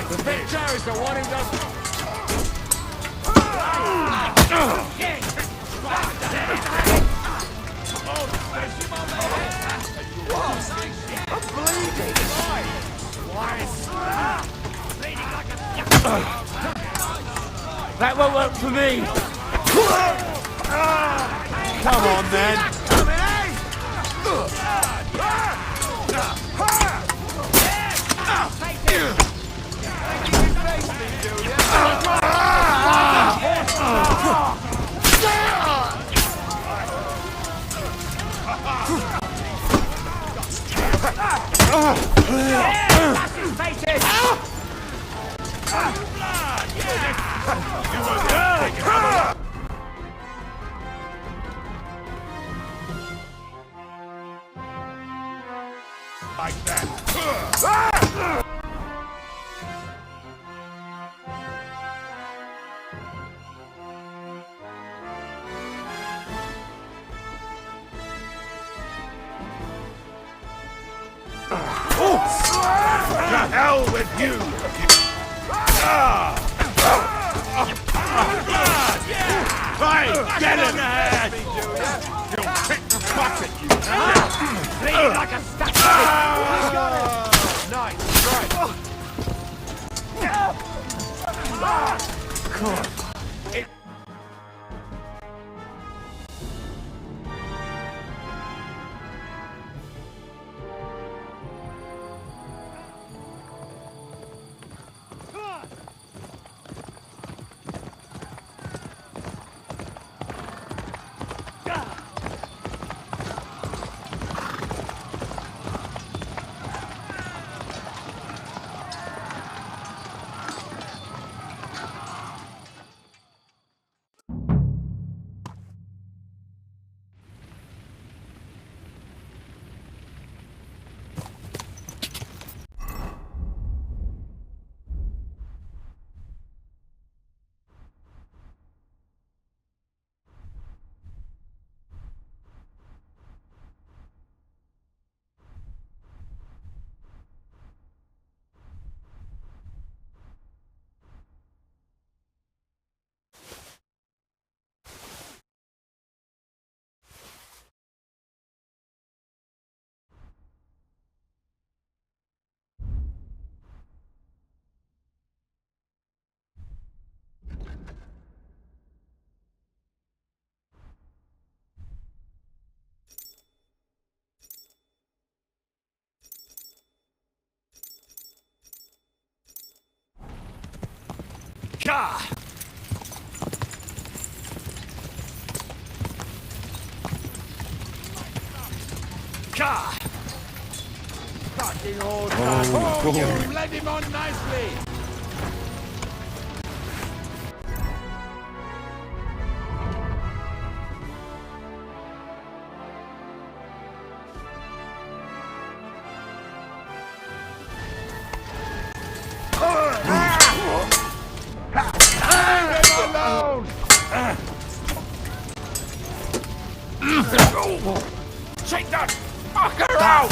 The victor is the one who does... A work for me! Come on, then. Like that. To hell with you! Right, get in the head! You'll pick the bucket, you bleed like a nice, right. Gah! Gah! Fucking old Oh, you led him on nicely! Take that fucker out!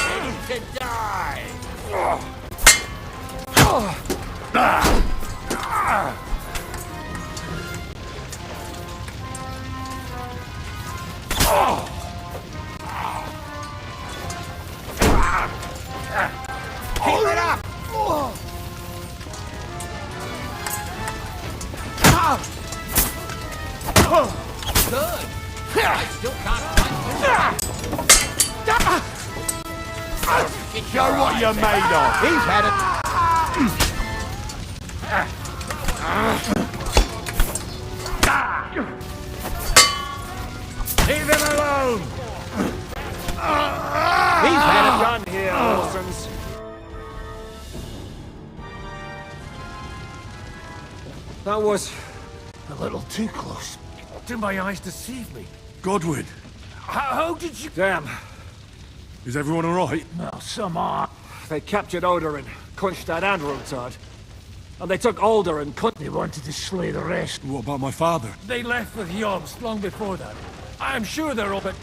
Ready to die! Keep it up! Good. I still can't find Show what you're made of. He's had it. Leave him alone! He's had it done here, Orsons. That was a little too close. Did my eyes deceive me? Godwin, How did you... Damn. is everyone alright? No, some are. They captured Oder and Kunstad and Rotard. And they took Alder and Kunt. They wanted to slay the rest. What about my father? They left with Jobst long before that. I'm sure they're all, but...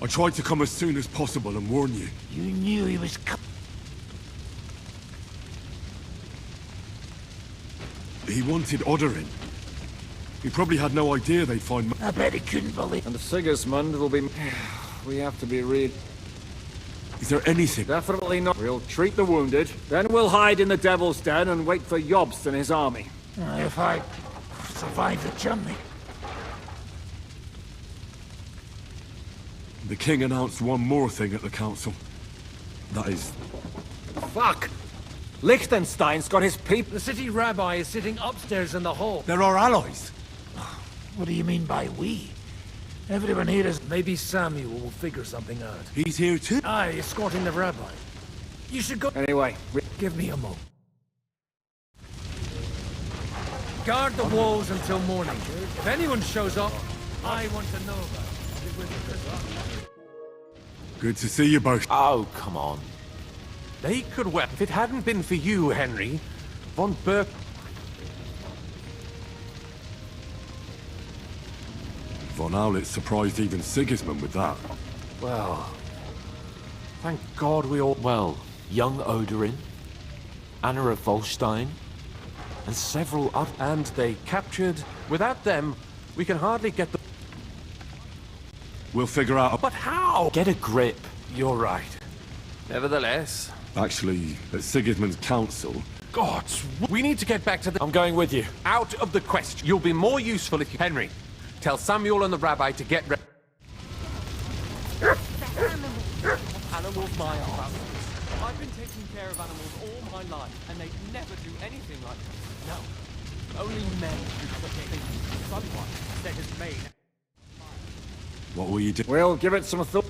I tried to come as soon as possible and warn you. You knew he was He wanted Odorin. He probably had no idea they'd find... I bet he couldn't believe... And Sigismund will be... We have to be real... Is there anything? Definitely not. We'll treat the wounded, then we'll hide in the Devil's Den and wait for Jobst and his army. If I survive the journey. The king announced one more thing at the council. That is... Fuck! Liechtenstein's got his people. The city rabbi is sitting upstairs in the hall. They're our allies. What do you mean by we? Everyone here is... Maybe Samuel will figure something out. He's here too? Aye, escorting the rabbi. You should go... Anyway, give me a moment. Guard the walls until morning. If anyone shows up, I want to know about it. Good to see you both. Oh, come on. They could wept. If it hadn't been for you, Henry, von Berg... Von Aulitz surprised even Sigismund with that. Well... Thank God we all... Well, young Odorin, Anna of Volstein, and several other... And they captured... Without them, we can hardly get the... We'll figure out... But how? Get a grip. You're right. Nevertheless... Actually, at Sigismund's council... Gods, we need to get back to the... I'm going with you. Out of the question. You'll be more useful if you... Henry, tell Samuel and the rabbi to get ready. Animals my arse. I've been taking care of animals all my life, and they never do anything like this. No. Only men do such things. Someone that has made... What will you do? We'll give it some thought.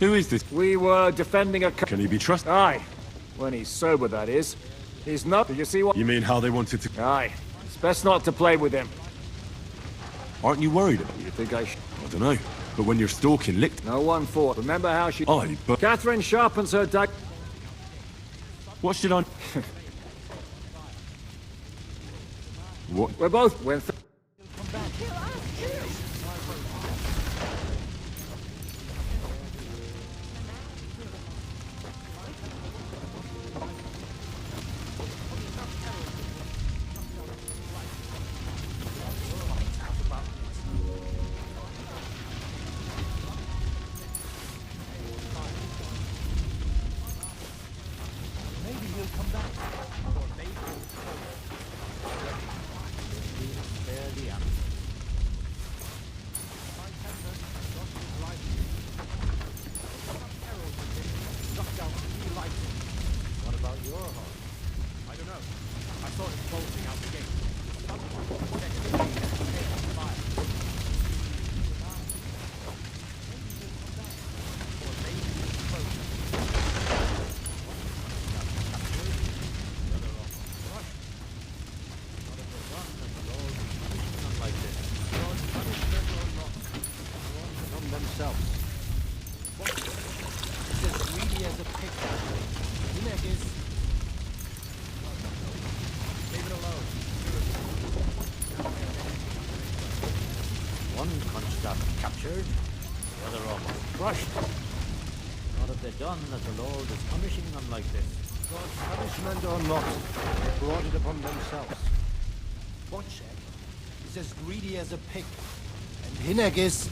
Who is this? We were defending a... Can he be trusted? Aye. When he's sober, that is. He's not... Did you see what... You mean how they wanted to... Aye. It's best not to play with him. Aren't you worried? You think I should... I don't know. But when you're stalking Licht... No one fought. Remember how she... Aye, but... Catherine sharpens her dagger. What should I... What? We're both... When... captured, the other almost crushed. What have they done that the Lord is punishing them like this? God's punishment or not, they brought it upon themselves. Wojciech is as greedy as a pig, and Hinek is...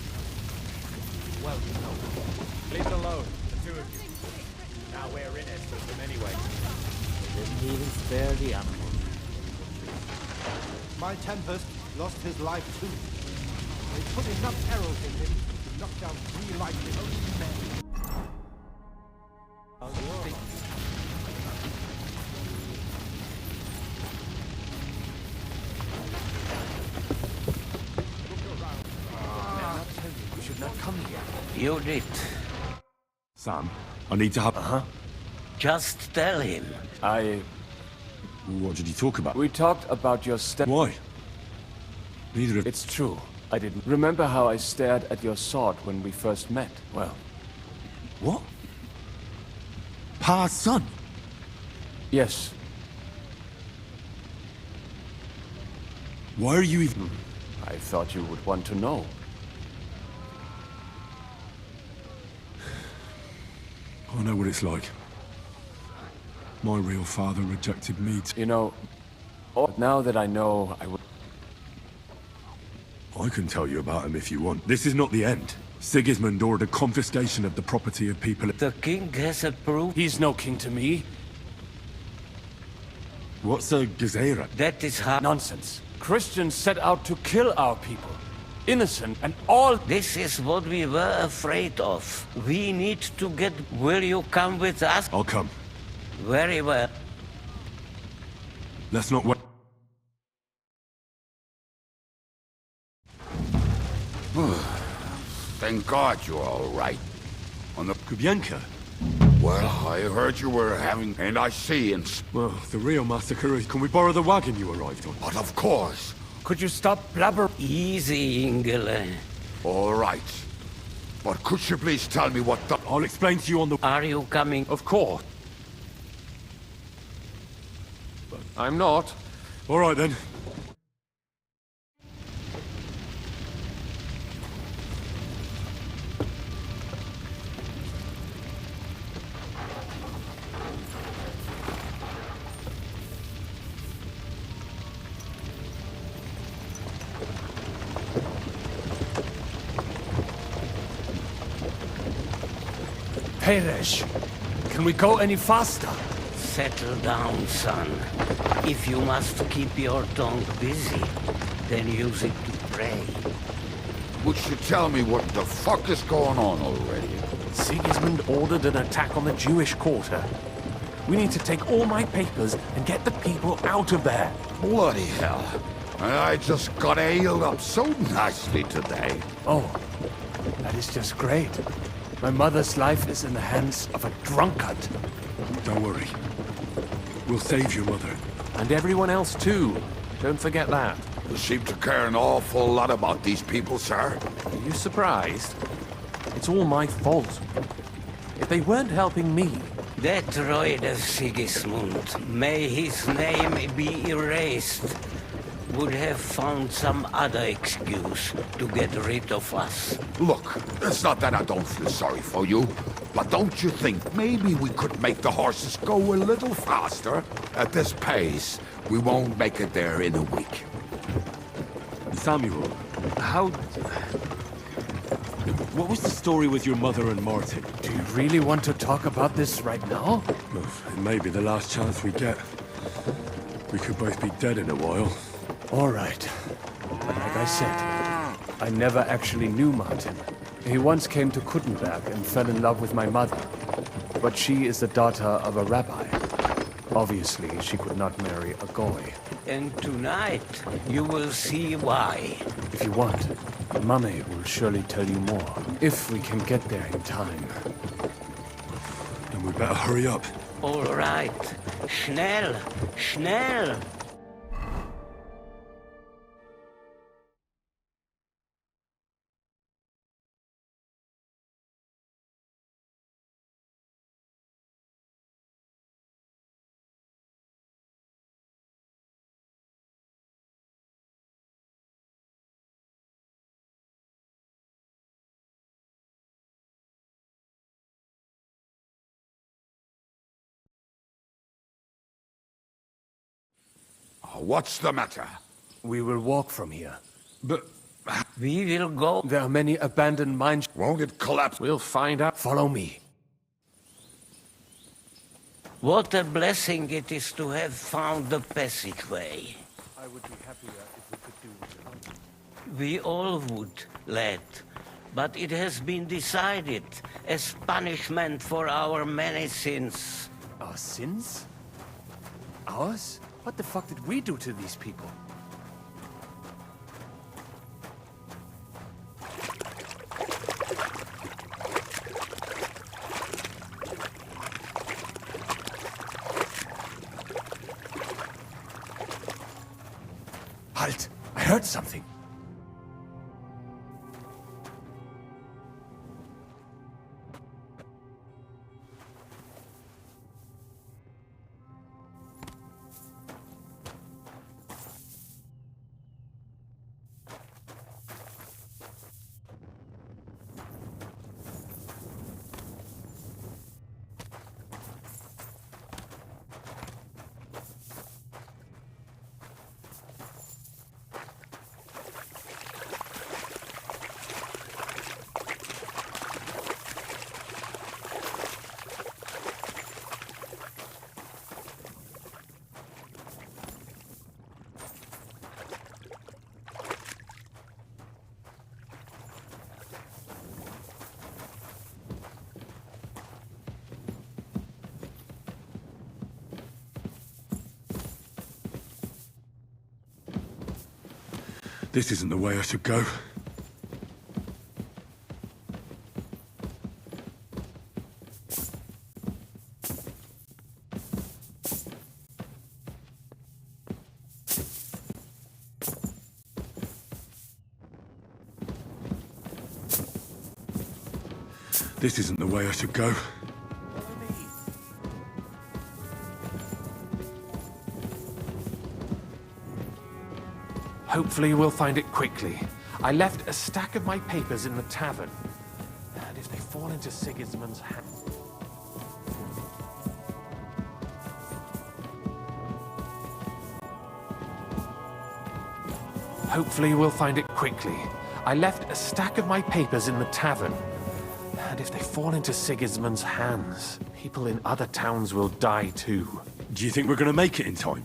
Well, you know. Leave it alone, the two of you. Now we're in it with them anyway. They didn't even spare the animals. My Tempest lost his life too. They put enough arrows in him to knock down 3 likely only men. How's yours? We should not come here. You did. Sam, I need to have... Just tell him. What did he talk about? We talked about your step. Why? Neither of... It's true. I didn't remember how I stared at your sword when we first met. Well, What? Pa's son? yes. Why are you even... I thought you would want to know. I know what it's like. My real father rejected me. You know, now that I know, I can tell you about him if you want. This is not the end. Sigismund ordered confiscation of the property of people. The king has approved. He's no king to me. What's a Gezerah? That is hard. Nonsense. Christians set out to kill our people. Innocent and all. This is what we were afraid of. We need to get... Will you come with us? I'll come. Very well. Let's not wait. Thank God you're all right. On the Kubienka? Well, I heard you were having, and I see, and... Well, the real massacre is... Can we borrow the wagon you arrived on? But of course. Could you stop blabber? Easy, Ingele. All right. But could you please tell me what the... I'll explain to you on the... Are you coming? Of course. I'm not. All right, then. Peresh, can we go any faster? Settle down, son. If you must keep your tongue busy, then use it to pray. Would you tell me what the fuck is going on already? Sigismund ordered an attack on the Jewish quarter. We need to take all my papers and get the people out of there. Bloody hell. I just got ailed up so nicely today. Oh, that is just great. My mother's life is in the hands of a drunkard. Don't worry. We'll save your mother. And everyone else too. Don't forget that. You seem to care an awful lot about these people, sir. Are you surprised? It's all my fault. If they weren't helping me... That droid of Sigismund, may his name be erased, would have found some other excuse to get rid of us. Look, it's not that I don't feel sorry for you, but don't you think maybe we could make the horses go a little faster? At this pace, we won't make it there in a week. Samuel, what was the story with your mother and Martin? Do you really want to talk about this right now? Well, it may be the last chance we get. We could both be dead in a while. All right. Like I said, I never actually knew Martin. He once came to Kuttenberg and fell in love with my mother. But she is the daughter of a rabbi. Obviously, she could not marry a goy. And tonight, you will see why. If you want, Mummy will surely tell you more. If we can get there in time. Then we better hurry up. All right. Schnell! Schnell! What's the matter? We will walk from here. But... We will go. There are many abandoned mines. Won't it collapse? We'll find out. Follow me. What a blessing it is to have found the passageway. I would be happier if we could do without. We all would, lad. But it has been decided as punishment for our many sins. Our sins? Ours? What the fuck did we do to these people? Halt! I heard something. This isn't the way I should go. This isn't the way I should go. Hopefully we'll find it quickly. I left a stack of my papers in the tavern. And if they fall into Sigismund's hands... Hopefully we'll find it quickly. I left a stack of my papers in the tavern. And if they fall into Sigismund's hands, people in other towns will die too. Do you think we're going to make it in time?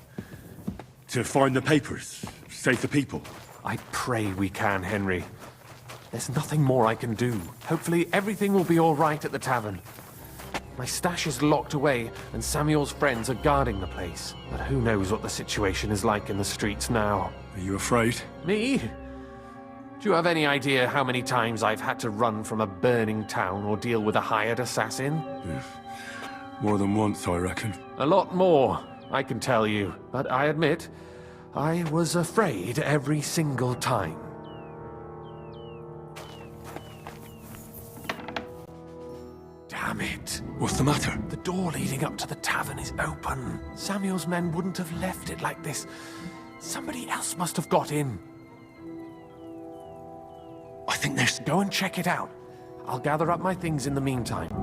To find the papers? Save the people? I pray we can, Henry. There's nothing more I can do. Hopefully everything will be all right at the tavern. My stash is locked away, and Samuel's friends are guarding the place. But who knows what the situation is like in the streets now. Are you afraid? Me? Do you have any idea how many times I've had to run from a burning town or deal with a hired assassin? More than once, I reckon. A lot more, I can tell you. But I admit, I was afraid every single time. Damn it. What's the matter? The door leading up to the tavern is open. Samuel's men wouldn't have left it like this. Somebody else must have got in. I think there's... Go and check it out. I'll gather up my things in the meantime.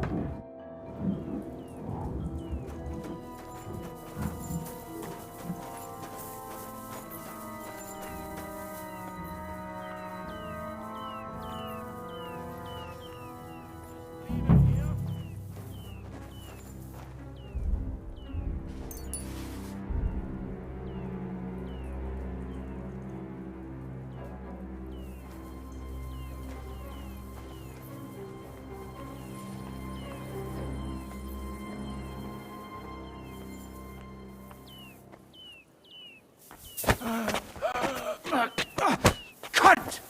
Cunt!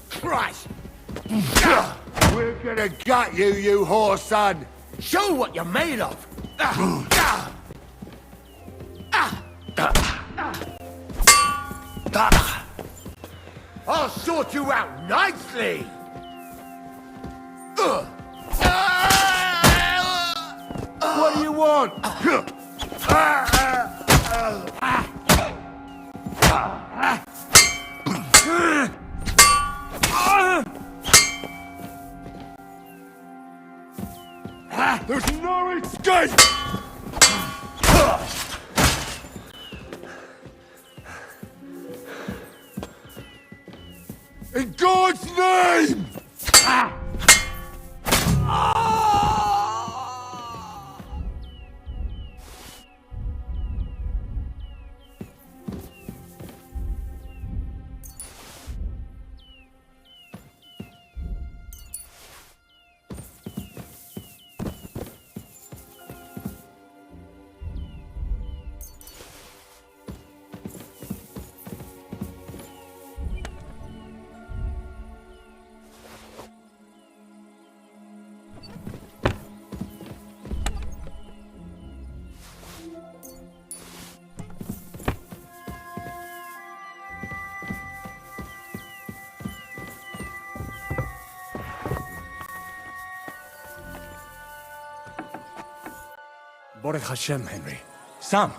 Christ! We're gonna gut you, you whore son! Show what you're made of! I'll sort you out nicely! What do you want? There's no escape! In God's name! Baruch Hashem, Henry. Sam,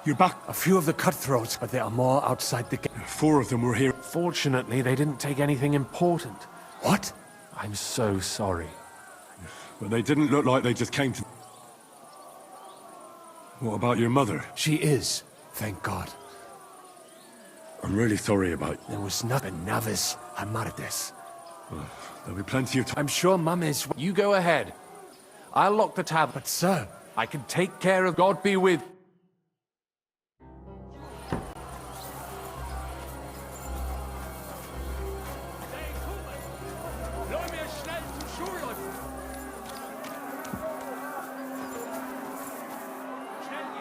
you're back. A few of the cutthroats, but there are more outside the gate. 4 of them were here. Fortunately, they didn't take anything important. What? I'm so sorry. But they didn't look like they just came to... What about your mother? She is, thank God. I'm really sorry about... There was nothing, Navis Hamardes. There'll be plenty of time. I'm sure Mum is... You go ahead. I'll lock the tab. But sir... I can take care of... God be with...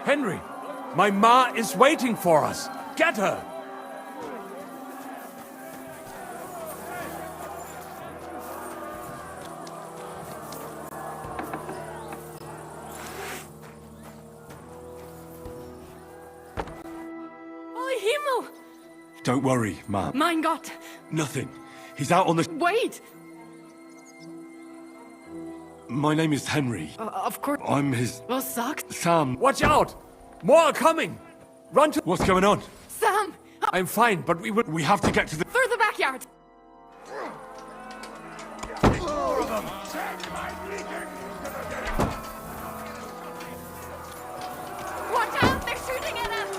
Henry! My ma is waiting for us! Get her! Himmel! Don't worry, Ma'am. Mein Gott! Nothing. He's out on the... Wait! My name is Henry. Of course. I'm his... Was sagt? Sam. Watch out! More are coming! Run to... What's going on? Sam! I'm fine, but we will... We have to get to the... Through the backyard! Watch out! They're shooting at us!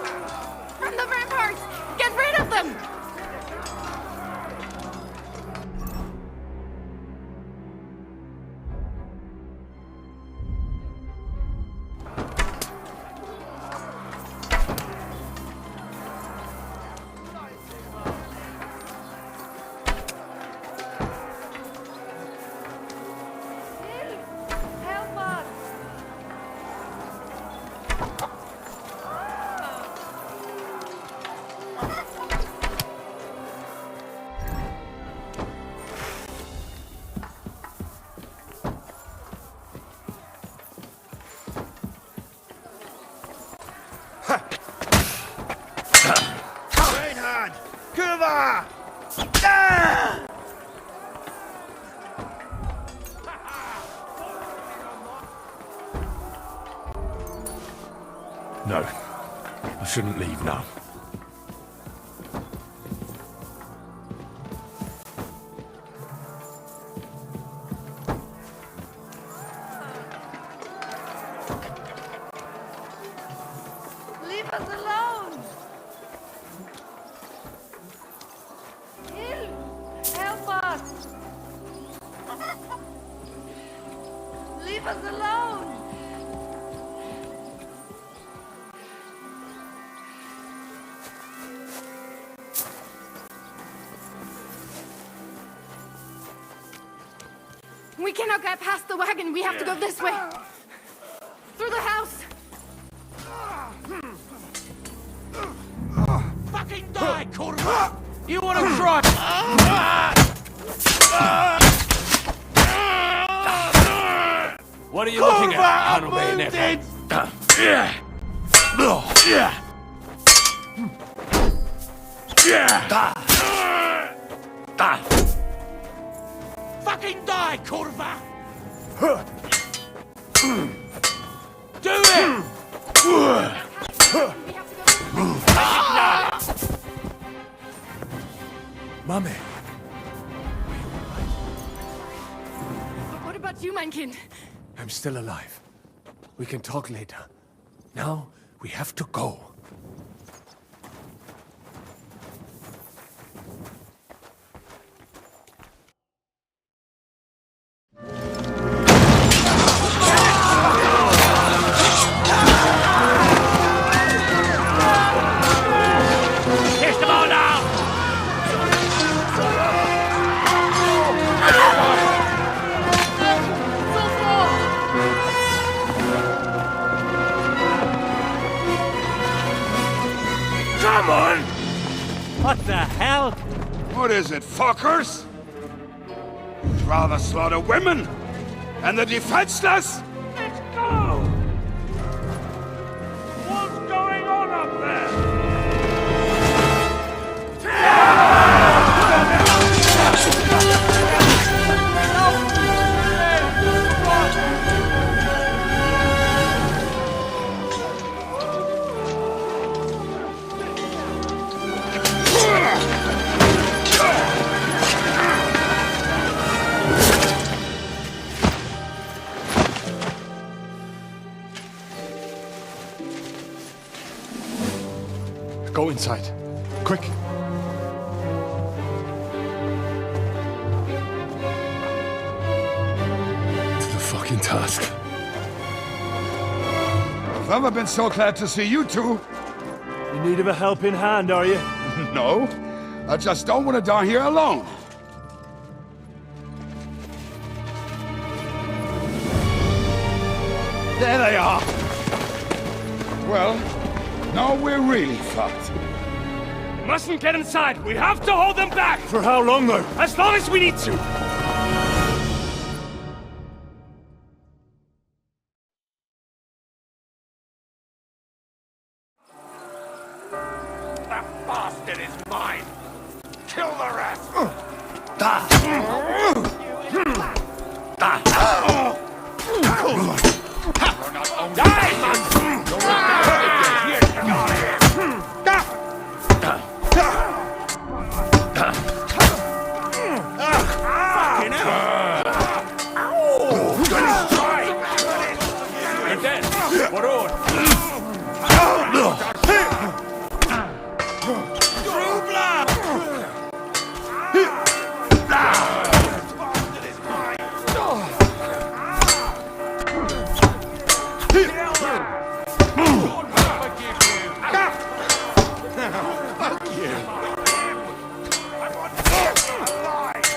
From the ramparts! Get rid of them! Help us! Reinhard! Kuva! Ah! No. I shouldn't leave now. Leave us alone! Help us! Leave us alone! We cannot get past the wagon. We have to go this way. Through the house. Fucking die, Corva! You wanna try? What are you looking at, Colonel Bayonet? Fucking die, Corva! Do it! Mummy! What about you, mein Kind? I'm still alive. We can talk later. Now, we have to go. Kiss them all down! Come on! What the hell? What is it, fuckers? You'd rather slaughter women and the defenseless? Let's go! What's going on up there? Go inside. Quick. To the fucking task. I've never been so glad to see you two. In need of a helping hand, are you? No. I just don't want to die here alone. There they are! Well, now we're really fucked. Mustn't get inside! We have to hold them back! For how long, though? As long as we need to! That bastard is mine! Kill the rest!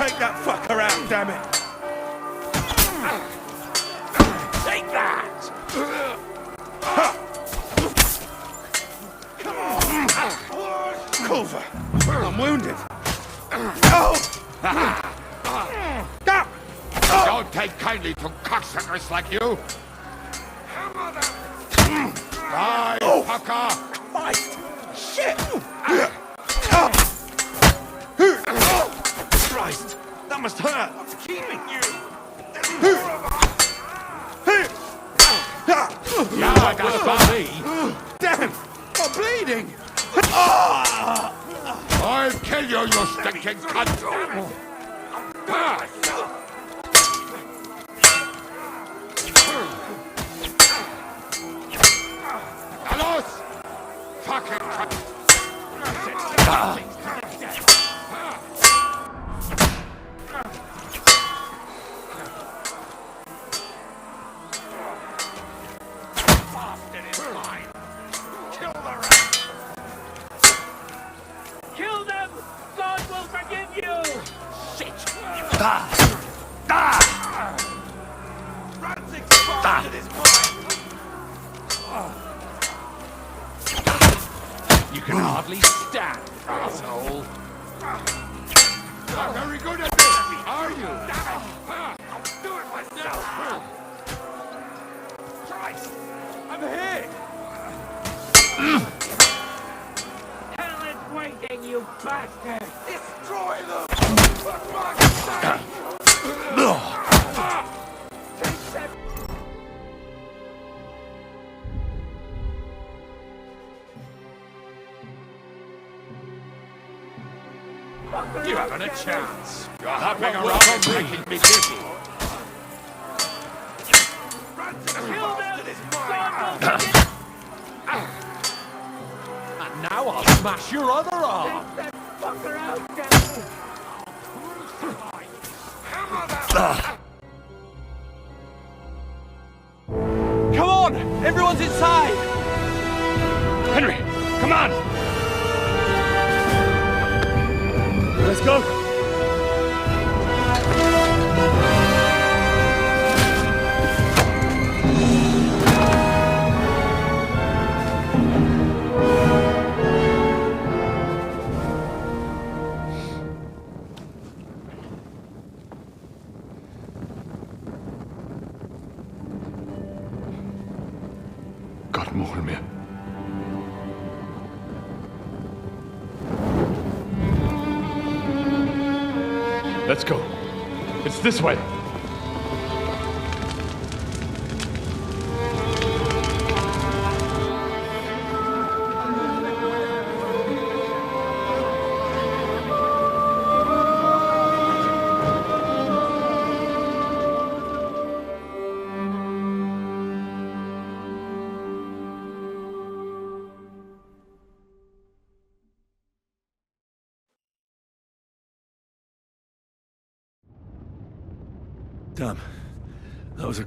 Take that fucker out, damn it! Take that! Culver, I'm wounded. Don't take kindly to cocksuckers like you. Die, fucker! Christ! Shit! Christ! That must hurt! What's keeping you? Yeah, I got me. Damn! I'm bleeding! I'll kill you, you stinking cunt! Carlos! Fucking cunt! Bastard is mine! Kill the rest! Kill them! God will forgive you! Shit! Rancic's bastard is mine! You can hardly stand, asshole! Not very good at this, are you? I'll do it myself! Christ! I'm here! Hell is waiting, you bastard! Destroy them! For fuck's sake! Take them! You haven't a chance! You're hopping around and making me dizzy. Kill them! And now I'll smash your other arm! Take that fucker out, Come on! Everyone's inside! Henry, come on! Let's go! God more mehr. Let's go. It's this way. Damn. That was a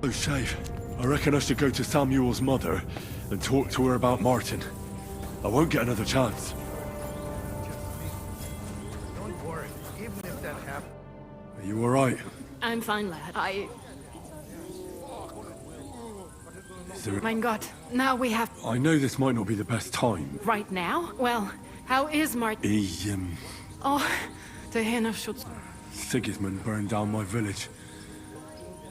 Oh, shave. I reckon I should go to Samuel's mother and talk to her about Martin. I won't get another chance. Don't worry, even if that happens. Are you alright? I'm fine, lad. Is there... Mein Gott, now we have... I know this might not be the best time. Right now? Well, how is Martin? He, Oh, der Herr noch Schutz. Sigismund burned down my village.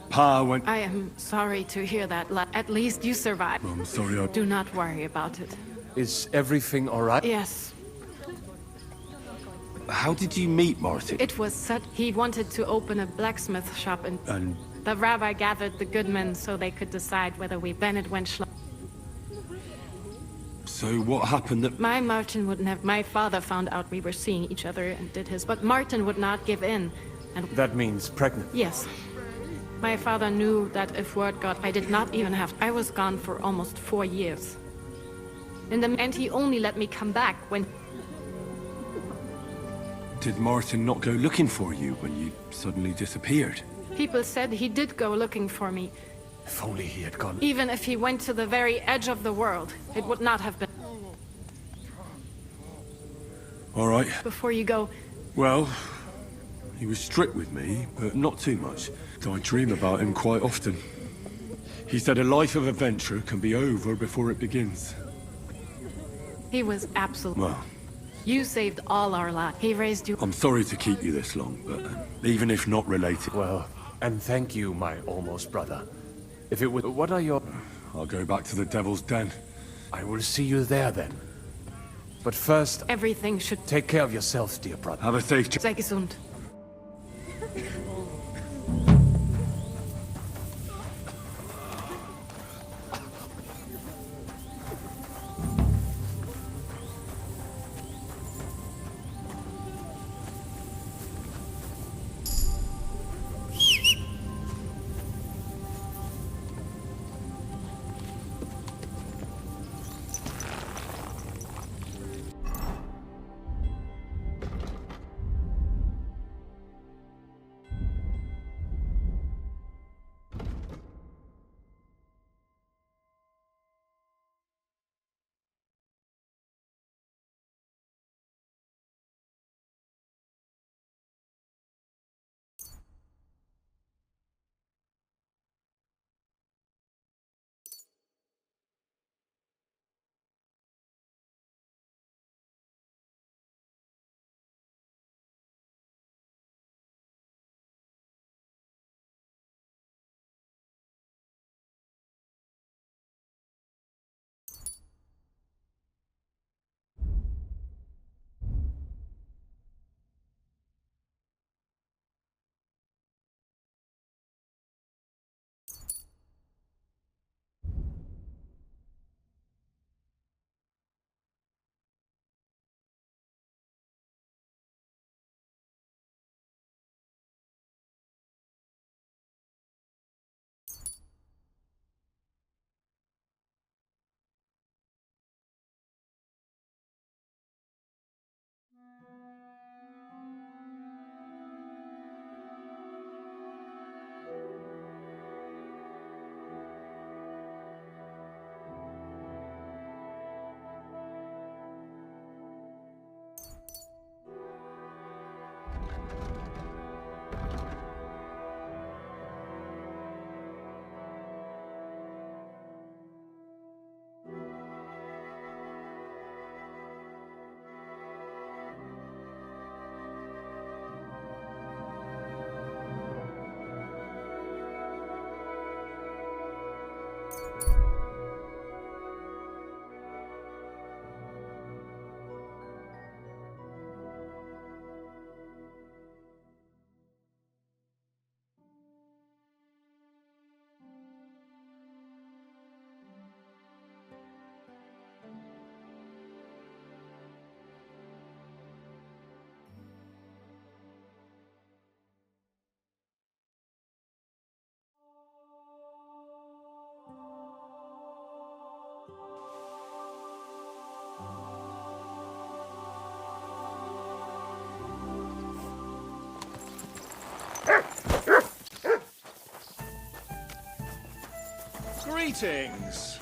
Pa went... I am sorry to hear that, lad. At least you survived. I'm sorry, I... Do not worry about it. Is everything all right? Yes. How did you meet Martin? It was such... He wanted to open a blacksmith shop And... The rabbi gathered the good men so they could decide whether we... Then it went So what happened that... My Martin would never... My father found out we were seeing each other and did his... But Martin would not give in. And... That means pregnant? Yes. My father knew that if word got... I did not even have... I was gone for almost 4 years. In the end, he only let me come back when... Did Martin not go looking for you when you suddenly disappeared? People said he did go looking for me. If only he had gone... Even if he went to the very edge of the world, it would not have been... All right. Before you go... Well, he was strict with me, but not too much. I dream about him quite often. He said a life of adventure can be over before it begins. He was absolute... Well... You saved all our lives. He raised you... I'm sorry to keep you this long, but even if not related... Well, and thank you, my almost brother. If it would... What are your... I'll go back to the Devil's Den. I will see you there, then. But first... Everything should... Take care of yourself, dear brother. Have a safe trip. Sei gesund. Greetings.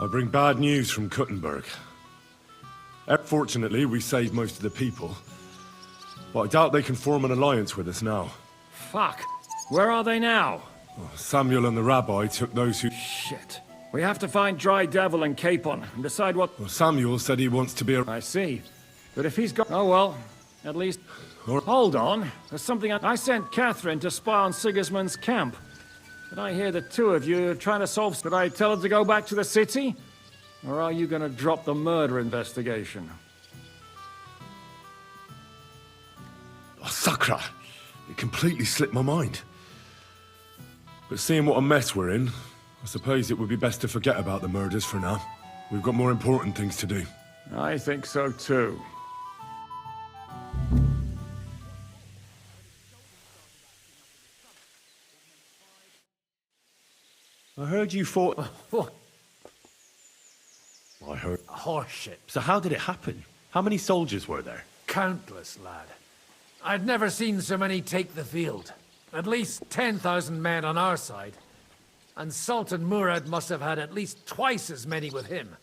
I bring bad news from Kuttenberg. Fortunately, we saved most of the people, but I doubt they can form an alliance with us now. Fuck. Where are they now? Samuel and the rabbi took those who... Shit. We have to find Dry Devil and Capon and decide what... Well, Samuel said he wants to be a... I see. But if he's got... Oh well, at least... Hold on. There's something I sent Catherine to spy on Sigismund's camp. But I hear the two of you are trying to solve... Did I tell her to go back to the city? Or are you going to drop the murder investigation? Oh, Sakra! It completely slipped my mind. But seeing what a mess we're in, I suppose it would be best to forget about the murders for now. We've got more important things to do. I think so too. I heard you fought... What? I heard... Horseshit. So how did it happen? How many soldiers were there? Countless, lad. I'd never seen so many take the field. At least 10,000 men on our side. And Sultan Murad must have had at least twice as many with him.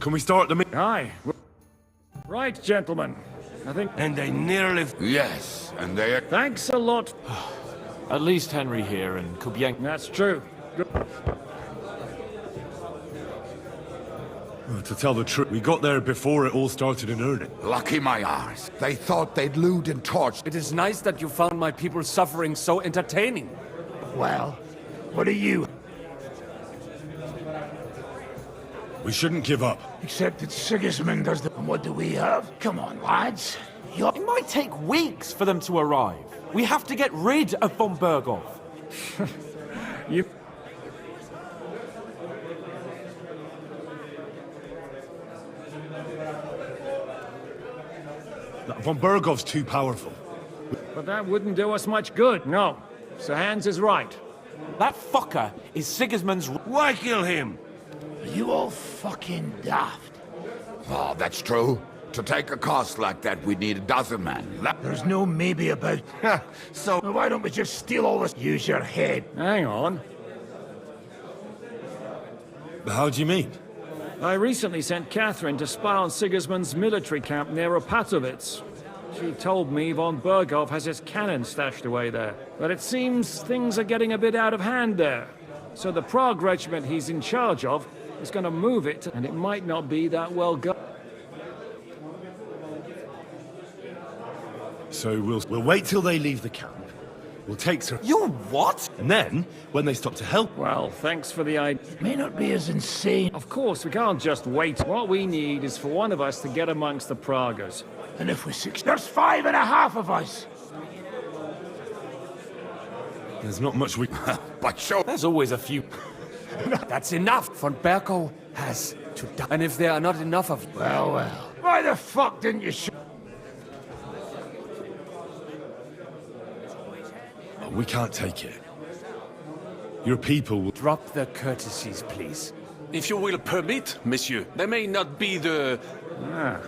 Can we start the Aye. Right, gentlemen. I think... And they nearly... Yes, and they... Thanks a lot. At least Henry here and Kubienko. That's true. To tell the truth, we got there before it all started in earnest. Lucky my arse. They thought they'd loot and torch. It is nice that you found my people's suffering so entertaining. Well, what are you? We shouldn't give up. Except that Sigismund does the... And what do we have? Come on, lads. It might take weeks for them to arrive. We have to get rid of von Berghoff. You... Von Berghoff's too powerful. But that wouldn't do us much good, no. Sir Hans is right. That fucker is Sigismund's... Why kill him? Are you all fucking daft? Oh, that's true. To take a cost like that, we'd need a dozen men. There's no maybe about... So why don't we just steal all this? Use your head. Hang on. How do you mean? I recently sent Catherine to spy on Sigismund's military camp near Opatovitz. She told me von Berghoff has his cannon stashed away there. But it seems things are getting a bit out of hand there. So the Prague regiment he's in charge of is going to move it, and it might not be that well go. So we'll wait till they leave the camp. We'll take Sir... You what? And then, when they stop to help... Well, thanks for the idea. May not be as insane. Of course, we can't just wait. What we need is for one of us to get amongst the Praguers. And if we're six... There's 5.5 of us! There's not much we... But sure... There's always a few... That's enough! Von Berghoff has to die. And if there are not enough of... Well, well. Why the fuck didn't you shoot? We can't take it. Your people will... Drop the courtesies, please. If you will permit, monsieur, there may not be the... A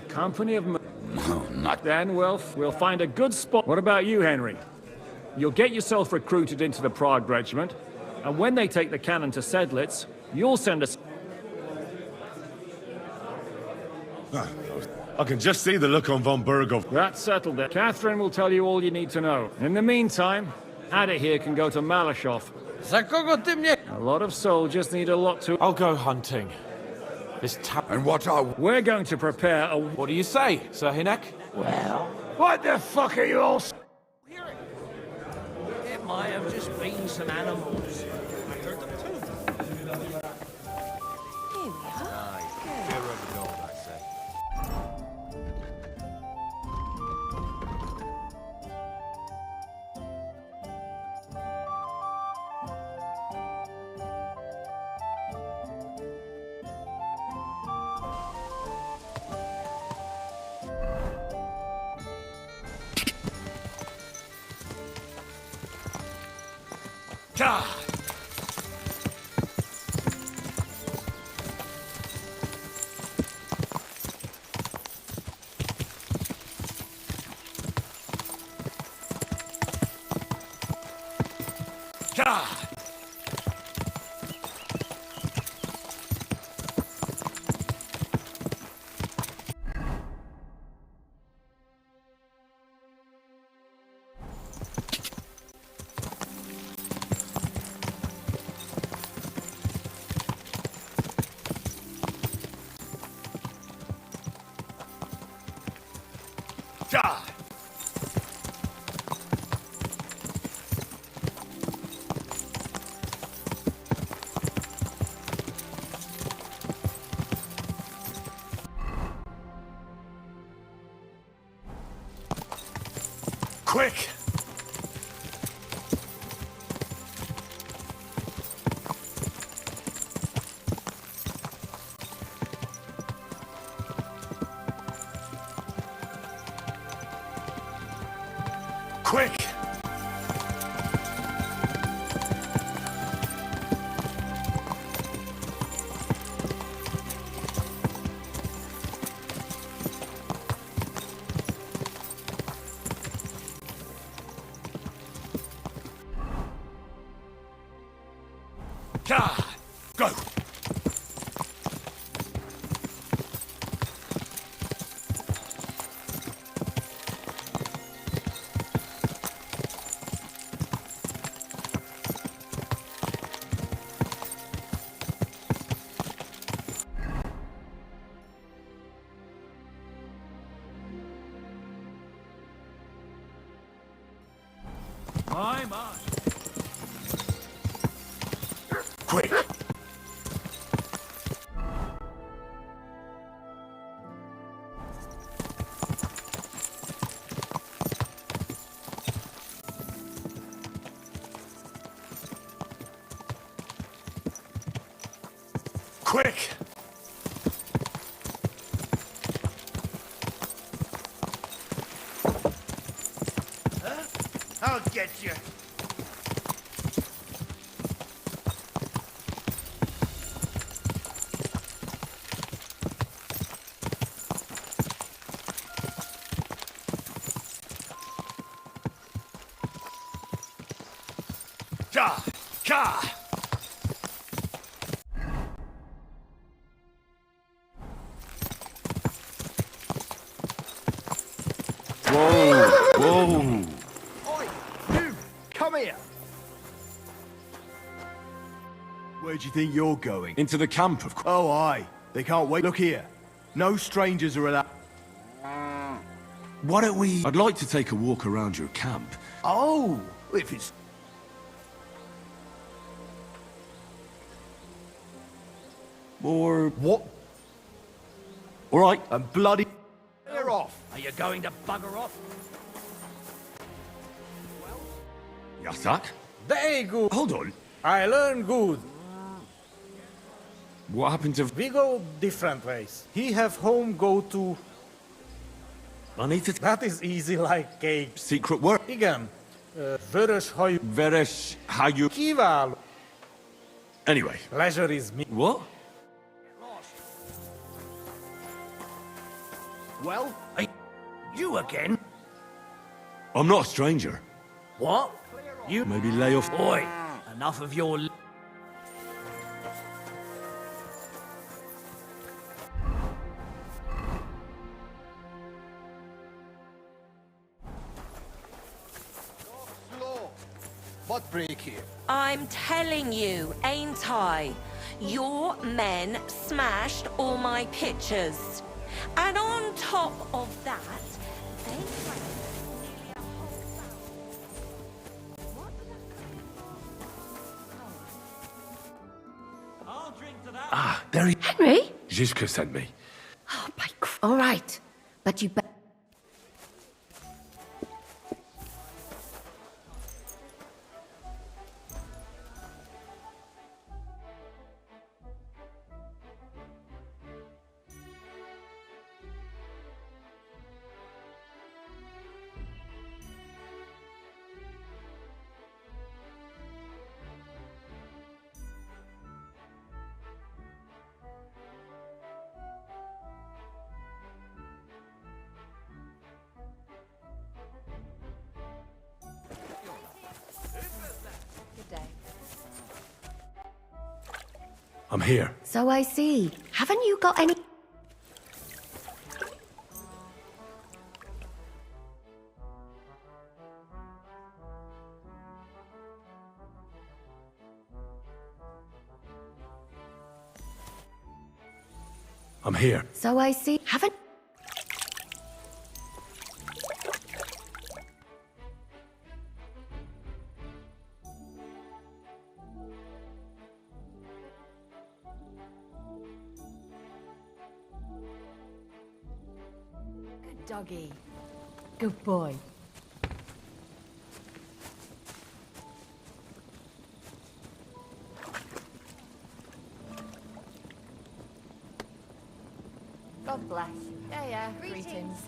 company of... No, not... Then we'll find a good spot. What about you, Henry? You'll get yourself recruited into the Prague regiment, and when they take the cannon to Sedlitz, you'll send us... I can just see the look on von Berghoff. That's settled then. Catherine will tell you all you need to know. In the meantime, Ada here can go to Malashov. A lot of soldiers need a lot to... I'll go hunting. This And what are... We're going to prepare a... What do you say, Sir Hinek? Well, what the fuck are you all... It might have just been some animals. I heard them too. Here we are. Quick! Quick! Go! Quick! I'll get you. Ka! Ka! Whoa! Whoa! Oi, you! Come here! Where do you think you're going? Into the camp, of course. Oh, aye. They can't wait. Look here. No strangers are allowed. Why don't we... I'd like to take a walk around your camp. Oh, if it's... Or... What? All right. And bloody... Clear off! Are you going to bugger off? Yasak? Very good. Hold on. I learn good. What happened to... We go different ways. He have home go to... That is easy like a... Secret work? Igen. Vörös hajú... Veres hajú... Kiváló. Anyway. Leisure is me. What? Well, you again? I'm not a stranger. What? You... Maybe lay off... Oi, enough of your... What break here? I'm telling you, ain't I? Your men smashed all my pictures. And on top of that, they Ah, there he... Henry? Zizka sent me. Oh, all right. But you... I'm here. So I see. Haven't you got any... I'm here. So I see. Haven't... Good doggy. Good boy. God bless. Yeah. Greetings.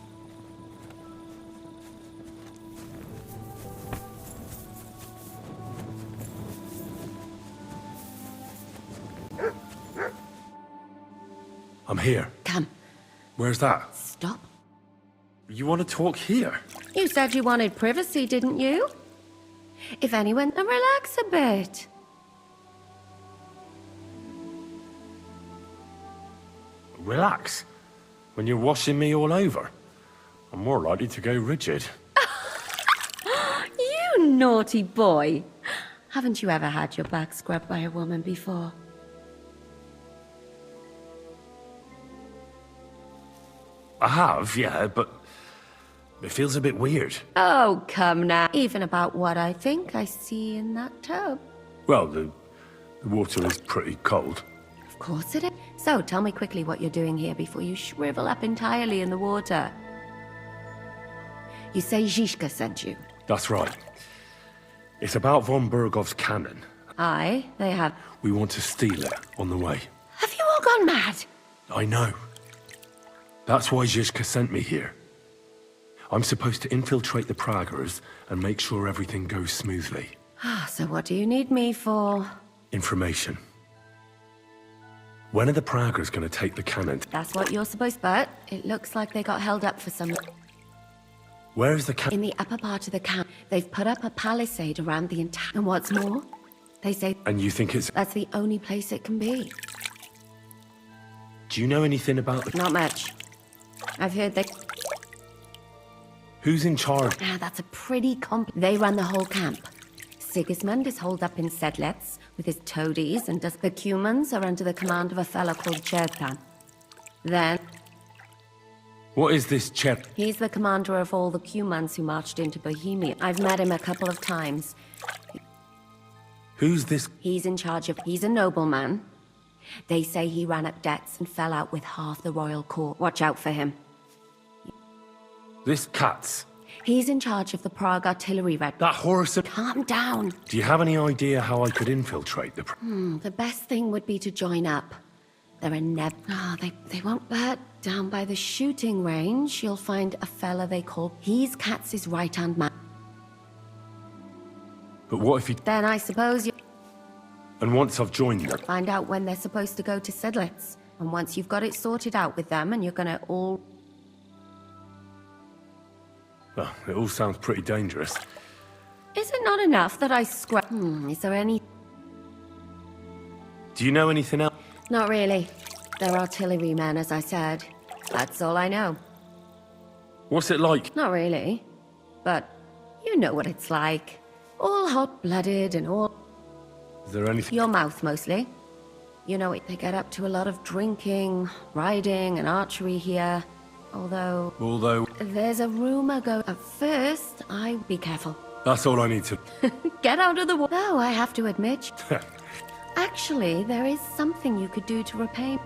I'm here. Come. Where's that? Stop. You want to talk here? You said you wanted privacy, didn't you? If anyone, then relax a bit. Relax. When you're washing me all over. I'm more likely to go rigid. You naughty boy. Haven't you ever had your back scrubbed by a woman before? I have, yeah, but it feels a bit weird. Oh, come now. Even about what I think I see in that tub. Well, the water is pretty cold. Of course it is. So, tell me quickly what you're doing here before you shrivel up entirely in the water. You say Zizka sent you? That's right. It's about von Bergov's cannon. Aye, they have. We want to steal it on the way. Have you all gone mad? I know. That's why Zizka sent me here. I'm supposed to infiltrate the Praggers and make sure everything goes smoothly. So what do you need me for? Information. When are the Praggers going to take the cannon? That's what you're supposed, but it looks like they got held up for some... Where is the cannon? In the upper part of the camp. They've put up a palisade around the entire... And what's more, they say... And you think it's... That's the only place it can be. Do you know anything about the... Not much. I've heard they... Who's in charge? That's a pretty They run the whole camp. Sigismund is holed up in Sedlets with his toadies, and the Cumans are under the command of a fellow called Chertan. Then... What is this Chet? He's the commander of all the Cumans who marched into Bohemia. I've met him a couple of times. Who's this? He's in charge of... He's a nobleman. They say he ran up debts and fell out with half the royal court. Watch out for him. This Katz. He's in charge of the Prague artillery red. That horse... Calm down. Do you have any idea how I could infiltrate the... The best thing would be to join up. There are never... they won't. But down by the shooting range, you'll find a fella they call... He's Katz's right-hand man. But what if he... Then I suppose you... And once I've joined them... Find out when they're supposed to go to Sedlets. And once you've got it sorted out with them, and you're gonna all... Well, it all sounds pretty dangerous. Is it not enough that I is there any... Do you know anything else? Not really. They're artillerymen, as I said. That's all I know. What's it like? Not really. But you know what it's like. All hot-blooded and all... Is there anything... Your mouth, mostly. You know, they get up to a lot of drinking, riding, and archery here. Although... There's a rumor At first, be careful. That's all I need to... Get out of the way. Though, I have to admit... Actually, there is something you could do to repay...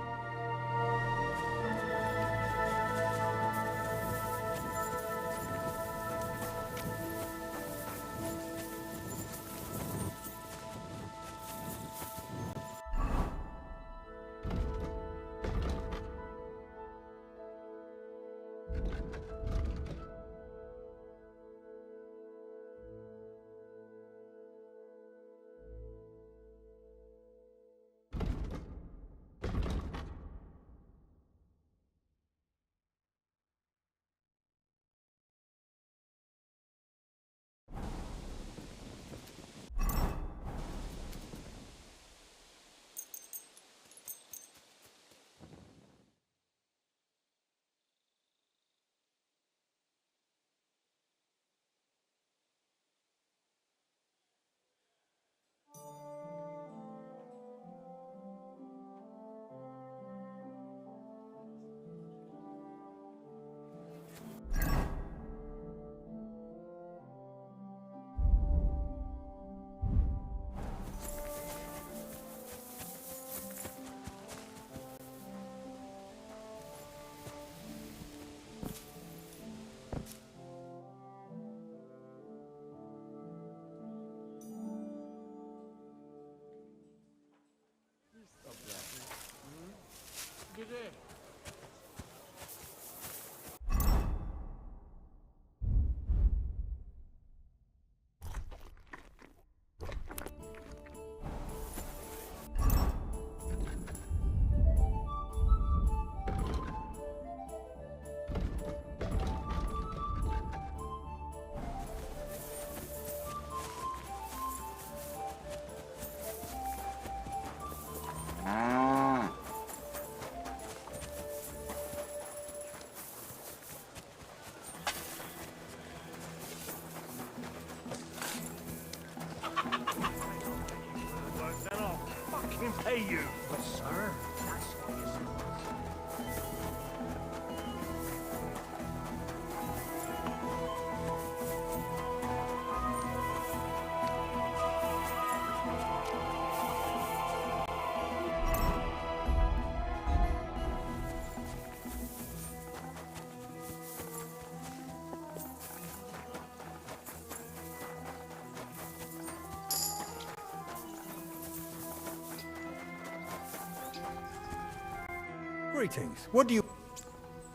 Greetings. What do you...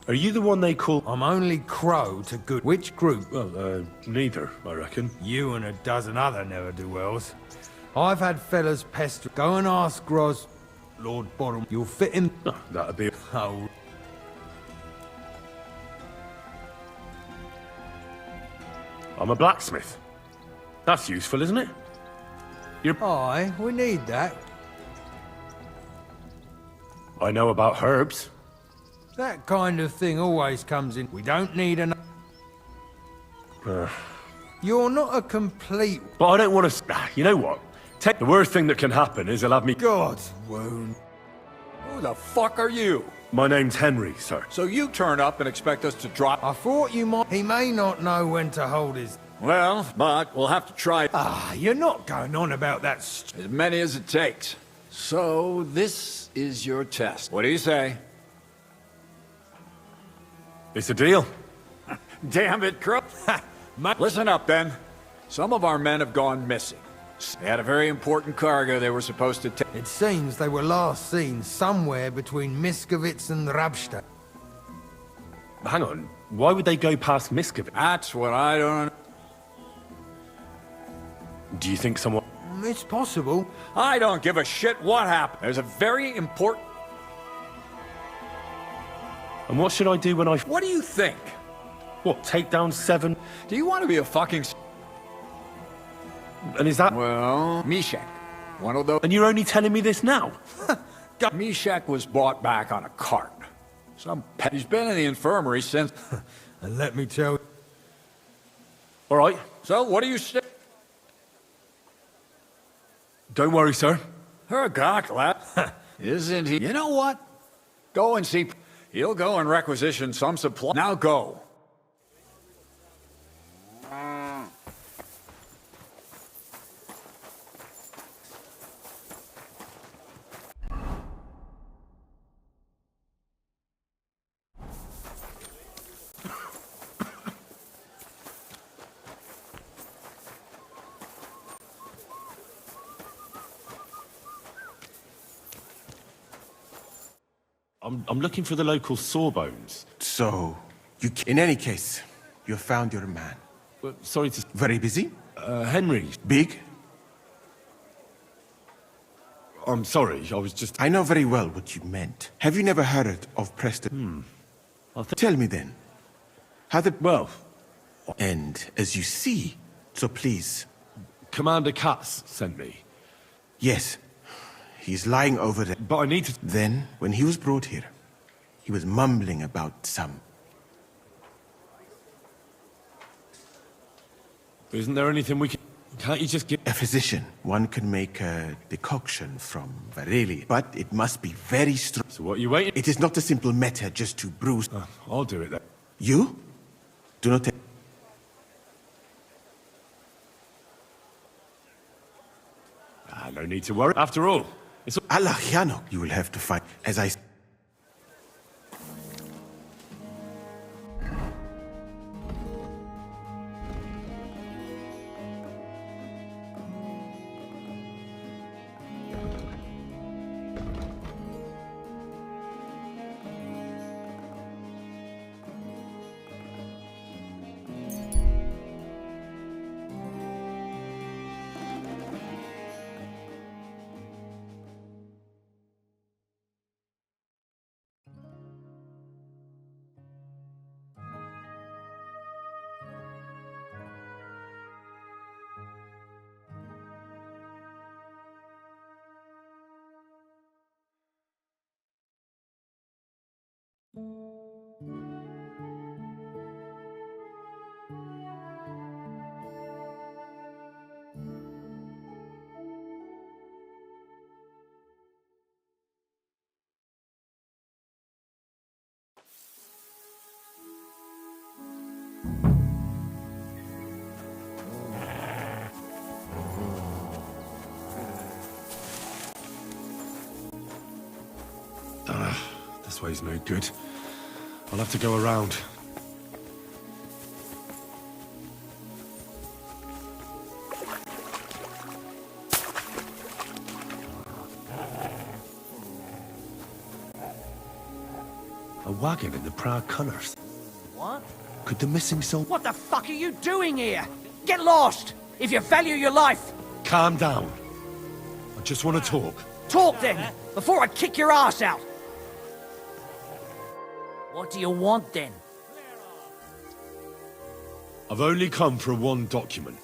Are you the one they call... I'm only Crow to good... Which group? Well, neither, I reckon. You and a dozen other ne'er-do-wells. I've had fellas pester. Go and ask Gros... Lord Bottom. You'll fit in... Oh, that'd be... Oh... I'm a blacksmith. That's useful, isn't it? Aye, we need that. I know about herbs. That kind of thing always comes in. We don't need an... You're not a complete... But I don't want to... You know what? The worst thing that can happen is he'll have me... God's wound. Who the fuck are you? My name's Henry, sir. So you turn up and expect us to drop... I thought you might... He may not know when to hold his... Well, but we'll have to try... You're not going on about that... As many as it takes. So, this is your test. What do you say? It's a deal. Damn it, Crow. Listen up, then. Some of our men have gone missing. They had a very important cargo they were supposed to take. It seems they were last seen somewhere between Miskovitz and Rabstadt. Hang on. Why would they go past Miskovitz? That's what I don't... Do you think someone... It's possible. I don't give a shit what happened. There's a very important... And what should I do when I... What do you think? What, take down 7? Do you want to be a fucking... And is that... Well, Meshach. One of those... And you're only telling me this now? Meshach was brought back on a cart. He's been in the infirmary since... And let me tell you... All right. So, what do you say? Don't worry, sir. Hergott, lad. Isn't he? You know what? Go and see... He'll go and requisition some supply. Now go. I'm looking for the local sawbones. So, in any case, you found your man. Sorry to... Very busy? Henry. Big? I'm sorry, I was just... I know very well what you meant. Have you never heard of Preston? Tell me then. How the... Well... And as you see, so please... Commander Katz sent me. Yes. He's lying over there. But I need to... Then, when he was brought here, he was mumbling about some... Isn't there anything we can... Can't you just get... A physician. One can make a decoction from Vareli, but it must be very strong. So what are you waiting... It is not a simple matter just to bruise... I'll do it then. You? Do not take... No need to worry. After all... It's Alahiano you will have to find, as I... This way's no good. I'll have to go around. A wagon in the Prague Colours. What? Could the missing soul... What the fuck are you doing here? Get lost! If you value your life! Calm down. I just want to talk. Talk then, before I kick your ass out! What do you want then? I've only come for one document.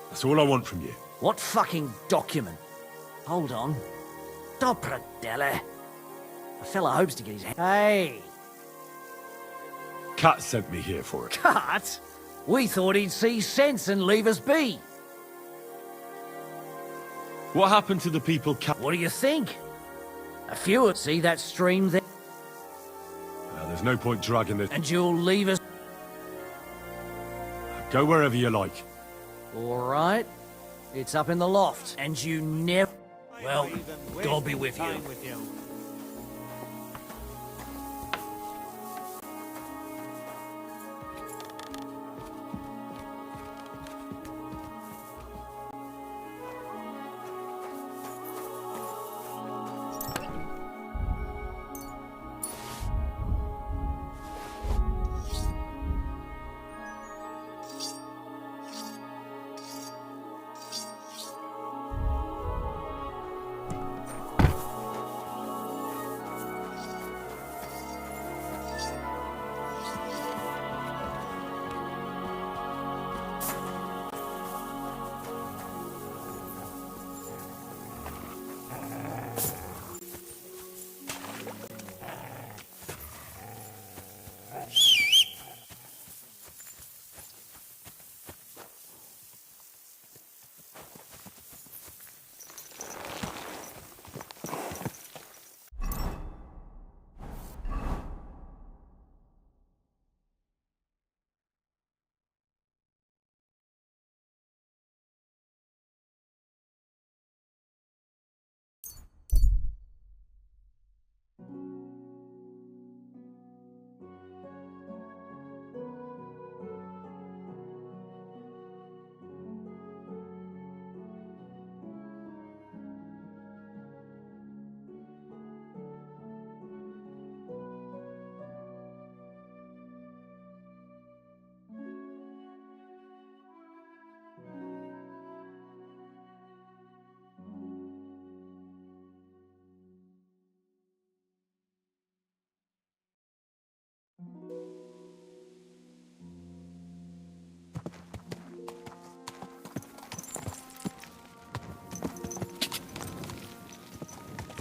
That's all I want from you. What fucking document? Hold on. Dobrodele. A fella hopes to get his hand. Hey! Cat sent me here for it. Cut? We thought he'd see sense and leave us be. What happened to the people Cat... What do you think? A few would see that stream there. There's no point dragging this... And you'll leave us... Go wherever you like. All right. It's up in the loft, and you never... Well, God be with you.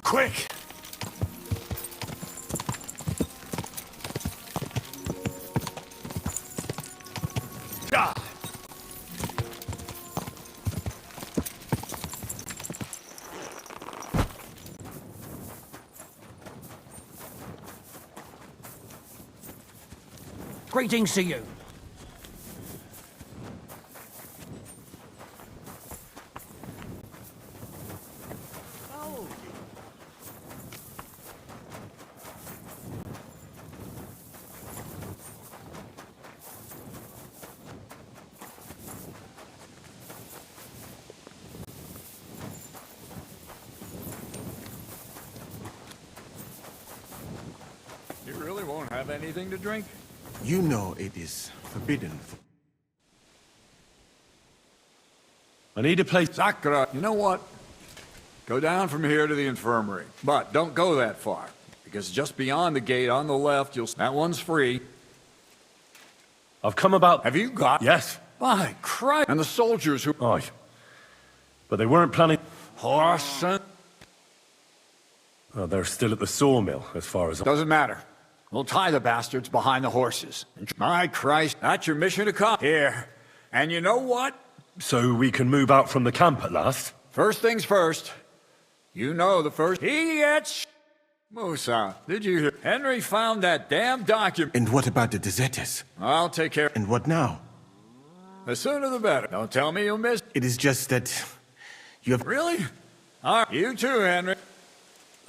Quick! Ah! Greetings to you. You really won't have anything to drink? You know it is forbidden. I need a place... Sakura, you know what? Go down from here to the infirmary. But don't go that far, because just beyond the gate on the left, that one's free. I've come about... Have you got... Yes. By Christ! And the soldiers who... Aye. But they weren't planning... Horse and... Well, they're still at the sawmill, as far as... Doesn't matter. We'll tie the bastards behind the horses. My Christ, that's your mission accomplishment. Here. And you know what? So we can move out from the camp at last? First things first. You know the first... He gets... Musa, did you hear? Henry found that damn document. And what about the deserters? I'll take care. And what now? The sooner the better. Don't tell me you'll miss... It is just that... you have... Really? All right. You too, Henry.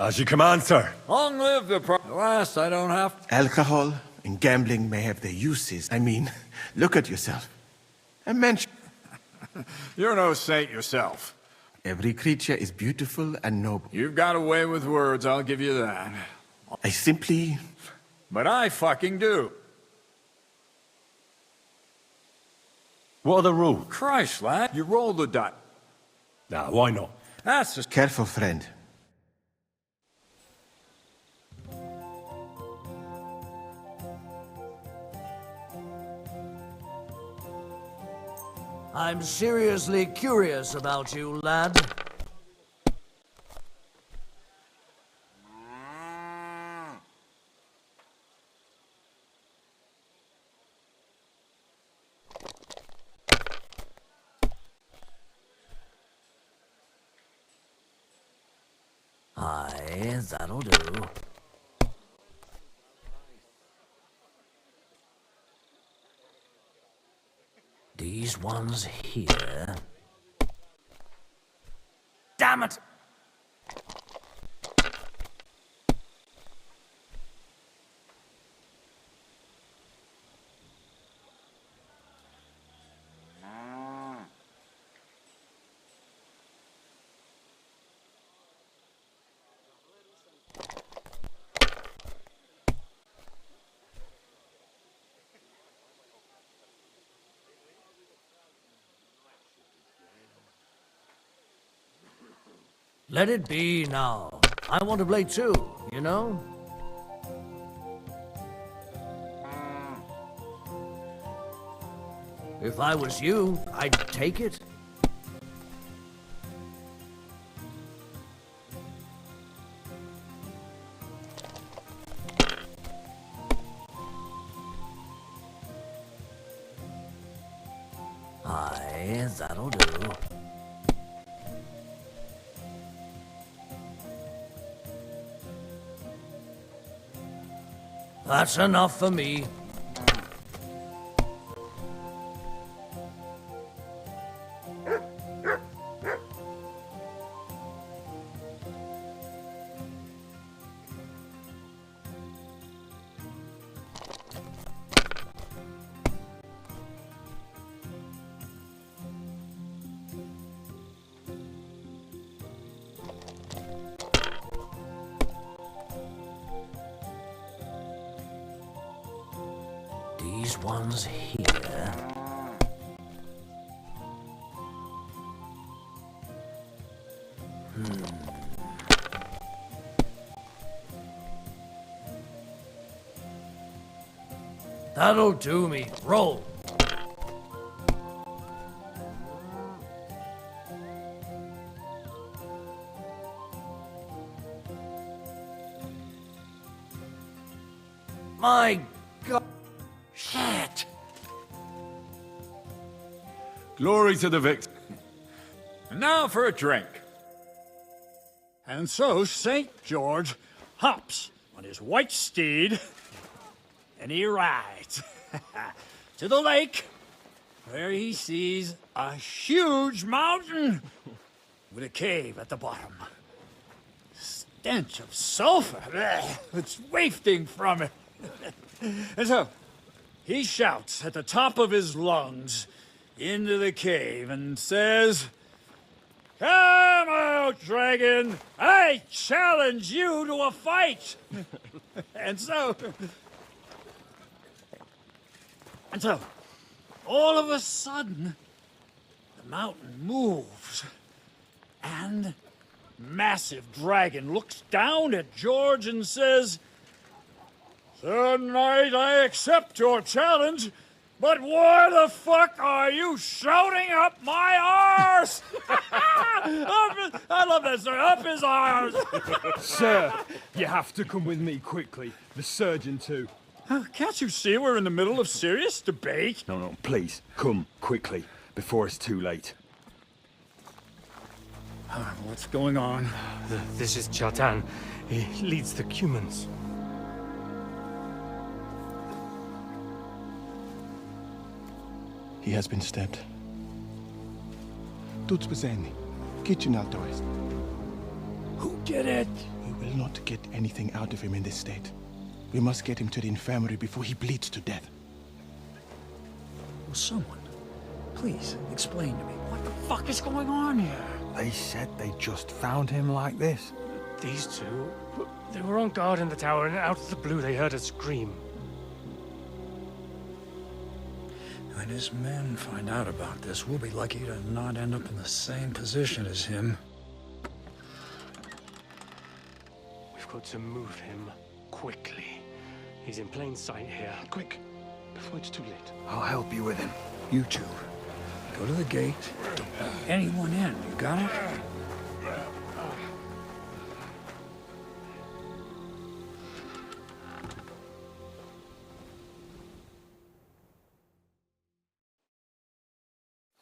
As you command, sir. Long live the last, I don't have... Alcohol and gambling may have their uses. I mean, look at yourself. A mensch... You're no saint yourself. Every creature is beautiful and noble. You've got a way with words, I'll give you that. I simply But I fucking do. What are the rules? Christ, lad, you roll the die. Nah, why not? That's just... Careful, friend. I'm seriously curious about you, lad. Aye, that'll do. These ones here. Damn it! Let it be now. I want to play too, you know? If I was you, I'd take it. Aye, that'll do. That's enough for me. These ones here. That'll do me. Roll. My God. Shit. Glory to the victor. And now for a drink. And so St. George hops on his white steed, and he rides to the lake, where he sees a huge mountain with a cave at the bottom. Stench of sulfur, it's wafting from it. And so he shouts at the top of his lungs into the cave and says, "Come out, dragon! I challenge you to a fight!" And so, all of a sudden, the mountain moves, and massive dragon looks down at George and says, "Sir Knight, I accept your challenge, but why the fuck are you shouting up my arse?" I love that, sir. Up his arse. Sir, you have to come with me quickly. The surgeon too. Can't you see we're in the middle of serious debate? No, please, come quickly, before it's too late. What's going on? This is Chatan. He leads the Cumans. He has been stabbed. Tudo bene. Kitchen alto est. Who did it? We will not get anything out of him in this state. We must get him to the infirmary before he bleeds to death. Will someone please explain to me what the fuck is going on here? They said they just found him like this. These two, they were on guard in the tower, and out of the blue they heard a scream. When his men find out about this, we'll be lucky to not end up in the same position as him. We've got to move him quickly. He's in plain sight here. Quick, before it's too late. I'll help you with him. You two, go to the gate. Don't let anyone in. You got it?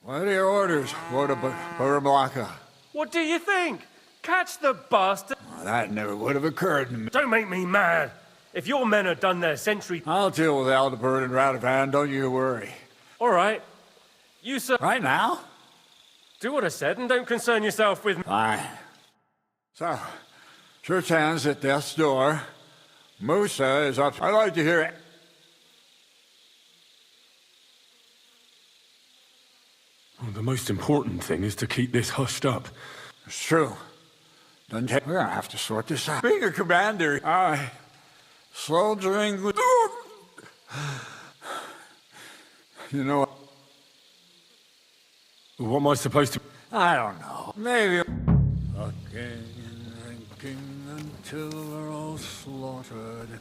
What are your orders, Burblaka? What do you think? Catch the bastard! Well, that never would have occurred to me. Don't make me mad. If your men had done their sentry... I'll deal with Aldebert and Radovan, don't you worry. All right. You, sir... Right now? Do what I said and don't concern yourself with... Fine. So, Shirtan's at death's door. Musa is up... I'd like to hear it. Well, the most important thing is to keep this hushed up. It's true. We're gonna have to sort this out. Being a commander, soldiering with... You know what? What am I supposed to... I don't know. Maybe... Fucking and drinking until we're all slaughtered.